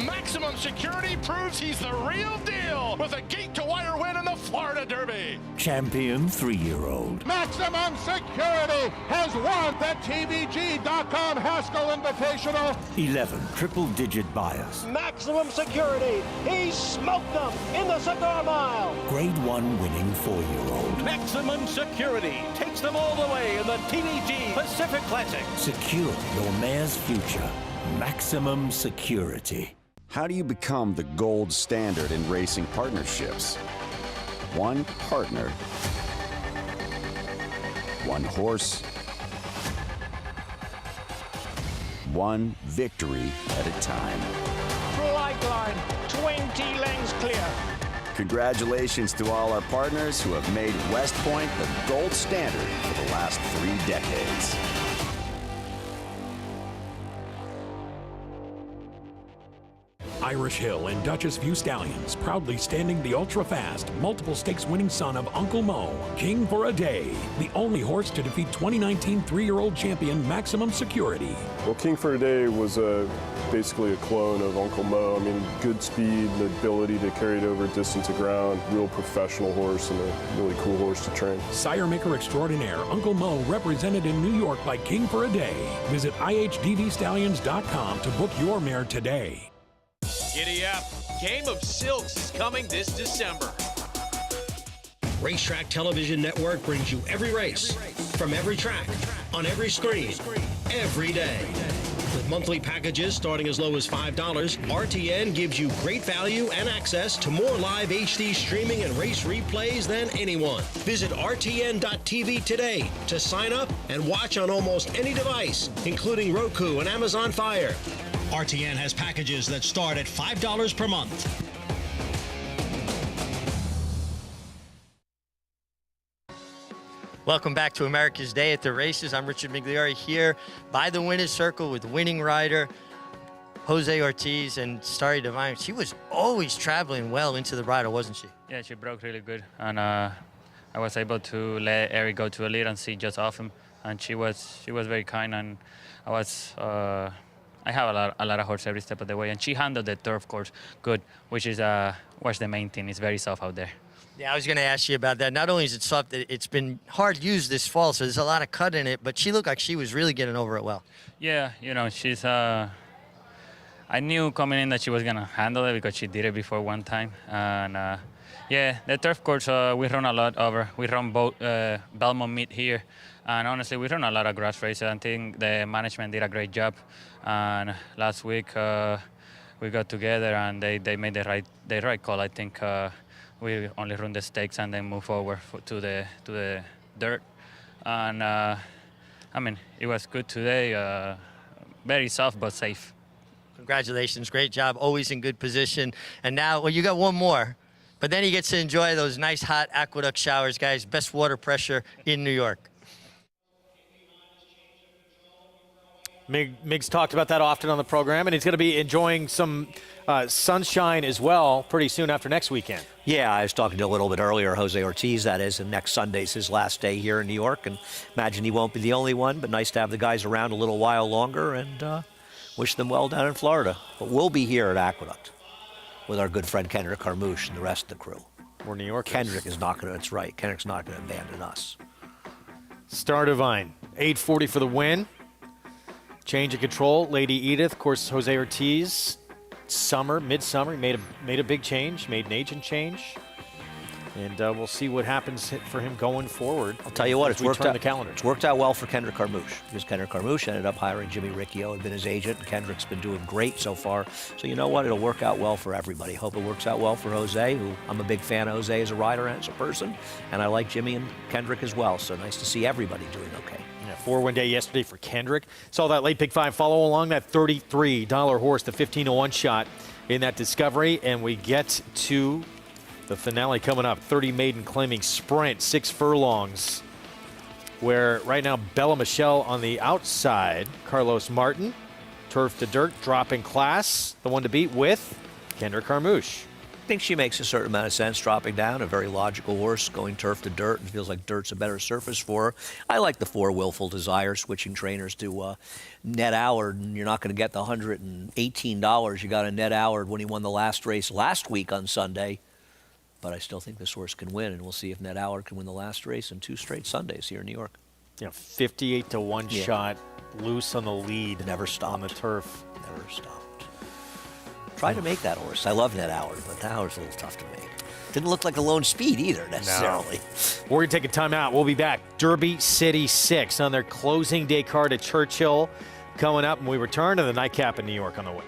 Maximum Security proves he's the real deal with a gate-to-wire win in the Florida Derby. Champion 3-year-old. Maximum Security has won the TVG.com Haskell Invitational. 11 triple-digit buyers. Maximum Security, he smoked them in the Cigar Mile. Grade 1 winning 4-year-old. Maximum Security takes them all the way in the TVG Pacific Classic. Secure your mare's future. Maximum Security. How do you become the gold standard in racing partnerships? One partner, one horse, one victory at a time. Flight line, 20 lengths clear. Congratulations to all our partners who have made West Point the gold standard for the last 3 decades. Irish Hill and Duchess View Stallions, proudly standing the ultra-fast, multiple stakes winning son of Uncle Mo, King for a Day, the only horse to defeat 2019 3-year-old champion Maximum Security. Well, King for a Day was basically a clone of Uncle Mo. I mean, good speed, the ability to carry it over distance of ground, real professional horse and a really cool horse to train. Sire Maker Extraordinaire, Uncle Mo, represented in New York by King for a Day. Visit ihdvstallions.com to book your mare today. Giddy up. Game of Silks is coming this December. Racetrack Television Network brings you every race, from every track, on every screen, every day. With monthly packages starting as low as $5, RTN gives you great value and access to more live HD streaming and race replays than anyone. Visit RTN.tv today to sign up and watch on almost any device, including Roku and Amazon Fire. RTN has packages that start at $5 per month. Welcome back to America's Day at the Races. I'm Richard Migliore here by the winner's circle with winning rider Jose Ortiz and Starry Divine. She was always traveling well into the bridle, wasn't she? Yeah, she broke really good. And I was able to let Eric go to a lead and see just off him. And she was very kind, and I have a lot of horse every step of the way, and she handled the turf course good, which is what's the main thing. It's very soft out there. Yeah, I was going to ask you about that. Not only is it soft, it's been hard used this fall, so there's a lot of cut in it, but she looked like she was really getting over it well. Yeah, you know, she's I knew coming in that she was going to handle it because she did it before one time. And yeah, the turf course, we run a lot over. We run both Belmont Meet here. And honestly, we run a lot of grass races. I think the management did a great job. And last week we got together and they made the right call. I think we only run the stakes and then move forward to the dirt. And I mean, it was good today. Very soft but safe. Congratulations, great job. Always in good position. And now, well, you got one more. But then he gets to enjoy those nice hot aqueduct showers, guys. Best water pressure in New York. Miggs talked about that often on the program, and he's going to be enjoying some sunshine as well pretty soon after next weekend. Yeah, I was talking to a little bit earlier, Jose Ortiz, that is, and next Sunday's his last day here in New York, and imagine he won't be the only one, but nice to have the guys around a little while longer, and wish them well down in Florida. But we'll be here at Aqueduct with our good friend Kendrick Carmouche and the rest of the crew. We're New Yorkers. Kendrick is not going to, that's right, Kendrick's not going to abandon us. Star Divine, 840 for the win. Change of control, Lady Edith, of course, Jose Ortiz, midsummer, he made a big change, made an agent change. And we'll see what happens for him going forward. I'll tell you what, it's worked out. The calendar. It's worked out well for Kendrick Carmouche, because Kendrick Carmouche ended up hiring Jimmy Riccio, had been his agent, and Kendrick's been doing great so far. So you know what? It'll work out well for everybody. Hope it works out well for Jose, who I'm a big fan of Jose as a rider and as a person, and I like Jimmy and Kendrick as well. So nice to see everybody doing okay. Yeah, 4-win day yesterday for Kendrick. Saw that late pick 5 follow along, that $33 horse, the 15-1 shot in that Discovery, and we get to the finale coming up. 30 maiden claiming sprint, 6 furlongs, where right now Bella Michelle on the outside, Carlos Martin, turf to dirt, dropping class, the one to beat with Kendrick Carmouche. I think she makes a certain amount of sense dropping down, a very logical horse going turf to dirt, and feels like dirt's a better surface for her. I like the 4 Willful Desire, switching trainers to Ned Allard, and you're not going to get the $118 you got in Ned Allard when he won the last race last week on Sunday. But I still think this horse can win, and we'll see if Ned Allard can win the last race in 2 straight Sundays here in New York. Yeah, 58-1 shot, loose on the lead. Never stopped. On the turf. Never stopped. Try to make that horse. I love Ned Allard, but that horse is a little tough to make. Didn't look like a lone speed either, necessarily. No. We're going to take a timeout. We'll be back. Derby City 6 on their closing day card at Churchill coming up, and we return to the nightcap in New York on the way.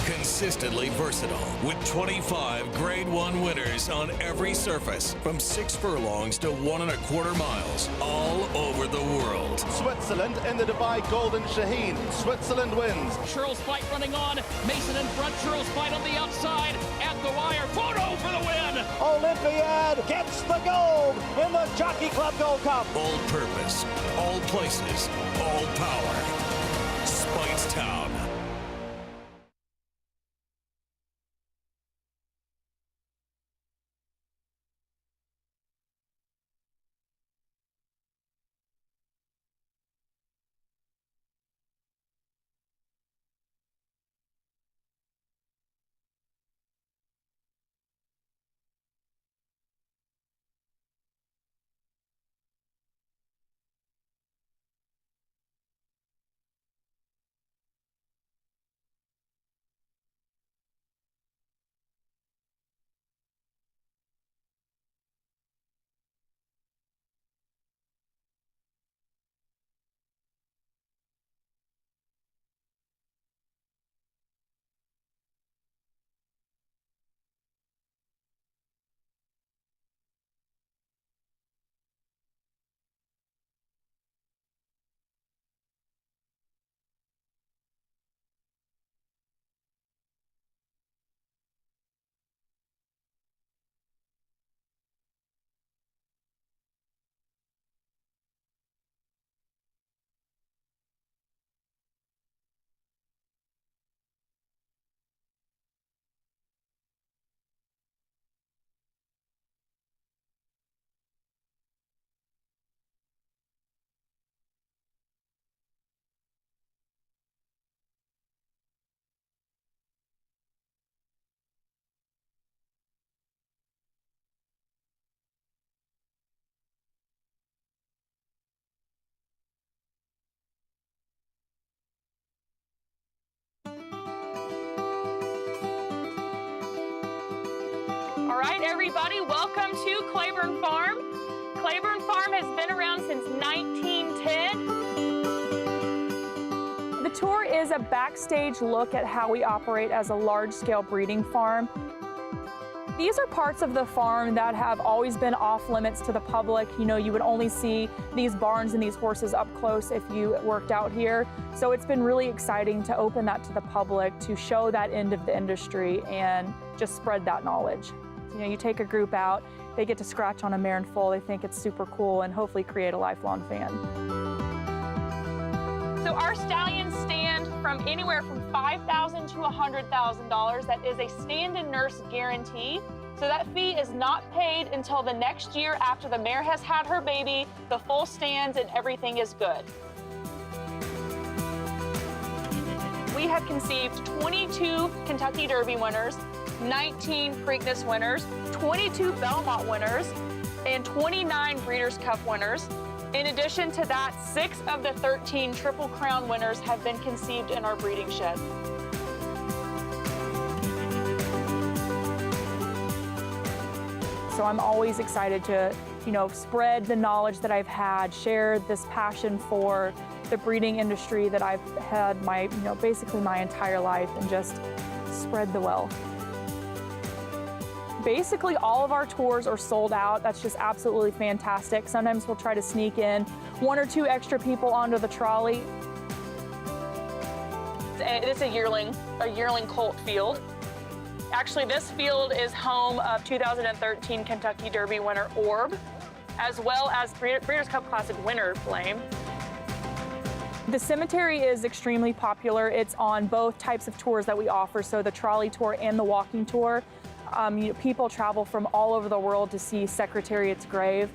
Consistently versatile with 25 Grade 1 winners on every surface from 6 furlongs to 1 1/4 miles all over the world. Switzerland in the Dubai Golden Shaheen. Switzerland wins. Churls Fight running on. Mason in front. Churls Fight on the outside. At the wire. Photo for the win. Olympiad gets the gold in the Jockey Club Gold Cup. All purpose, all places, all power. Speightstown. All right, everybody, welcome to Claiborne Farm. Claiborne Farm has been around since 1910. The tour is a backstage look at how we operate as a large-scale breeding farm. These are parts of the farm that have always been off limits to the public. You know, you would only see these barns and these horses up close if you worked out here. So it's been really exciting to open that to the public, to show that end of the industry and just spread that knowledge. You know, you take a group out they get to scratch on a mare in full. They think it's super cool and hopefully create a lifelong fan. So our stallions stand from anywhere from $5,000 to $100,000. That is a stand and nurse guarantee. So that fee is not paid until the next year after the mare has had her baby, the foal stands, and everything is good. We have conceived 22 Kentucky Derby winners, 19 Preakness winners, 22 Belmont winners, and 29 Breeders' Cup winners. In addition to that, 6 of the 13 Triple Crown winners have been conceived in our breeding shed. So I'm always excited to, spread the knowledge that I've had, share this passion for the breeding industry that I've had basically my entire life, and just spread the wealth. Basically all of our tours are sold out. That's just absolutely fantastic. Sometimes we'll try to sneak in 1 or 2 extra people onto the trolley. It's a yearling colt field. Actually, this field is home of 2013 Kentucky Derby winner Orb, as well as Breeders' Cup Classic winner Flame. The cemetery is extremely popular. It's on both types of tours that we offer, so the trolley tour and the walking tour. People travel from all over the world to see Secretariat's grave.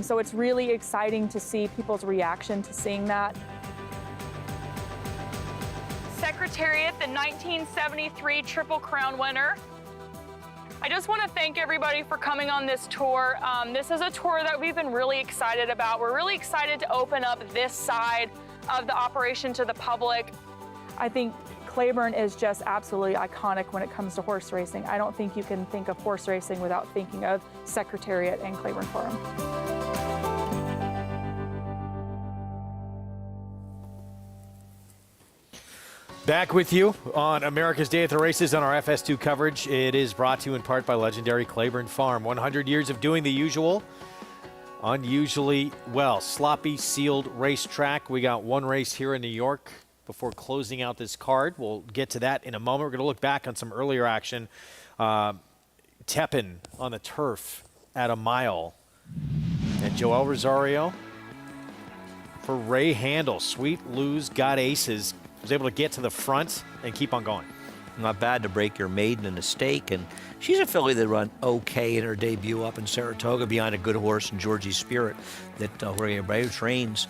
So it's really exciting to see people's reaction to seeing that. Secretariat, the 1973 Triple Crown winner. I just want to thank everybody for coming on this tour. This is a tour that we've been really excited about. We're really excited to open up this side of the operation to the public. I think Claiborne is just absolutely iconic when it comes to horse racing. I don't think you can think of horse racing without thinking of Secretariat and Claiborne Farm. Back with you on America's Day at the Races on our FS2 coverage. It is brought to you in part by legendary Claiborne Farm. 100 years of doing the usual, unusually well. Sloppy, sealed racetrack. We got one race here in New York before closing out this card. We'll get to that in a moment. We're going to look back on some earlier action. Tepin on the turf at a mile. And Joel Rosario for Ray Handel. Sweet Lou's got aces. Was able to get to the front and keep on going. Not bad to break your maiden in a stake, and she's a filly that run okay in her debut up in Saratoga behind a good horse in Georgie Spirit that Jorge Abreu trains.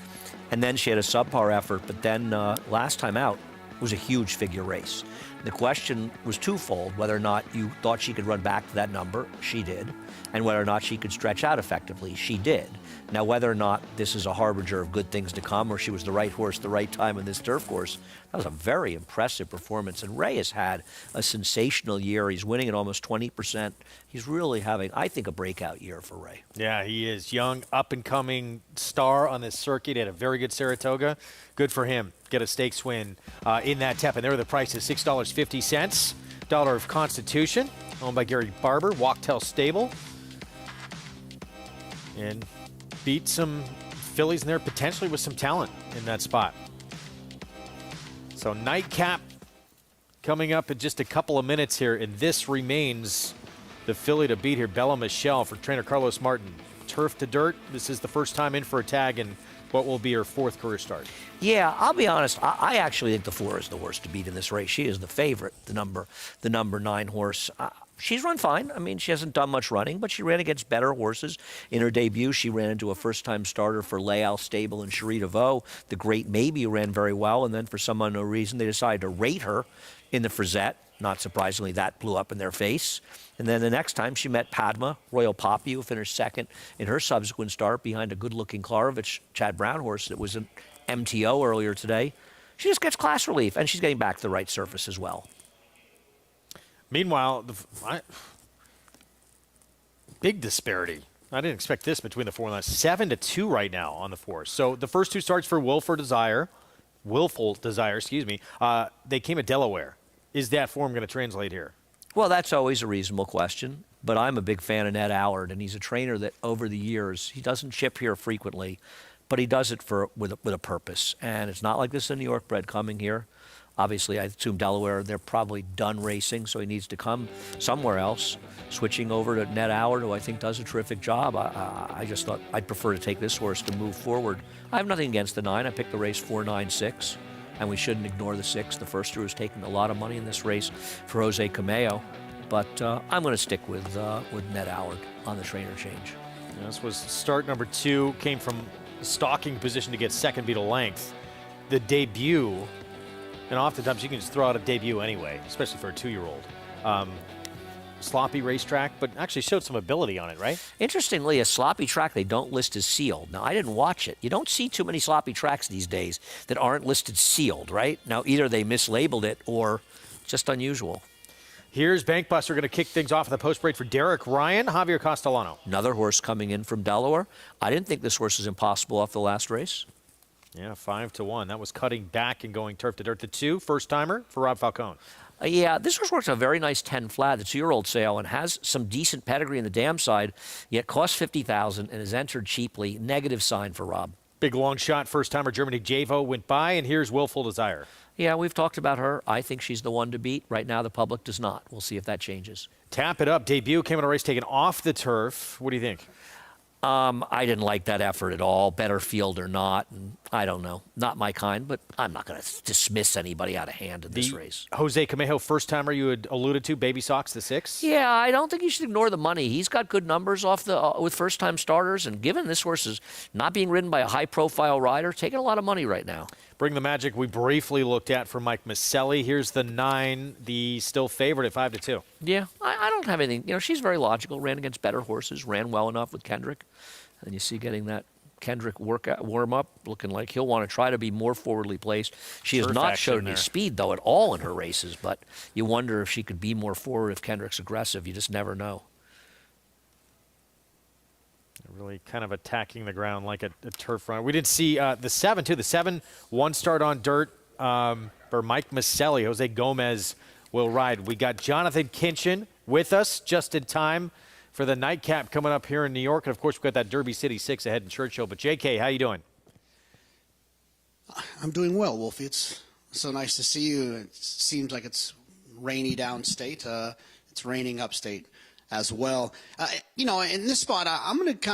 And then she had a subpar effort, but then last time out was a huge figure race. The question was twofold: whether or not you thought she could run back to that number, she did, and whether or not she could stretch out effectively, she did. Now, whether or not this is a harbinger of good things to come, or she was the right horse the right time in this turf course, that was a very impressive performance. And Ray has had a sensational year. He's winning at almost 20%. He's really having, I think, a breakout year for Ray. Yeah, he is. Young, up-and-coming star on this circuit. He had a very good Saratoga. Good for him. Get a stakes win in that Tepin. There were the prices: $6.50. Dollar of Constitution, owned by Gary Barber, Walktail Stable. And beat some fillies in there potentially with some talent in that spot. So nightcap coming up in just a couple of minutes here, and this remains the filly to beat here, Bella Michelle for trainer Carlos Martin. Turf to dirt. This is the first time in for a tag in what will be her 4th career start. Yeah, I'll be honest. I actually think the 4 is the horse to beat in this race. She is the favorite, the number 9 horse. She's run fine. I mean, she hasn't done much running, but she ran against better horses. In her debut, she ran into a first-time starter for Leal Stable and Cherie DeVoe. The Great Maybe ran very well, and then for some unknown reason, they decided to rate her in the Frisette. Not surprisingly, that blew up in their face. And then the next time she met Padma, Royal Poppy, who finished 2nd in her subsequent start behind a good-looking Klarovich Chad Brown horse that was an MTO earlier today. She just gets class relief, and she's getting back to the right surface as well. Meanwhile, big disparity. I didn't expect this between the 4 and 7-2 right now on the 4. So the first 2 starts for Willful Desire, they came at Delaware. Is that form going to translate here? Well, that's always a reasonable question, but I'm a big fan of Ned Allard, and he's a trainer that over the years, he doesn't ship here frequently, but he does it with a purpose. And it's not like this is a New York bred coming here. Obviously, I assume Delaware, they're probably done racing, so he needs to come somewhere else. Switching over to Ned Howard, who I think does a terrific job. I just thought I'd prefer to take this horse to move forward. I have nothing against the 9. I picked the race 4-9-6, and we shouldn't ignore the 6. The first who's taking a lot of money in this race for Jose Cameo. But I'm going to stick with Ned Howard on the trainer change. Yeah, this was start number 2, came from stalking position to get second beat a length. The debut, and oftentimes you can just throw out a debut anyway, especially for a 2-year-old. Sloppy racetrack, but actually showed some ability on it, right? Interestingly, a sloppy track they don't list as sealed. Now, I didn't watch it. You don't see too many sloppy tracks these days that aren't listed sealed, right? Now, either they mislabeled it or just unusual. Here's Bankbuster going to kick things off in the post break for Derek Ryan, Javier Castellano. Another horse coming in from Delaware. I didn't think this horse was impossible off the last race. Yeah, 5-1. That was cutting back and going turf to dirt. The 2, first timer for Rob Falcone. Yeah, this horse works a very nice 10 flat, the 2-year-old sale, and has some decent pedigree in the dam side, yet costs $50,000 and is entered cheaply. Negative sign for Rob. Big long shot, first timer Germany Javo went by, and here's Willful Desire. Yeah, we've talked about her. I think she's the one to beat. Right now, the public does not. We'll see if that changes. Tap It Up debut came in a race taken off the turf. What do you think? I didn't like that effort at all, better field or not. And I don't know. Not my kind, but I'm not going to dismiss anybody out of hand in this race. Jose Camejo, first timer you had alluded to, Baby Sox, the 6. Yeah, I don't think you should ignore the money. He's got good numbers off the with first-time starters, and given this horse is not being ridden by a high-profile rider, taking a lot of money right now. Bring the Magic we briefly looked at for Mike Maselli. Here's the 9, the still favorite at 5-2. Yeah, I don't have anything. You know, she's very logical. Ran against better horses. Ran well enough with Kendrick. And you see getting that Kendrick warm-up, looking like he'll want to try to be more forwardly placed. She has not showed any speed, though, at all in her races, but you wonder if she could be more forward if Kendrick's aggressive. You just never know. Really kind of attacking the ground like a turf run. We did see the 7, too. The 7, 1 start on dirt for Mike Maselli. Jose Gomez will ride. We got Jonathan Kinchin with us just in time for the nightcap coming up here in New York. And, of course, we've got that Derby City 6 ahead in Churchill. But, JK, how you doing? I'm doing well, Wolfie. It's so nice to see you. It seems like it's rainy downstate. It's raining upstate as well. You know, in this spot, I'm going to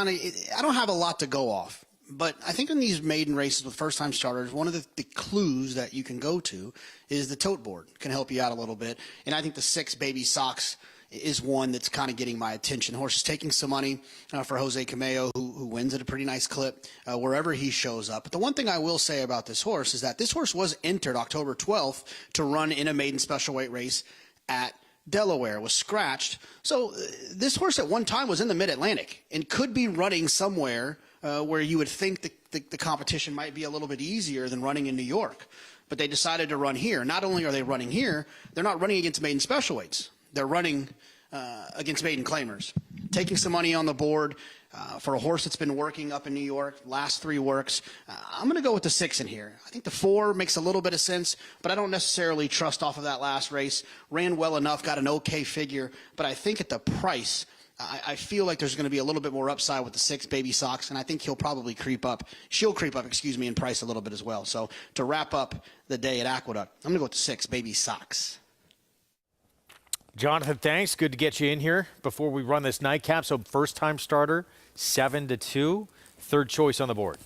I don't have a lot to go off. But I think in these maiden races with first-time starters, one of the clues that you can go to is the tote board. Can help you out a little bit. And I think the 6, Baby Sox, is one that's kind of getting my attention. Horse is taking some money for Jose Cameo, who wins at a pretty nice clip wherever he shows up. But the one thing I will say about this horse is that this horse was entered October 12th to run in a maiden special weight race at Delaware, was scratched. So this horse at one time was in the Mid-Atlantic and could be running somewhere where you would think the competition might be a little bit easier than running in New York. But they decided to run here. Not only are they running here, they're not running against maiden special weights. They're running against maiden claimers, taking some money on the board for a horse that's been working up in New York, last 3 works. I'm going to go with the 6 in here. I think the 4 makes a little bit of sense, but I don't necessarily trust off of that last race. Ran well enough, got an okay figure, but I think at the price, I feel like there's going to be a little bit more upside with the 6, Baby Sox, and I think he'll probably creep up. She'll creep up, in price a little bit as well. So to wrap up the day at Aqueduct, I'm going to go with the 6, Baby Sox. Jonathan, thanks. Good to get you in here before we run this nightcap. So first-time starter, 7-2, third choice on the board.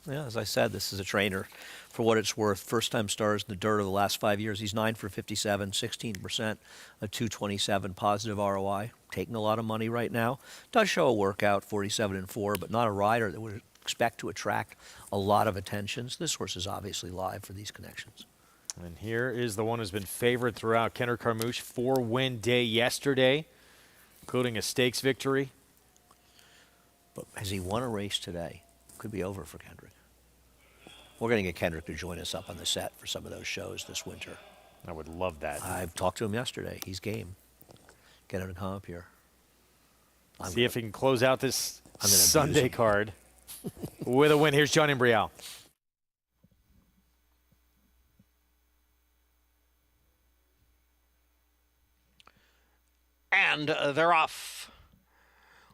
Yeah, as I said, this is a trainer for what it's worth. First-time stars in the dirt of the last 5 years. He's 9 for 57, 16%, a 227 positive ROI. Taking a lot of money right now. Does show a workout, 47-4, but not a rider that would expect to attract a lot of attentions. This horse is obviously live for these connections. And here is the one who's been favored throughout. Kendrick Carmouche, 4-win day yesterday, including a stakes victory. But has he won a race today? Could be over for Kendrick. We're going to get Kendrick to join us up on the set for some of those shows this winter. I would love that. I talked to him yesterday. He's game. Get him to come up here. See if he can close out this Sunday card with a win. Here's John Imbrial. And they're off.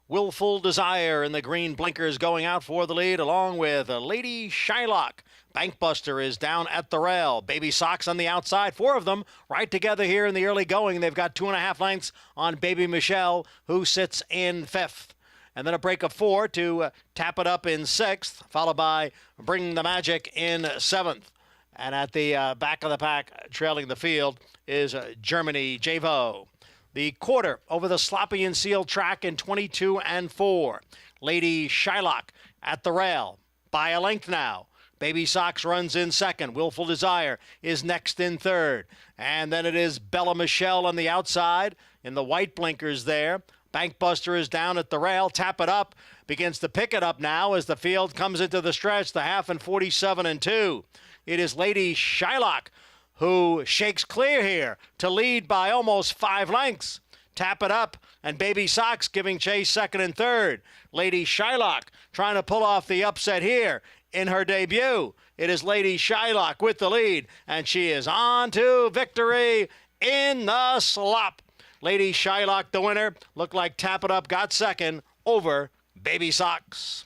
Willful Desire in the green blinkers going out for the lead, along with Lady Shylock Bankbuster is down at the rail. Baby Sox on the outside. 4 of them right together here in the early going. They've got 2.5 lengths on Baby Michelle, who sits in 5th. And then a break of 4 to tap it up in 6th, followed by Bring the Magic in 7th. And at the back of the pack, trailing the field, is Germany Javo. The quarter over the sloppy and sealed track in 22 and 4. Lady Shylock at the rail by a length now. Baby Sox runs in 2nd. Willful Desire is next in 3rd. And then it is Bella Michelle on the outside in the white blinkers there. Bankbuster is down at the rail. Tap It Up begins to pick it up now as the field comes into the stretch, the half in 47 and 2. It is Lady Shylock who shakes clear here to lead by almost 5 lengths. Tap It Up and Baby Sox giving chase 2nd and 3rd. Lady Shylock trying to pull off the upset here in her debut. It is Lady Shylock with the lead, and she is on to victory in the slop. Lady Shylock, the winner. Looked like Tap It Up got 2nd over Baby Sox.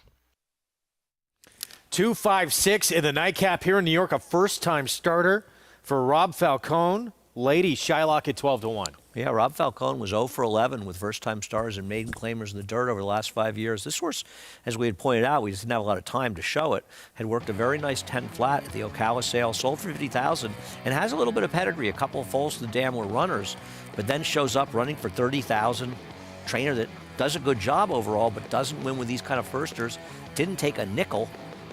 2-5-6 in the nightcap here in New York. A first-time starter for Rob Falcone. Lady Shylock at 12-1. Yeah, Rob Falcone was 0 for 11 with first-time stars and maiden claimers in the dirt over the last 5 years. This horse, as we had pointed out, we just didn't have a lot of time to show it, had worked a very nice 10 flat at the Ocala sale, sold for $50,000, and has a little bit of pedigree. A couple of foals to the dam were runners, but then shows up running for $30,000. Trainer that does a good job overall, but doesn't win with these kind of firsters. Didn't take a nickel.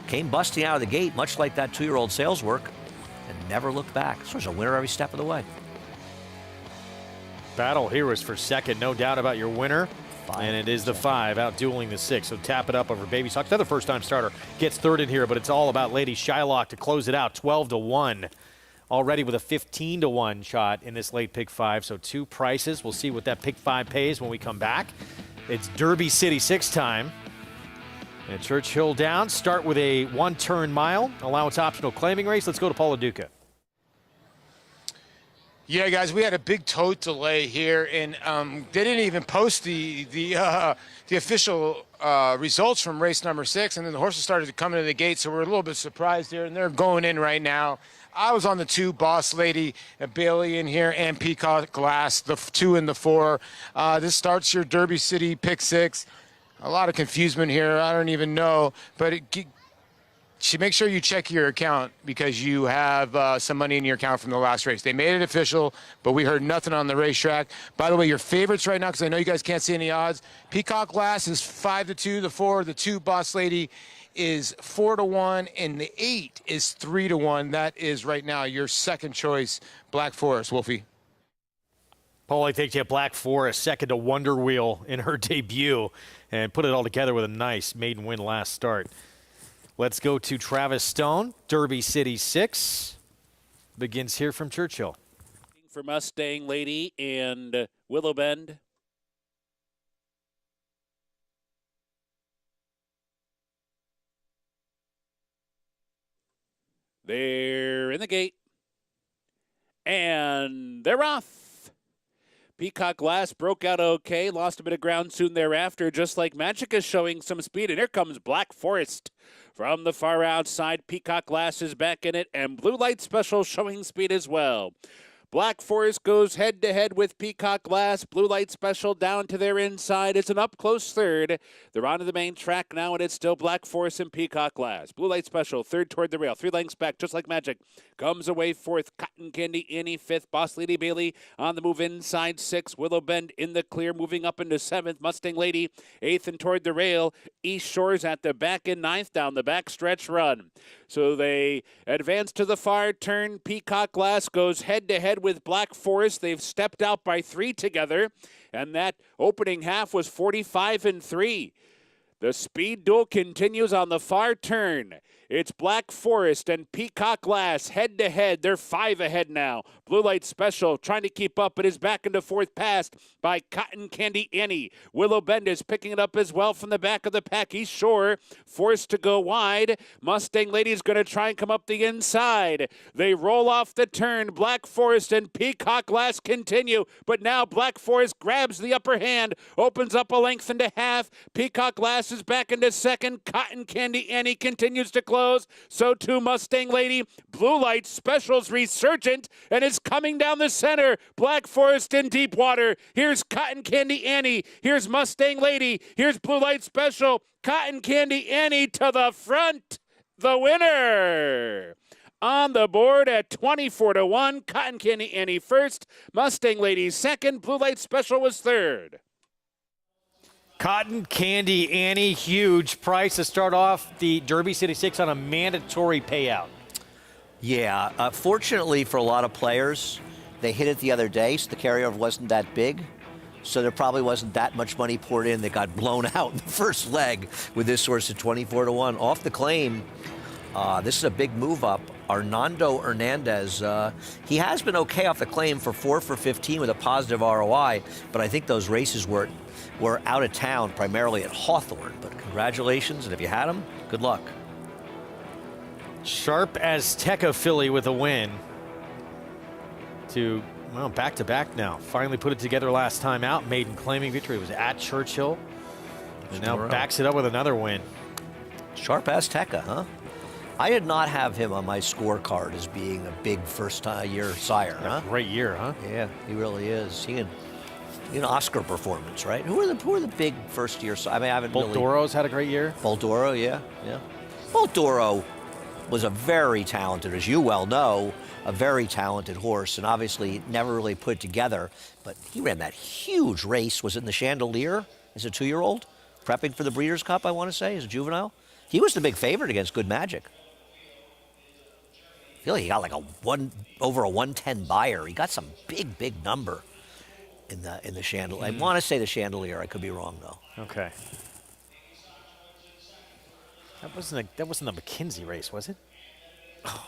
Came busting out of the gate, much like that 2-year-old sales work, and never looked back. So there's a winner every step of the way. Battle Heroes for 2nd, no doubt about your winner. And it is the 5 out dueling the 6. So Tap It Up over Baby Sox. Another first-time starter gets 3rd in here, but it's all about Lady Shylock to close it out, 12-1. Already with a 15-1 shot in this late pick 5. So 2 prices. We'll see what that pick 5 pays when we come back. It's Derby City 6 time. And Churchill Downs start with a 1-turn mile, allowance optional claiming race. Let's go to Paula Duca. Yeah, guys, we had a big tote delay here, and they didn't even post the official results from race number 6, and then the horses started to come into the gate, so we're a little bit surprised there, and they're going in right now. I was on the 2, Boss Lady, Bailey in here, and Peacock Glass, the 2 and the 4. This starts your Derby City pick 6. A lot of confusion here. I don't even know, but make sure you check your account because you have some money in your account from the last race. They made it official, but we heard nothing on the racetrack. By the way, your favorites right now, because I know you guys can't see any odds. Peacock Glass is 5-2. The 4, the 2, Boss Lady is 4-1, and the 8 is 3-1. That is right now your second choice, Black Forest, Wolfie. Paulie takes you at Black Forest, 2nd to Wonder Wheel in her debut, and put it all together with a nice maiden win last start. Let's go to Travis Stone. Derby City 6 begins here from Churchill. For Mustang Lady and Willow Bend. They're in the gate. And they're off. Peacock Glass broke out okay, lost a bit of ground soon thereafter, just like Magic is showing some speed. And here comes Black Forest from the far outside. Peacock Glass is back in it, and Blue Light Special showing speed as well. Black Forest goes head-to-head with Peacock Glass. Blue Light Special down to their inside. It's an up-close 3rd. They're onto the main track now, and it's still Black Forest and Peacock Glass. Blue Light Special, 3rd toward the rail. 3 lengths back, just like Magic. Comes away 4th. Cotton Candy, Annie, 5th. Boss Lady Bailey on the move inside 6. Willow Bend in the clear, moving up into 7th. Mustang Lady, 8th and toward the rail. East Shores at the back in 9th down the back stretch run. So they advance to the far turn. Peacock Glass goes head-to-head with Black Forest. They've stepped out by 3 together, and that opening half was 45 and 3. The speed duel continues on the far turn. It's Black Forest and Peacock Glass head-to-head. They're 5 ahead now. Blue Light Special trying to keep up, but is back into 4th, passed by Cotton Candy Annie. Willow Bend is picking it up as well from the back of the pack. East Shore forced to go wide. Mustang Lady's going to try and come up the inside. They roll off the turn. Black Forest and Peacock Glass continue, but now Black Forest grabs the upper hand, opens up a length and a half. Peacock Glass crosses back into second. Cotton Candy Annie continues to close. So too Mustang Lady. Blue Light Specials resurgent and is coming down the center. Black Forest in deep water. Here's Cotton Candy Annie. Here's Mustang Lady. Here's Blue Light Special. Cotton Candy Annie to the front. The winner. On the board at 24-1. Cotton Candy Annie first. Mustang Lady second. Blue Light Special was third. Cotton Candy Annie, huge price to start off the Derby City 6 on a mandatory payout. Yeah, fortunately for a lot of players, they hit it the other day, so the carryover wasn't that big. So there probably wasn't that much money poured in that got blown out in the first leg with this horse at 24-1. Off the claim, this is a big move up. Arnando Hernandez, he has been okay off the claim for 4 for 15 with a positive ROI, but I think those races were out of town, primarily at Hawthorne. But congratulations, and if you had them, good luck. Sharp Azteca filly with a win. To, well, back-to-back now. Finally put it together last time out. Maiden claiming victory. It was at Churchill. And now backs it up with another win. Sharp Azteca, huh? I did not have him on my scorecard as being a big first-year sire, huh? Great year, huh? Yeah, he really is. He had an Oscar performance, right? Who are the big first-year sires? I mean, I haven't really... Boldoro's had a great year. Boldoro, yeah. Boldoro was a very talented, as you well know, a very talented horse, and obviously never really put it together. But he ran that huge race. Was it in the Chandelier as a 2-year-old? Prepping for the Breeders' Cup, I want to say, as a juvenile. He was the big favorite against Good Magic. I feel like he got like over a 110 buyer. He got some big number in the Chandelier. I want to say the Chandelier. I could be wrong though. Okay. That wasn't the McKinsey race, was it? Oh.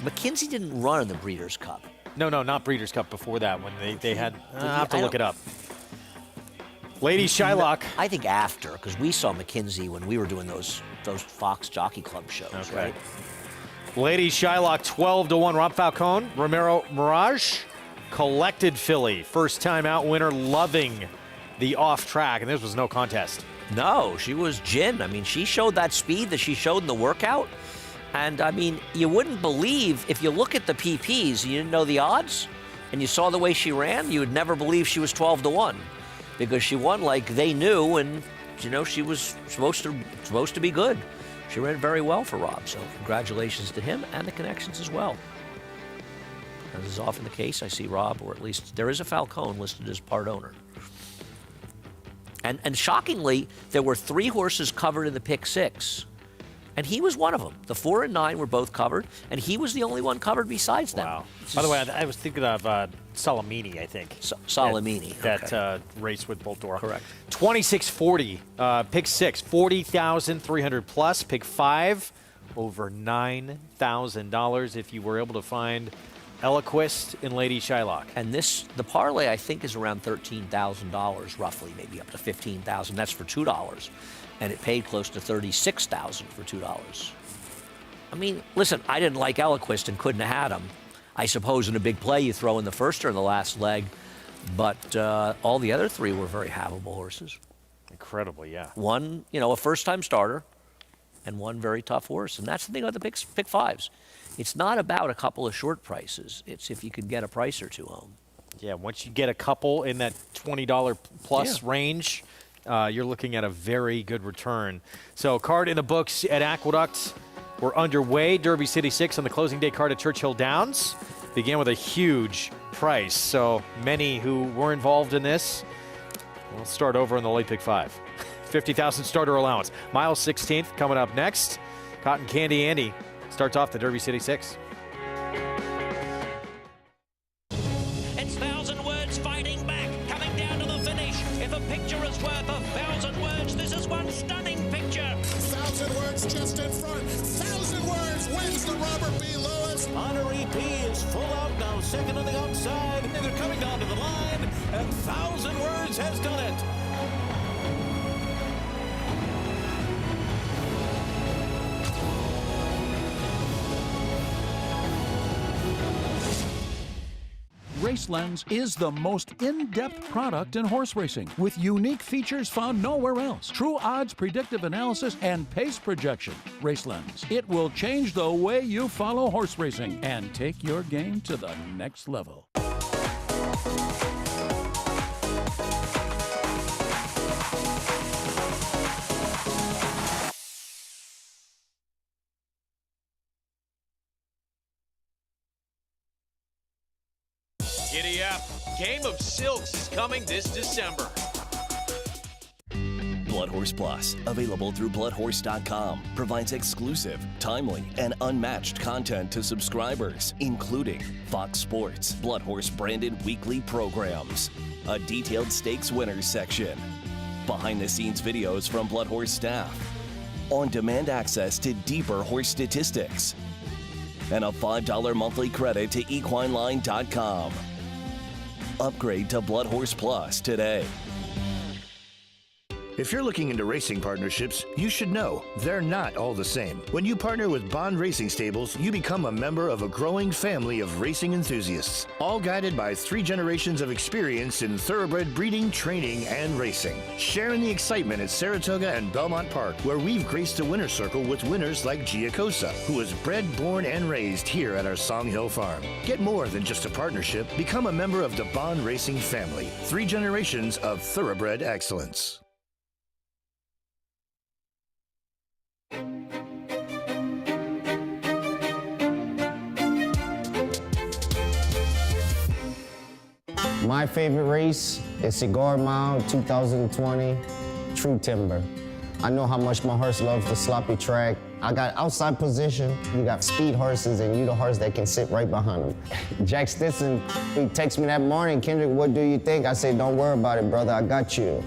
McKinsey didn't run in the Breeders' Cup. No, not Breeders' Cup. Before that, when they had. I'll have to look it up. Lady Shylock. I think after, because we saw McKinsey when we were doing those Fox Jockey Club shows, right? Lady Shylock 12-1. Rob Falcone, Romero Mirage, collected filly, first time out winner, loving the off track, and this was no contest. No, she was gin. I mean, she showed that speed that she showed in the workout, and I mean, you wouldn't believe if you look at the PPs, you didn't know the odds, and you saw the way she ran, you would never believe she was 12-1, because she won like they knew, and you know she was supposed to be good. She ran very well for Rob, so congratulations to him and the connections as well. As is often the case, I see Rob, or at least there is a Falcone listed as part owner. And shockingly, there were 3 horses covered in the pick 6, and he was one of them. The 4 and 9 were both covered, and he was the only one covered besides them. Wow. By the way, I was thinking of Salamini, I think. Salamini. That race with Boldoro. Correct. 2640, pick 6, 40,300 plus. Pick 5, over $9,000 if you were able to find Eloquist and Lady Shylock. And the parlay, I think, is around $13,000 roughly, maybe up to $15,000. That's for $2. And it paid close to $36,000 for $2. I mean, listen, I didn't like Eloquist and couldn't have had him. I suppose in a big play you throw in the first or in the last leg, but all the other 3 were very havable horses. Incredibly, yeah. One, a first-time starter, and one very tough horse. And that's the thing about the pick 5s. It's not about a couple of short prices. It's if you could get a price or two home. Yeah, once you get a couple in that $20 plus range, you're looking at a very good return. So card in the books at Aqueduct. We're underway. Derby City 6 on the closing day card at Churchill Downs. Began with a huge price. So many who were involved in this will start over in the late pick 5. 50,000 starter allowance. Miles 16th coming up next. Cotton Candy Andy starts off the Derby City 6. It's 1,000 words fighting back, coming down to the finish. If a picture is worth 1,000 words, this is one stunning picture. 1,000 words just in front. 1,000 words wins the Robert B. Lewis. Honoree P is full out now, second on the outside. And they're coming down to the line, and 1,000 words has done it. Race Lens is the most in-depth product in horse racing, with unique features found nowhere else. True odds, predictive analysis, and pace projection. Race Lens. It will change the way you follow horse racing and take your game to the next level. Giddy up. Game of Silks is coming this December. Blood Horse Plus, available through bloodhorse.com, provides exclusive, timely, and unmatched content to subscribers, including Fox Sports, Blood Horse branded weekly programs, a detailed stakes winners section, behind-the-scenes videos from Blood Horse staff, on-demand access to deeper horse statistics, and a $5 monthly credit to equineline.com. Upgrade to Blood Horse Plus today. If you're looking into racing partnerships, you should know they're not all the same. When you partner with Bond Racing Stables, you become a member of a growing family of racing enthusiasts, all guided by 3 generations of experience in thoroughbred breeding, training, and racing. Share in the excitement at Saratoga and Belmont Park, where we've graced a winner's circle with winners like Giacosa, who was bred, born, and raised here at our Song Hill Farm. Get more than just a partnership. Become a member of the Bond Racing family. 3 generations of thoroughbred excellence. My favorite race is Cigar Mile 2020 True Timber. I know how much my horse loves the sloppy track. I got outside position, you got speed horses, and you the horse that can sit right behind them. Jack Stinson, he texted me that morning, Kendrick, what do you think? I said, don't worry about it, brother, I got you.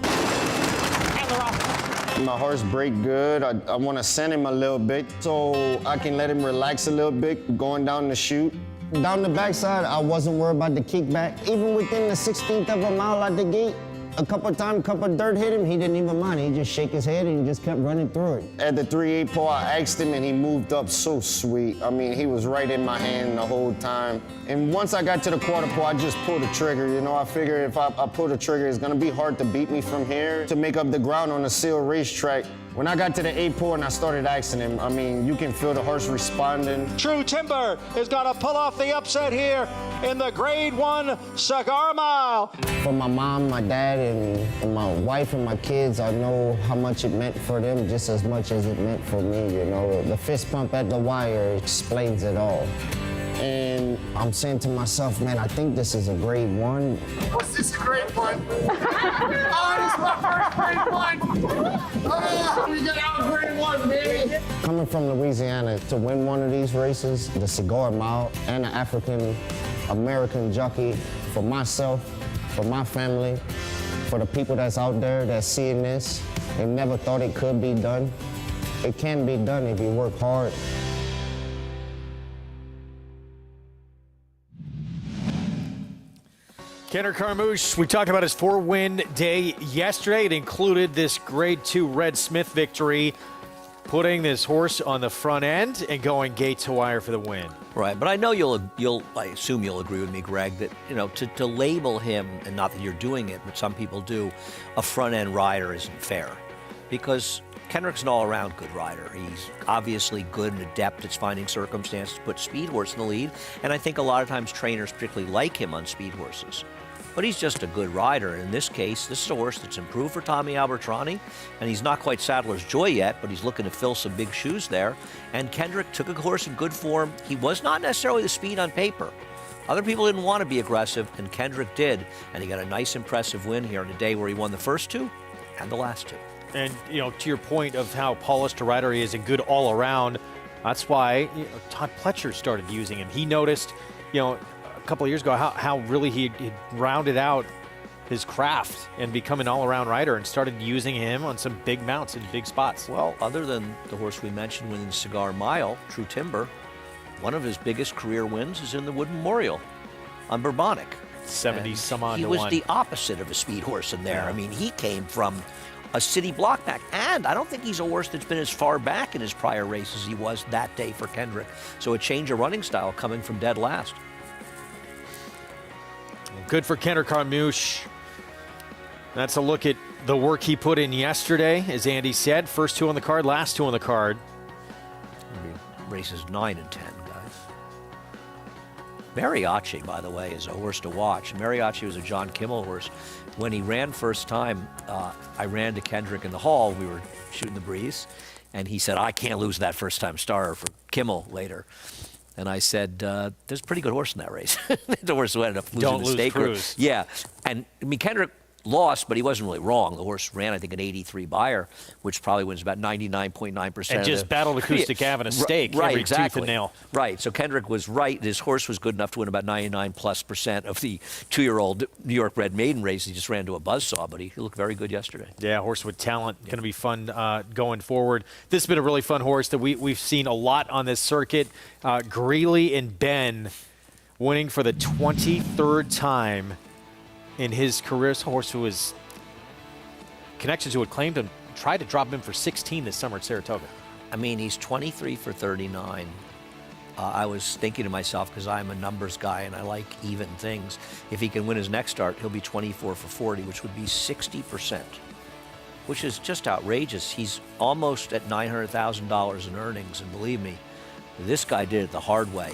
My horse break good. I want to send him a little bit so I can let him relax a little bit going down the chute. Down the backside, I wasn't worried about the kickback. Even within the 16th of a mile at the gate, a couple of dirt hit him, he didn't even mind. He just shake his head and he just kept running through it. At the 3/8 pole, I asked him and he moved up so sweet. I mean, he was right in my hand the whole time. And once I got to the quarter pole, I just pulled the trigger. You know, I figured if I pull the trigger, it's gonna be hard to beat me from here to make up the ground on the sealed racetrack. When I got to the 8 pole and I started asking him, I mean, you can feel the horse responding. True Timber is gonna pull off the upset here in the Grade 1 Cigar Mile. For my mom, my dad, and my wife and my kids, I know how much it meant for them just as much as it meant for me, you know. The fist pump at the wire explains it all. And I'm saying to myself, man, I think this is a Grade 1. Was this a Grade 1? Oh, this is my first Grade 1! Oh, we got out Grade 1, baby! Coming from Louisiana to win one of these races, the Cigar Mile, and the African-American jockey, for myself, for my family, for the people that's out there that's seeing this and never thought it could be done. It can be done if you work hard. Kendrick Carmouche, we talked about his 4-win day yesterday. It included this Grade 2 Red Smith victory, putting this horse on the front end and going gate to wire for the win. Right, but I know I assume you'll agree with me, Greg, that, you know, to label him, and not that you're doing it, but some people do, a front-end rider isn't fair. Because Kendrick's an all-around good rider. He's obviously good and adept at finding circumstances to put speed horse in the lead, and I think a lot of times trainers particularly like him on speed horses. But he's just a good rider. In this case, this is a horse that's improved for Tommy Albertrani, and he's not quite Saddler's Joy yet, but he's looking to fill some big shoes there. And Kendrick took a horse in good form. He was not necessarily the speed on paper. Other people didn't want to be aggressive, and Kendrick did, and he got a nice, impressive win here on a day where he won the first 2 and the last 2. And, you know, to your point of how polished a rider he is and good all around, that's why Todd Pletcher started using him. He noticed, you know, a couple of years ago how really he rounded out his craft and become an all-around rider and started using him on some big mounts in big spots. Well, other than the horse we mentioned winning the Cigar Mile, True Timber, one of his biggest career wins is in the Wood Memorial on Bourbonic. 70 some odd to 1. He was the opposite of a speed horse in there. Yeah. I mean, he came from a city block back, and I don't think he's a horse that's been as far back in his prior races as he was that day for Kendrick. So a change of running style coming from dead last. Good for Kendrick Carmouche. That's a look at the work he put in yesterday, as Andy said. First 2 on the card, last 2 on the card. Races 9 and 10, guys. Mariachi, by the way, is a horse to watch. Mariachi was a John Kimmel horse. When he ran first time, I ran to Kendrick in the hall. We were shooting the breeze. And he said, I can't lose that first-time star for Kimmel later. And I said, there's a pretty good horse in that race. The horse who ended up losing the stake. Cruz. Yeah. And, I mean, Kendrick lost, but he wasn't really wrong. The horse ran, I think, an 83 buyer, which probably wins about 99.9%. And just battled Acoustic Ave in a stake every exactly. tooth and nail. Right. So Kendrick was right. His horse was good enough to win about 99+% of the 2-year-old New York bred maiden race. He just ran to a buzzsaw, but he looked very good yesterday. Yeah, horse with talent. Going to be fun going forward. This has been a really fun horse that we've seen a lot on this circuit. Greeley and Ben winning for the 23rd time in his career. This horse who was connections who had claimed him tried to drop him for 16 this summer at Saratoga. I mean, he's 23 for 39. I was thinking to myself, because I'm a numbers guy and I like even things, if he can win his next start, he'll be 24 for 40, which would be 60%, which is just outrageous. He's almost at $900,000 in earnings, and believe me, this guy did it the hard way.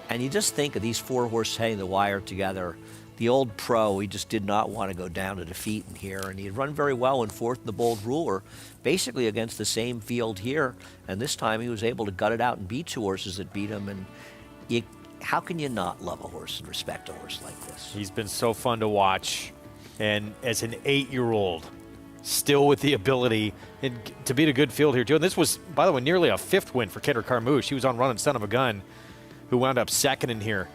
And you just think of these 4 horses hanging the wire together. The old pro, he just did not want to go down to defeat in here, and he had run very well in 4th in the Bold Ruler, basically against the same field here, and this time he was able to gut it out and beat 2 horses that beat him, and how can you not love a horse and respect a horse like this? He's been so fun to watch, and as an 8-year-old, still with the ability to beat a good field here, too. And this was, by the way, nearly a 5th win for Kendrick Carmouche. He was on Running Son of a Gun, who wound up 2nd in here.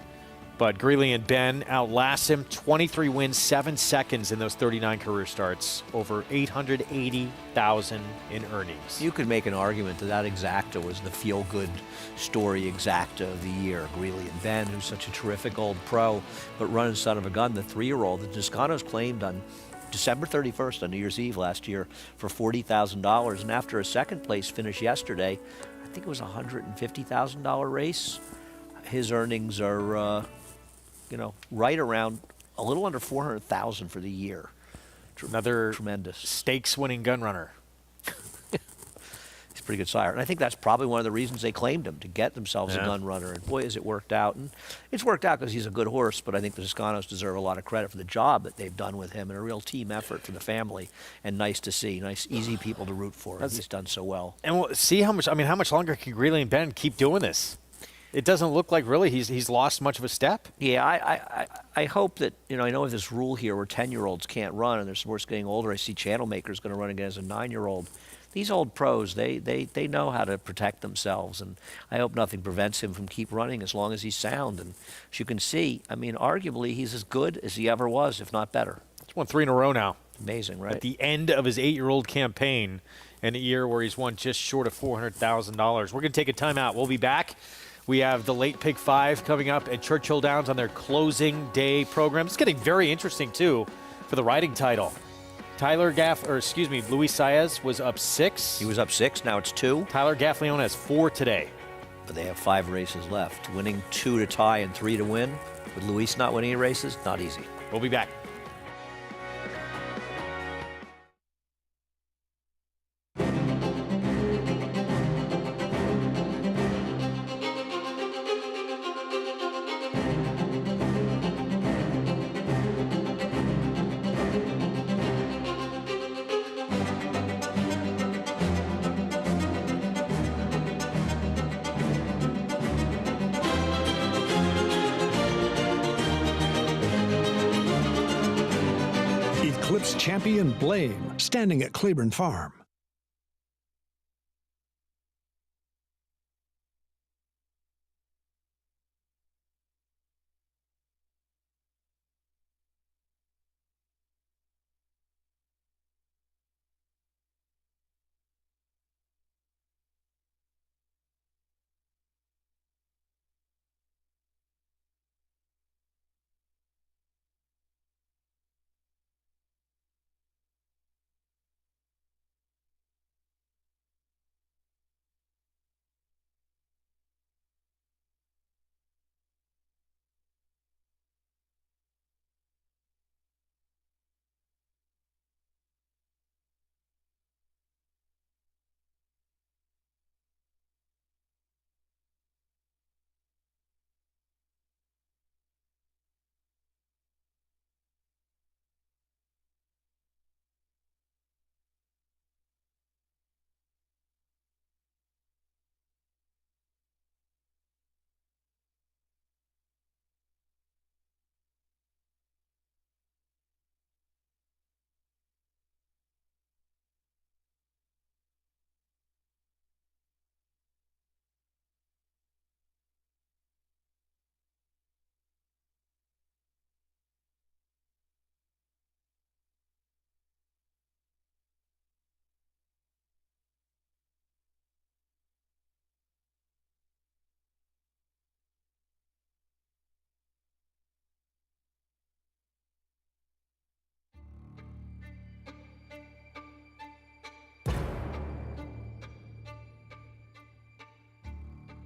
But Greeley and Ben outlast him. 23 wins, 7 seconds in those 39 career starts. Over $880,000 in earnings. You could make an argument that exacta was the feel-good story exacta of the year. Greeley and Ben, who's such a terrific old pro, but Running Son of a Gun, the 3-year-old that Toscano's claimed on December 31st on New Year's Eve last year for $40,000. And after a second-place finish yesterday, I think it was a $150,000 race. His earnings are right around a little under $400,000 for the year. Another tremendous stakes-winning gun runner. He's a pretty good sire, and I think that's probably one of the reasons they claimed him, to get themselves a gun runner. And boy, has it worked out! And it's worked out because he's a good horse. But I think the Toscanos deserve a lot of credit for the job that they've done with him, and a real team effort for the family. And nice to see, nice, easy people to root for. He's done so well. And we'll see how much longer can Greeley and Ben keep doing this? It doesn't look like really he's lost much of a step. Yeah, I hope that, I know this rule here where 10-year-olds can't run, and there's some horses getting older. I see Channel Maker's going to run again as a 9-year-old. These old pros, they know how to protect themselves, and I hope nothing prevents him from keep running as long as he's sound. And as you can see, I mean, arguably he's as good as he ever was, if not better. He's won 3 in a row now. Amazing, right? At the end of his 8-year-old campaign, in a year where he's won just short of $400,000. We're going to take a timeout. We'll be back. We have the Late Pick 5 coming up at Churchill Downs on their closing day program. It's getting very interesting, too, for the riding title. Luis Saez was up 6. He was up 6. Now it's 2. Tyler Gaffleone has 4 today. But they have 5 races left. Winning 2 to tie and 3 to win. With Luis not winning any races, not easy. We'll be back. Champion Blame, standing at Claiborne Farm.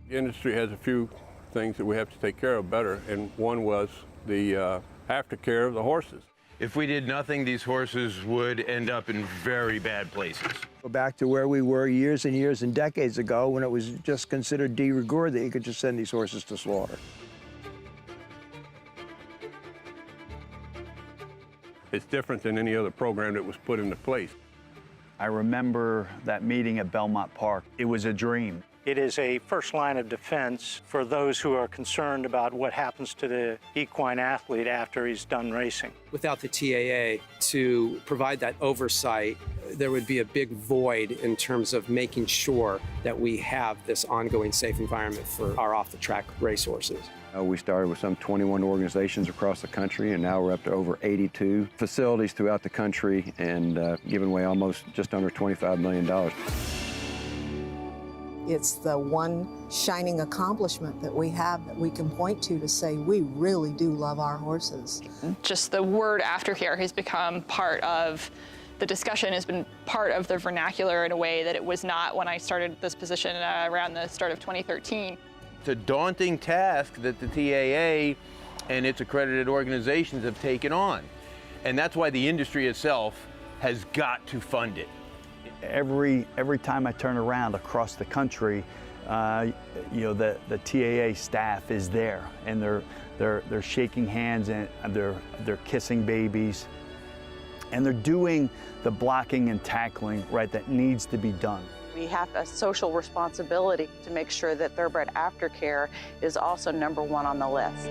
The industry has a few things that we have to take care of better, and one was the aftercare of the horses. If we did nothing, these horses would end up in very bad places. Go back to where we were years and years and decades ago when it was just considered de rigueur that you could just send these horses to slaughter. It's different than any other program that was put into place. I remember that meeting at Belmont Park. It was a dream. It is a first line of defense for those who are concerned about what happens to the equine athlete after he's done racing. Without the TAA to provide that oversight, there would be a big void in terms of making sure that we have this ongoing safe environment for our off-the-track racehorses. We started with some 21 organizations across the country, and now we're up to over 82 facilities throughout the country and giving away almost just under $25 million. It's the one shining accomplishment that we have that we can point to say we really do love our horses. Just the word aftercare has become part of the discussion, has been part of the vernacular in a way that it was not when I started this position around the start of 2013. It's a daunting task that the TAA and its accredited organizations have taken on. And that's why the industry itself has got to fund it. Every time I turn around across the country, you know, the TAA staff is there, and they're shaking hands and they're kissing babies, and they're doing the blocking and tackling right that needs to be done. We have a social responsibility to make sure that thoroughbred aftercare is also #1 on the list.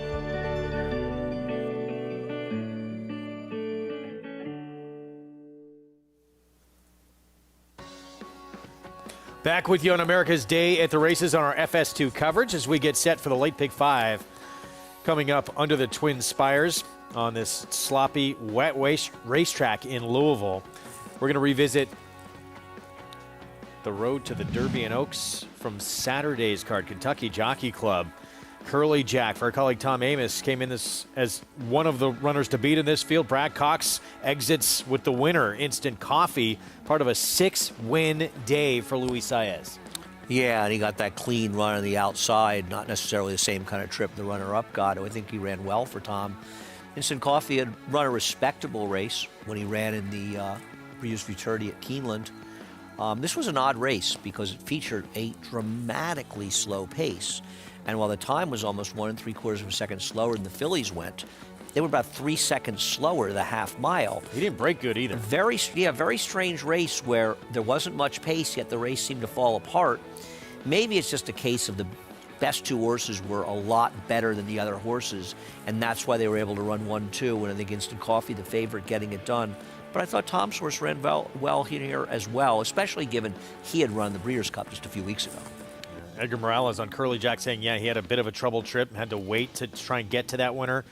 Back with you on America's Day at the Races on our FS2 coverage as we get set for the late pick 5 coming up under the Twin Spires on this sloppy, wet racetrack in Louisville. We're going to revisit the road to the Derby and Oaks from Saturday's card. Kentucky Jockey Club. Curly Jack, for our colleague Tom Amos, came in this as one of the runners to beat in this field. Brad Cox exits with the winner, Instant Coffee, part of a 6-win day for Luis Saez. Yeah, and he got that clean run on the outside, not necessarily the same kind of trip the runner-up got. I think he ran well for Tom. Instant Coffee had run a respectable race when he ran in the Breeders' Futurity at Keeneland. This was an odd race because it featured a dramatically slow pace. And while the time was almost 1 3/4 of a second slower than the fillies went, they were about 3 seconds slower the half mile. He didn't break good either. Very strange race where there wasn't much pace, yet the race seemed to fall apart. Maybe it's just a case of the best 2 horses were a lot better than the other horses, and that's why they were able to run 1-2, and I think Instant Coffee, the favorite, getting it done. But I thought Tom's horse ran well here as well, especially given he had run the Breeders' Cup just a few weeks ago. Edgar Morales on Curly Jack saying, yeah, he had a bit of a troubled trip and had to wait to try and get to that winner.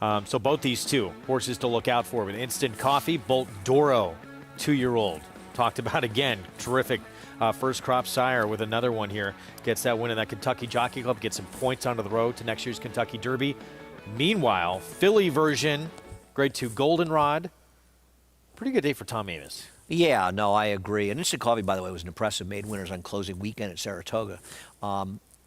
So both these two horses to look out for with Instant Coffee. Bolt Doro, 2-year-old. Talked about again, terrific first crop sire with another one here. Gets that win in that Kentucky Jockey Club, gets some points onto the road to next year's Kentucky Derby. Meanwhile, Philly version, grade 2 Goldenrod. Pretty good day for Tom Amos. Yeah, no, I agree. And Instant Coffee, by the way, was an impressive maid winners on closing weekend at Saratoga.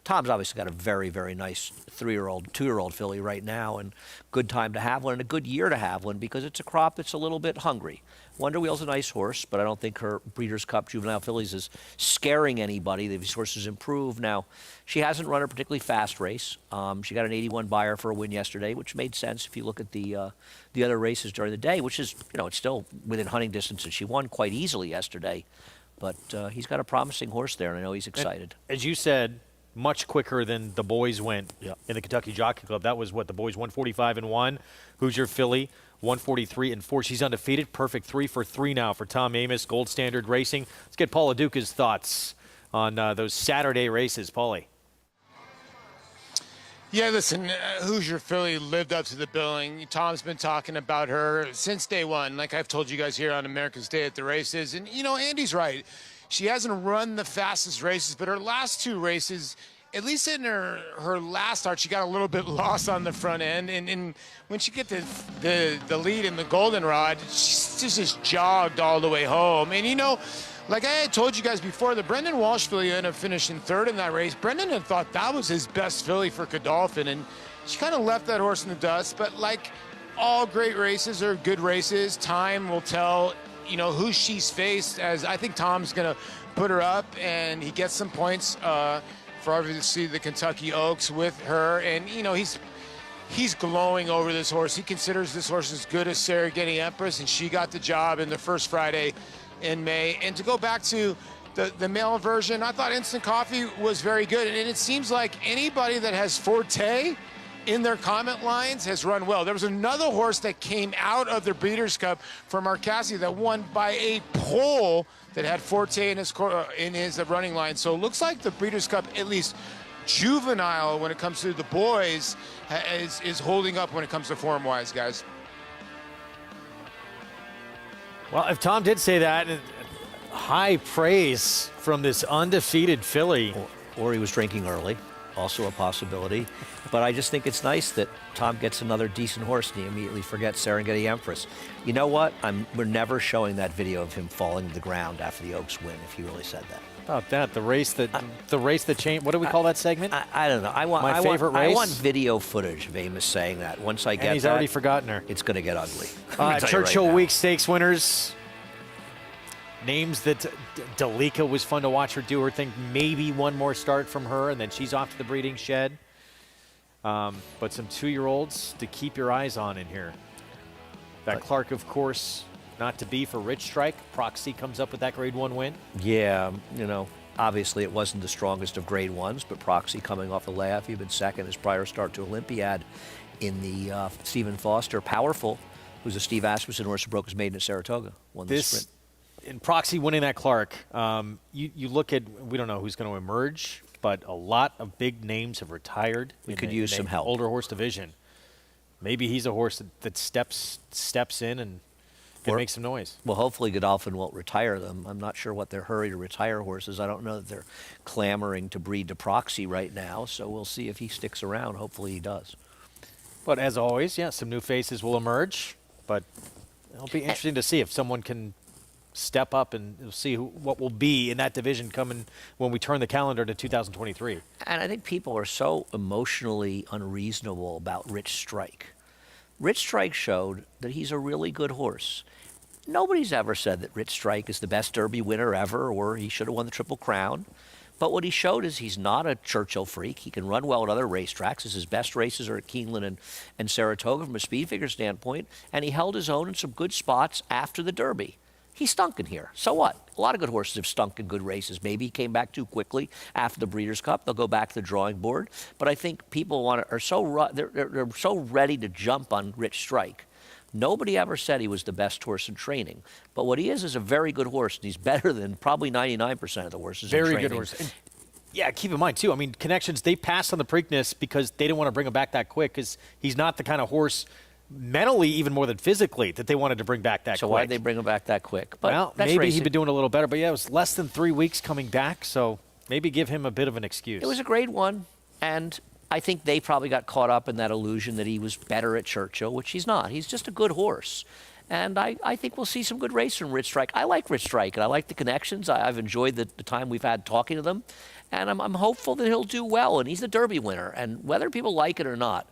Tom's obviously got a very, very nice 3-year-old, 2-year-old filly right now, and good time to have one and a good year to have one because it's a crop that's a little bit hungry. Wonder Wheel's a nice horse, but I don't think her Breeders' Cup Juvenile Fillies is scaring anybody. These horses improve. Now, she hasn't run a particularly fast race. She got an 81 buyer for a win yesterday, which made sense if you look at the other races during the day, which is, it's still within hunting distance, and she won quite easily yesterday. But he's got a promising horse there, and I know he's excited. And, as you said, much quicker than the boys went in the Kentucky Jockey Club. That was what the boys 145-1. Who's your filly? 143-4. She's undefeated. Perfect 3 for 3 now for Tom Amos, Gold Standard Racing. Let's get Paula Duca's thoughts on those Saturday races. Paulie. Yeah, listen, Hoosier Philly lived up to the billing. Tom's been talking about her since day one, like I've told you guys here on America's Day at the Races. And, Andy's right. She hasn't run the fastest races, but her last 2 races at least in her last start, she got a little bit lost on the front end. And when she get the lead in the goldenrod, she just jogged all the way home. And, you know, like I had told you guys before, the Brendan Walsh filly ended up finishing third in that race. Brendan had thought that was his best filly for Godolphin, and she kind of left that horse in the dust. But like all great races are good races, time will tell, you know, who she's faced, as I think Tom's going to put her up, and he gets some points for obviously the Kentucky Oaks with her. And, you know, he's glowing over this horse. He considers this horse as good as Serengeti Empress, and she got the job in the first Friday in May. And to go back to the male version, I thought Instant Coffee was very good. And it seems like anybody that has Forte in their comment lines has run well. There was another horse that came out of the Breeders' Cup from Marcassi that won by a pole that had Forte in his running line. So it looks like the Breeders' Cup, at least juvenile when it comes to the boys, is holding up when it comes to form-wise, guys. Well, if Tom did say that, high praise from this undefeated filly. Or he was drinking early, also a possibility. But I just think it's nice that Tom gets another decent horse and he immediately forgets Serengeti Empress. You know what? We're never showing that video of him falling to the ground after the Oaks win, if he really said that. About that, the race that changed. What do we call that segment? I don't know. I want favorite race. I want video footage of Amos saying that. Once I get and he's already forgotten her. It's going to get ugly. Churchill Week Stakes winners. Names that Dalika was fun to watch her do her thing. Maybe one more start from her, and then she's off to the breeding shed. But some 2-year-olds to keep your eyes on in here. That Clark, of course, not to be for Rich Strike. Proxy comes up with that Grade 1 win. Yeah, you know, obviously it wasn't the strongest of Grade 1s, but Proxy coming off a layoff. He'd been second his prior start to Olympiad in the Stephen Foster Powerful, who's a Steve Asmussen horse who broke his maiden at Saratoga. Won the sprint. In Proxy winning that Clark, you look at, we don't know who's going to emerge, but a lot of big names have retired. We could use some help. Older horse division. Maybe he's a horse that steps in and can make some noise. Well, hopefully Godolphin won't retire them. I'm not sure what their hurry to retire horses. I don't know that they're clamoring to breed to Proxy right now, so we'll see if he sticks around. Hopefully he does. But as always, yeah, some new faces will emerge, but it'll be interesting to see if someone can step up, and we'll see what will be in that division coming when we turn the calendar to 2023. And I think people are so emotionally unreasonable about Rich Strike. Rich Strike showed that he's a really good horse. Nobody's ever said that Rich Strike is the best Derby winner ever, or he should have won the Triple Crown. But what he showed is he's not a Churchill freak. He can run well at other racetracks. His best races are at Keeneland and Saratoga from a speed figure standpoint, and he held his own in some good spots after the Derby. He stunk in here. So what? A lot of good horses have stunk in good races. Maybe he came back too quickly after the Breeders' Cup. They'll go back to the drawing board. But I think people are so ready to jump on Rich Strike. Nobody ever said he was the best horse in training. But what he is a very good horse, and he's better than probably 99% of the horses in training. Very good horse. And yeah, keep in mind, too, I mean, Connections, they passed on the Preakness because they didn't want to bring him back that quick because he's not the kind of horse mentally, even more than physically, that they wanted to bring back that quick. So why did they bring him back that quick? But well, maybe he'd been doing a little better. But yeah, it was less than 3 weeks coming back, so maybe give him a bit of an excuse. It was a Grade 1, and I think they probably got caught up in that illusion that he was better at Churchill, which he's not. He's just a good horse. And I think we'll see some good race from Rich Strike. I like Rich Strike, and I like the Connections. I've enjoyed the time we've had talking to them. And I'm hopeful that he'll do well, and he's the Derby winner. And whether people like it or not,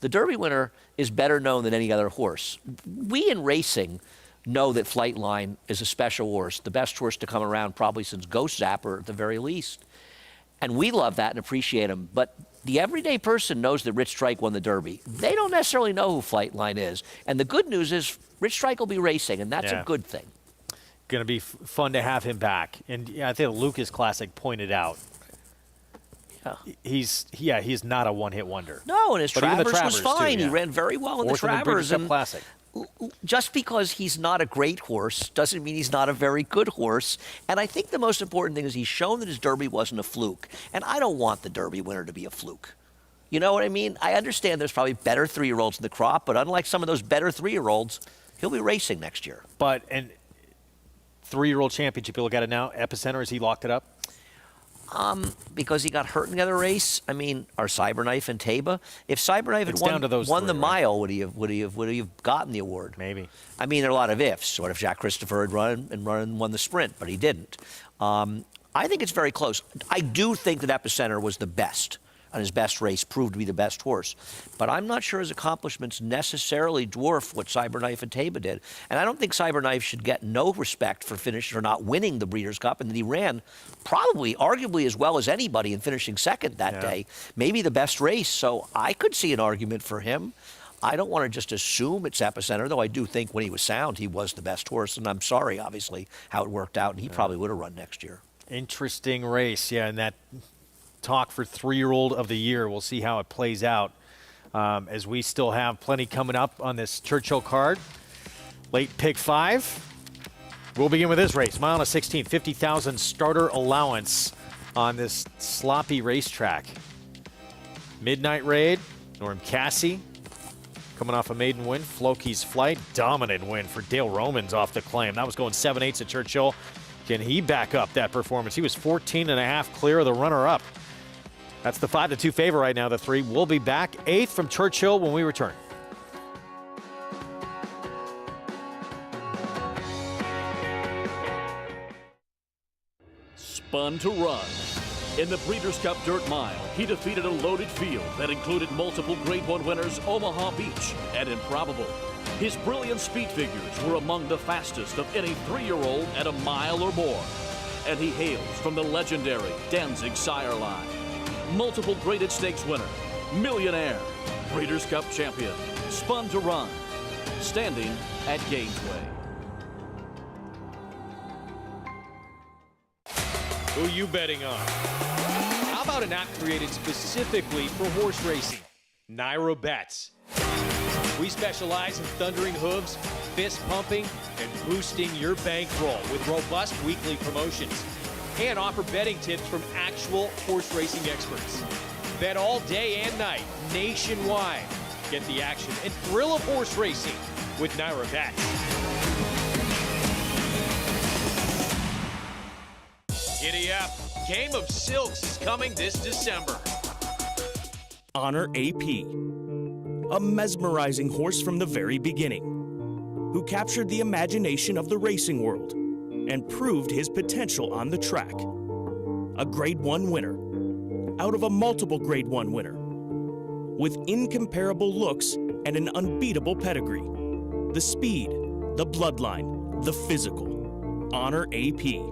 the Derby winner is better known than any other horse. We in racing know that Flightline is a special horse, the best horse to come around probably since Ghost Zapper at the very least. And we love that and appreciate him. But the everyday person knows that Rich Strike won the Derby. They don't necessarily know who Flightline is. And the good news is Rich Strike will be racing, and that's a good thing. Going to be fun to have him back. And yeah, I think the Lucas Classic pointed out. He's not a one-hit wonder. No, and his Travers was fine. Too, He ran very well in the Travers. And Classic. Just because he's not a great horse doesn't mean he's not a very good horse. And I think the most important thing is he's shown that his Derby wasn't a fluke. And I don't want the Derby winner to be a fluke. You know what I mean? I understand there's probably better 3-year-olds in the crop, but unlike some of those better 3-year-olds, he'll be racing next year. But, and 3-year-old championship, you look at it now, Epicenter, has he locked it up? Because he got hurt in the other race. I mean, are Cyberknife and Taba? If Cyberknife had It's down to those won three, the right? mile, would he have gotten the award? Maybe. I mean, there are a lot of ifs. What if Jack Christopher had run and won the sprint, but he didn't? I think it's very close. I do think that Epicenter was the best, and his best race proved to be the best horse. But I'm not sure his accomplishments necessarily dwarf what Cyberknife and Taba did. And I don't think Cyberknife should get no respect for finishing or not winning the Breeders' Cup, and that he ran probably, arguably, as well as anybody in finishing second that day. Maybe the best race. So I could see an argument for him. I don't want to just assume it's Epicenter, though I do think when he was sound, he was the best horse. And I'm sorry, obviously, how it worked out, and he probably would have run next year. Interesting race, and that talk for 3-year-old of the year. We'll see how it plays out as we still have plenty coming up on this Churchill card. Late pick 5. We'll begin with this race. Mile and a 16, 50,000 starter allowance on this sloppy racetrack. Midnight Raid, Norm Cassie coming off a maiden win. Floki's Flight, dominant win for Dale Romans off the claim. That was going 7/8 at Churchill. Can he back up that performance? He was 14.5 clear of the runner-up. That's the 5-2 favor right now, the 3. We'll be back 8th from Churchill when we return. Spun to Run. In the Breeders' Cup Dirt Mile, he defeated a loaded field that included multiple Grade 1 winners Omaha Beach and Improbable. His brilliant speed figures were among the fastest of any 3-year-old at a mile or more. And he hails from the legendary Danzig sire line. Multiple graded stakes winner, millionaire, Breeders' Cup champion, Spun to Run, standing at Gainesway. Who you betting on? How about an app created specifically for horse racing? Naira Bets. We specialize in thundering hooves, fist pumping, and boosting your bankroll with robust weekly promotions. And offer betting tips from actual horse racing experts. Bet all day and night, nationwide. Get the action and thrill of horse racing with Naira Bets. Giddy up. Game of Silks is coming this December. Honor AP, a mesmerizing horse from the very beginning, who captured the imagination of the racing world and proved his potential on the track. A Grade 1 winner, out of a multiple Grade 1 winner, with incomparable looks and an unbeatable pedigree. The speed, the bloodline, the physical. Honor AP.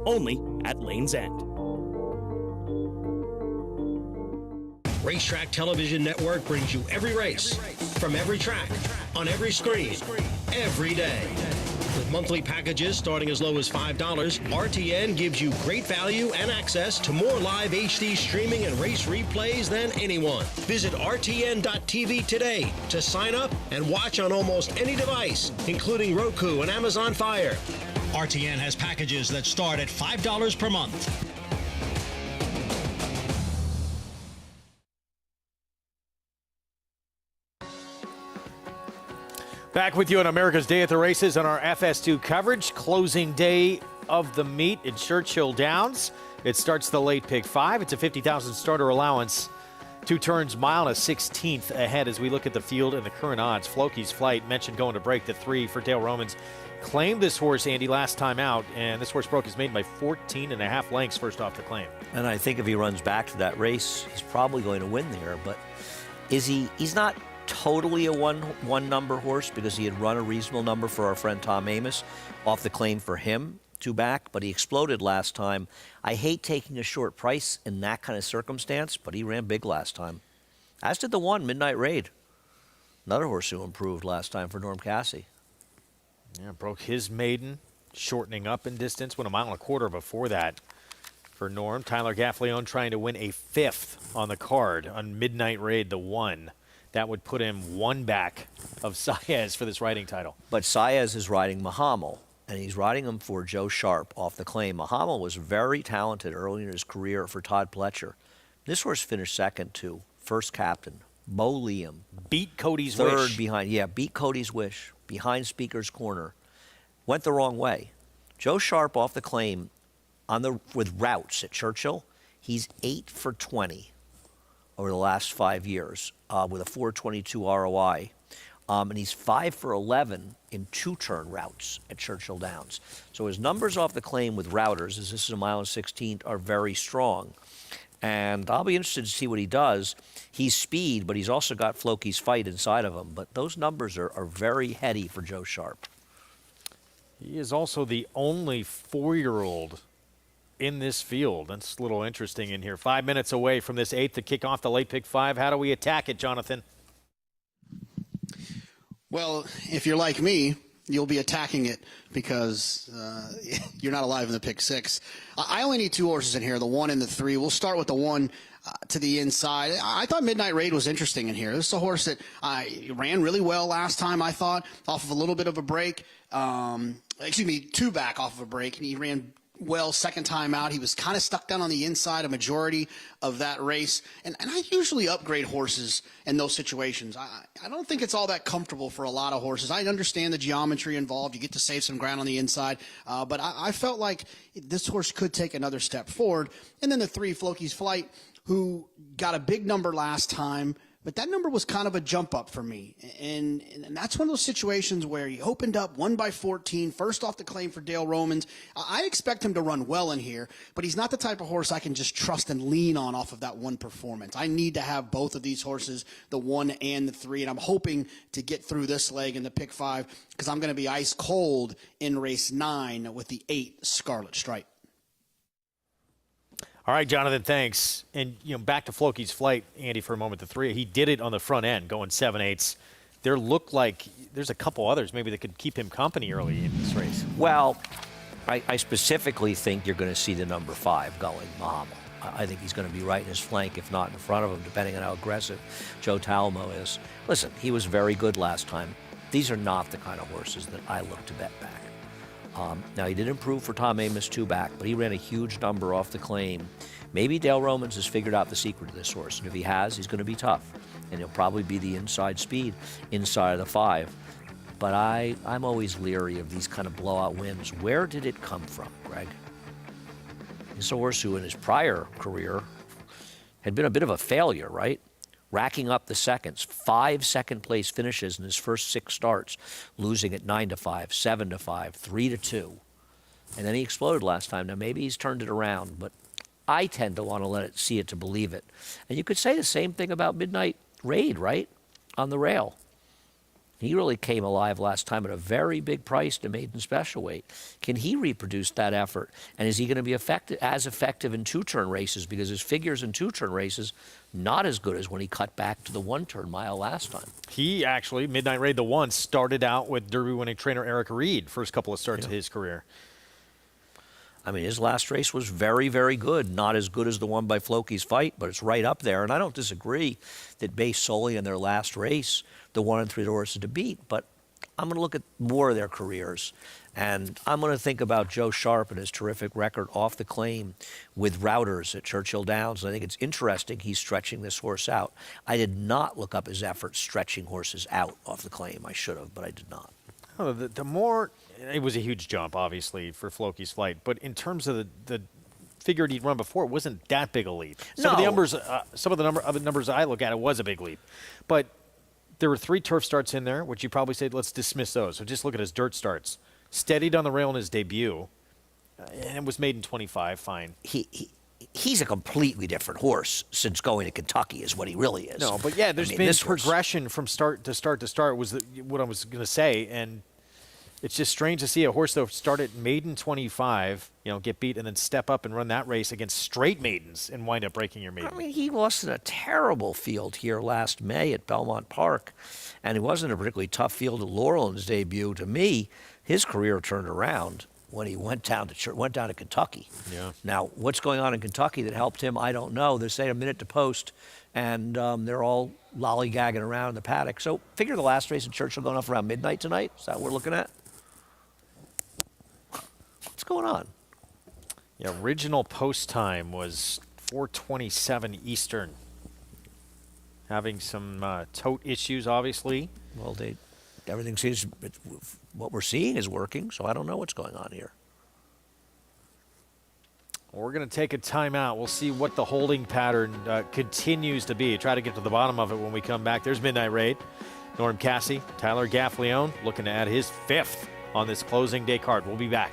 Only at Lane's End. Racetrack Television Network brings you every race, from every track, on every screen, every day. With monthly packages starting as low as $5, RTN gives you great value and access to more live HD streaming and race replays than anyone. Visit RTN.tv today to sign up and watch on almost any device, including Roku and Amazon Fire. RTN has packages that start at $5 per month. Back with you on America's Day at the Races on our FS2 coverage. Closing day of the meet at Churchill Downs. It starts the late pick 5. It's a 50,000 starter allowance. 2 turns, mile and a 16th ahead as we look at the field and the current odds. Floki's Flight, mentioned going to break the 3 for Dale Romans. Claimed this horse, Andy, last time out, and this horse broke his maiden by 14.5 lengths first off the claim. And I think if he runs back to that race, he's probably going to win there. But he's not totally a one number horse, because he had run a reasonable number for our friend Tom Amos off the claim for him 2 back, but he exploded last time. I hate taking a short price in that kind of circumstance, but he ran big last time. As did the 1, Midnight Raid. Another horse who improved last time for Norm Cassie. Yeah, broke his maiden, shortening up in distance, went 1.25 miles before that for Norm. Tyler Gaffleone trying to win a 5th on the card on Midnight Raid, the 1. That would put him 1 back of Saez for this riding title. But Saez is riding Mahamel, and he's riding him for Joe Sharp off the claim. Mahamel was very talented early in his career for Todd Pletcher. This horse finished second to First Captain, Bo Liam. Beat Cody's Wish. Third behind, beat Cody's Wish, behind Speaker's Corner. Went the wrong way. Joe Sharp off the claim with routes at Churchill, he's 8 for 20 over the last 5 years with a 4.22 ROI. And he's 5 for 11 in two-turn routes at Churchill Downs. So his numbers off the claim with routers, as this is a mile and 16, are very strong. And I'll be interested to see what he does. He's speed, but he's also got Floki's fight inside of him. But those numbers are very heady for Joe Sharp. He is also the only 4-year-old in this field. That's a little interesting in here. 5 minutes away from this 8th to kick off the late pick 5. How do we attack it, Jonathan? Well, if you're like me, you'll be attacking it because you're not alive in the pick 6. I only need 2 horses in here, the 1 and the 3. We'll start with the 1 to the inside. I thought Midnight Raid was interesting in here. This is a horse that ran really well last time, I thought, off of a little bit of a break. 2 back off of a break, and he ran well second time out. He was kind of stuck down on the inside a majority of that race. And I usually upgrade horses in those situations. I don't think it's all that comfortable for a lot of horses. I understand the geometry involved. You get to save some ground on the inside. But I felt like this horse could take another step forward. And then the 3, Floki's Flight, who got a big number last time, but that number was kind of a jump up for me. And that's one of those situations where he opened up 1 by 14, first off the claim for Dale Romans. I expect him to run well in here, but he's not the type of horse I can just trust and lean on off of that one performance. I need to have both of these horses, the 1 and the 3, and I'm hoping to get through this leg in the pick 5 because I'm going to be ice cold in race 9 with the 8 Scarlet Stripe. All right, Jonathan, thanks. And back to Floki's Flight, Andy, for a moment. The 3, he did it on the front end, going 7/8. There looked like there's a couple others maybe that could keep him company early in this race. Well, I specifically think you're going to see the number 5 going, Bahama. I think he's going to be right in his flank, if not in front of him, depending on how aggressive Joe Talamo is. Listen, he was very good last time. These are not the kind of horses that I look to bet back. Now, he did improve for Tom Amos 2 back, but he ran a huge number off the claim. Maybe Dale Romans has figured out the secret of this horse, and if he has, he's going to be tough. And he'll probably be the inside speed inside of the 5. But I'm always leery of these kind of blowout wins. Where did it come from, Greg? He's a horse who in his prior career had been a bit of a failure, right? Racking up the seconds, 5 second-place finishes in his first 6 starts, losing at 9-5, 7-5, 3-2. And then he exploded last time. Now, maybe he's turned it around, but I tend to want to see it to believe it. And you could say the same thing about Midnight Raid, right, on the rail. He really came alive last time at a very big price to maiden special weight. Can he reproduce that effort? And is he going to be as effective in 2-turn races? Because his figures in 2-turn races, not as good as when he cut back to the 1-turn mile last time. He actually, Midnight Raid, the 1, started out with Derby-winning trainer Eric Reed, first couple of starts of his career. I mean, his last race was very, very good. Not as good as the one by Floki's Fight, but it's right up there. And I don't disagree that based solely on their last race, the 1 and 3 horses to beat. But I'm going to look at more of their careers. And I'm going to think about Joe Sharp and his terrific record off the claim with routers at Churchill Downs. I think it's interesting he's stretching this horse out. I did not look up his efforts stretching horses out off the claim. I should have, but I did not. Oh, the more, it was a huge jump, obviously, for Floki's Flight. But in terms of the figure he'd run before, it wasn't that big a leap. Some of the other numbers I look at, it was a big leap. But there were 3 turf starts in there, which you probably said, let's dismiss those. So just look at his dirt starts. Steadied on the rail in his debut, and it was made in 25, fine. He's a completely different horse since going to Kentucky is what he really is. No, but yeah, there's been progression from start to start to start was what I was going to say, and it's just strange to see a horse that started maiden 25, get beat and then step up and run that race against straight maidens and wind up breaking your maiden. I mean, he lost in a terrible field here last May at Belmont Park, and it wasn't a particularly tough field at Laurel in his debut. To me, his career turned around when he went down to Kentucky. Yeah. Now, what's going on in Kentucky that helped him, I don't know. They're saying a minute to post, and they're all lollygagging around in the paddock. So figure the last race in Churchill going off around midnight tonight. Is that what we're looking at? What's going on? Yeah, original post time was 4:27 Eastern. Having some tote issues, obviously. Well, everything seems, what we're seeing is working, so I don't know what's going on here. We're going to take a timeout. We'll see what the holding pattern continues to be. Try to get to the bottom of it when we come back. There's Midnight Raid. Norm Cassie, Tyler Gaffleone looking to add his 5th on this closing day card. We'll be back.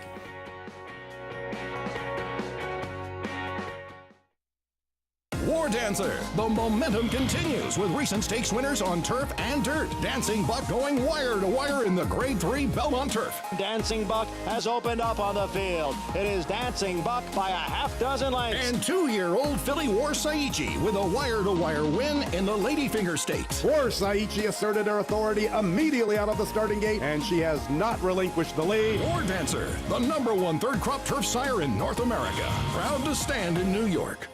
War Dancer. The momentum continues with recent stakes winners on turf and dirt. Dancing Buck going wire to wire in the Grade 3 Belmont Turf. Dancing Buck has opened up on the field. It is Dancing Buck by a half dozen lengths. And 2-year-old filly War Saichi with a wire-to-wire win in the Ladyfinger Stakes. War Saichi asserted her authority immediately out of the starting gate, and she has not relinquished the lead. War Dancer, the #1 third crop turf sire in North America. Proud to stand in New York.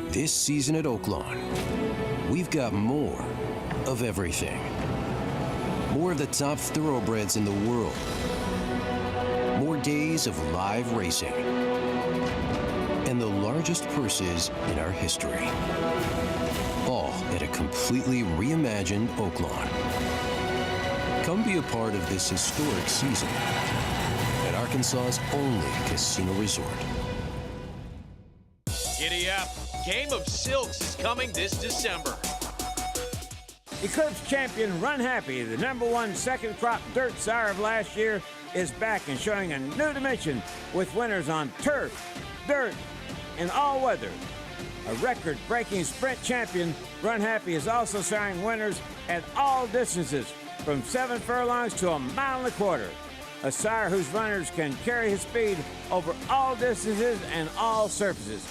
This season at Oaklawn, we've got more of everything. More of the top thoroughbreds in the world. More days of live racing. And the largest purses in our history. All at a completely reimagined Oaklawn. Come be a part of this historic season at Arkansas's only casino resort. Giddy up. Game of Silks is coming this December. Eclipse champion Run Happy, the #1 second crop dirt sire of last year, is back and showing a new dimension with winners on turf, dirt, and all weather. A record-breaking sprint champion, Run Happy is also siring winners at all distances, from 7 furlongs to 1.25 miles. A sire whose runners can carry his speed over all distances and all surfaces.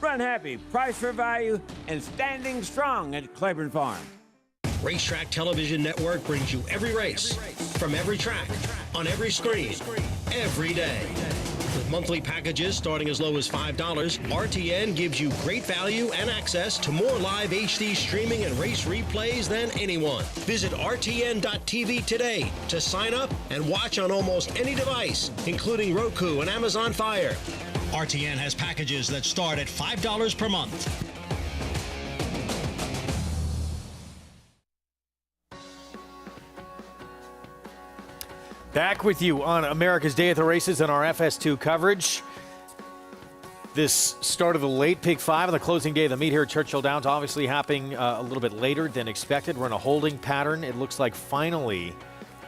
Run Happy, price for value, and standing strong at Claiborne Farm. Racetrack Television Network brings you every race, from every track, on every screen, every day. With monthly packages starting as low as $5, RTN gives you great value and access to more live HD streaming and race replays than anyone. Visit RTN.tv today to sign up and watch on almost any device, including Roku and Amazon Fire. RTN has packages that start at $5 per month. Back with you on America's Day at the Races and our FS2 coverage. This start of the late Pick 5 on the closing day of the meet here at Churchill Downs, obviously happening a little bit later than expected. We're in a holding pattern. It looks like finally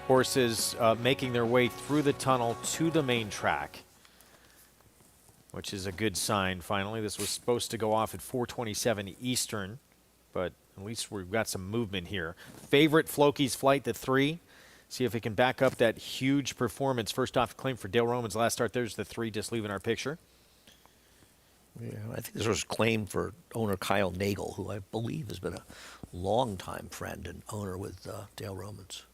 horses making their way through the tunnel to the main track, which is a good sign finally. This was supposed to go off at 4:27 Eastern, but at least we've got some movement here. Favorite Floki's Flight, the 3. See if he can back up that huge performance. First off, claim for Dale Roman's last start. There's the 3 just leaving our picture. Yeah, I think this was claimed for owner Kyle Nagel, who I believe has been a longtime friend and owner with Dale Romans.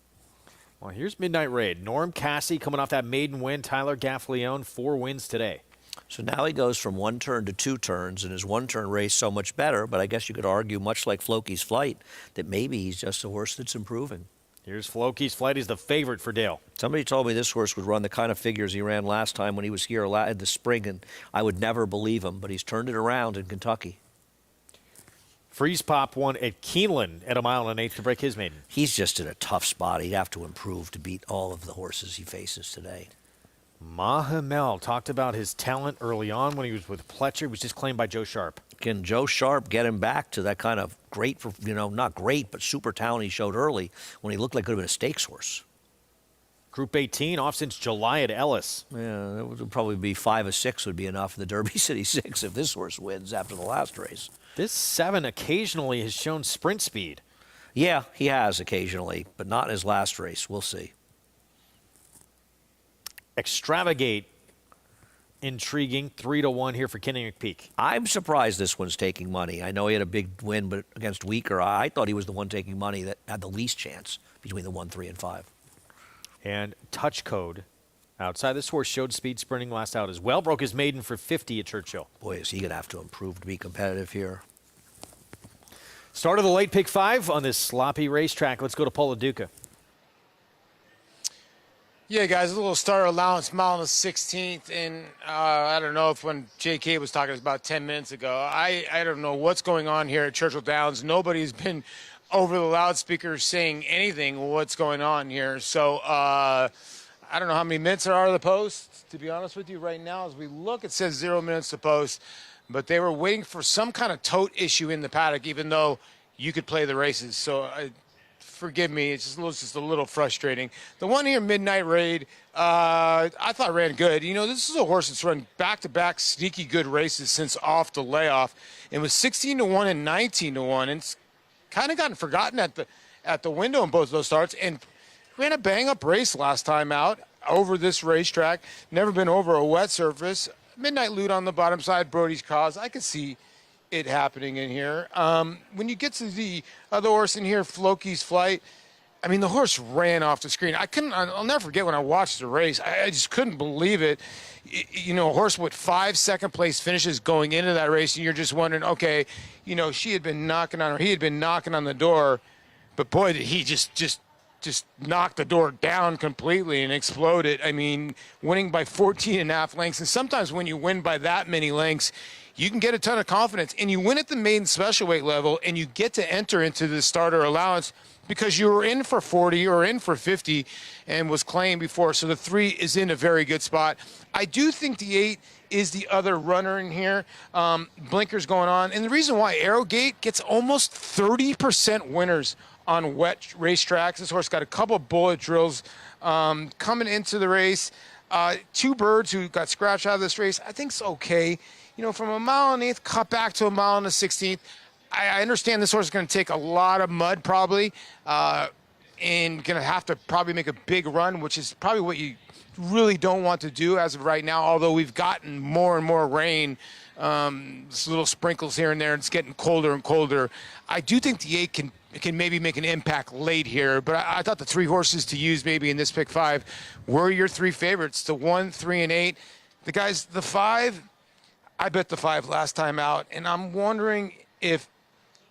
Well, here's Midnight Raid. Norm Cassie coming off that maiden win. Tyler Gaffleone, 4 wins today. So now he goes from 1 turn to 2 turns, and his 1-turn race so much better. But I guess you could argue, much like Floki's Flight, that maybe he's just a horse that's improving. Here's Floki's Flight. He's the favorite for Dale. Somebody told me this horse would run the kind of figures he ran last time when he was here in the spring, and I would never believe him, but he's turned it around in Kentucky. Freeze Pop won at Keeneland at 1 1/8 miles to break his maiden. He's just in a tough spot. He'd have to improve to beat all of the horses he faces today. Mahamel talked about his talent early on when he was with Pletcher. He was just claimed by Joe Sharp. Can Joe Sharp get him back to that kind of great, not great, but super talent he showed early when he looked like could have been a stakes horse? Group 18 off since July at Ellis. Yeah, it would probably be 5 or 6 would be enough in the Derby City 6 if this horse wins after the last race. This 7 occasionally has shown sprint speed. Yeah, he has occasionally, but not in his last race. We'll see. Extravagate, intriguing, 3-1 here for Kenny McPeak. I'm surprised this one's taking money. I know he had a big win, but against weaker. I thought he was the one taking money that had the least chance between the 1, 3, and 5. And Touch Code outside this horse showed speed sprinting last out as well. Broke his maiden for 50 at Churchill. Boy, is he going to have to improve to be competitive here. Start of the late Pick 5 on this sloppy racetrack. Let's go to Paul LaDuca. Yeah, guys, a little starter allowance, mile and a 16th, and I don't know if when J.K. was talking about 10 minutes ago, I don't know what's going on here at Churchill Downs. Nobody's been over the loudspeakers saying anything what's going on here. So I don't know how many minutes there are to the post, to be honest with you. Right now, as we look, it says 0 minutes to post. But they were waiting for some kind of tote issue in the paddock, even though you could play the races. So forgive me, it's just a little frustrating. The one here, Midnight Raid, I thought ran good. You know, this is a horse that's run back-to-back sneaky good races since off the layoff. It was 16-1 and 19-1, and it's kind of gotten forgotten at the window in both of those starts, and ran a bang-up race last time out over this racetrack. Never been over a wet surface. Midnight Loot on the bottom side, Brody's Cause. I could see it happening in here. When you get to the other horse in here, Floki's Flight, I mean, the horse ran off the screen. I'll never forget when I watched the race. I just couldn't believe it. You know, a horse with 5 second-place finishes going into that race, and you're just wondering, okay, you know, he had been knocking on the door, but boy, did he just knocked the door down completely and exploded. I mean, winning by 14.5 lengths. And sometimes when you win by that many lengths, you can get a ton of confidence. And you win at the maiden special weight level, and you get to enter into the starter allowance because you were in for 40 or in for 50 and was claimed before. So the 3 is in a very good spot. I do think the 8 is the other runner in here. Blinkers going on. And the reason why Arrowgate gets almost 30% winners on wet racetracks. This horse got a couple bullet drills coming into the race. 2 Birds who got scratched out of this race, I think it's okay. You know, from a mile and 1/8 cut back to a mile and a 16th. I understand this horse is going to take a lot of mud probably and going to have to probably make a big run, which is probably what you really don't want to do as of right now, although we've gotten more and more rain. Little sprinkles here and there, and it's getting colder and colder. I do think the 8 can maybe make an impact late here, but I thought the 3 horses to use maybe in this pick 5 were your 3 favorites, the 1, 3, and 8. The 5, I bet the 5 last time out, and I'm wondering if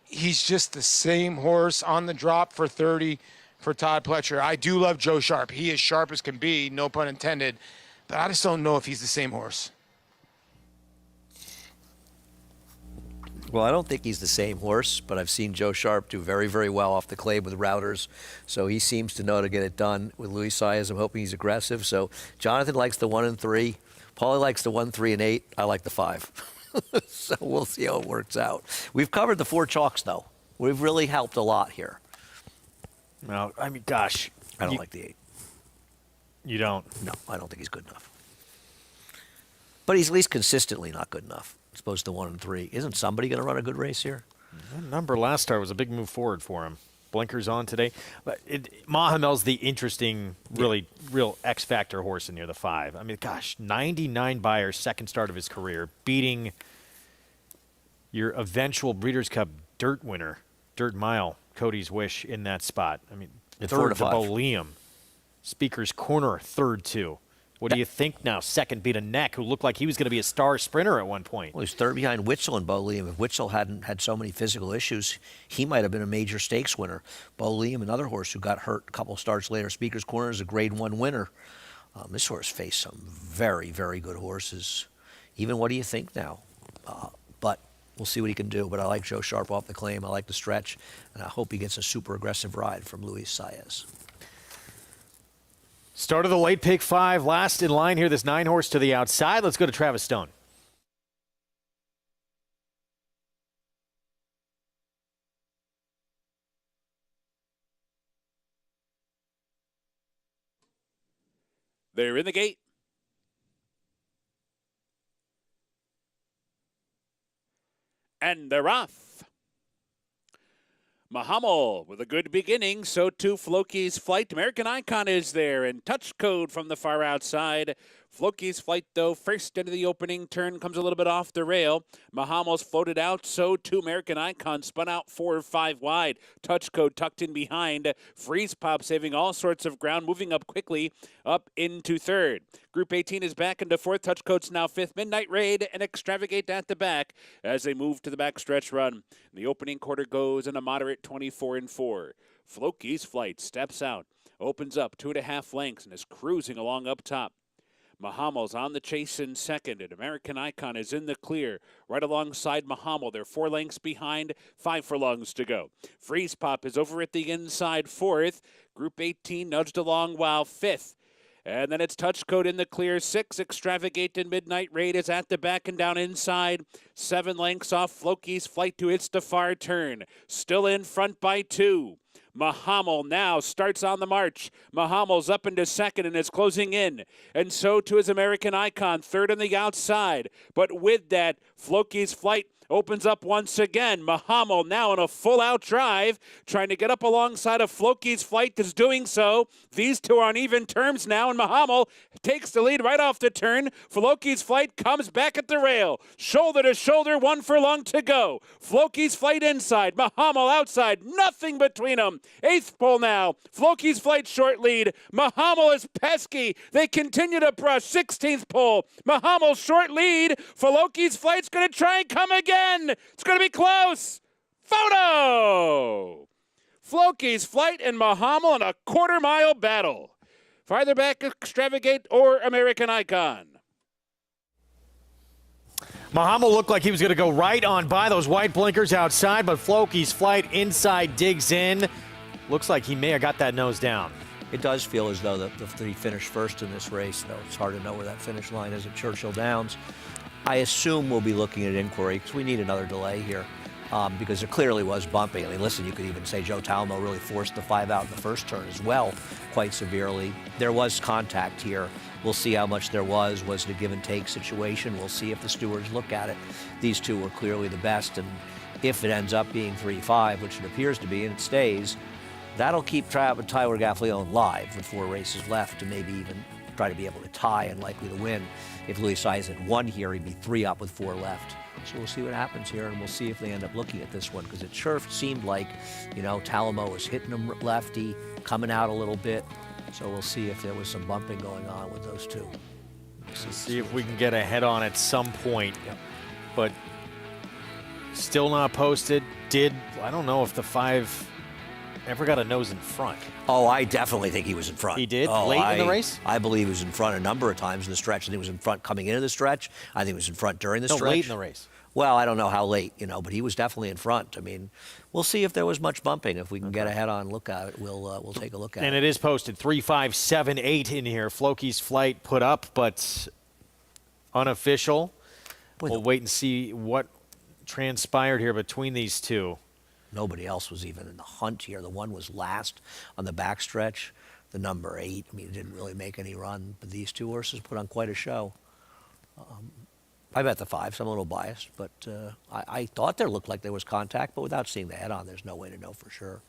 he's just the same horse on the drop for 30 for Todd Pletcher. I do love Joe Sharp. He is sharp as can be, no pun intended, but I just don't know if he's the same horse. Well, I don't think he's the same horse, but I've seen Joe Sharp do very, very well off the clay with routers. So he seems to know to get it done. With Luis Saez, I'm hoping he's aggressive. So Jonathan likes the 1 and 3. Paulie likes the 1, 3, and 8. I like the 5. So we'll see how it works out. We've covered the 4 chalks, though. We've really helped a lot here. No, I mean, gosh. I don't like the 8. You don't? No, I don't think he's good enough. But he's at least consistently not good enough. As opposed to 1 and 3. Isn't somebody going to run a good race here? That number last start was a big move forward for him. Blinkers on today. But Mahamel's the interesting, real X-factor horse in here, the 5. I mean, gosh, 99 Beyer, second start of his career, beating your eventual Breeders' Cup Dirt winner, Dirt Mile, Cody's Wish in that spot. I mean, third to Bo Liam. Speaker's Corner, third to. What do you think now? Second beat a Neck, who looked like he was going to be a star sprinter at one point. Well, he's third behind Witzel and Bo Liam. If Witzel hadn't had so many physical issues, he might have been a major stakes winner. Bo Liam, another horse who got hurt a couple starts later. Speaker's Corner is a Grade 1 winner. This horse faced some very, very good horses. Even what do you think now? But we'll see what he can do. But I like Joe Sharp off the claim. I like the stretch. And I hope he gets a super aggressive ride from Luis Saez. Start of the late pick 5, last in line here, this 9 horse to the outside. Let's go to Travis Stone. They're in the gate. And they're off. Mahamel with a good beginning, so too Floki's Flight. American Icon is there, and Touch Code from the far outside. Floki's Flight, though, first into the opening turn, comes a little bit off the rail. Mahamel's floated out, so too American Icon spun out 4 or 5 wide. Touch Code tucked in behind. Freeze Pop saving all sorts of ground, moving up quickly, up into third. Group 18 is back into fourth. Touch Code's now fifth. Midnight Raid and Extravagate at the back as they move to the backstretch run. The opening quarter goes in a moderate 24-4. Floki's Flight steps out, opens up 2.5 lengths, and is cruising along up top. Mahamel's on the chase in second, and American Icon is in the clear right alongside Mahamel. They're 4 lengths behind, 5 furlongs to go. Freeze Pop is over at the inside fourth. Group 18 nudged along while fifth. And then it's Touch Code in the clear. 6, Extravagate and Midnight Raid is at the back and down inside. 7 lengths off Floki's Flight to It's the Far Turn. Still in front by 2. Mahamel now starts on the march. Mahamel's up into second and is closing in. And so to his American Icon, third on the outside. But with that, Floki's Flight opens up once again. Mahamel now in a full-out drive, trying to get up alongside of Floki's Flight is doing so. These two are on even terms now, and Mahamel takes the lead right off the turn. Floki's Flight comes back at the rail. Shoulder to shoulder, 1 furlong to go. Floki's Flight inside, Mahamel outside, nothing between them. 8th pole now, Floki's Flight short lead. Mahamel is pesky. They continue to brush. 16th pole, Mahamel's short lead. Floki's Flight's going to try and come again. It's going to be close. Photo! Floki's Flight and Mahamel in a quarter-mile battle. Farther back, Extravagate or American Icon. Mahamel looked like he was going to go right on by those white blinkers outside, but Floki's Flight inside digs in. Looks like he may have got that nose down. It does feel as though that he finished first in this race, though. It's hard to know where that finish line is at Churchill Downs. I assume we'll be looking at inquiry because we need another delay here because there clearly was bumping. I mean, listen, you could even say Joe Talamo really forced the 5 out in the first turn as well, quite severely. There was contact here. We'll see how much there was. Was it a give and take situation? We'll see if the stewards look at it. These two were clearly the best, and if it ends up being 3-5, which it appears to be, and it stays, that'll keep Tyler Gaffalione live with 4 races left to maybe even try to be able to tie and likely to win. If Louis Saez had won here, he'd be 3 up with 4 left. So we'll see what happens here, and we'll see if they end up looking at this one, because it sure seemed like, you know, Talamo was hitting him lefty, coming out a little bit. So we'll see if there was some bumping going on with those two. We'll see if we can get a head on at some point. Yep. But still not posted. I don't know if the 5 ever got a nose in front. Oh, I definitely think he was in front. He did? Oh, Late in the race? I believe he was in front a number of times in the stretch. I think he was in front coming into the stretch. I think he was in front during the stretch. Late in the race. Well, I don't know how late, you know, but he was definitely in front. I mean, we'll see if there was much bumping. If we can get a head-on look at it, we'll take a look at it. And it is posted 3-5-7-8 in here. Floki's Flight put up, but unofficial. We'll wait and see what transpired here between these two. Nobody else was even in the hunt here. The one was last on the backstretch. The number 8, I mean, it didn't really make any run, but these two horses put on quite a show. I bet the 5, so I'm a little biased, but I thought there looked like there was contact, but without seeing the head-on, there's no way to know for sure.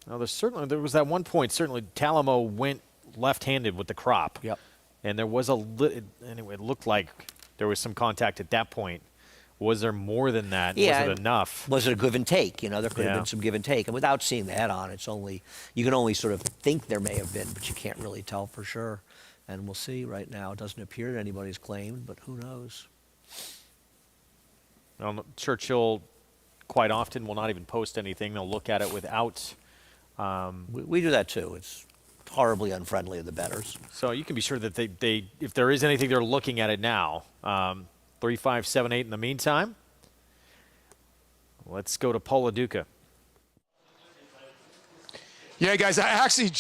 Well, there was that one point, certainly Talamo went left-handed with the crop. Yep. And there was anyway, it looked like there was some contact at that point. Was there more than that? Yeah, was it enough? Was it a give and take? You know, there could have been some give and take. And without seeing the head-on, you can only sort of think there may have been, but you can't really tell for sure. And we'll see right now. It doesn't appear that anybody's claimed, but who knows? Churchill quite often will not even post anything. They'll look at it without. We do that too. It's horribly unfriendly of the bettors. So you can be sure that they if there is anything, they're looking at it now. 3-5-7-8 in the meantime. Let's go to Paul LaDuca. Yeah, guys, I actually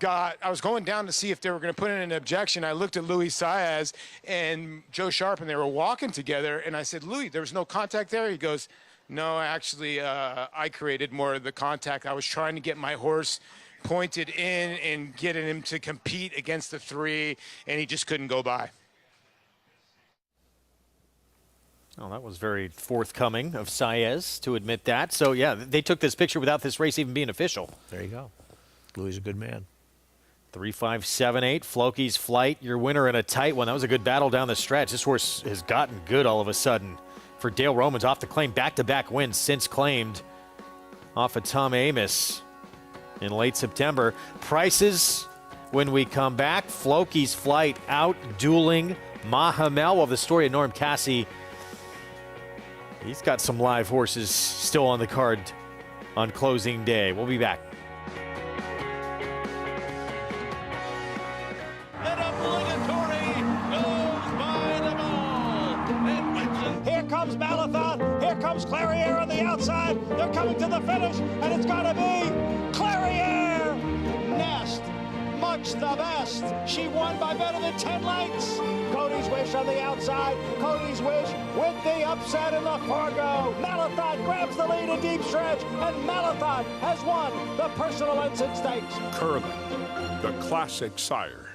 I was going down to see if they were going to put in an objection. I looked at Louis Saez and Joe Sharp, and they were walking together, and I said, Louis, there was no contact there? He goes, no, actually, I created more of the contact. I was trying to get my horse pointed in and getting him to compete against the 3, and he just couldn't go by. Well, that was very forthcoming of Saez to admit that. So, yeah, they took this picture without this race even being official. There you go. Louis is a good man. 3-5-7-8, Floki's Flight, your winner in a tight one. That was a good battle down the stretch. This horse has gotten good all of a sudden. For Dale Romans off the claim, back-to-back wins since claimed off of Tom Amos in late September. Prices when we come back. Floki's Flight out dueling Mahamel. Well, the story of Norm Cassie. He's got some live horses still on the card on closing day. We'll be back. Here comes Malathaat. Here comes Clariere on the outside. They're coming to the finish, and it's got to be Clariere. Nest, looks the best. She won by better than 10 lengths. Cody's Wish on the outside. Cody's Wish with the upset in the Fargo. Malathon grabs the lead in deep stretch, and Malathon has won the Personal Ensign Stakes. Curlin, the classic sire.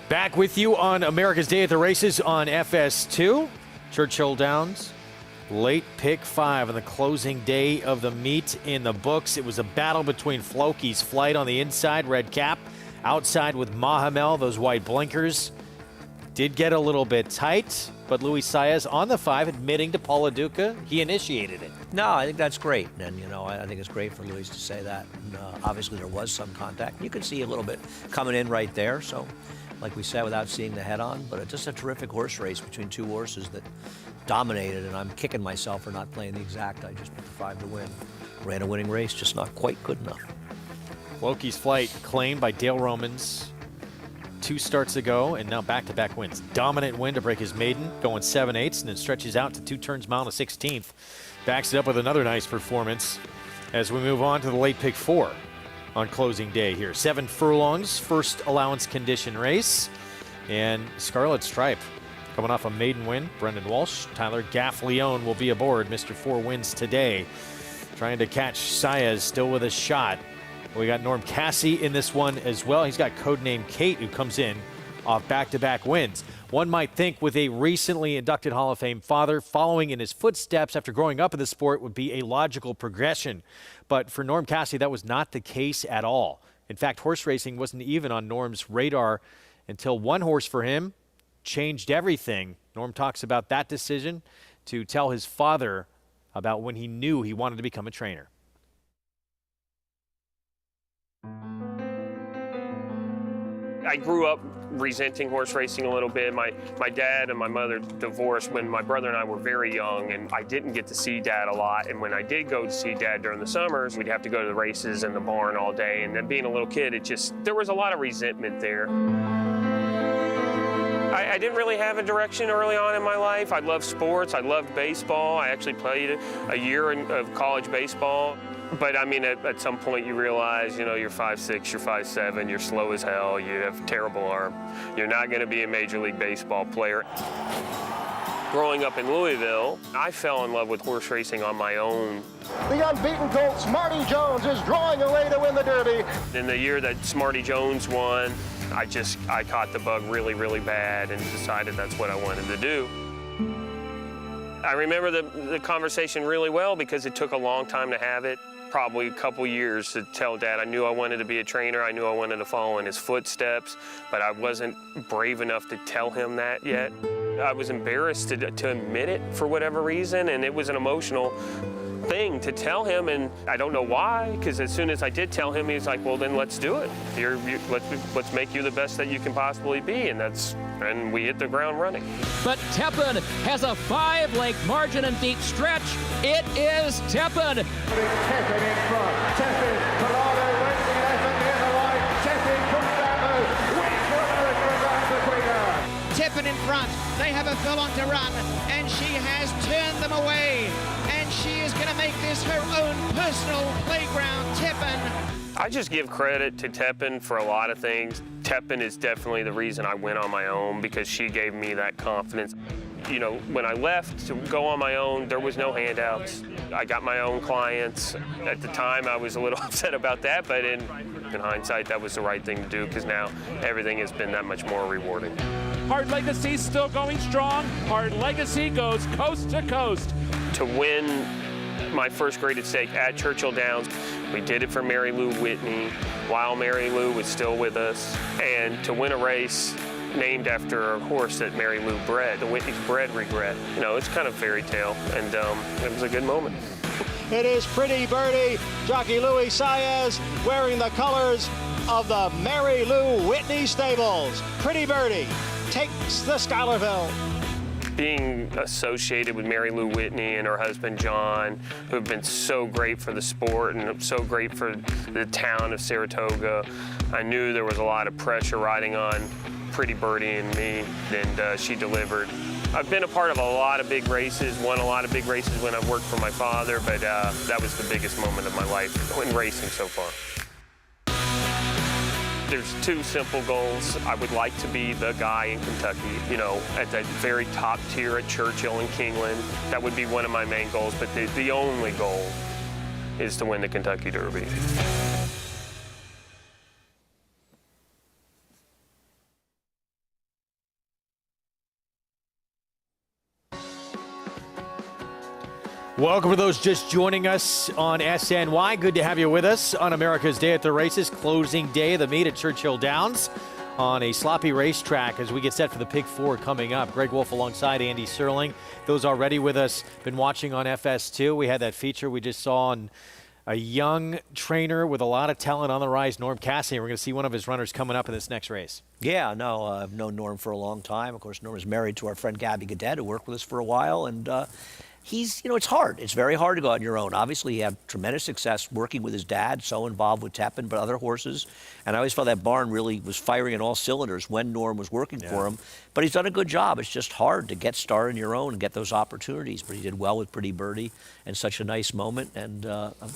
Back with you on America's Day at the Races on FS2. Churchill Downs, late pick 5 on the closing day of the meet in the books. It was a battle between Floki's Flight on the inside, red cap, outside with Mahamel, those white blinkers. Did get a little bit tight, but Luis Saez on the 5, admitting to Paula Duca, he initiated it. No, I think that's great. And, you know, I think it's great for Luis to say that. And, obviously, there was some contact. You could see a little bit coming in right there. So, like we said, without seeing the head-on, but it's just a terrific horse race between two horses that dominated, and I'm kicking myself for not playing the exact. I just put the 5 to win. Ran a winning race, just not quite good enough. Floki's Flight claimed by Dale Romans 2 starts ago, and now back-to-back wins. Dominant win to break his maiden, going 7/8, and then stretches out to 2 turns mile and a 16th. Backs it up with another nice performance as we move on to the late pick 4 on closing day here. 7 furlongs, first allowance condition race. And Scarlet Stripe coming off a maiden win. Brendan Walsh, Tyler Gaffleone will be aboard. Mr. 4 wins today. Trying to catch Saez, still with a shot. We got Norm Cassie in this one as well. He's got codename Kate, who comes in off back-to-back wins. One might think with a recently inducted Hall of Fame father following in his footsteps after growing up in the sport would be a logical progression. But for Norm Cassie, that was not the case at all. In fact, horse racing wasn't even on Norm's radar until one horse for him changed everything. Norm talks about that decision to tell his father about when he knew he wanted to become a trainer. I grew up resenting horse racing a little bit. My dad and my mother divorced when my brother and I were very young, and I didn't get to see Dad a lot. And when I did go to see Dad during the summers, we'd have to go to the races in the barn all day. And then being a little kid, there was a lot of resentment there. I didn't really have a direction early on in my life. I loved sports. I loved baseball. I actually played a year of college baseball. But I mean, at some point you realize, you know, you're 5'6", you're 5'7", you're slow as hell, you have a terrible arm. You're not going to be a Major League Baseball player. Growing up in Louisville, I fell in love with horse racing on my own. The unbeaten colt, Smarty Jones, is drawing away to win the Derby. In the year that Smarty Jones won, I caught the bug really, really bad and decided that's what I wanted to do. I remember the conversation really well because it took a long time to have it. Probably a couple years to tell Dad I knew I wanted to be a trainer. I knew I wanted to follow in his footsteps, but I wasn't brave enough to tell him that yet. I was embarrassed to admit it for whatever reason, and it was an emotional thing to tell him, and I don't know why, because as soon as I did tell him, he's like, well, then let's do it. Let's make you the best that you can possibly be, and we hit the ground running. But Tepin has a 5-length margin and deep stretch. It is Tepin. Tepin in front. Tepin, Collado wins the effort near the line. Tepin puts that move. Wins for America, and that's the quicker. Tepin in front. They have a furlong to run, and she has turned them away. And she is going to make this her own personal playground. Tepin. I just give credit to Tepin for a lot of things. Tepin is definitely the reason I went on my own, because she gave me that confidence. You know, when I left to go on my own, there was no handouts. I got my own clients. At the time, I was a little upset about that, but in hindsight, that was the right thing to do, because now everything has been that much more rewarding. Hard Legacy still going strong. Hard Legacy goes coast to coast. To win my first graded stake at Churchill Downs, we did it for Mary Lou Whitney while Mary Lou was still with us. And to win a race named after a horse that Mary Lou bred, the Whitney's bred regret. You know, it's kind of fairy tale, and it was a good moment. It is Pretty Birdie, jockey Louis Saez, wearing the colors of the Mary Lou Whitney stables. Pretty Birdie takes the Schuylerville. Being associated with Mary Lou Whitney and her husband John, who have been so great for the sport and so great for the town of Saratoga, I knew there was a lot of pressure riding on Pretty Birdie and me, and she delivered. I've been a part of a lot of big races, won a lot of big races when I've worked for my father, but that was the biggest moment of my life in racing so far. There's two simple goals. I would like to be the guy in Kentucky, you know, at that very top tier at Churchill and Kingland. That would be one of my main goals, but the only goal is to win the Kentucky Derby. Welcome to those just joining us on SNY. Good to have you with us on America's Day at the Races, closing day of the meet at Churchill Downs on a sloppy racetrack as we get set for the Pick 4 coming up. Greg Wolf alongside Andy Serling. Those already with us, been watching on FS2. We had that feature we just saw on a young trainer with a lot of talent on the rise, Norm Cassidy. We're going to see one of his runners coming up in this next race. Yeah, no, I've known Norm for a long time. Of course, Norm is married to our friend Gabby Gadet, who worked with us for a while, and he's, you know, it's hard. It's very hard to go out on your own. Obviously, he had tremendous success working with his dad, so involved with Tepin, but other horses. And I always felt that barn really was firing in all cylinders when Norm was working for him. But he's done a good job. It's just hard to get started on your own and get those opportunities. But he did well with Pretty Birdie, and such a nice moment. And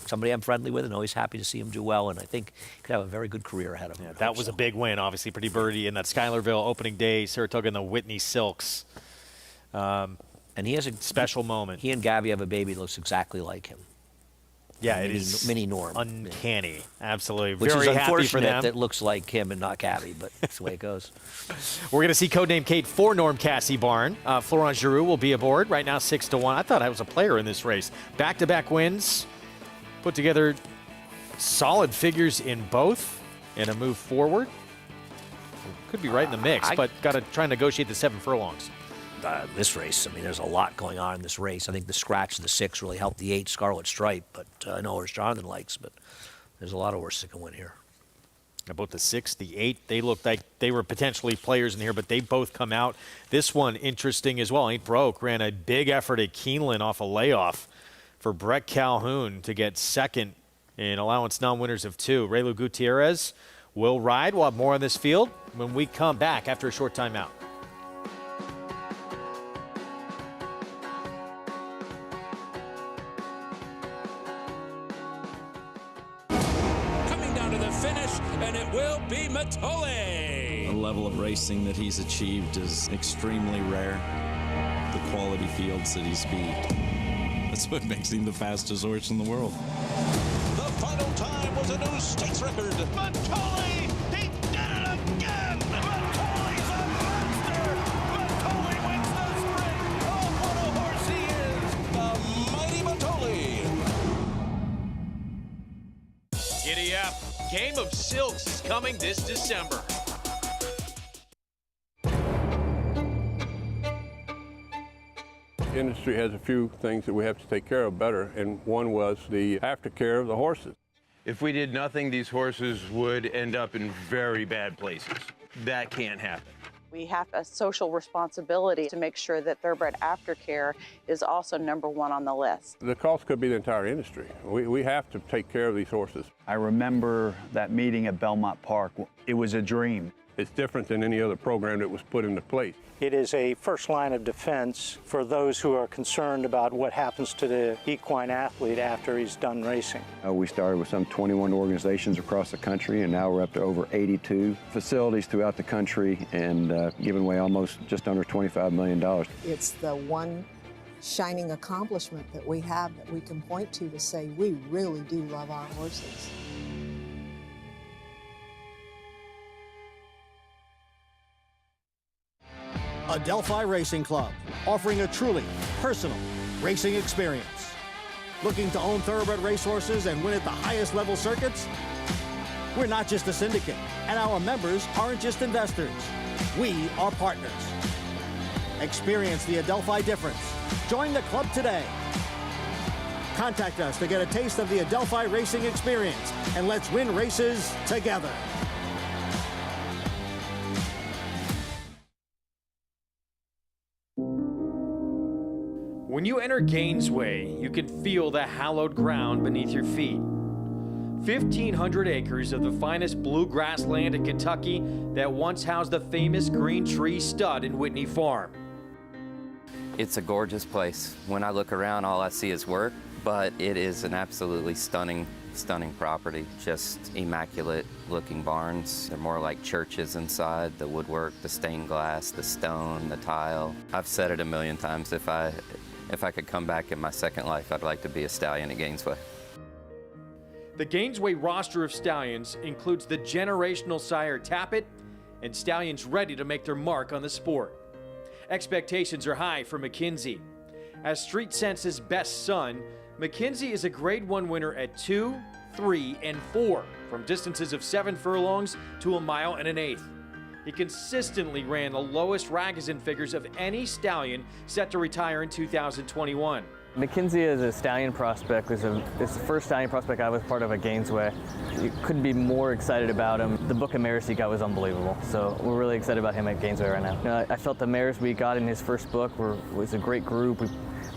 somebody I'm friendly with, and always happy to see him do well. And I think he could have a very good career ahead of him. Yeah, that was a big win, obviously, Pretty Birdie in that Schuylerville opening day, Saratoga and the Whitney Silks. And he has a special moment. He and Gabby have a baby that looks exactly like him. Yeah, it is mini Norm. Uncanny, absolutely. Which Very is happy for unfortunate them. that looks like him and not Gabby, but that's the way it goes. We're going to see Codename Kate for Norm Cassidy barn. Florent Giroux will be aboard right now, 6-1. I thought I was a player in this race. Back-to-back wins, put together solid figures in both, and a move forward. Could be right in the mix, but got to try and negotiate the 7 furlongs. This race, I mean, there's a lot going on in this race. I think the scratch of the 6 really helped the 8 Scarlet Stripe, but I know horse Jonathan likes, but there's a lot of horses that can win here. Both the 6, the 8, they looked like they were potentially players in here, but they both come out. This one interesting as well. Ain't Broke ran a big effort at Keeneland off a layoff for Brett Calhoun to get second in allowance non-winners of 2. Raylu Gutierrez will ride. We'll have more on this field when we come back after a short timeout. And it will be Matole. The level of racing that he's achieved is extremely rare. The quality fields that he's beat. That's what makes him the fastest horse in the world. The final time was a new stakes record. Matole, he did it again. Matole's a monster. Matole wins the sprint. Oh, what a horse he is. The mighty Matole. Giddy up. Game of Silks is coming this December. industry has a few things that we have to take care of better, and one was the aftercare of the horses. If we did nothing, these horses would end up in very bad places. That can't happen. We have a social responsibility to make sure that thoroughbred aftercare is also #1 on the list. The cost could be the entire industry. We have to take care of these horses. I remember that meeting at Belmont Park. It was a dream. It's different than any other program that was put into place. It is a first line of defense for those who are concerned about what happens to the equine athlete after he's done racing. We started with some 21 organizations across the country, and now we're up to over 82 facilities throughout the country and giving away almost just under $25 million. It's the one shining accomplishment that we have that we can point to say we really do love our horses. Adelphi Racing Club, offering a truly personal racing experience. Looking to own thoroughbred racehorses and win at the highest level circuits? We're not just a syndicate, and our members aren't just investors. We are partners. Experience the Adelphi difference. Join the club today. Contact us to get a taste of the Adelphi racing experience, and let's win races together. When you enter Gainesway, you can feel the hallowed ground beneath your feet. 1,500 acres of the finest bluegrass land in Kentucky that once housed the famous Green Tree Stud in Whitney Farm. It's a gorgeous place. When I look around, all I see is work, but it is an absolutely stunning property. Just immaculate looking barns. They're more like churches inside. The woodwork, the stained glass, the stone, the tile. I've said it a million times, if I could come back in my second life, I'd like to be a stallion at Gainesway. The Gainesway roster of stallions includes the generational sire Tappet and stallions ready to make their mark on the sport. Expectations are high for McKinsey. As Street Sense's best son, McKinsey is a Grade 1 winner at 2, 3, and 4, from distances of 7 furlongs to 1 mile and 1/8. He consistently ran the lowest Ragozin figures of any stallion set to retire in 2021. McKinsey is a stallion prospect. It's the first stallion prospect I was part of at Gainesway. You couldn't be more excited about him. The book of mares he got was unbelievable. So we're really excited about him at Gainesway right now. You know, I felt the mares we got in his first book was a great group. We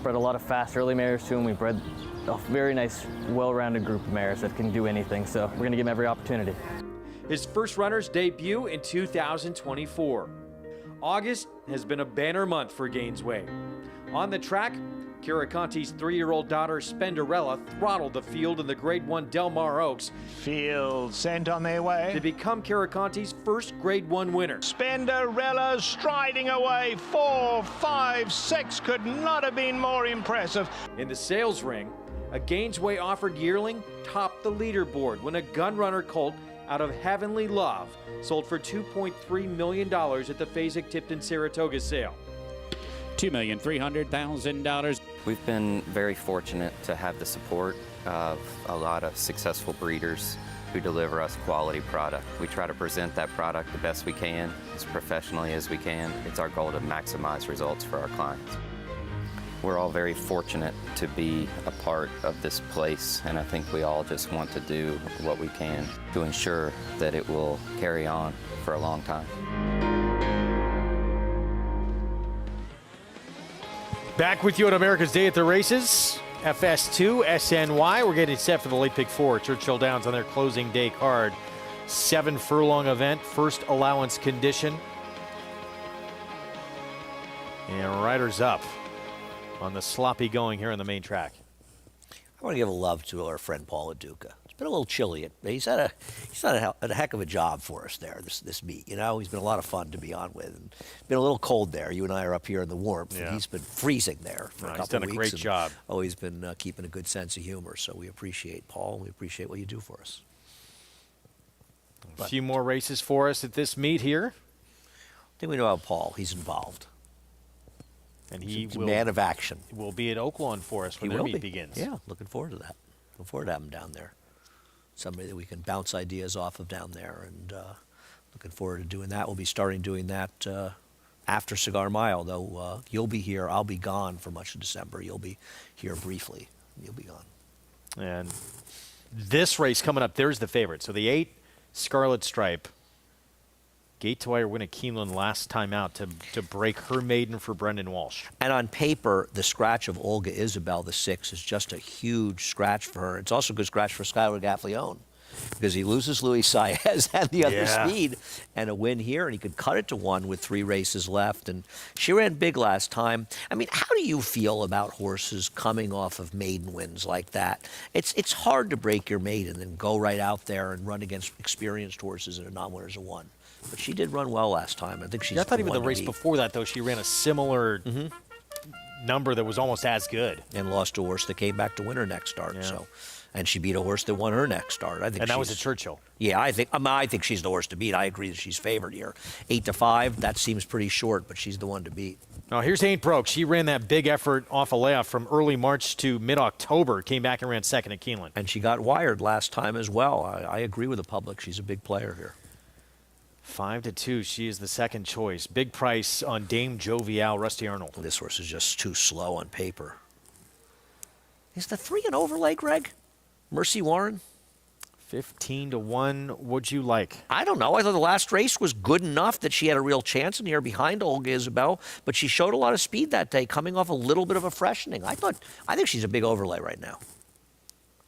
bred a lot of fast early mares to him. We bred a very nice, well-rounded group of mares that can do anything. So we're going to give him every opportunity. His first runner's debut in 2024. August has been a banner month for Gainesway. On the track, Kirakante's 3-year-old daughter Spenderella throttled the field in the Grade 1 Del Mar Oaks. Field sent on their way to become Kirakante's first Grade 1 winner. Spenderella striding away, 4, 5, 6 could not have been more impressive. In the sales ring, a Gainesway offered yearling topped the leaderboard when a gunrunner colt out of Heavenly Love sold for $2.3 million at the Fasig-Tipton Saratoga sale. $2,300,000. We've been very fortunate to have the support of a lot of successful breeders who deliver us quality product. We try to present that product the best we can, as professionally as we can. It's our goal to maximize results for our clients. We're all very fortunate to be a part of this place, and I think we all just want to do what we can to ensure that it will carry on for a long time. Back with you on America's Day at the Races. FS2, SNY. We're getting set for the late pick 4. Churchill Downs on their closing day card. 7 furlong event, first allowance condition. And riders up on the sloppy going here on the main track. I want to give a love to our friend Paul Aduca. It's been a little chilly. He's done a heck of a job for us there, this meet. You know, he's been a lot of fun to be on with. And been a little cold there. You and I are up here in the warmth, and he's been freezing there for a couple of weeks. He's done a great job. Always been keeping a good sense of humor. So we appreciate Paul, and we appreciate what you do for us. A few more races for us at this meet here. I think we know how Paul, he's involved. And he's a man of action. Will be at Oaklawn for us when their meet begins. Yeah, looking forward to that. Looking forward to having him down there. Somebody that we can bounce ideas off of down there, and looking forward to doing that. We'll be starting doing that after Cigar Mile, though. You'll be here. I'll be gone for much of December. You'll be here briefly. You'll be gone. And this race coming up, there's the favorite. So the 8, Scarlet Stripe. Gate to wire win at Keeneland last time out to break her maiden for Brendan Walsh. And on paper, the scratch of Olga Isabel, the 6, is just a huge scratch for her. It's also a good scratch for Skylar Gaffleone because he loses Luis Saez and the other speed and a win here, and he could cut it to 1 with 3 races left. And she ran big last time. I mean, how do you feel about horses coming off of maiden wins like that? It's hard to break your maiden and go right out there and run against experienced horses in a non-winners of 1. But she did run well last time. I think she's. I thought even the race before that, though, she ran a similar number that was almost as good. And lost to a horse that came back to win her next start. So, and she beat a horse that won her next start. I think. And that was at Churchill. Yeah, I think she's the horse to beat. I agree that she's favored here. 8-5. That seems pretty short, but she's the one to beat. Now here's Ain't Broke. She ran that big effort off a layoff from early March to mid-October. Came back and ran second at Keeneland. And she got wired last time as well. I agree with the public. She's a big player here. 5-2. She is the second choice. Big price on Dame Jovial, Rusty Arnold. This horse is just too slow on paper. Is the 3 an overlay, Greg? Mercy Warren? 15-1. What'd you like? I don't know. I thought the last race was good enough that she had a real chance in here behind Olga Isabel, but she showed a lot of speed that day, coming off a little bit of a freshening. I think she's a big overlay right now.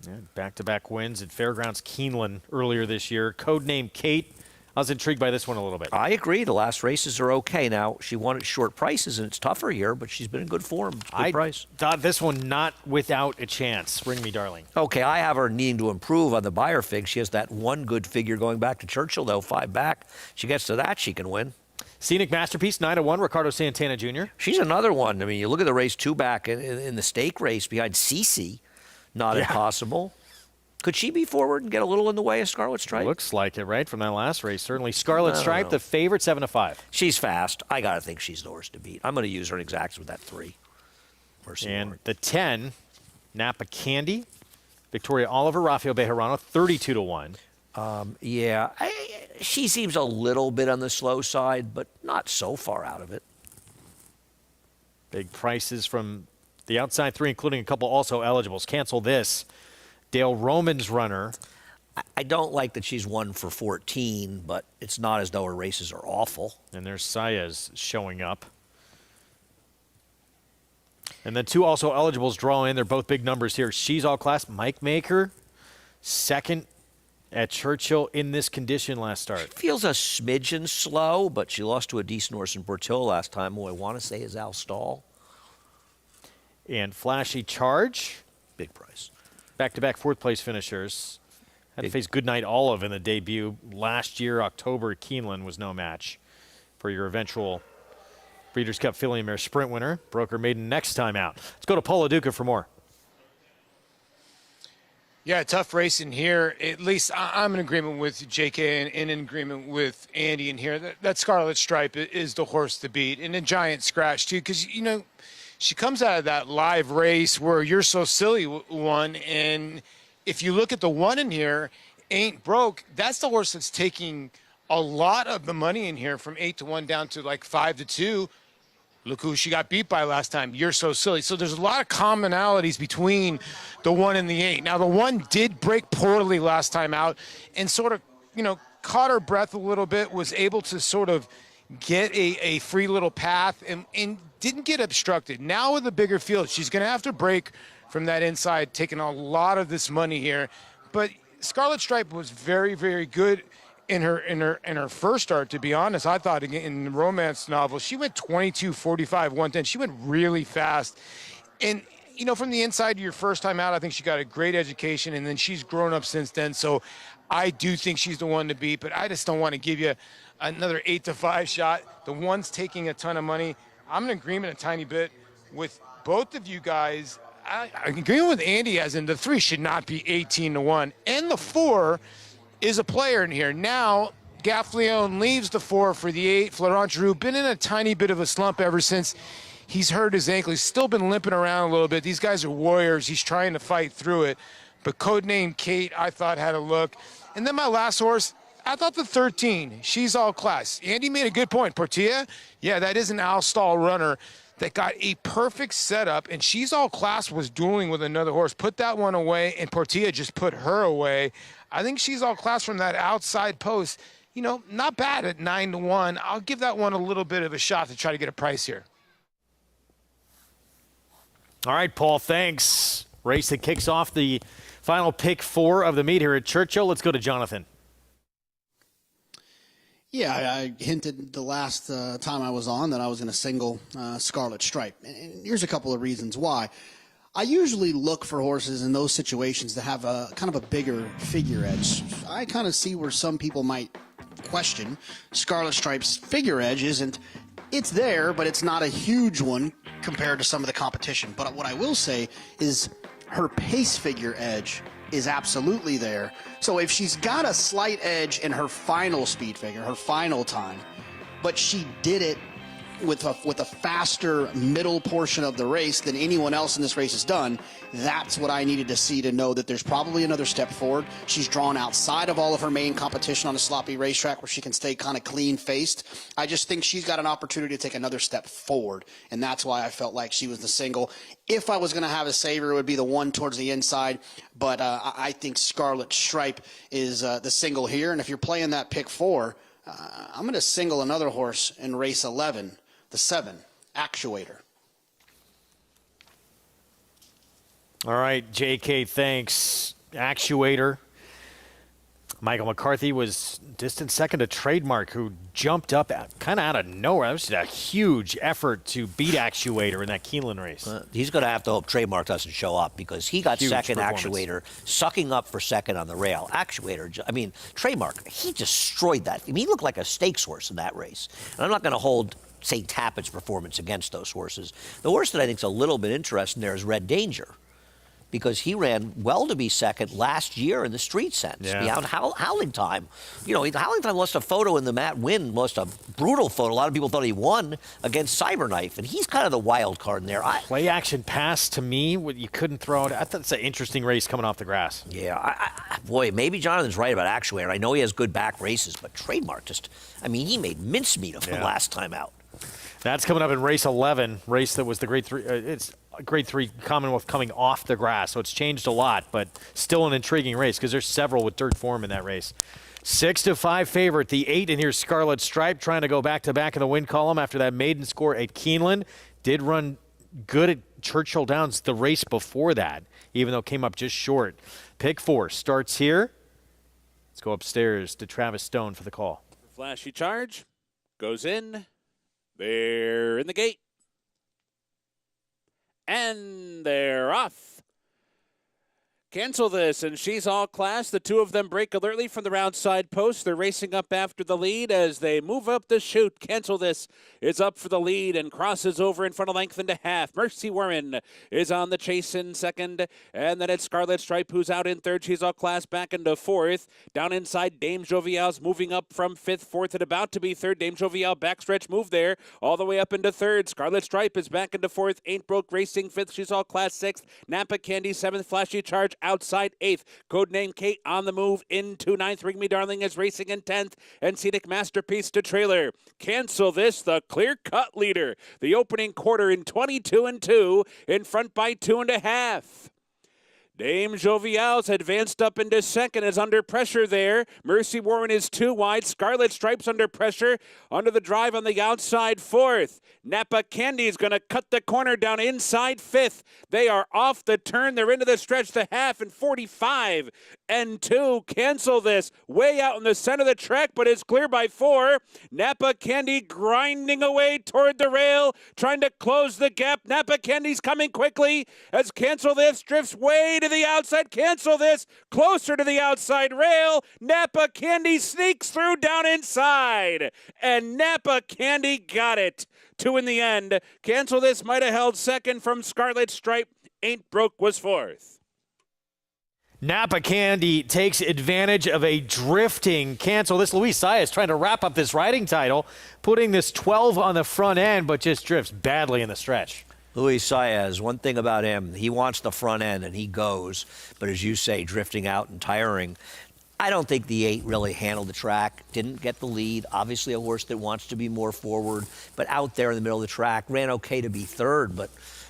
Yeah, back-to-back wins at Fairgrounds Keeneland earlier this year. Codename Kate. I was intrigued by this one a little bit. I agree. The last races are okay. Now, she won at short prices, and it's tougher here, but she's been in good form. It's good price. Thought this one not without a chance. Ring me, darling. Okay, I have her needing to improve on the Beyer fig. She has that one good figure going back to Churchill, though, 5 back. She gets to that, she can win. Scenic Masterpiece, 9-1, Ricardo Santana Jr. She's another one. I mean, you look at the race 2 back in the stake race behind Cece. Not impossible. Could she be forward and get a little in the way of Scarlet Stripe? Looks like it, right, from that last race. Certainly. Scarlet Stripe, the favorite, 7-5. She's fast. I got to think she's the horse to beat. I'm going to use her in exacts with that 3. And the 10, Napa Candy, Victoria Oliver, Rafael Bejarano, 32-1. She seems a little bit on the slow side, but not so far out of it. Big prices from the outside 3, including a couple also eligibles. Cancel This. Dale Roman's runner. I don't like that she's 1 for 14, but it's not as though her races are awful. And there's Saez showing up. And then 2 also eligibles draw in. They're both big numbers here. She's All Class. Mike Maker, second at Churchill in this condition last start. She feels a smidgen slow, but she lost to a decent horse in Portillo last time, who I want to say is Al Stahl. And Flashy Charge. Big price. Back-to-back fourth-place finishers. Had to face Goodnight Olive in the debut. Last year, October at Keeneland was no match for your eventual Breeders' Cup Filly and Mare Sprint winner. Broker maiden next time out. Let's go to Paul Duca for more. Yeah, tough racing here. At least I'm in agreement with JK and in agreement with Andy in here. That Scarlet Stripe is the horse to beat. And a giant scratch, too, because, you know, she comes out of that live race where You're So Silly won, and if you look at the 1 in here, Ain't Broke, that's the horse that's taking a lot of the money in here from 8-1 down to like 5-2. Look who she got beat by last time. You're So Silly. So there's a lot of commonalities between the 1 and the 8. Now, the 1 did break poorly last time out and sort of, you know, caught her breath a little bit, was able to sort of get a free little path and didn't get obstructed. Now with a bigger field, she's going to have to break from that inside, taking a lot of this money here. But Scarlet Stripe was very, very good in her first start, to be honest. I thought in the romance novel, she went 22:45, 110. She went really fast. And, you know, from the inside, your first time out, I think she got a great education, and then she's grown up since then. So I do think she's the one to beat, but I just don't want to give you another 8-5 shot. The 1's taking a ton of money. I'm in agreement a tiny bit with both of you guys. I agree with Andy, as in the 3 should not be 18-1. And the 4 is a player in here. Now, Gaffleone leaves the 4 for the 8. Florent Giroux, been in a tiny bit of a slump ever since he's hurt his ankle. He's still been limping around a little bit. These guys are warriors. He's trying to fight through it. But Codename Kate, I thought, had a look. And then my last horse, I thought the 13, She's All Class. Andy made a good point. Portilla, yeah, that is an Al-Stall runner that got a perfect setup, and She's All Class was dueling with another horse. Put that one away, and Portilla just put her away. I think She's All Class from that outside post, not bad at 9-1. I'll give that one a little bit of a shot to try to get a price here. All right, Paul, thanks. Race that kicks off the final pick 4 of the meet here at Churchill. Let's go to Jonathan. Yeah, I hinted the last time I was on that I was going to single Scarlet Stripe. And here's a couple of reasons why. I usually look for horses in those situations that have a kind of a bigger figure edge. I kind of see where some people might question Scarlet Stripe's figure edge isn't. It's there, but it's not a huge one compared to some of the competition. But what I will say is her pace figure edge is absolutely there. So if she's got a slight edge in her final speed figure, her final time, but she did it with a faster middle portion of the race than anyone else in this race has done, that's what I needed to see to know that there's probably another step forward. She's drawn outside of all of her main competition on a sloppy racetrack where she can stay kind of clean-faced. I just think she's got an opportunity to take another step forward, and that's why I felt like she was the single. If I was going to have a saver, it would be the one towards the inside, but I think Scarlet Stripe is the single here, and if you're playing that pick 4, I'm going to single another horse in race 11, the 7, Actuator. All right, JK, thanks. Actuator. Michael McCarthy was distant second to Trademark, who jumped up kind of out of nowhere. That was just a huge effort to beat Actuator in that Keeneland race. He's going to have to hope Trademark doesn't show up because he got second. Actuator, sucking up for second on the rail. Actuator, Trademark, he destroyed that. He looked like a stakes horse in that race. And I'm not going to hold St. Tappett's performance against those horses. The horse that I think is a little bit interesting there is Red Danger, because he ran well to be second last year in the street sense. Beyond Howling Time. Howling Time lost a photo in the Matt Wynn, lost a brutal photo. A lot of people thought he won against Cyberknife, and he's kind of the wild card in there. Play action pass, to me, you couldn't throw it. I thought it's an interesting race coming off the grass. Yeah, boy, maybe Jonathan's right about Actuator. I know he has good back races, but Trademark he made mincemeat of him last time out. That's coming up in race 11, race that was the grade 3. It's grade 3 Commonwealth coming off the grass, so it's changed a lot, but still an intriguing race because there's several with dirt form in that race. 6-5 favorite, the 8, and here's Scarlet Stripe trying to go back-to-back in the win column after that maiden score at Keeneland. Did run good at Churchill Downs the race before that, even though it came up just short. Pick 4 starts here. Let's go upstairs to Travis Stone for the call. Flashy charge, goes in. They're in the gate. And they're off. Cancel This, and She's All Class. The two of them break alertly from the round side post. They're racing up after the lead as they move up the chute. Cancel This is up for the lead and crosses over in front of length into half. Mercy Warren is on the chase in second, and then it's Scarlet Stripe who's out in third. She's All Class back into fourth. Down inside, Dame Jovial's moving up from fifth, fourth, and about to be third. Dame Jovial backstretch move there, all the way up into third. Scarlet Stripe is back into fourth. Ain't Broke Racing fifth. She's All Class sixth. Napa Candy seventh. Flashy Charge outside eighth. Codename Kate on the move into ninth. Ring Me Darling is racing in 10th. And Scenic Masterpiece to trailer. Cancel This, the clear-cut leader. The opening quarter in 22-2, in front by 2.5. Dame Jovial's advanced up into second, is under pressure there. Mercy Warren is too wide. Scarlet Stripes under pressure. Under the drive on the outside, fourth. Napa Candy's going to cut the corner down inside fifth. They are off the turn. They're into the stretch, the half, and 45-2. Cancel This. Way out in the center of the track, but it's clear by 4. Napa Candy grinding away toward the rail, trying to close the gap. Napa Candy's coming quickly as Cancel This drifts way to the outside. Cancel This closer to the outside rail. Napa Candy sneaks through down inside, and Napa Candy got it. 2 in the end. Cancel This might have held second from Scarlet Stripe. Ain't Broke was fourth. Napa Candy takes advantage of a drifting Cancel This. Luis Saez trying to wrap up this riding title, putting this 12 on the front end, but just drifts badly in the stretch. Luis Saez, one thing about him, he wants the front end and he goes, but as you say, drifting out and tiring. I don't think the 8 really handled the track, didn't get the lead. Obviously a horse that wants to be more forward, but out there in the middle of the track, ran okay to be third, but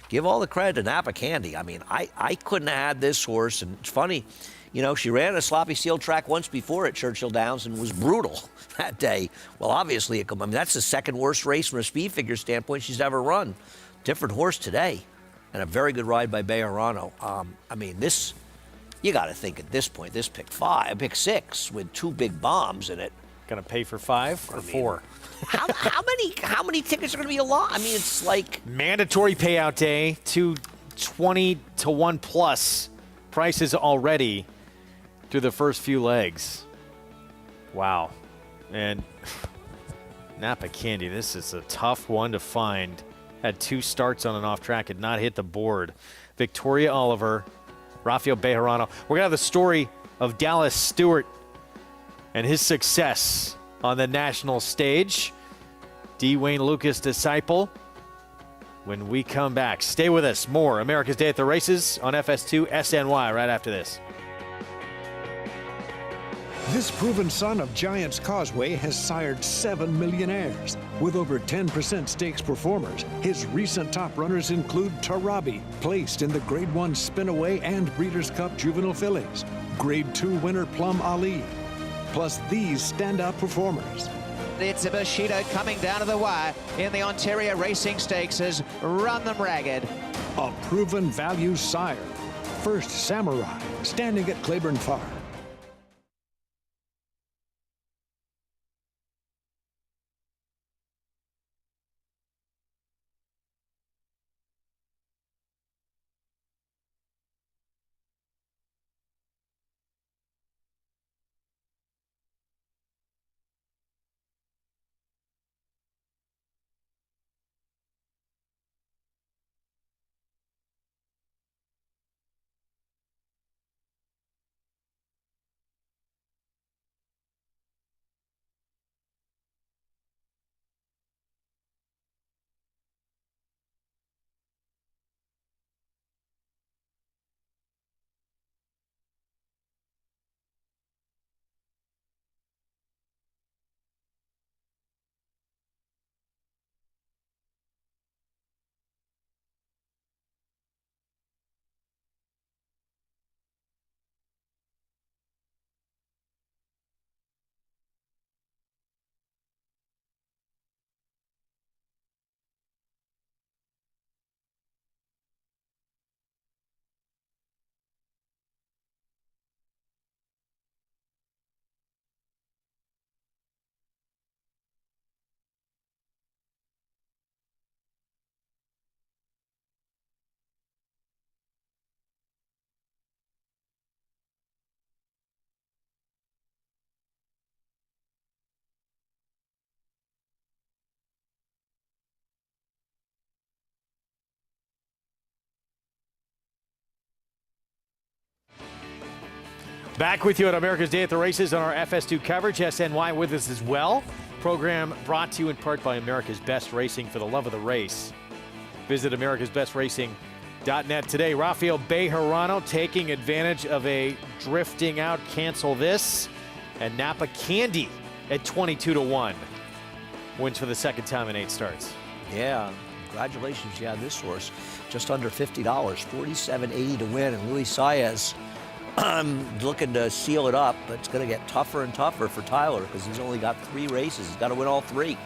give all the credit to Napa Candy. I mean, I couldn't have had this horse, and it's funny, you know, she ran a sloppy steel track once before at Churchill Downs and was brutal that day. Well, obviously, I mean, that's the second worst race from a speed figure standpoint she's ever run. Different horse today, and a very good ride by Bejarano. I mean, this, you got to think at this point, this pick 6 with 2 big bombs in it. Gonna pay for 5 or 4? How many tickets are gonna be a lot? I mean, it's like mandatory payout day, 220 to 1 plus prices already through the first few legs. Wow. And Napa Candy, this is a tough one to find. Had 2 starts on and off track, had not hit the board. Victoria Oliver, Rafael Bejarano. We're gonna have the story of Dallas Stewart and his success on the national stage. D. Wayne Lucas disciple. When we come back, stay with us. More America's Day at the Races on FS2 SNY right after this. This proven son of Giants Causeway has sired 7 millionaires. With over 10% stakes performers, his recent top runners include Tarabi, placed in the Grade 1 Spinaway and Breeders' Cup Juvenile Fillies, Grade 2 winner Plum Ali, plus these standout performers. It's a Bushido coming down to the wire in the Ontario Racing Stakes has run them ragged. A proven value sire, First Samurai, standing at Claiborne Farm. Back with you at America's Day at the Races on our FS2 coverage. SNY with us as well. Program brought to you in part by America's Best Racing, for the love of the race. Visit americasbestracing.net today. Rafael Bejarano taking advantage of a drifting out cancel this. And Napa Candy at 22 to 1 wins for the second time in 8 starts. Yeah, congratulations. Yeah, this horse just under $50, $47.80 to win. And Luis Saez looking to seal it up, but it's going to get tougher and tougher for Tyler because he's only got 3 races. He's got to win all 3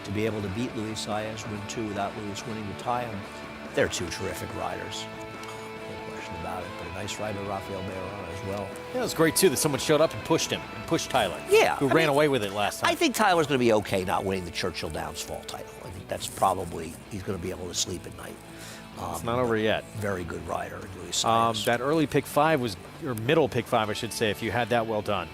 to be able to beat Luis Saez, win 2 without Luis winning to tie him. They're 2 terrific riders. No question about it, but a nice ride by Rafael Bejarano as well. Yeah, it was great, too, that someone showed up and pushed him, and pushed Tyler. Yeah. Who ran away with it last time. I think Tyler's going to be okay not winning the Churchill Downs fall title. I think that's probably, he's going to be able to sleep at night. It's not over yet. Very good rider, Luis Saez. That early pick 5 was, or middle pick 5, I should say, if you had that, well done.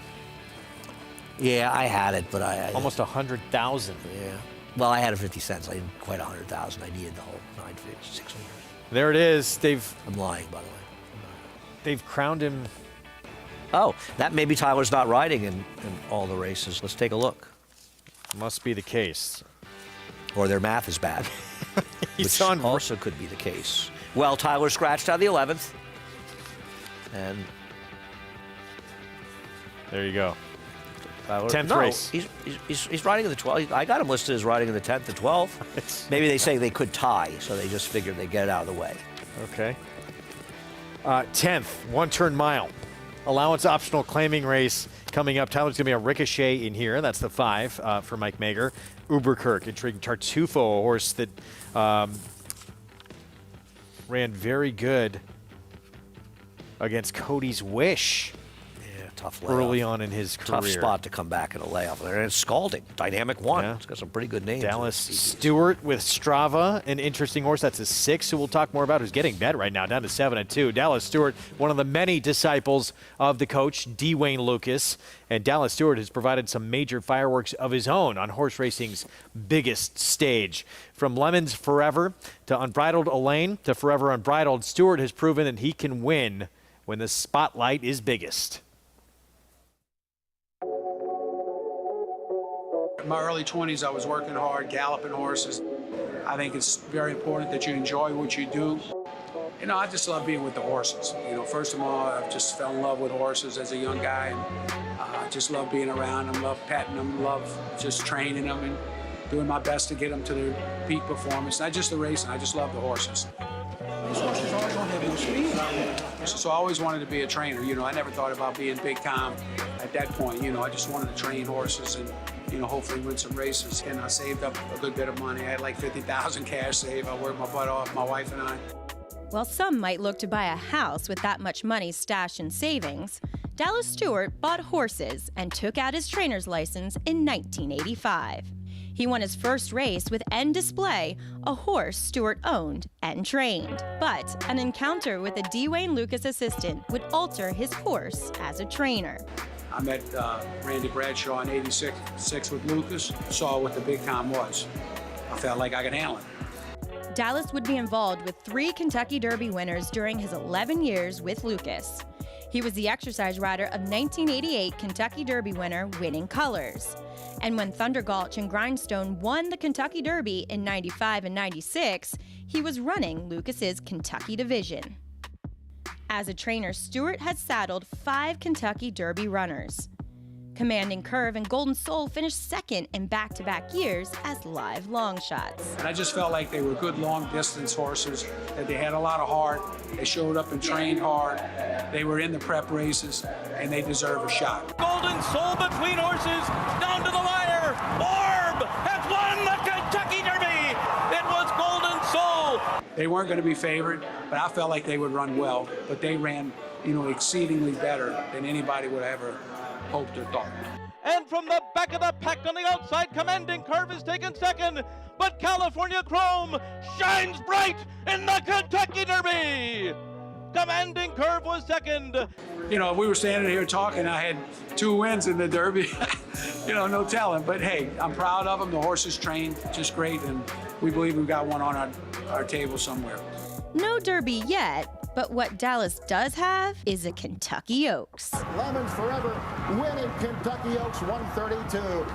Yeah, I had it, but I almost 100,000. Yeah. Well, I had a 50 cents. I didn't quite 100,000. I needed the whole 950, 600. There it is. I'm lying, by the way. They've crowned him. Oh, that maybe Tyler's not riding in all the races. Let's take a look. Must be the case. Or their math is bad. Which also could be the case. Well, Tyler scratched out the 11th. And There you go. 10th no, race. He's riding in the 12th. I got him listed as riding in the 10th and 12th. Maybe they say they could tie, so they just figured they'd get it out of the way. Okay. 10th, one-turn mile. Allowance optional claiming race coming up. Tyler's going to be a Ricochet in here. That's the 5 for Mike Mager. Uberkirk, intriguing Tartufo, a horse that ran very good against Cody's Wish. Tough layoff. Early on in his career. Tough spot to come back in a layoff. And it's scalding. Dynamic 1. Yeah. It's got some pretty good names. Dallas Stewart with Strava, an interesting horse. That's a 6 who we'll talk more about, who's getting bet right now, down to 7-2. Dallas Stewart, one of the many disciples of the coach, D. Wayne Lucas. And Dallas Stewart has provided some major fireworks of his own on horse racing's biggest stage. From Lemons Forever to Unbridled Elaine to Forever Unbridled, Stewart has proven that he can win when the spotlight is biggest. In my early 20s, I was working hard, galloping horses. I think it's very important that you enjoy what you do. You know, I just love being with the horses. You know, first of all, I just fell in love with horses as a young guy, and I just love being around them, love petting them, love just training them and doing my best to get them to their peak performance. Not just the racing, I just love the horses. These horses always don't have no speed. So I always wanted to be a trainer. You know, I never thought about being Big Tom at that point. You know, I just wanted to train horses and, you know, hopefully win some races. And I saved up a good bit of money. I had like $50,000 cash saved. I worked my butt off, my wife and I. While some might look to buy a house with that much money stashed in savings, Dallas Stewart bought horses and took out his trainer's license in 1985. He won his first race with End Display, a horse Stewart owned and trained. But an encounter with a D. Wayne Lucas assistant would alter his course as a trainer. I met Randy Bradshaw in '86 with Lucas, saw what the Big Tom was. I felt like I could handle it. Dallas would be involved with 3 Kentucky Derby winners during his 11 years with Lucas. He was the exercise rider of 1988 Kentucky Derby winner Winning Colors. And when Thunder Gulch and Grindstone won the Kentucky Derby in '95 and '96, he was running Lucas's Kentucky division. As a trainer, Stewart has saddled 5 Kentucky Derby runners. Commanding Curve and Golden Soul finished second in back-to-back years as live long shots. And I just felt like they were good long-distance horses, that they had a lot of heart. They showed up and trained hard. They were in the prep races, and they deserve a shot. Golden Soul between horses, down to the wire. Orb has won the Kentucky Derby. It was Golden Soul. They weren't going to be favored, but I felt like they would run well. But they ran, you know, exceedingly better than anybody would ever hoped or thought. And from the back of the pack on the outside, Commanding Curve is taken second. But California Chrome shines bright in the Kentucky Derby. Commanding Curve was second. You know, if we were standing here talking, I had 2 wins in the Derby. You know, no telling. But hey, I'm proud of them. The horses trained just great, and we believe we've got one on our table somewhere. No Derby yet, but what Dallas does have is a Kentucky Oaks. Lemons Forever winning Kentucky Oaks 132.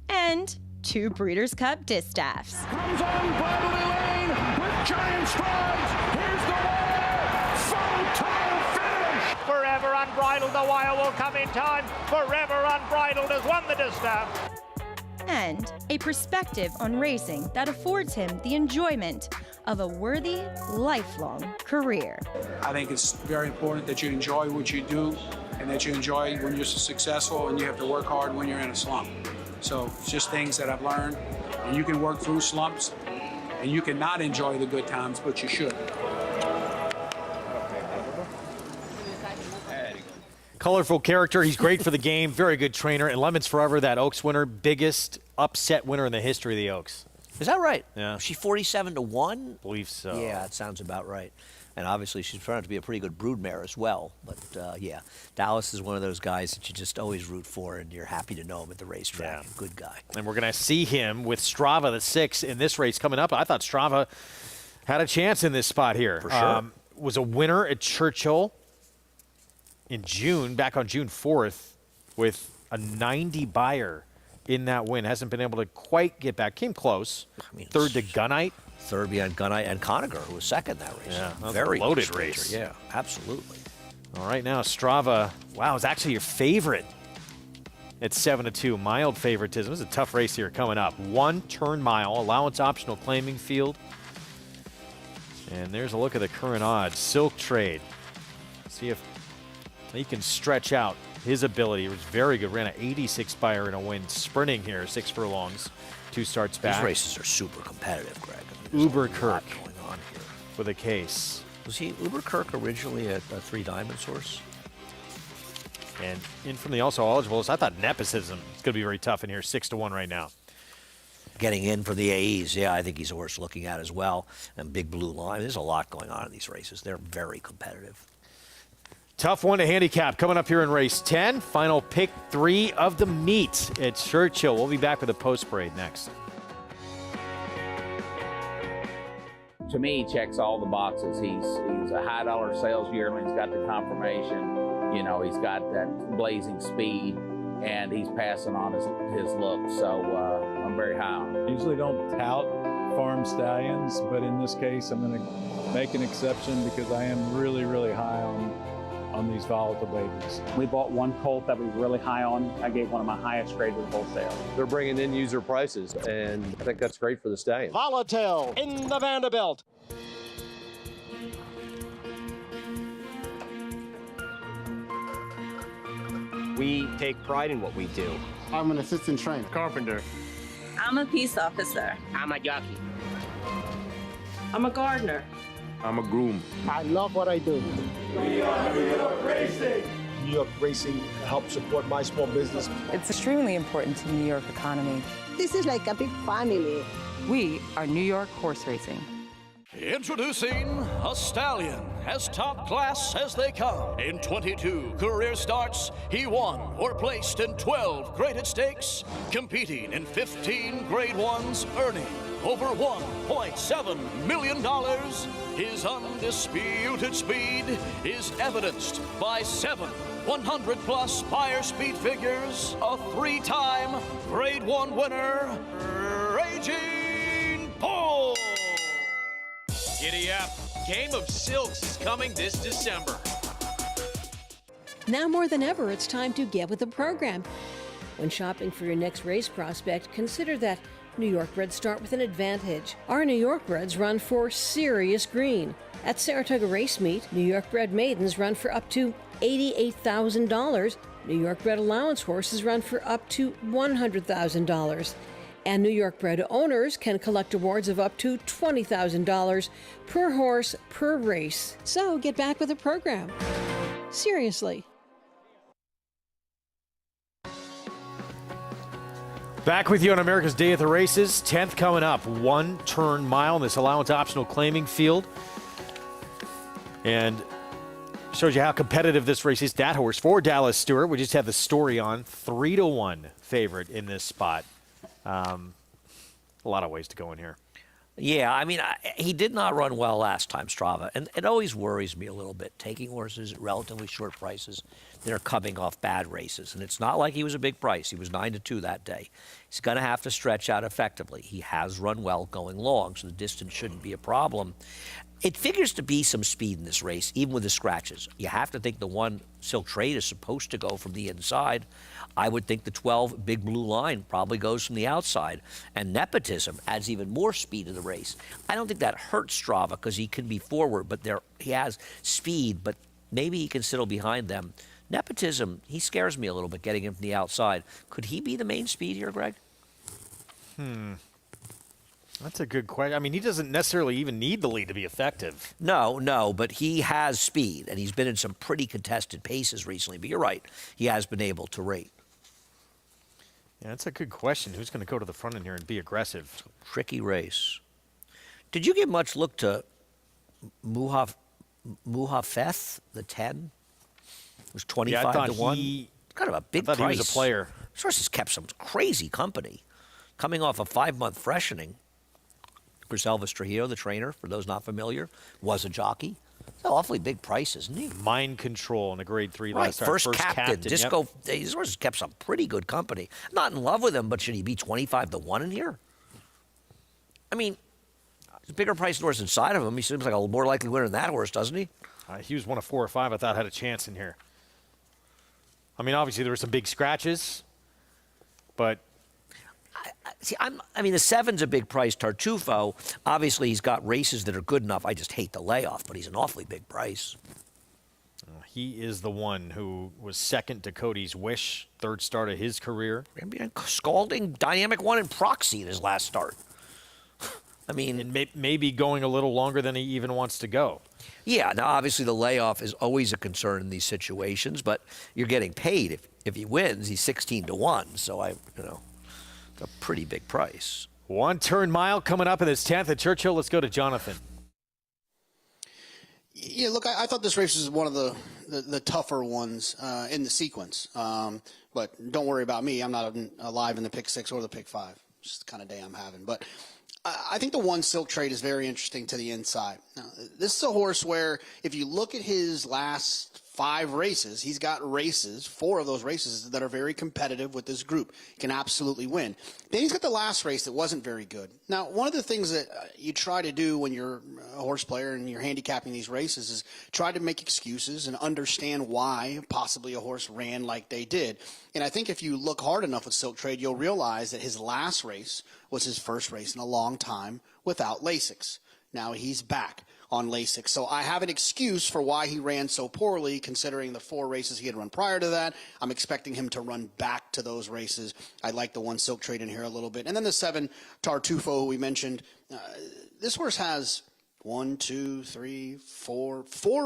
And 2 Breeders' Cup distaffs. Comes on Bridle Lane with giant strides. Here's the wire. Photo finish. Forever Unbridled, the wire will come in time. Forever Unbridled has won the distaff. And a perspective on racing that affords him the enjoyment of a worthy, lifelong career. I think it's very important that you enjoy what you do and that you enjoy when you're successful, and you have to work hard when you're in a slump. So it's just things that I've learned, and you can work through slumps, and you can not enjoy the good times, but you should. Colorful character. He's great for the game. Very good trainer. And Lemons Forever, that Oaks winner, biggest upset winner in the history of the Oaks. Is that right? Yeah. Was she 47-1? Believe so. Yeah, that sounds about right. And obviously she's turned out to be a pretty good broodmare as well. But yeah, Dallas is one of those guys that you just always root for, and you're happy to know him at the racetrack. Yeah. Good guy. And we're going to see him with Strava, the 6, in this race coming up. I thought Strava had a chance in this spot here. For sure. Was a winner at Churchill in June, back on June 4th, with a 90 buyer in that win. Hasn't been able to quite get back. Came close. I mean, 3rd to Gunite. 3rd behind Gunite and Conager, who was 2nd that race. Yeah, that was very a loaded sprinter. race. Yeah, absolutely. All right, now Strava, wow, is actually your favorite at 7-2. Mild favoritism. This is a tough race here coming up. 1 turn mile, allowance optional claiming field. And there's a look at the current odds. Silk Trade. See if he can stretch out his ability. It was very good. Ran an 86 buyer in a win. Sprinting here, 6 furlongs. 2 starts back. These races are super competitive, Greg. Uber Kirk going on here. with a case. Was he Uber Kirk originally a 3 Diamonds horse? And in from the also eligibles, I thought Nepotism is going to be very tough in here. 6-1 right now. Getting in for the AEs, yeah, I think he's a horse looking at as well. And Big Blue Line. There's a lot going on in these races. They're very competitive. Tough one to handicap coming up here in race 10. Final pick 3 of the meet at Churchill. We'll be back with a post parade next. To me, he checks all the boxes. He's a high dollar sales yearling. He's got the confirmation. You know, he's got that blazing speed, and he's passing on his look. So I'm very high on him. Usually don't tout farm stallions, but in this case, I'm going to make an exception because I am really, really high on these volatile babies. We bought one colt that we were really high on. I gave one of my highest grade with wholesale. They're bringing in user prices, and I think that's great for the stallion. Volatile in the Vanderbilt. We take pride in what we do. I'm an assistant trainer. Carpenter. I'm a peace officer. I'm a jockey. I'm a gardener. I'm a groom. I love what I do. We are New York Racing. New York Racing helps support my small business. It's extremely important to the New York economy. This is like a big family. We are New York Horse Racing. Introducing a stallion as top class as they come. In 22 career starts, he won or placed in 12 graded stakes, competing in 15 grade ones, earning over $1.7 million. His undisputed speed is evidenced by 7 100-plus buyer speed figures, a 3-time grade 1 winner, Raging Bull. Giddy up. Game of Silks is coming this December. Now more than ever, it's time to get with the program. When shopping for your next race prospect, consider that New York breds start with an advantage. Our New York breds run for serious green. At Saratoga Race Meet, New York bred maidens run for up to $88,000. New York bred allowance horses run for up to $100,000. And New York bred owners can collect awards of up to $20,000 per horse per race. So get back with the program. Seriously. Back with you on America's Day at the Races. 10th coming up. 1 turn mile in this allowance optional claiming field. And shows you how competitive this race is. That horse for Dallas Stewart. We just had the story on. 3-1 favorite in this spot. A lot of ways to go in here. Yeah, I mean, he did not run well last time, Strava, and it always worries me a little bit, taking horses at relatively short prices that are coming off bad races. And it's not like he was a big price. He was 9-2 that day. He's going to have to stretch out effectively. He has run well going long, so the distance shouldn't be a problem. It figures to be some speed in this race, even with the scratches. You have to think the one Silk Trade is supposed to go from the inside. I would think the 12 Big Blue Line probably goes from the outside. And Nepotism adds even more speed to the race. I don't think that hurts Strava because he can be forward, but he has speed, but maybe he can settle behind them. Nepotism, he scares me a little bit getting him from the outside. Could he be the main speed here, Greg? That's a good question. I mean, he doesn't necessarily even need the lead to be effective. No, but he has speed, and he's been in some pretty contested paces recently. But you're right, he has been able to rate. Yeah, that's a good question. Who's going to go to the front in here and be aggressive? Tricky race. Did you give much look to Muhafeth, the 10? It was 25-1. Kind of a big price. He was a player. This horse has kept some crazy company. Coming off a 5-month freshening. Chris Elvis Trujillo, the trainer, for those not familiar, was a jockey. It's an awfully big price, isn't he? Mind Control in a grade 3 last start. First captain. Disco. Yep. These horses kept some pretty good company. Not in love with him, but should he be 25-1 in here? I mean, there's a bigger price horse inside of him. He seems like a more likely winner than that horse, doesn't he? He was one of 4 or 5 I thought had a chance in here. I mean, obviously there were some big scratches. but See, I mean, the 7's a big price. Tartufo, obviously, he's got races that are good enough. I just hate the layoff, but he's an awfully big price. he is the one who was second to Cody's Wish, third start of his career. Scalding Dynamic 1 and Proxy in his last start. I mean, and maybe going a little longer than he even wants to go. Yeah, now obviously the layoff is always a concern in these situations, but you're getting paid. If he wins, he's 16-1. So it's a pretty big price. 1-turn mile coming up in this 10th at Churchill. Let's go to Jonathan. Yeah, look, I thought this race was one of the tougher ones in the sequence. But don't worry about me. I'm not alive in the pick 6 or the pick 5. It's just the kind of day I'm having. But I think the 1 Silk Trade is very interesting to the inside. Now, this is a horse where if you look at his last 5 races, he's got 4 of those races that are very competitive with this group. He can absolutely win. Then he's got the last race that wasn't very good. Now, one of the things that you try to do when you're a horse player and you're handicapping these races is try to make excuses and understand why possibly a horse ran like they did. And I think if you look hard enough with Silk Trade, you'll realize that his last race was his first race in a long time without Lasix. Now he's back on Lasix. So I have an excuse for why he ran so poorly, considering the 4 races he had run prior to that. I'm expecting him to run back to those races. I like the 1 Silk Trade in here a little bit. And then the 7 Tartufo, who we mentioned. This horse has 4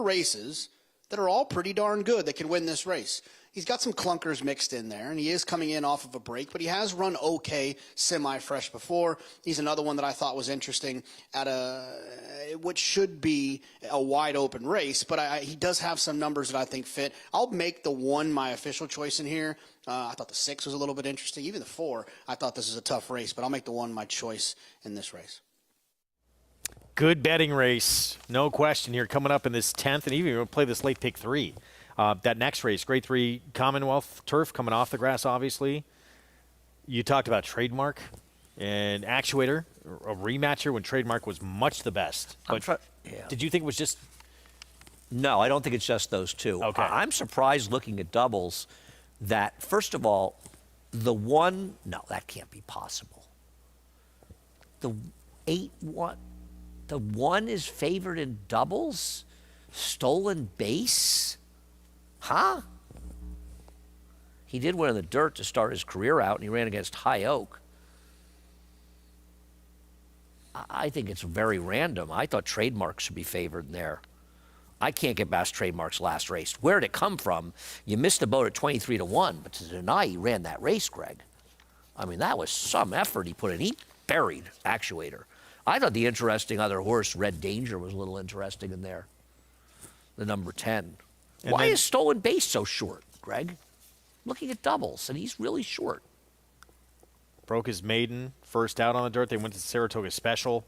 races that are all pretty darn good that can win this race. He's got some clunkers mixed in there, and he is coming in off of a break, but he has run okay semi-fresh before. He's another one that I thought was interesting at which should be a wide-open race, but he does have some numbers that I think fit. I'll make the 1 my official choice in here. I thought the 6 was a little bit interesting. Even the 4, I thought this is a tough race, but I'll make the 1 my choice in this race. Good betting race, no question here, coming up in this 10th, and even we'll play this late pick 3. That next race, Grade 3 Commonwealth Turf, coming off the grass, obviously. You talked about Trademark and Actuator, a rematcher when Trademark was much the best. But did you think it was just... No, I don't think it's just those 2. Okay. I'm surprised looking at doubles that, first of all, the 1... No, that can't be possible. The 8-1... The 1 is favored in doubles? Stolen Base? Huh? He did win in the dirt to start his career out, and he ran against High Oak. I think it's very random. I thought Trademark should be favored in there. I can't get past Trademark's last race. Where did it come from? You missed the boat at 23-1, but to deny he ran that race, Greg. I mean, that was some effort he put in. He buried Actuator. I thought the interesting other horse, Red Danger, was a little interesting in there. The number 10. And Why then, is Stolen Base so short, Greg? Looking at doubles, and he's really short. Broke his maiden first out on the dirt. They went to Saratoga Special,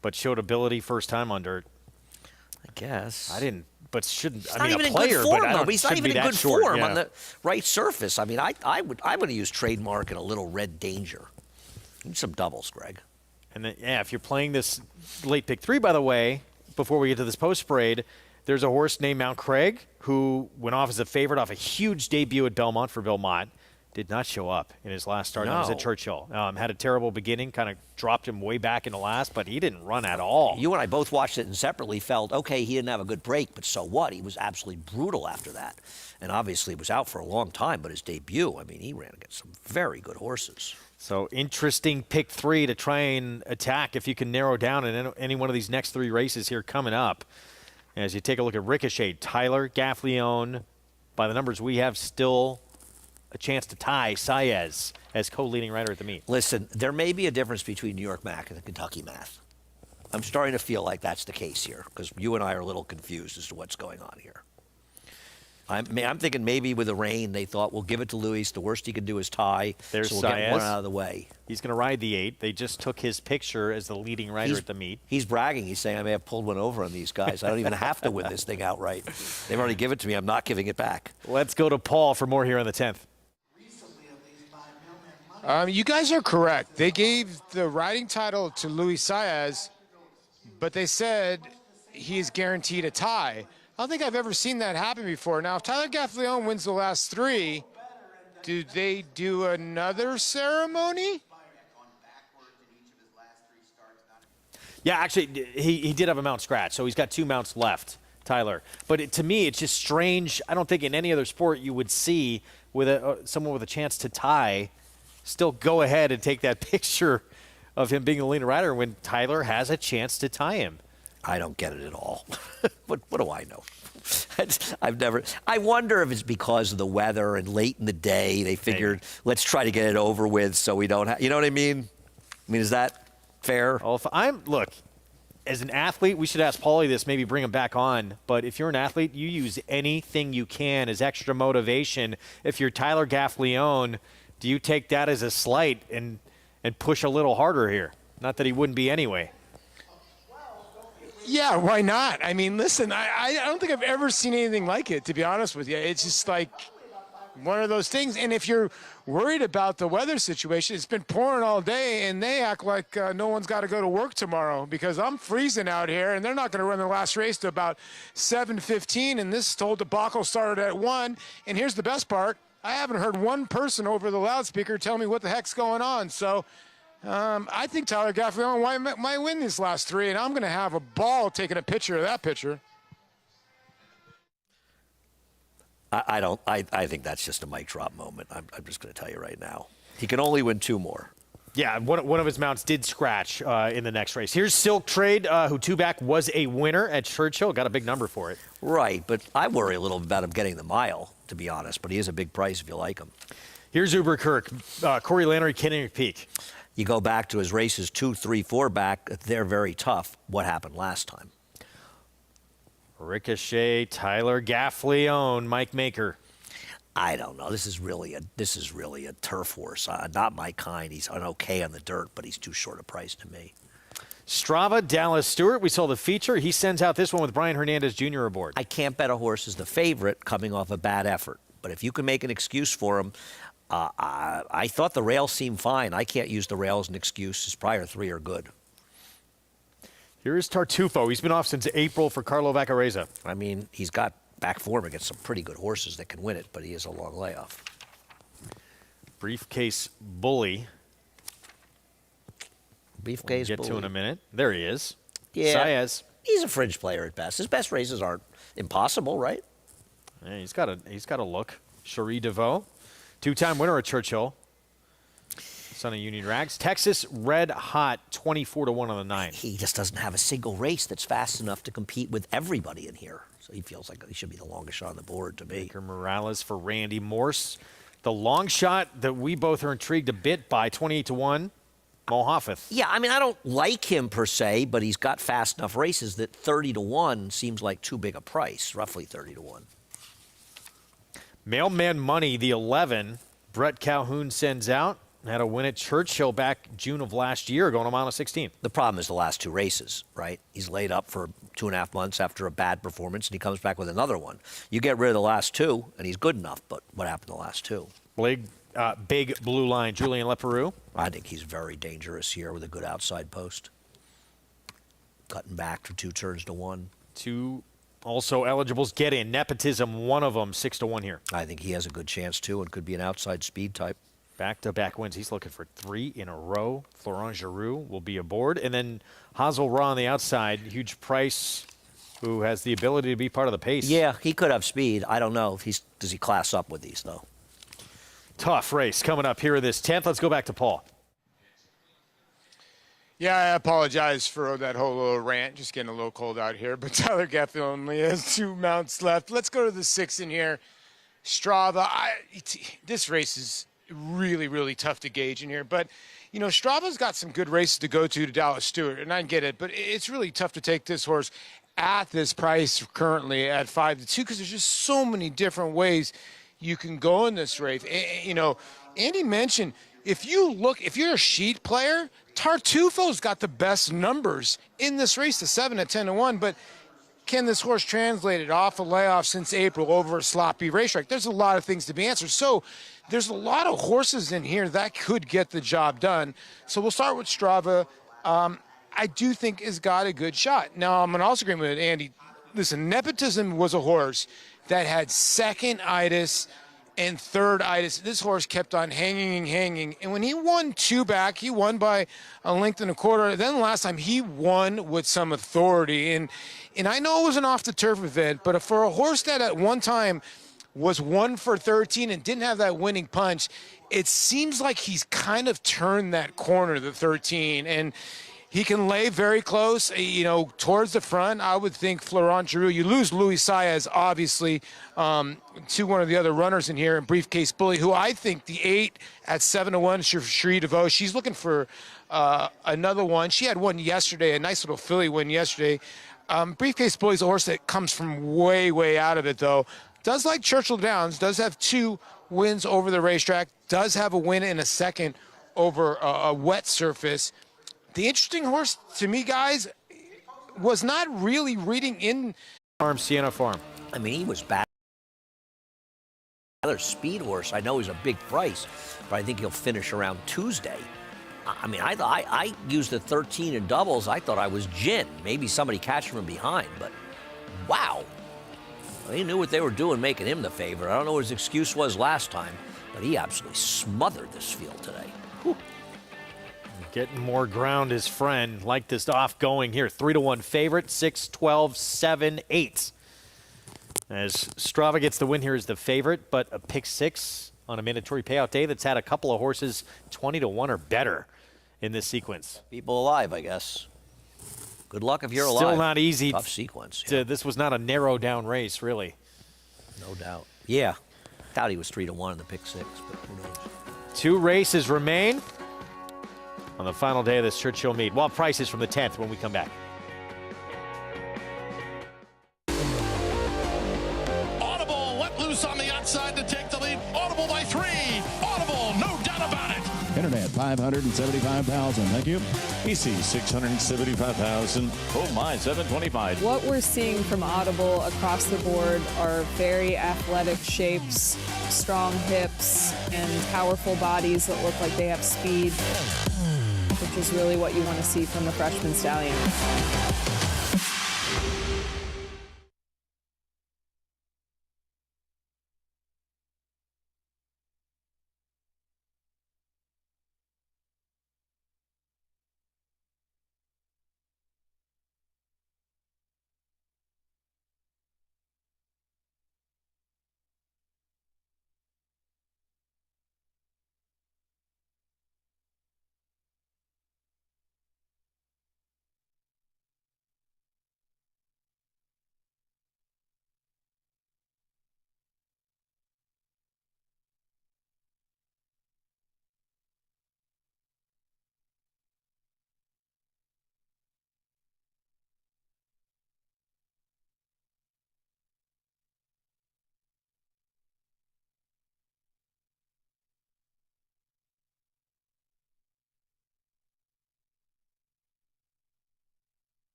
but showed ability first time on dirt. I guess. I didn't, but shouldn't. He's I not mean, even a player, in good form, but I though. don't, He's not shouldn't even be in that good short, form yeah. on the right surface. I mean, I would use Trademark and a little Red Danger. Need some doubles, Greg. And then, yeah, if you're playing this late pick 3, by the way, before we get to this post parade, there's a horse named Mount Craig who went off as a favorite off a huge debut at Belmont for Vilmont. Did not show up in his last start. That was at Churchill. Had a terrible beginning, kind of dropped him way back into last, but he didn't run at all. You and I both watched it and separately felt, okay, he didn't have a good break, but so what? He was absolutely brutal after that. And obviously was out for a long time, but his debut, I mean, he ran against some very good horses. So interesting pick 3 to try and attack if you can narrow down in any one of these next 3 races here coming up. As you take a look at Ricochet, Tyler Gaffleone, by the numbers we have, still a chance to tie Saez as co-leading rider at the meet. Listen, there may be a difference between New York Mac and the Kentucky Math. I'm starting to feel like that's the case here because you and I are a little confused as to what's going on here. I'm thinking maybe with the rain, they thought, we'll give it to Luis. The worst he can do is tie, There's so we'll Saez. get one out of the way. He's going to ride the 8. They just took his picture as the leading rider at the meet. He's bragging. He's saying, I may have pulled one over on these guys. I don't even have to win this thing outright. They've already given it to me. I'm not giving it back. Let's go to Paul for more here on the 10th. You guys are correct. They gave the riding title to Luis Saez, but they said he is guaranteed a tie. I don't think I've ever seen that happen before. Now, if Tyler Gaffleone wins the last 3, do they do another ceremony? Yeah, actually, he did have a mount scratch, so he's got 2 mounts left, Tyler. But to me, it's just strange. I don't think in any other sport you would see with someone with a chance to tie still go ahead and take that picture of him being a leading rider when Tyler has a chance to tie him. I don't get it at all. What do I know? I wonder if it's because of the weather and late in the day they figured, let's try to get it over with so we don't have, you know what I mean? Is that fair? Well, look, as an athlete, we should ask Paulie this, maybe bring him back on. But if you're an athlete, you use anything you can as extra motivation. If you're Tyler Gaffalione, do you take that as a slight and push a little harder here? Not that he wouldn't be anyway. Yeah, why not? Listen, I don't think I've ever seen anything like it, to be honest with you. It's just like one of those things. And if you're worried about the weather situation, it's been pouring all day, and they act like no one's got to go to work tomorrow because I'm freezing out here, and they're not going to run the last race to about 7:15, and this whole debacle started at 1. And here's the best part. I haven't heard one person over the loudspeaker tell me what the heck's going on. So I think Tyler Gaffalione might win these last 3, and I'm going to have a ball taking a picture of that picture. I think that's just a mic drop moment. I'm just going to tell you right now. He can only win 2 more. Yeah, one of his mounts did scratch in the next race. Here's Silk Trade, who 2-back was a winner at Churchill. Got a big number for it. Right, but I worry a little about him getting the mile, to be honest. But he is a big price if you like him. Here's Uber Kirk, Corey Lanery, Kenny McPeak. You go back to his races 2, 3, 4 back. They're very tough. What happened last time? Ricochet, Tyler Gaffalione, Mike Maker. I don't know. This is really a turf horse. Not my kind. He's okay on the dirt, but he's too short a price to me. Strava, Dallas Stewart. We saw the feature. He sends out this one with Brian Hernandez Jr. aboard. I can't bet a horse is the favorite coming off a bad effort. But if you can make an excuse for him, I thought the rails seemed fine. I can't use the rails as an excuse. His prior 3 are good. Here's Tartufo. He's been off since April for Carlo Vaccarezza. He's got back form against some pretty good horses that can win it, but he is a long layoff. Briefcase Bully. Briefcase Bully. Get to in a minute. There he is. Yeah. Saez. He's a fringe player at best. His best races aren't impossible, right? Yeah, he's got a look. Cherie DeVoe, 2-time winner at Churchill. Son of Union Rags. Texas Red Hot, 24-1 on the 9. He just doesn't have a single race that's fast enough to compete with everybody in here. So he feels like he should be the longest shot on the board to me. Baker Morales for Randy Morse. The long shot that we both are intrigued a bit by, 28-1, Mo Hoffeth. Yeah, I don't like him per se, but he's got fast enough races that 30-1 seems like too big a price, roughly 30-1. Mailman Money, the 11, Brett Calhoun sends out. Had a win at Churchill back June of last year, going a mile 16. The problem is the last 2 races, right? He's laid up for 2.5 months after a bad performance, and he comes back with another one. You get rid of the last 2, and he's good enough, but what happened the last 2? Big blue line, Julian Leperoux. I think he's very dangerous here with a good outside post. Cutting back to 2 turns to 1. 2 also eligibles get in. Nepotism, one of them, 6-1 here. I think he has a good chance, too, and could be an outside speed type. Back-to-back wins. He's looking for 3 in a row. Florent Giroux will be aboard. And then Hazel Ra on the outside. Huge price, who has the ability to be part of the pace. Yeah, he could have speed. I don't know. Does he class up with these, though? Tough race coming up here in this 10th. Let's go back to Paul. Yeah, I apologize for that whole little rant. Just getting a little cold out here. But Tyler Gaffalione only has 2 mounts left. Let's go to the 6 in here. Strava. This race is really, really tough to gauge in here. But, Strava's got some good races to go to Dallas Stewart, and I get it. But it's really tough to take this horse at this price currently at 5-2 because there's just so many different ways you can go in this race. Andy mentioned, if you're a sheet player, Tartufo's got the best numbers in this race, the 7 at 10-1. But can this horse translate it off a layoff since April over a sloppy racetrack? There's a lot of things to be answered. So there's a lot of horses in here that could get the job done. So we'll start with Strava. I do think has got a good shot. Now, I'm in also agreement with Andy. Listen, Nepotism was a horse that had second-itis and third itis. This horse kept on hanging. And when he won 2 back, he won by a length and a quarter. Then last time he won with some authority. And I know it was an off-the-turf event, but for a horse that at one time was 1 for 13 and didn't have that winning punch, it seems like he's kind of turned that corner, the 13. And he can lay very close, towards the front. I would think Florent Giroux. You lose Louis Saez, obviously, to one of the other runners in here, and Briefcase Bully, who I think the 8 at 7-1, Cherie DeVoe, she's looking for another one. She had one yesterday, a nice little filly win yesterday. Briefcase Bully's a horse that comes from way, way out of it, though. Does like Churchill Downs, does have 2 wins over the racetrack, does have a win in a second over a wet surface. The interesting horse to me, guys, was not really reading in. Sienna Farm. I mean, he was bad. Another speed horse. I know he's a big price, but I think he'll finish around Tuesday. I mean, I used the 13 in doubles. I thought I was gin. Maybe somebody catch from behind, but wow. They knew what they were doing, making him the favorite. I don't know what his excuse was last time, but he absolutely smothered this field today. Whew. Getting more ground, his friend. Like this off going here. 3-1 favorite, 6, 12, 7, 8. As Strava gets the win here as the favorite, but a pick 6 on a mandatory payout day that's had a couple of horses 20-1 or better in this sequence. People alive, I guess. Good luck if you're alive. Still not easy. Tough sequence. Yeah. This was not a narrow down race, really. No doubt. Yeah. Thought he was 3-1 in the pick 6, but who knows? 2 races remain on the final day of this Churchill meet. Well, prices from the 10th when we come back. Audible let loose on the outside to take the lead. Audible by 3. Audible, no doubt about it. Internet, 575,000. Thank you. PC, 675,000. Oh my, 725. What we're seeing from Audible across the board are very athletic shapes, strong hips, and powerful bodies that look like they have speed, which is really what you want to see from the freshman stallion.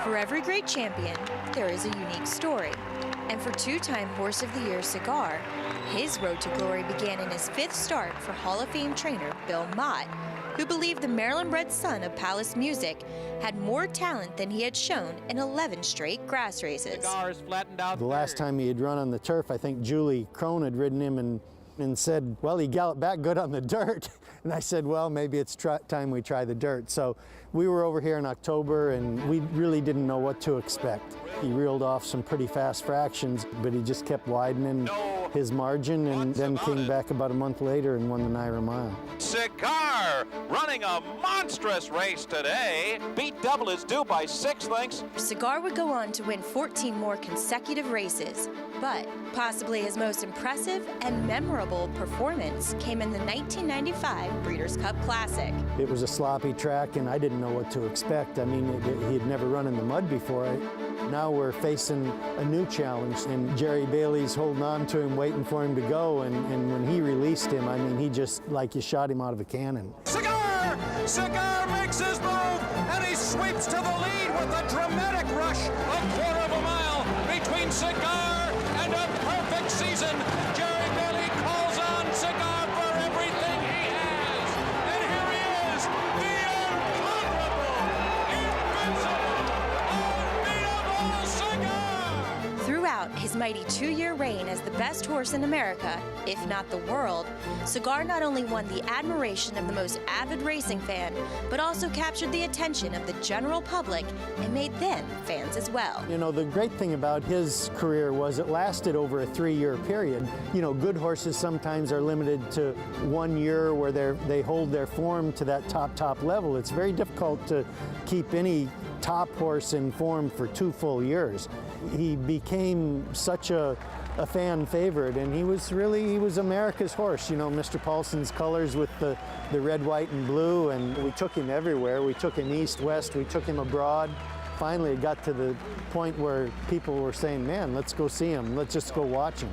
For every great champion, there is a unique story. And for 2-time Horse of the Year Cigar, his road to glory began in his 5th start for Hall of Fame trainer Bill Mott, who believed the Maryland-bred son of Palace Music had more talent than he had shown in 11 straight grass races. Cigars flattened out. The last time he had run on the turf, I think Julie Crone had ridden him and said, well, he galloped back good on the dirt. And I said, well, maybe it's time we try the dirt. So we were over here in October, and we really didn't know what to expect. He reeled off some pretty fast fractions, but he just kept widening. his margin, and then came back about a month later and won the Naira Mile. Cigar running a monstrous race today. Beat Double is due by 6 lengths. Cigar would go on to win 14 more consecutive races, but possibly his most impressive and memorable performance came in the 1995 Breeders' Cup Classic. It was a sloppy track, and I didn't know what to expect. I mean, he had never run in the mud before. Now we're facing a new challenge, and Jerry Bailey's holding on to him, waiting for him to go, and when he released him, I mean, he just, like you shot him out of a cannon. Cigar! Cigar makes his move, and he sweeps to the lead with a dramatic rush, a quarter of a mile between Cigar and a perfect season. Jerry Bailey calls on Cigar for everything he has, and here he is, the incomparable, invincible, unbeatable Cigar! Throughout his mighty 2-year reign as the best horse in America, if not the world, Cigar not only won the admiration of the most avid racing fan, but also captured the attention of the general public and made them fans as well. You know, the great thing about his career was it lasted over a 3-year period. You know, good horses sometimes are limited to 1 year where they hold their form to that top level. It's very difficult to keep any top horse in form for 2 full years. He became such a fan favorite, and he was America's horse. You know, Mr. Paulson's colors with the red, white, and blue, and we took him everywhere. We took him east, west, we took him abroad. Finally, it got to the point where people were saying, man, let's go see him. Let's just go watch him.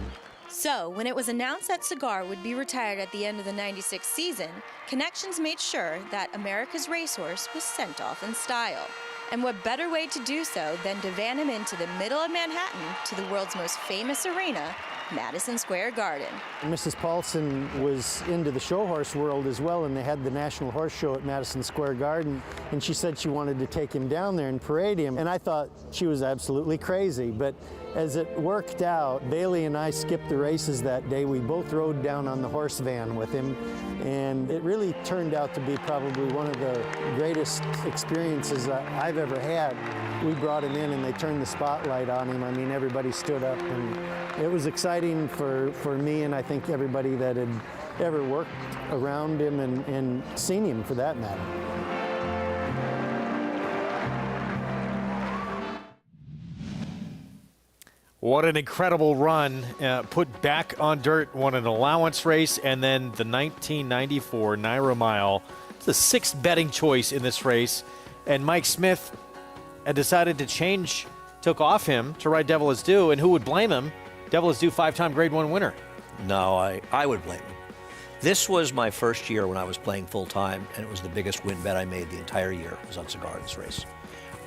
So, when it was announced that Cigar would be retired at the end of the 96 season, Connections made sure that America's racehorse was sent off in style. And what better way to do so than to van him into the middle of Manhattan to the world's most famous arena, Madison Square Garden. Mrs. Paulson was into the show horse world as well, and they had the National Horse Show at Madison Square Garden, and she said she wanted to take him down there and parade him, and I thought she was absolutely crazy, but as it worked out, Bailey and I skipped the races that day. We both rode down on the horse van with him, and it really turned out to be probably one of the greatest experiences I've ever had. We brought him in and they turned the spotlight on him. I mean, everybody stood up, and it was exciting for me, and I think everybody that had ever worked around him and seen him for that matter. What an incredible run. Put back on dirt, won an allowance race, and then the 1994 Naira Mile. It's the 6th betting choice in this race. And Mike Smith had decided to change, took off him to ride Devil Is Due, and who would blame him? Devil Is Due 5-time Grade 1 winner. No, I would blame him. This was my first year when I was playing full-time, and it was the biggest win bet I made the entire year. It was on Cigar in this race.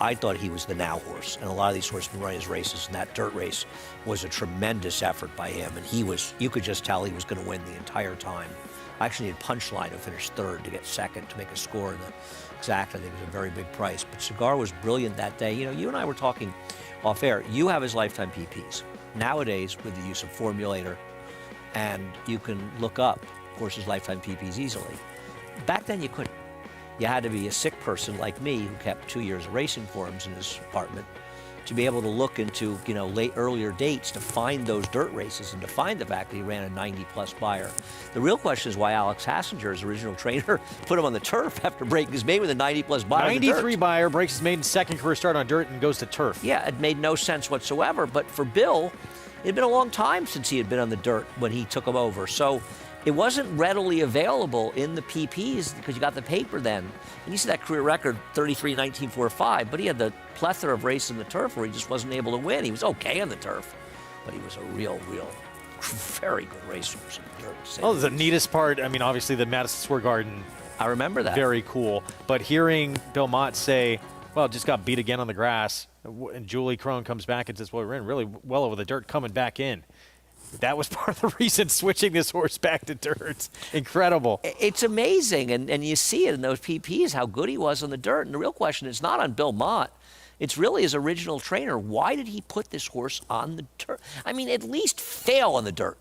I thought he was the now horse, and a lot of these horses been running his races, and that dirt race was a tremendous effort by him, and you could just tell he was going to win the entire time. I actually needed Punchline to finish 3rd to get 2nd to make a score in the exact. I think it was a very big price, but Cigar was brilliant that day. You know, you and I were talking off air. You have his lifetime PPs. Nowadays, with the use of Formulator, and you can look up horses' lifetime PPs easily. Back then, you couldn't. You had to be a sick person like me who kept 2 years of racing forms in his apartment to be able to look into, you know, earlier dates to find those dirt races and to find the fact that he ran a 90-plus buyer. The real question is why Alex Hassinger, his original trainer, put him on the turf after breaking his maiden with a 90-plus buyer. 93 buyer, breaks his maiden second career start on dirt and goes to turf. Yeah, it made no sense whatsoever. But for Bill, it had been a long time since he had been on the dirt when he took him over. So it wasn't readily available in the PPs because you got the paper then. And you see that career record, 33, 19, 4, 5, but he had the plethora of races in the turf where he just wasn't able to win. He was okay on the turf, but he was a real, very good racehorse in the dirt. Oh, the neatest part, I mean, obviously the Madison Square Garden. I remember that. Very cool. But hearing Bill Mott say, well, just got beat again on the grass, and Julie Crone comes back and says, well, we ran really well over the dirt coming back in. That was part of the reason switching this horse back to dirt. Incredible. It's amazing, and you see it in those PPs, how good he was on the dirt. And the real question is not on Bill Mott. It's really his original trainer. Why did he put this horse on the dirt? I mean, at least fail on the dirt.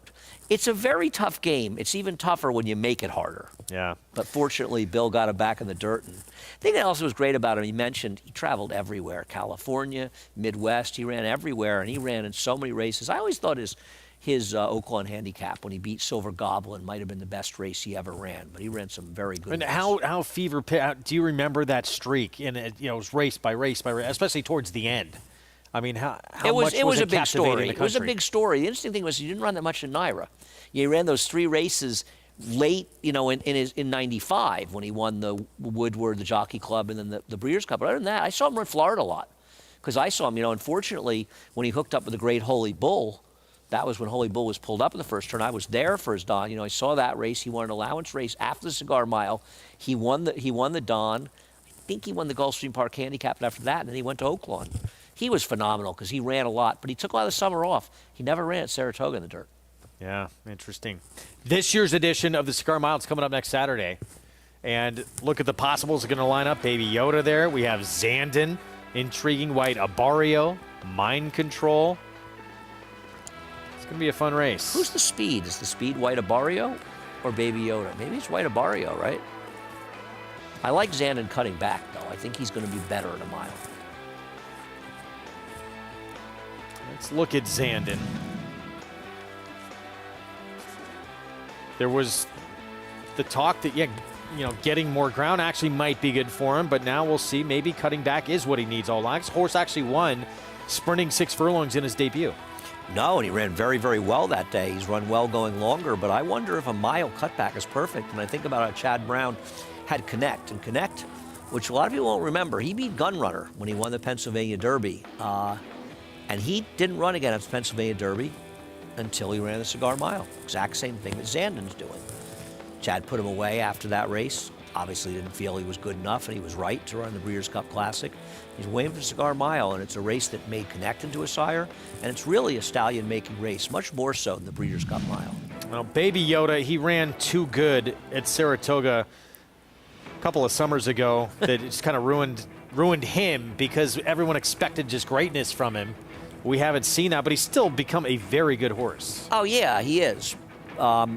It's a very tough game. It's even tougher when you make it harder. Yeah. But fortunately, Bill got him back in the dirt. And the thing that also was great about him, he mentioned he traveled everywhere. California, Midwest, he ran everywhere, and he ran in so many races. I always thought his his Oaklawn handicap when he beat Silver Goblin. Might have been the best race he ever ran, but he ran some very good. And how fever do you remember that streak? And it was race by race by race, especially towards the end. I mean, how much it was a big captivating story. the It was a country? big story. The interesting thing was he didn't run that much in NYRA. He ran those 3 races late, in '95 when he won the Woodward, the Jockey Club, and then the Breeders' Cup. But other than that, I saw him run Florida a lot because I saw him. Unfortunately, when he hooked up with the Great Holy Bull, that was when Holy Bull was pulled up in the first turn. I was there for his Don. I saw that race. He won an allowance race after the Cigar Mile. He won the Don. I think he won the Gulfstream Park Handicap after that, and then he went to Oaklawn. He was phenomenal because he ran a lot, but he took a lot of the summer off. He never ran at Saratoga in the dirt. Yeah, interesting. This year's edition of the Cigar Mile is coming up next Saturday. And look at the possibles are going to line up. Baby Yoda there. We have Zandon, Intriguing White Abarrio, Mind Control. It's going to be a fun race. Who's the speed? Is the speed White Abarrio or Baby Yoda? Maybe it's White Abarrio, right? I like Zandon cutting back, though. I think he's going to be better at a mile. Let's look at Zandon. There was the talk that, getting more ground actually might be good for him, but now we'll see. Maybe cutting back is what he needs all along. His horse actually won sprinting 6 furlongs in his debut. No, and he ran very, very well that day. He's run well going longer, but I wonder if a mile cutback is perfect. And I think about how Chad Brown had Connect. And Connect, which a lot of people won't remember, he beat Gunrunner when he won the Pennsylvania Derby. And he didn't run again at the Pennsylvania Derby until he ran the Cigar Mile. Exact same thing that Zandon's doing. Chad put him away after that race. Obviously didn't feel he was good enough, and he was right to run the Breeders' Cup Classic. He's waiting for the Cigar Mile, and it's a race that made Connect into a sire, and it's really a stallion-making race, much more so than the Breeders' Cup Mile. Well, Baby Yoda, he ran too good at Saratoga a couple of summers ago that it's kind of ruined him because everyone expected just greatness from him. We haven't seen that, but he's still become a very good horse. Oh, yeah, he is.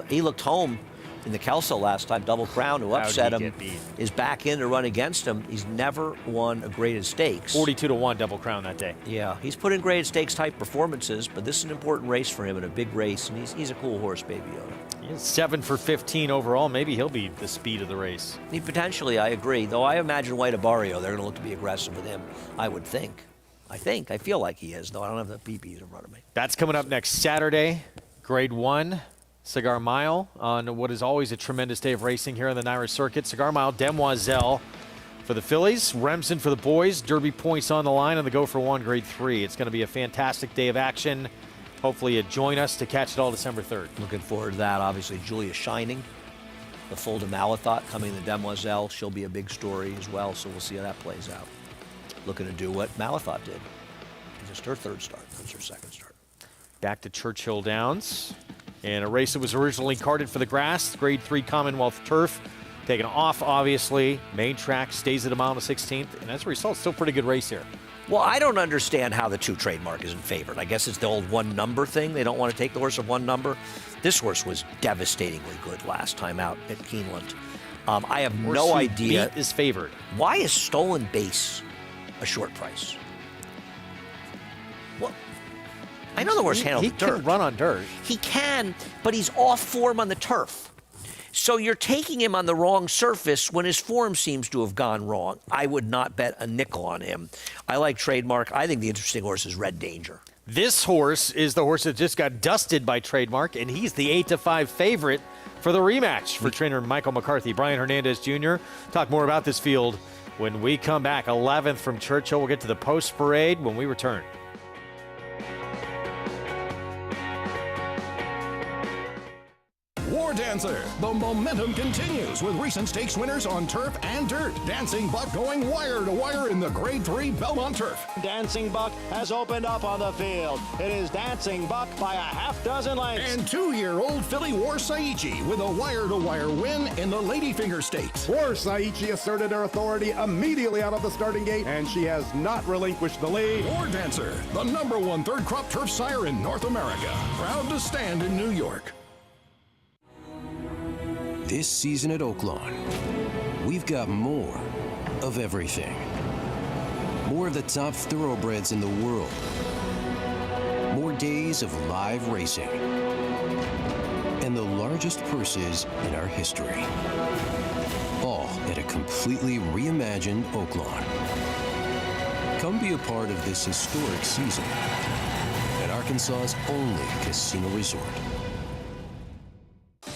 He looked home in the Kelso last time. Double Crown, who upset him, is back in to run against him. He's never won a graded stakes. 42-1 Double Crown that day. Yeah, he's put in graded stakes type performances, but this is an important race for him and a big race, and he's a cool horse, Baby Yoda. He's 7 for 15 overall. Maybe he'll be the speed of the race. Potentially, I agree. Though I imagine White Abarrio, they're going to look to be aggressive with him, I would think. I feel like he is, though. I don't have the PPs in front of me. That's coming up next Saturday, Grade 1, Cigar Mile, on what is always a tremendous day of racing here on the NYRA circuit. Cigar Mile, Demoiselle for the fillies, Remsen for the boys, Derby points on the line, and the Go for One, Grade 3. It's going to be a fantastic day of action. Hopefully you join us to catch it all December 3rd. Looking forward to that. Obviously, Julia Shining, the full to Malathot coming to Demoiselle. She'll be a big story as well, so we'll see how that plays out. Looking to do what Malathot did. It's just her third start. That's her second start. Back to Churchill Downs. And a race that was originally carded for the grass, Grade 3 Commonwealth Turf. Taken off, obviously. Main track stays at a mile and a 16th. And as a result, still a pretty good race here. Well, I don't understand how the 2 trademark isn't favored. I guess it's the old 1 number thing. They don't want to take the horse of 1 number. This horse was devastatingly good last time out at Keeneland. I have no idea. Beat is favored. Why is Stolen Base a short price? Well, I know the horse handled the dirt. He can run on dirt. He can, but he's off form on the turf. So you're taking him on the wrong surface when his form seems to have gone wrong. I would not bet a nickel on him. I like Trademark. I think the interesting horse is Red Danger. This horse is the horse that just got dusted by Trademark, and he's the 8-5 favorite for the rematch for trainer Michael McCarthy. Brian Hernandez Jr. Talk more about this field when we come back. 11th from Churchill. We'll get to the post parade when we return. War Dancer. The momentum continues with recent stakes winners on turf and dirt. Dancing Buck going wire to wire in the Grade 3 Belmont Turf. Dancing Buck has opened up on the field. It is Dancing Buck by a half dozen lengths. And 2-year-old filly War Saichi with a wire-to-wire win in the Ladyfinger Stakes. War Saichi asserted her authority immediately out of the starting gate, and she has not relinquished the lead. War Dancer, the #1 third crop turf sire in North America. Proud to stand in New York. This season at Oaklawn, we've got more of everything. More of the top thoroughbreds in the world. More days of live racing and the largest purses in our history. All at a completely reimagined Oaklawn. Come be a part of this historic season at Arkansas's only casino resort.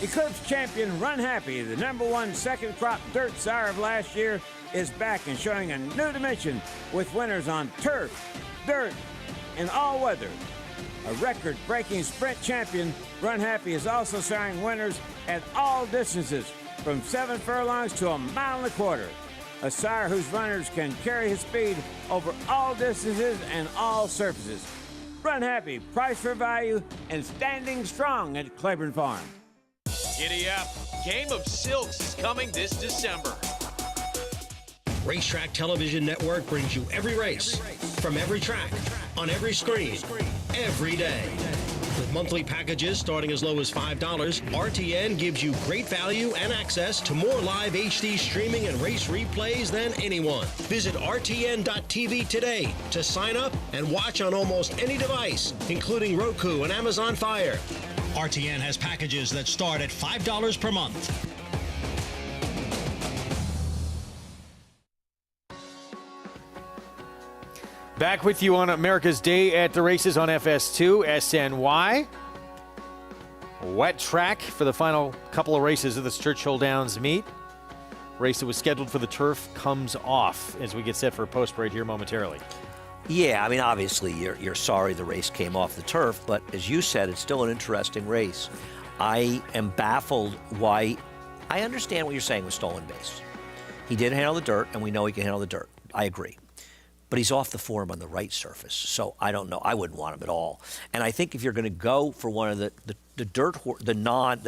Eclipse champion Run Happy, the #1 second crop dirt sire of last year, is back and showing a new dimension with winners on turf, dirt, and all weather. A record-breaking sprint champion, Run Happy is also showing winners at all distances, from 7 furlongs to 1.25 miles. A sire whose runners can carry his speed over all distances and all surfaces. Run Happy, price for value, and standing strong at Claiborne Farm. Giddy up. Game of Silks is coming this December. Racetrack Television Network brings you every race, from every track, on every screen, every day. With monthly packages starting as low as $5, RTN gives you great value and access to more live HD streaming and race replays than anyone. Visit RTN.tv today to sign up and watch on almost any device, including Roku and Amazon Fire. RTN has packages that start at $5 per month. Back with you on America's Day at the Races on FS2 SNY. Wet track for the final couple of races of this Churchill Downs meet. Race that was scheduled for the turf comes off as we get set for a post parade here momentarily. Yeah, I mean, obviously, you're sorry the race came off the turf, but as you said, it's still an interesting race. I am baffled why. I understand what you're saying with stolen base. He did handle the dirt, and we know he can handle the dirt. I agree. But he's off the form on the right surface, so I don't know. I wouldn't want him at all. And I think if you're going to go for one of the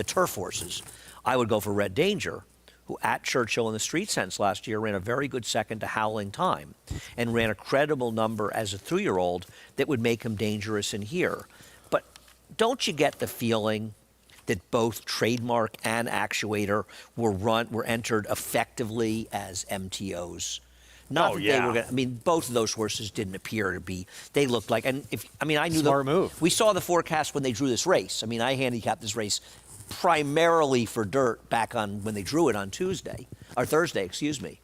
turf horses, I would go for Red Danger, who at Churchill in the Street Sense last year ran a very good second to Howling Time and ran a credible number as a 3-year-old that would make him dangerous in here. But don't you get the feeling that both Trademark and Actuator were entered effectively as MTOs? Not that they were gonna, I mean, both of those horses didn't appear to be. They looked like, and I knew smart move. We saw the forecast when they drew this race. I mean, I handicapped this race primarily for dirt back on when they drew it on Thursday. Excuse me.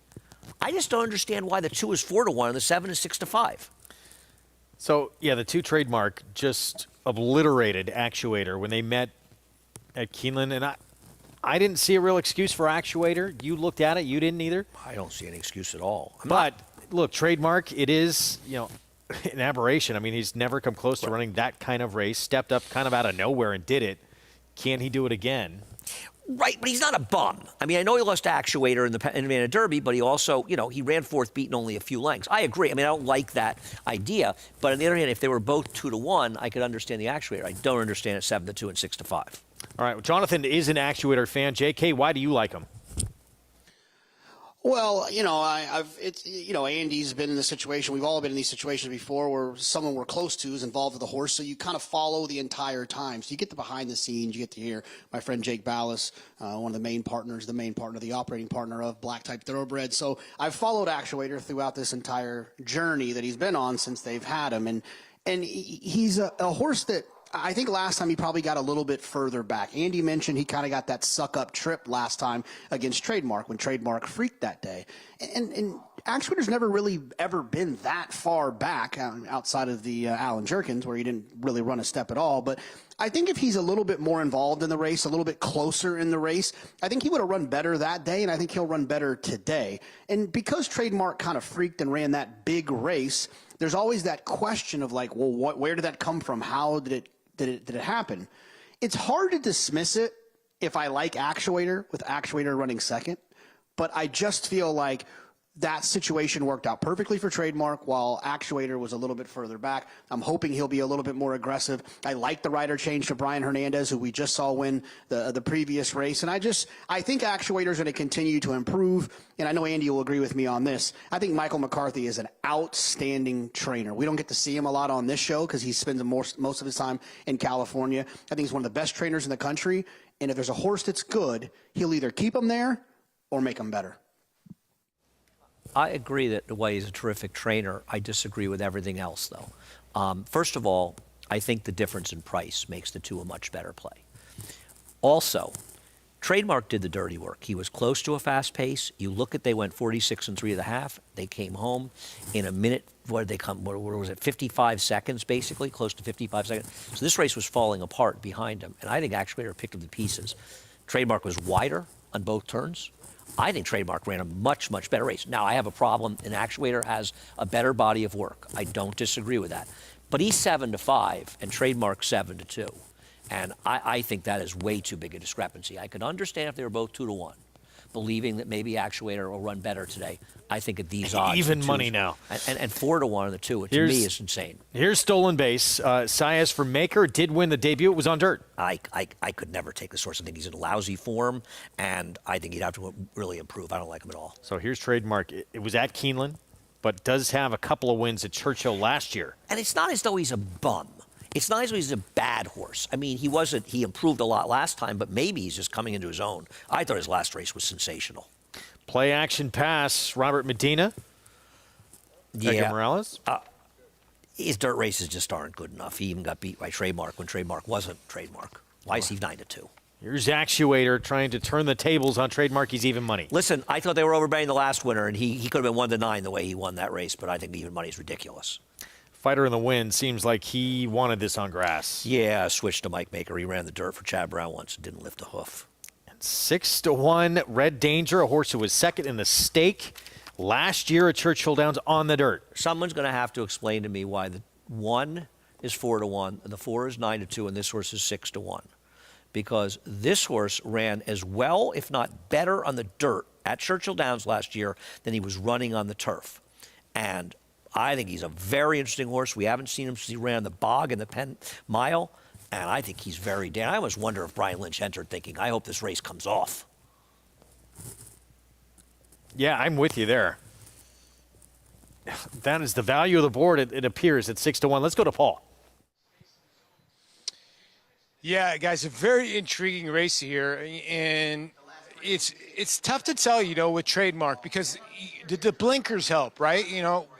I just don't understand why the 2 is 4-1 and the 7 is 6-5. So yeah, the 2 Trademark just obliterated Actuator when they met at Keeneland, and I didn't see a real excuse for Actuator. You looked at it. You didn't either. I don't see any excuse at all. Look, Trademark, it is, an aberration. I mean, he's never come close to running that kind of race. Stepped up kind of out of nowhere and did it. Can he do it again? Right, but he's not a bum. I mean, I know he lost to Actuator in the Indiana Derby, but he also, he ran 4th beaten only a few lengths. I agree. I mean, I don't like that idea. But on the other hand, if they were both 2-1, I could understand the Actuator. I don't understand it 7-2 and 6-5. All right, well, Jonathan is an Actuator fan. JK, why do you like him? Well, Andy's been in this situation. We've all been in these situations before where someone we're close to is involved with a horse, so you kind of follow the entire time. So you get the behind the scenes. You get to hear my friend Jake Ballas, one of the main partners, the operating partner of Black Type Thoroughbred. So I've followed Actuator throughout this entire journey that he's been on since they've had him. And he's a horse that I think last time he probably got a little bit further back. Andy mentioned he kind of got that suck-up trip last time against Trademark when Trademark freaked that day. And Actuator's never really ever been that far back outside of the Alan Jerkins where he didn't really run a step at all. But I think if he's a little bit more involved in the race, a little bit closer in the race, I think he would have run better that day, and I think he'll run better today. And because Trademark kind of freaked and ran that big race, there's always that question of like, well, where did that come from? How did it happen? It's hard to dismiss it if I like Actuator with Actuator running second, but I just feel like that situation worked out perfectly for Trademark while Actuator was a little bit further back. I'm hoping he'll be a little bit more aggressive. I like the rider change to Brian Hernandez, who we just saw win the previous race. And I think Actuator's going to continue to improve. And I know Andy will agree with me on this. I think Michael McCarthy is an outstanding trainer. We don't get to see him a lot on this show because he spends most of his time in California. I think he's one of the best trainers in the country. And if there's a horse that's good, he'll either keep him there or make him better. I agree that the way he's a terrific trainer. I disagree with everything else, though. First of all, I think the difference in price makes the two a much better play. Also, Trademark did the dirty work. He was close to a fast pace. You look at, they went 46 and 3.5. They came home in a minute. What did they come? What was it? 55 seconds, basically, close to 55 seconds. So this race was falling apart behind him, and I think Actuator picked up the pieces. Trademark was wider on both turns. I think Trademark ran a much, much better race. Now, I have a problem, and Actuator has a better body of work. I don't disagree with that. But he's 7-5, and Trademark 7-2. And I think that is way too big a discrepancy. I could understand if they were both 2-1, believing that maybe Actuator will run better today. I think at these odds, even money now, and 4-1 on the two, to me is insane. Here's Stolen Base. Saez for Maker did win the debut. It was on dirt. I could never take this horse. I think he's in lousy form, and I think he'd have to really improve. I don't like him at all. So here's Trademark. It was at Keeneland, but does have a couple of wins at Churchill last year. And it's not as though he's a bum. It's not as though he's a bad horse. I mean, he improved a lot last time, but maybe he's just coming into his own. I thought his last race was sensational. Play action pass, Robert Medina. Edgar Morales. His dirt races just aren't good enough. He even got beat by Trademark when Trademark wasn't Trademark. Why is he 9-2? Here's Actuator trying to turn the tables on Trademark. He's even money. Listen, I thought they were overbetting the last winner, and he could have been 1-9 the way he won that race, but I think even money is ridiculous. Fighter in the Wind seems like he wanted this on grass. Yeah, switched to Mike Maker. He ran the dirt for Chad Brown once and didn't lift a hoof. 6-1, Red Danger, a horse who was second in the stake last year at Churchill Downs on the dirt. Someone's going to have to explain to me why the 1 is 4-1, and the 4 is 9-2, and this horse is 6-1. Because this horse ran as well, if not better, on the dirt at Churchill Downs last year than he was running on the turf. And I think he's a very interesting horse. We haven't seen him since he ran the Bog and the Penn Mile, and I think he's very dangerous. I almost wonder if Brian Lynch entered thinking, I hope this race comes off. Yeah, I'm with you there. That is the value of the board, it appears, at 6-1. Let's go to Paul. Yeah, guys, a very intriguing race here, and it's tough to tell, with Trademark, because the blinkers help, right?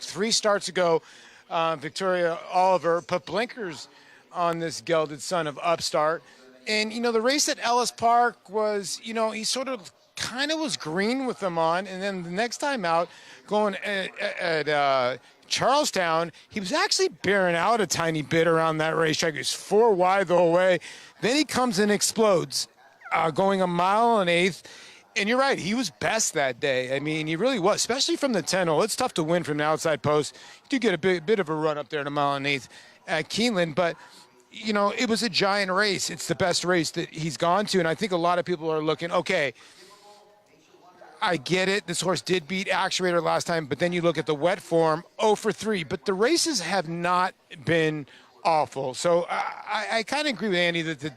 3 starts ago, Victoria Oliver put blinkers on this gelded son of Upstart. And, the race at Ellis Park was, he sort of kind of was green with them on. And then the next time out, going at Charlestown, he was actually bearing out a tiny bit around that racetrack. He was 4 wide the whole way. Then he comes and explodes, going 1 mile and 1/8. And you're right, he was best that day. I mean, he really was, especially from the 10-hole. It's tough to win from the outside post. You do get a bit of a run up there in 1 mile and 1/8 at Keeneland, but it was a giant race. It's the best race that he's gone to, and I think a lot of people are looking, okay, I get it. This horse did beat Actuator last time, but then you look at the wet form, 0 for 3. But the races have not been awful. So I kind of agree with Andy that the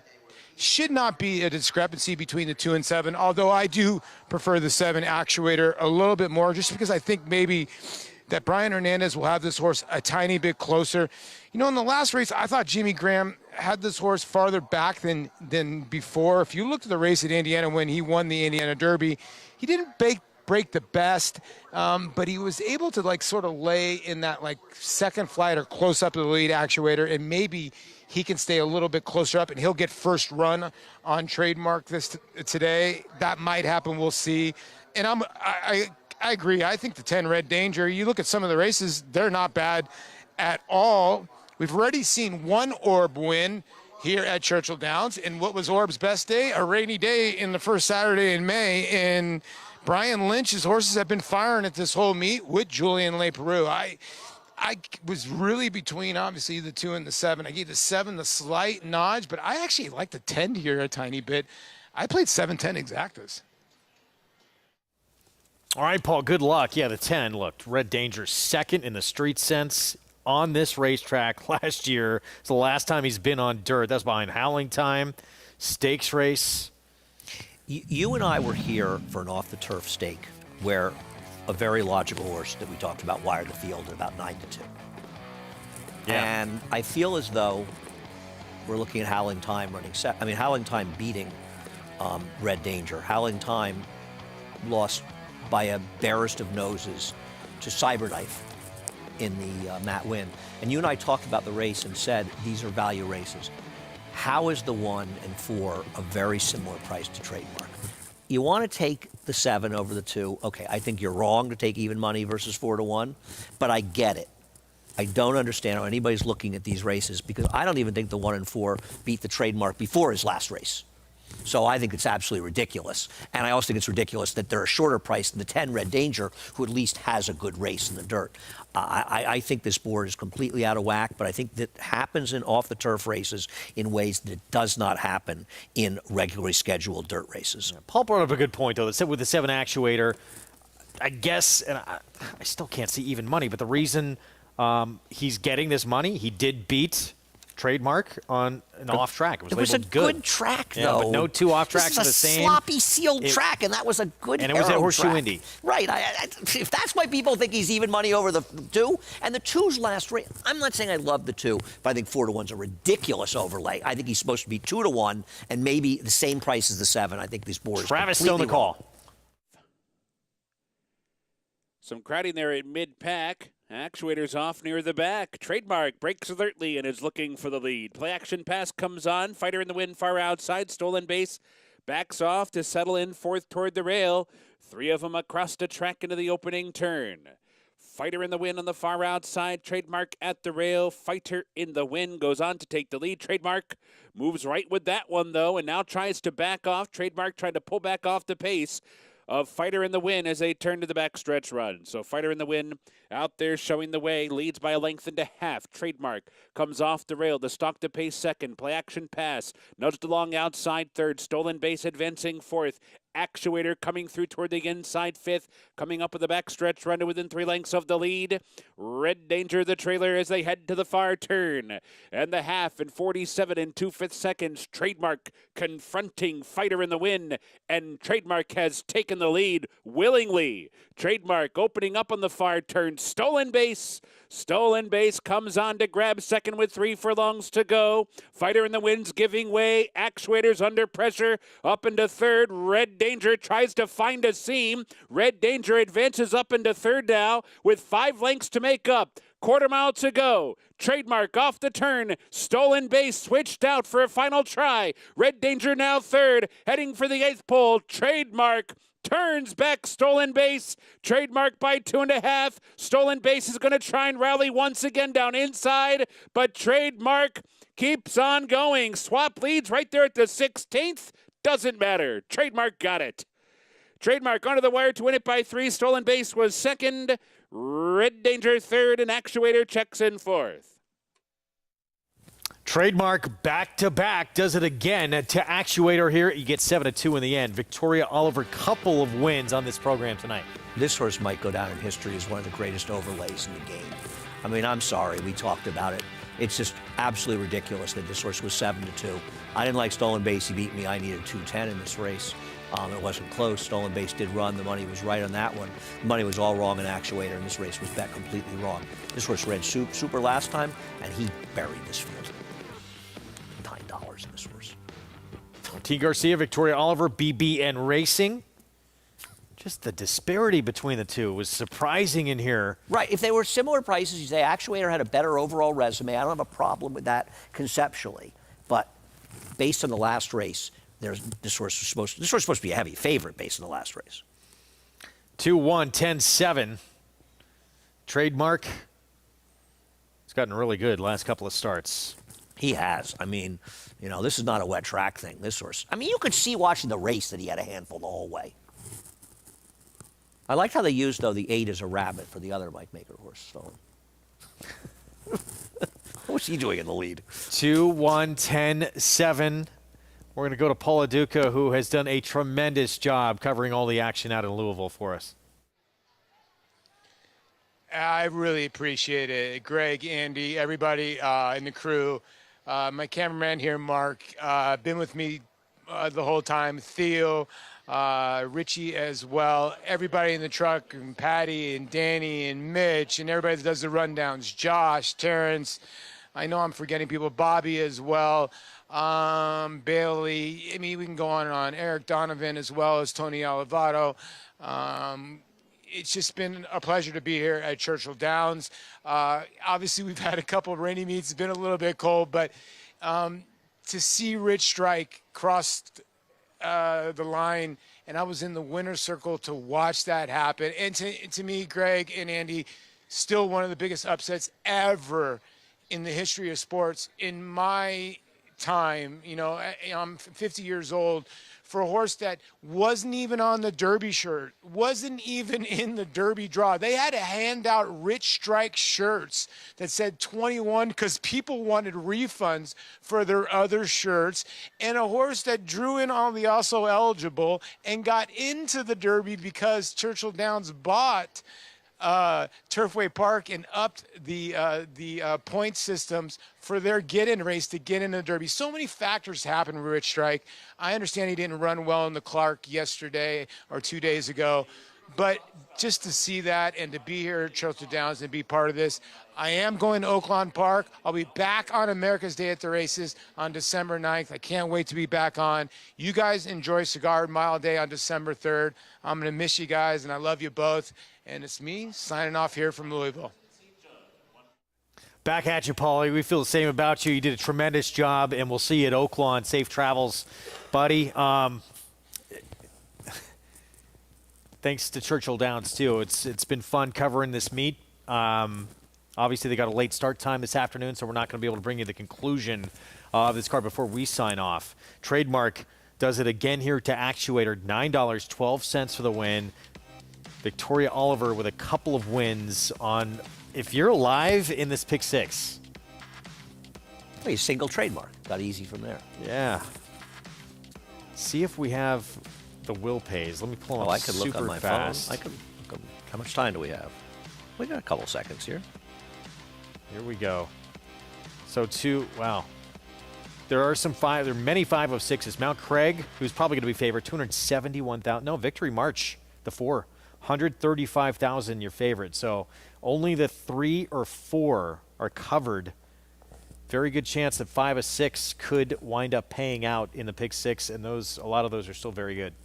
should not be a discrepancy between the 2 and 7, although I do prefer the 7 Actuator a little bit more, just because I think maybe that Brian Hernandez will have this horse a tiny bit closer. In the last race, I thought Jimmy Graham had this horse farther back than before. If you looked at the race at Indiana when he won the Indiana Derby, he didn't break the best, but he was able to sort of lay in that second flight or close up to the lead Actuator, and maybe he can stay a little bit closer up and he'll get first run on Trademark today. That might happen. We'll see. And I agree. I think the 10 Red Danger, you look at some of the races, they're not bad at all. We've already seen one Orb win here at Churchill Downs. And what was Orb's best day? A rainy day in the first Saturday in May. And Brian Lynch's horses have been firing at this whole meet with Julien Leparoux. I was really between, obviously, the 2 and the 7. I gave the 7 the slight nudge, but I actually like the 10 here a tiny bit. I played 7-10 exactas. All right, Paul, good luck. Yeah, the 10 looked. Red Danger second in the street sense on this racetrack last year. It's the last time he's been on dirt. That's behind Howling Time, stakes race. You and I were here for an off-the-turf stake where a very logical horse that we talked about wired the field at about 9-2. Yeah. And I feel as though we're looking at Howling Time running Howling Time beating Red Danger. Howling Time lost by a barest of noses to Cyberknife in the Matt Winn. And you and I talked about the race and said these are value races. How is the 1 and 4 a very similar price to Trademark? You want to take the 7 over the 2. Okay, I think you're wrong to take even money versus 4-1, but I get it. I don't understand how anybody's looking at these races because I don't even think the 1 and 4 beat the Trademark before his last race. So I think it's absolutely ridiculous. And I also think it's ridiculous that they're a shorter price than the 10 Red Danger, who at least has a good race in the dirt. I think this board is completely out of whack, but I think that happens in off-the-turf races in ways that does not happen in regularly scheduled dirt races. Paul brought up a good point, though, that said with the 7 actuator, I guess, and I still can't see even money, but the reason he's getting this money, he did beat Trademark on an off track. It was a good track, though. Yeah, but no 2 off tracks are the This is a same. sloppy sealed track, and that was a good. And it was at Horseshoe track. Indy. Right. If that's why people think he's even money over the 2, and the 2's last race. I'm not saying I love the 2, but I think 4-1's a ridiculous overlay. I think he's supposed to be 2-1, and maybe the same price as the 7. I think this board Travis is still in the completely call. Some crowding there at mid-pack. Actuators off near the back. Trademark breaks alertly and is looking for the lead. Play action pass comes on. Fighter in the wind far outside. Stolen base backs off to settle in 4th toward the rail. 3 of them across the track into the opening turn. Fighter in the wind on the far outside. Trademark at the rail. Fighter in the wind goes on to take the lead. Trademark moves right with that one, though, and now tries to back off. Trademark trying to pull back off the pace of Fighter in the Wind as they turn to the backstretch run. So Fighter in the Wind out there showing the way, leads by a length and a half. Trademark comes off the rail to stalk the pace 2nd. Play action pass, nudged along outside 3rd. Stolen base advancing 4th. Actuator coming through toward the inside 5th, coming up with the backstretch run to within 3 lengths of the lead. Red Danger the trailer as they head to the far turn. And the half in 47 and 2/5 seconds. Trademark confronting Fighter in the Wind, and Trademark has taken the lead willingly. Trademark opening up on the far turn. Stolen base. Stolen base comes on to grab 2nd with 3 furlongs to go. Fighter in the Wind's giving way. Actuators under pressure. Up into 3rd. Red Danger tries to find a seam. Red Danger advances up into 3rd now with 5 lengths to make up. 1/4 mile to go. Trademark off the turn. Stolen base switched out for a final try. Red Danger now 3rd. Heading for the 8th pole. Trademark turns back. Stolen base. Trademark by 2.5. Stolen base is going to try and rally once again down inside, but Trademark keeps on going. Swap leads right there at the 16th. Doesn't matter. Trademark got it. Trademark onto the wire to win it by 3. Stolen base was 2nd. Red Danger 3rd, and Actuator checks in 4th. Trademark back-to-back does it again to Actuator here. You get 7-2 in the end. Victoria Oliver, couple of wins on this program tonight. This horse might go down in history as one of the greatest overlays in the game. I mean, I'm sorry, we talked about it. It's just absolutely ridiculous that this horse was 7-2. I didn't like Stolen Base. He beat me. I needed 210 in this race. It wasn't close. Stolen Base did run. The money was right on that one. The money was all wrong in Actuator, and this race was bet completely wrong. This horse ran super last time, and he buried this field. $9 in this horse. T. Garcia, Victoria Oliver, BBN Racing. Just the disparity between the two was surprising in here. Right. If they were similar prices, you say Actuator had a better overall resume. I don't have a problem with that conceptually. But based on the last race, this horse was supposed to be a heavy favorite based on the last race. 2-1, 10-7. Trademark. He's gotten really good last couple of starts. He has. I mean, you know, this is not a wet track thing, this horse. I mean, you could see watching the race that he had a handful the whole way. I liked how they used, though, the 8 as a rabbit for the other Mike Maker horse, Stolen. What's he doing in the lead? 2-1, 10-7. We're going to go to Paula Duca, who has done a tremendous job covering all the action out in Louisville for us. I really appreciate it. Greg, Andy, everybody in the crew. My cameraman here, Mark, been with me the whole time. Theo, Richie as well. Everybody in the truck, and Patty and Danny and Mitch and everybody that does the rundowns. Josh, Terrence. I know I'm forgetting people. Bobby as well. Bailey. I mean, we can go on and on. Eric Donovan as well as Tony Olivato. it's just been a pleasure to be here at Churchill Downs. Obviously, we've had a couple of rainy meets. It's been a little bit cold, but to see Rich Strike cross the line, and I was in the winner's circle to watch that happen. And to me, Greg and Andy, still one of the biggest upsets ever in the history of sports. In my time, I'm 50 years old, for a horse that wasn't even on the Derby shirt, wasn't even in the Derby draw. They had to hand out Rich Strike shirts that said 21 because people wanted refunds for their other shirts, and a horse that drew in all the also eligible and got into the Derby because Churchill Downs bought Turfway Park and upped the point systems for their get-in race to get into the Derby. So many factors happened with Rich Strike. I understand he didn't run well in the Clark yesterday or 2 days ago, but just to see that and to be here at Churchill Downs and be part of this, I am going to Oaklawn Park. I'll be back on America's Day at the Races on December 9th. I can't wait to be back on. You guys enjoy Cigar Mile Day on December 3rd. I'm going to miss you guys, and I love you both. And it's me signing off here from Louisville. Back at you, Paulie. We feel the same about you. You did a tremendous job, and we'll see you at Oaklawn. Safe travels, buddy. Thanks to Churchill Downs, too. It's been fun covering this meet. Obviously, they got a late start time this afternoon, so we're not going to be able to bring you the conclusion of this card before we sign off. Trademark does it again here to Actuator. $9.12 for the win. Victoria Oliver with a couple of wins on, if you're alive in this pick six. Well, single Trademark. Got easy from there. Yeah. See if we have the will pays. Let me pull them up I could look on my fast. phone. I could look up. How much time do we have? We got a couple seconds here. Here we go. So wow. There are many 506s. Mount Craig, who's probably going to be favored, 271,000. No, Victory March, the 4. 135,000 your favorite. So only the 3 or 4 are covered. Very good chance that 5 or 6 could wind up paying out in the pick 6, and a lot of those are still very good.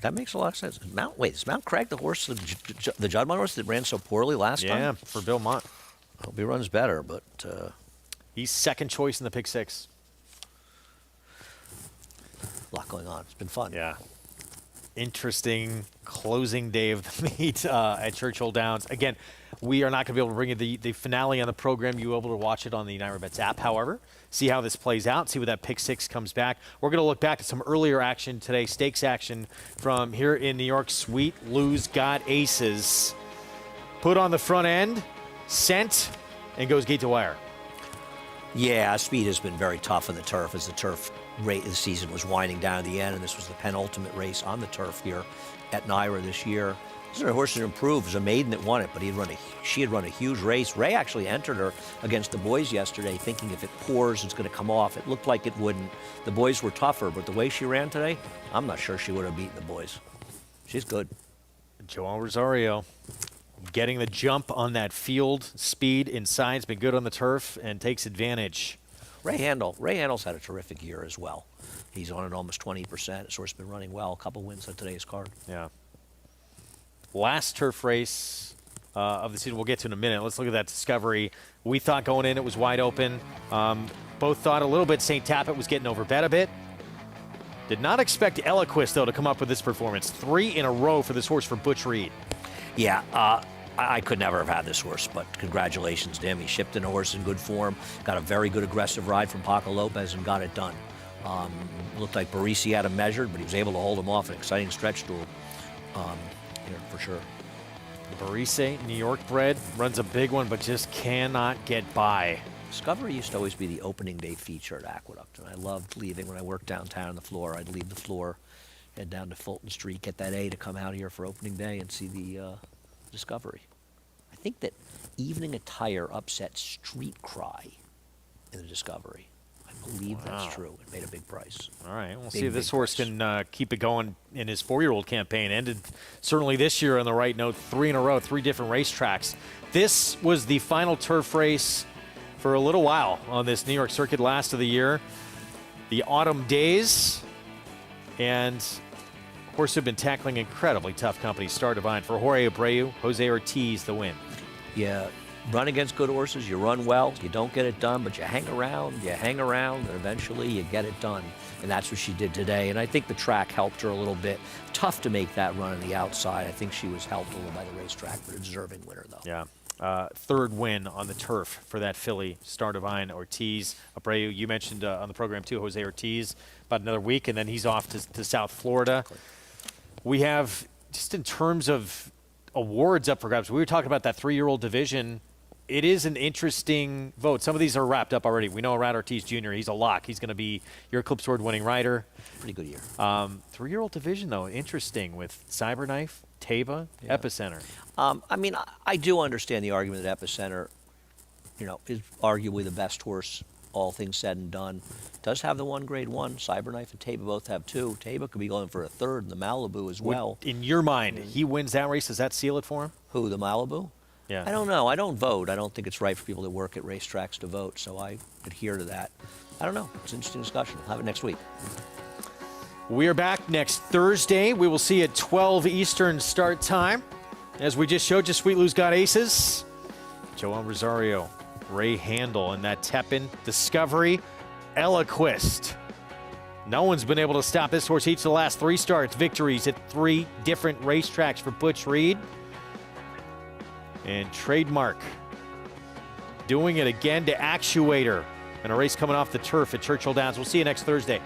That makes a lot of sense. Is Mount Craig the horse, the Judmont horse that ran so poorly last time? Yeah, for Bill Mott. I hope he runs better, but he's second choice in the pick 6. A lot going on. It's been fun. Yeah. Interesting closing day of the meet at Churchill Downs. Again, we are not going to be able to bring you the finale on the program. You'll be able to watch it on the United Bets app, however. See how this plays out, see where that pick 6 comes back. We're going to look back at some earlier action today, stakes action from here in New York. Sweet Lou's Got Aces. Put on the front end, sent, and goes gate to wire. Yeah, speed has been very tough on the turf as the turf rate of the season was winding down at the end, and this was the penultimate race on the turf here at Naira this year. This is a horse that improved. It was a maiden that won it, but she had run a huge race. Ray actually entered her against the boys yesterday, thinking if it pours, it's going to come off. It looked like it wouldn't. The boys were tougher, but the way she ran today, I'm not sure she would have beaten the boys. She's good. Joel Rosario getting the jump on that field. Speed inside. Has been good on the turf and takes advantage. Ray Handel's had a terrific year as well. He's on at almost 20%. His horse has been running well. A couple wins on today's card. Yeah. Last turf race of the season we'll get to in a minute. Let's look at that Discovery. We thought going in it was wide open. Both thought a little bit St. Tapit was getting overbet a bit. Did not expect Eloquist, though, to come up with this performance. 3 in a row for this horse for Butch Reed. Yeah, I could never have had this horse, but congratulations to him. He shipped in a horse in good form, got a very good aggressive ride from Paco Lopez and got it done. Looked like Barisi had him measured, but he was able to hold him off. An exciting stretch duel here for sure. Barisi, New York bred, runs a big one, but just cannot get by. Discovery used to always be the opening day feature at Aqueduct, and I loved leaving when I worked downtown on the floor. I'd leave the floor, head down to Fulton Street, get that A to come out here for opening day and see the Discovery. I think that Evening Attire upset Street Cry in the Discovery. I believe that's true. It made a big price. All right, we'll see if this horse can keep it going in his 4-year-old campaign. Ended certainly this year on the right note, 3 in a row, 3 different racetracks. This was the final turf race for a little while on this New York circuit, last of the year. The Autumn Days, and Horses have been tackling incredibly tough company. Star Divine for Jorge Abreu, Jose Ortiz the win. Yeah, run against good horses, you run well, you don't get it done, but you hang around, and eventually you get it done. And that's what she did today. And I think the track helped her a little bit. Tough to make that run on the outside. I think she was helped a little by the racetrack, but a deserving winner, though. Yeah. Third win on the turf for that filly, Star Divine, Ortiz. Abreu, you mentioned on the program too, Jose Ortiz, about another week, and then he's off to South Florida. Exactly. We have, just in terms of awards up for grabs, we were talking about that 3-year-old division. It is an interesting vote. Some of these are wrapped up already. We know Rat Ortiz Jr., he's a lock. He's going to be your Eclipse Award-winning rider. Pretty good year. 3-year-old division, though, interesting with Cyberknife, Teva, Epicenter. I mean, I do understand the argument that Epicenter, is arguably the best horse, all things said and done. Does have the one grade 1. Cyberknife and Teva both have 2. Teva could be going for a 3rd, and the Malibu as well. In your mind, he wins that race. Does that seal it for him? Who, the Malibu? Yeah. I don't know. I don't vote. I don't think it's right for people that work at racetracks to vote, so I adhere to that. I don't know. It's an interesting discussion. We'll have it next week. We are back next Thursday. We will see at 12 Eastern start time. As we just showed you, Sweet Lou's got aces. Joel Rosario, Ray Handel, and that Tepin Discovery, Eloquist. No one's been able to stop this horse each of the last 3 starts. Victories at 3 different racetracks for Butch Reed. And Trademark doing it again to Actuator in a race coming off the turf at Churchill Downs. We'll see you next Thursday.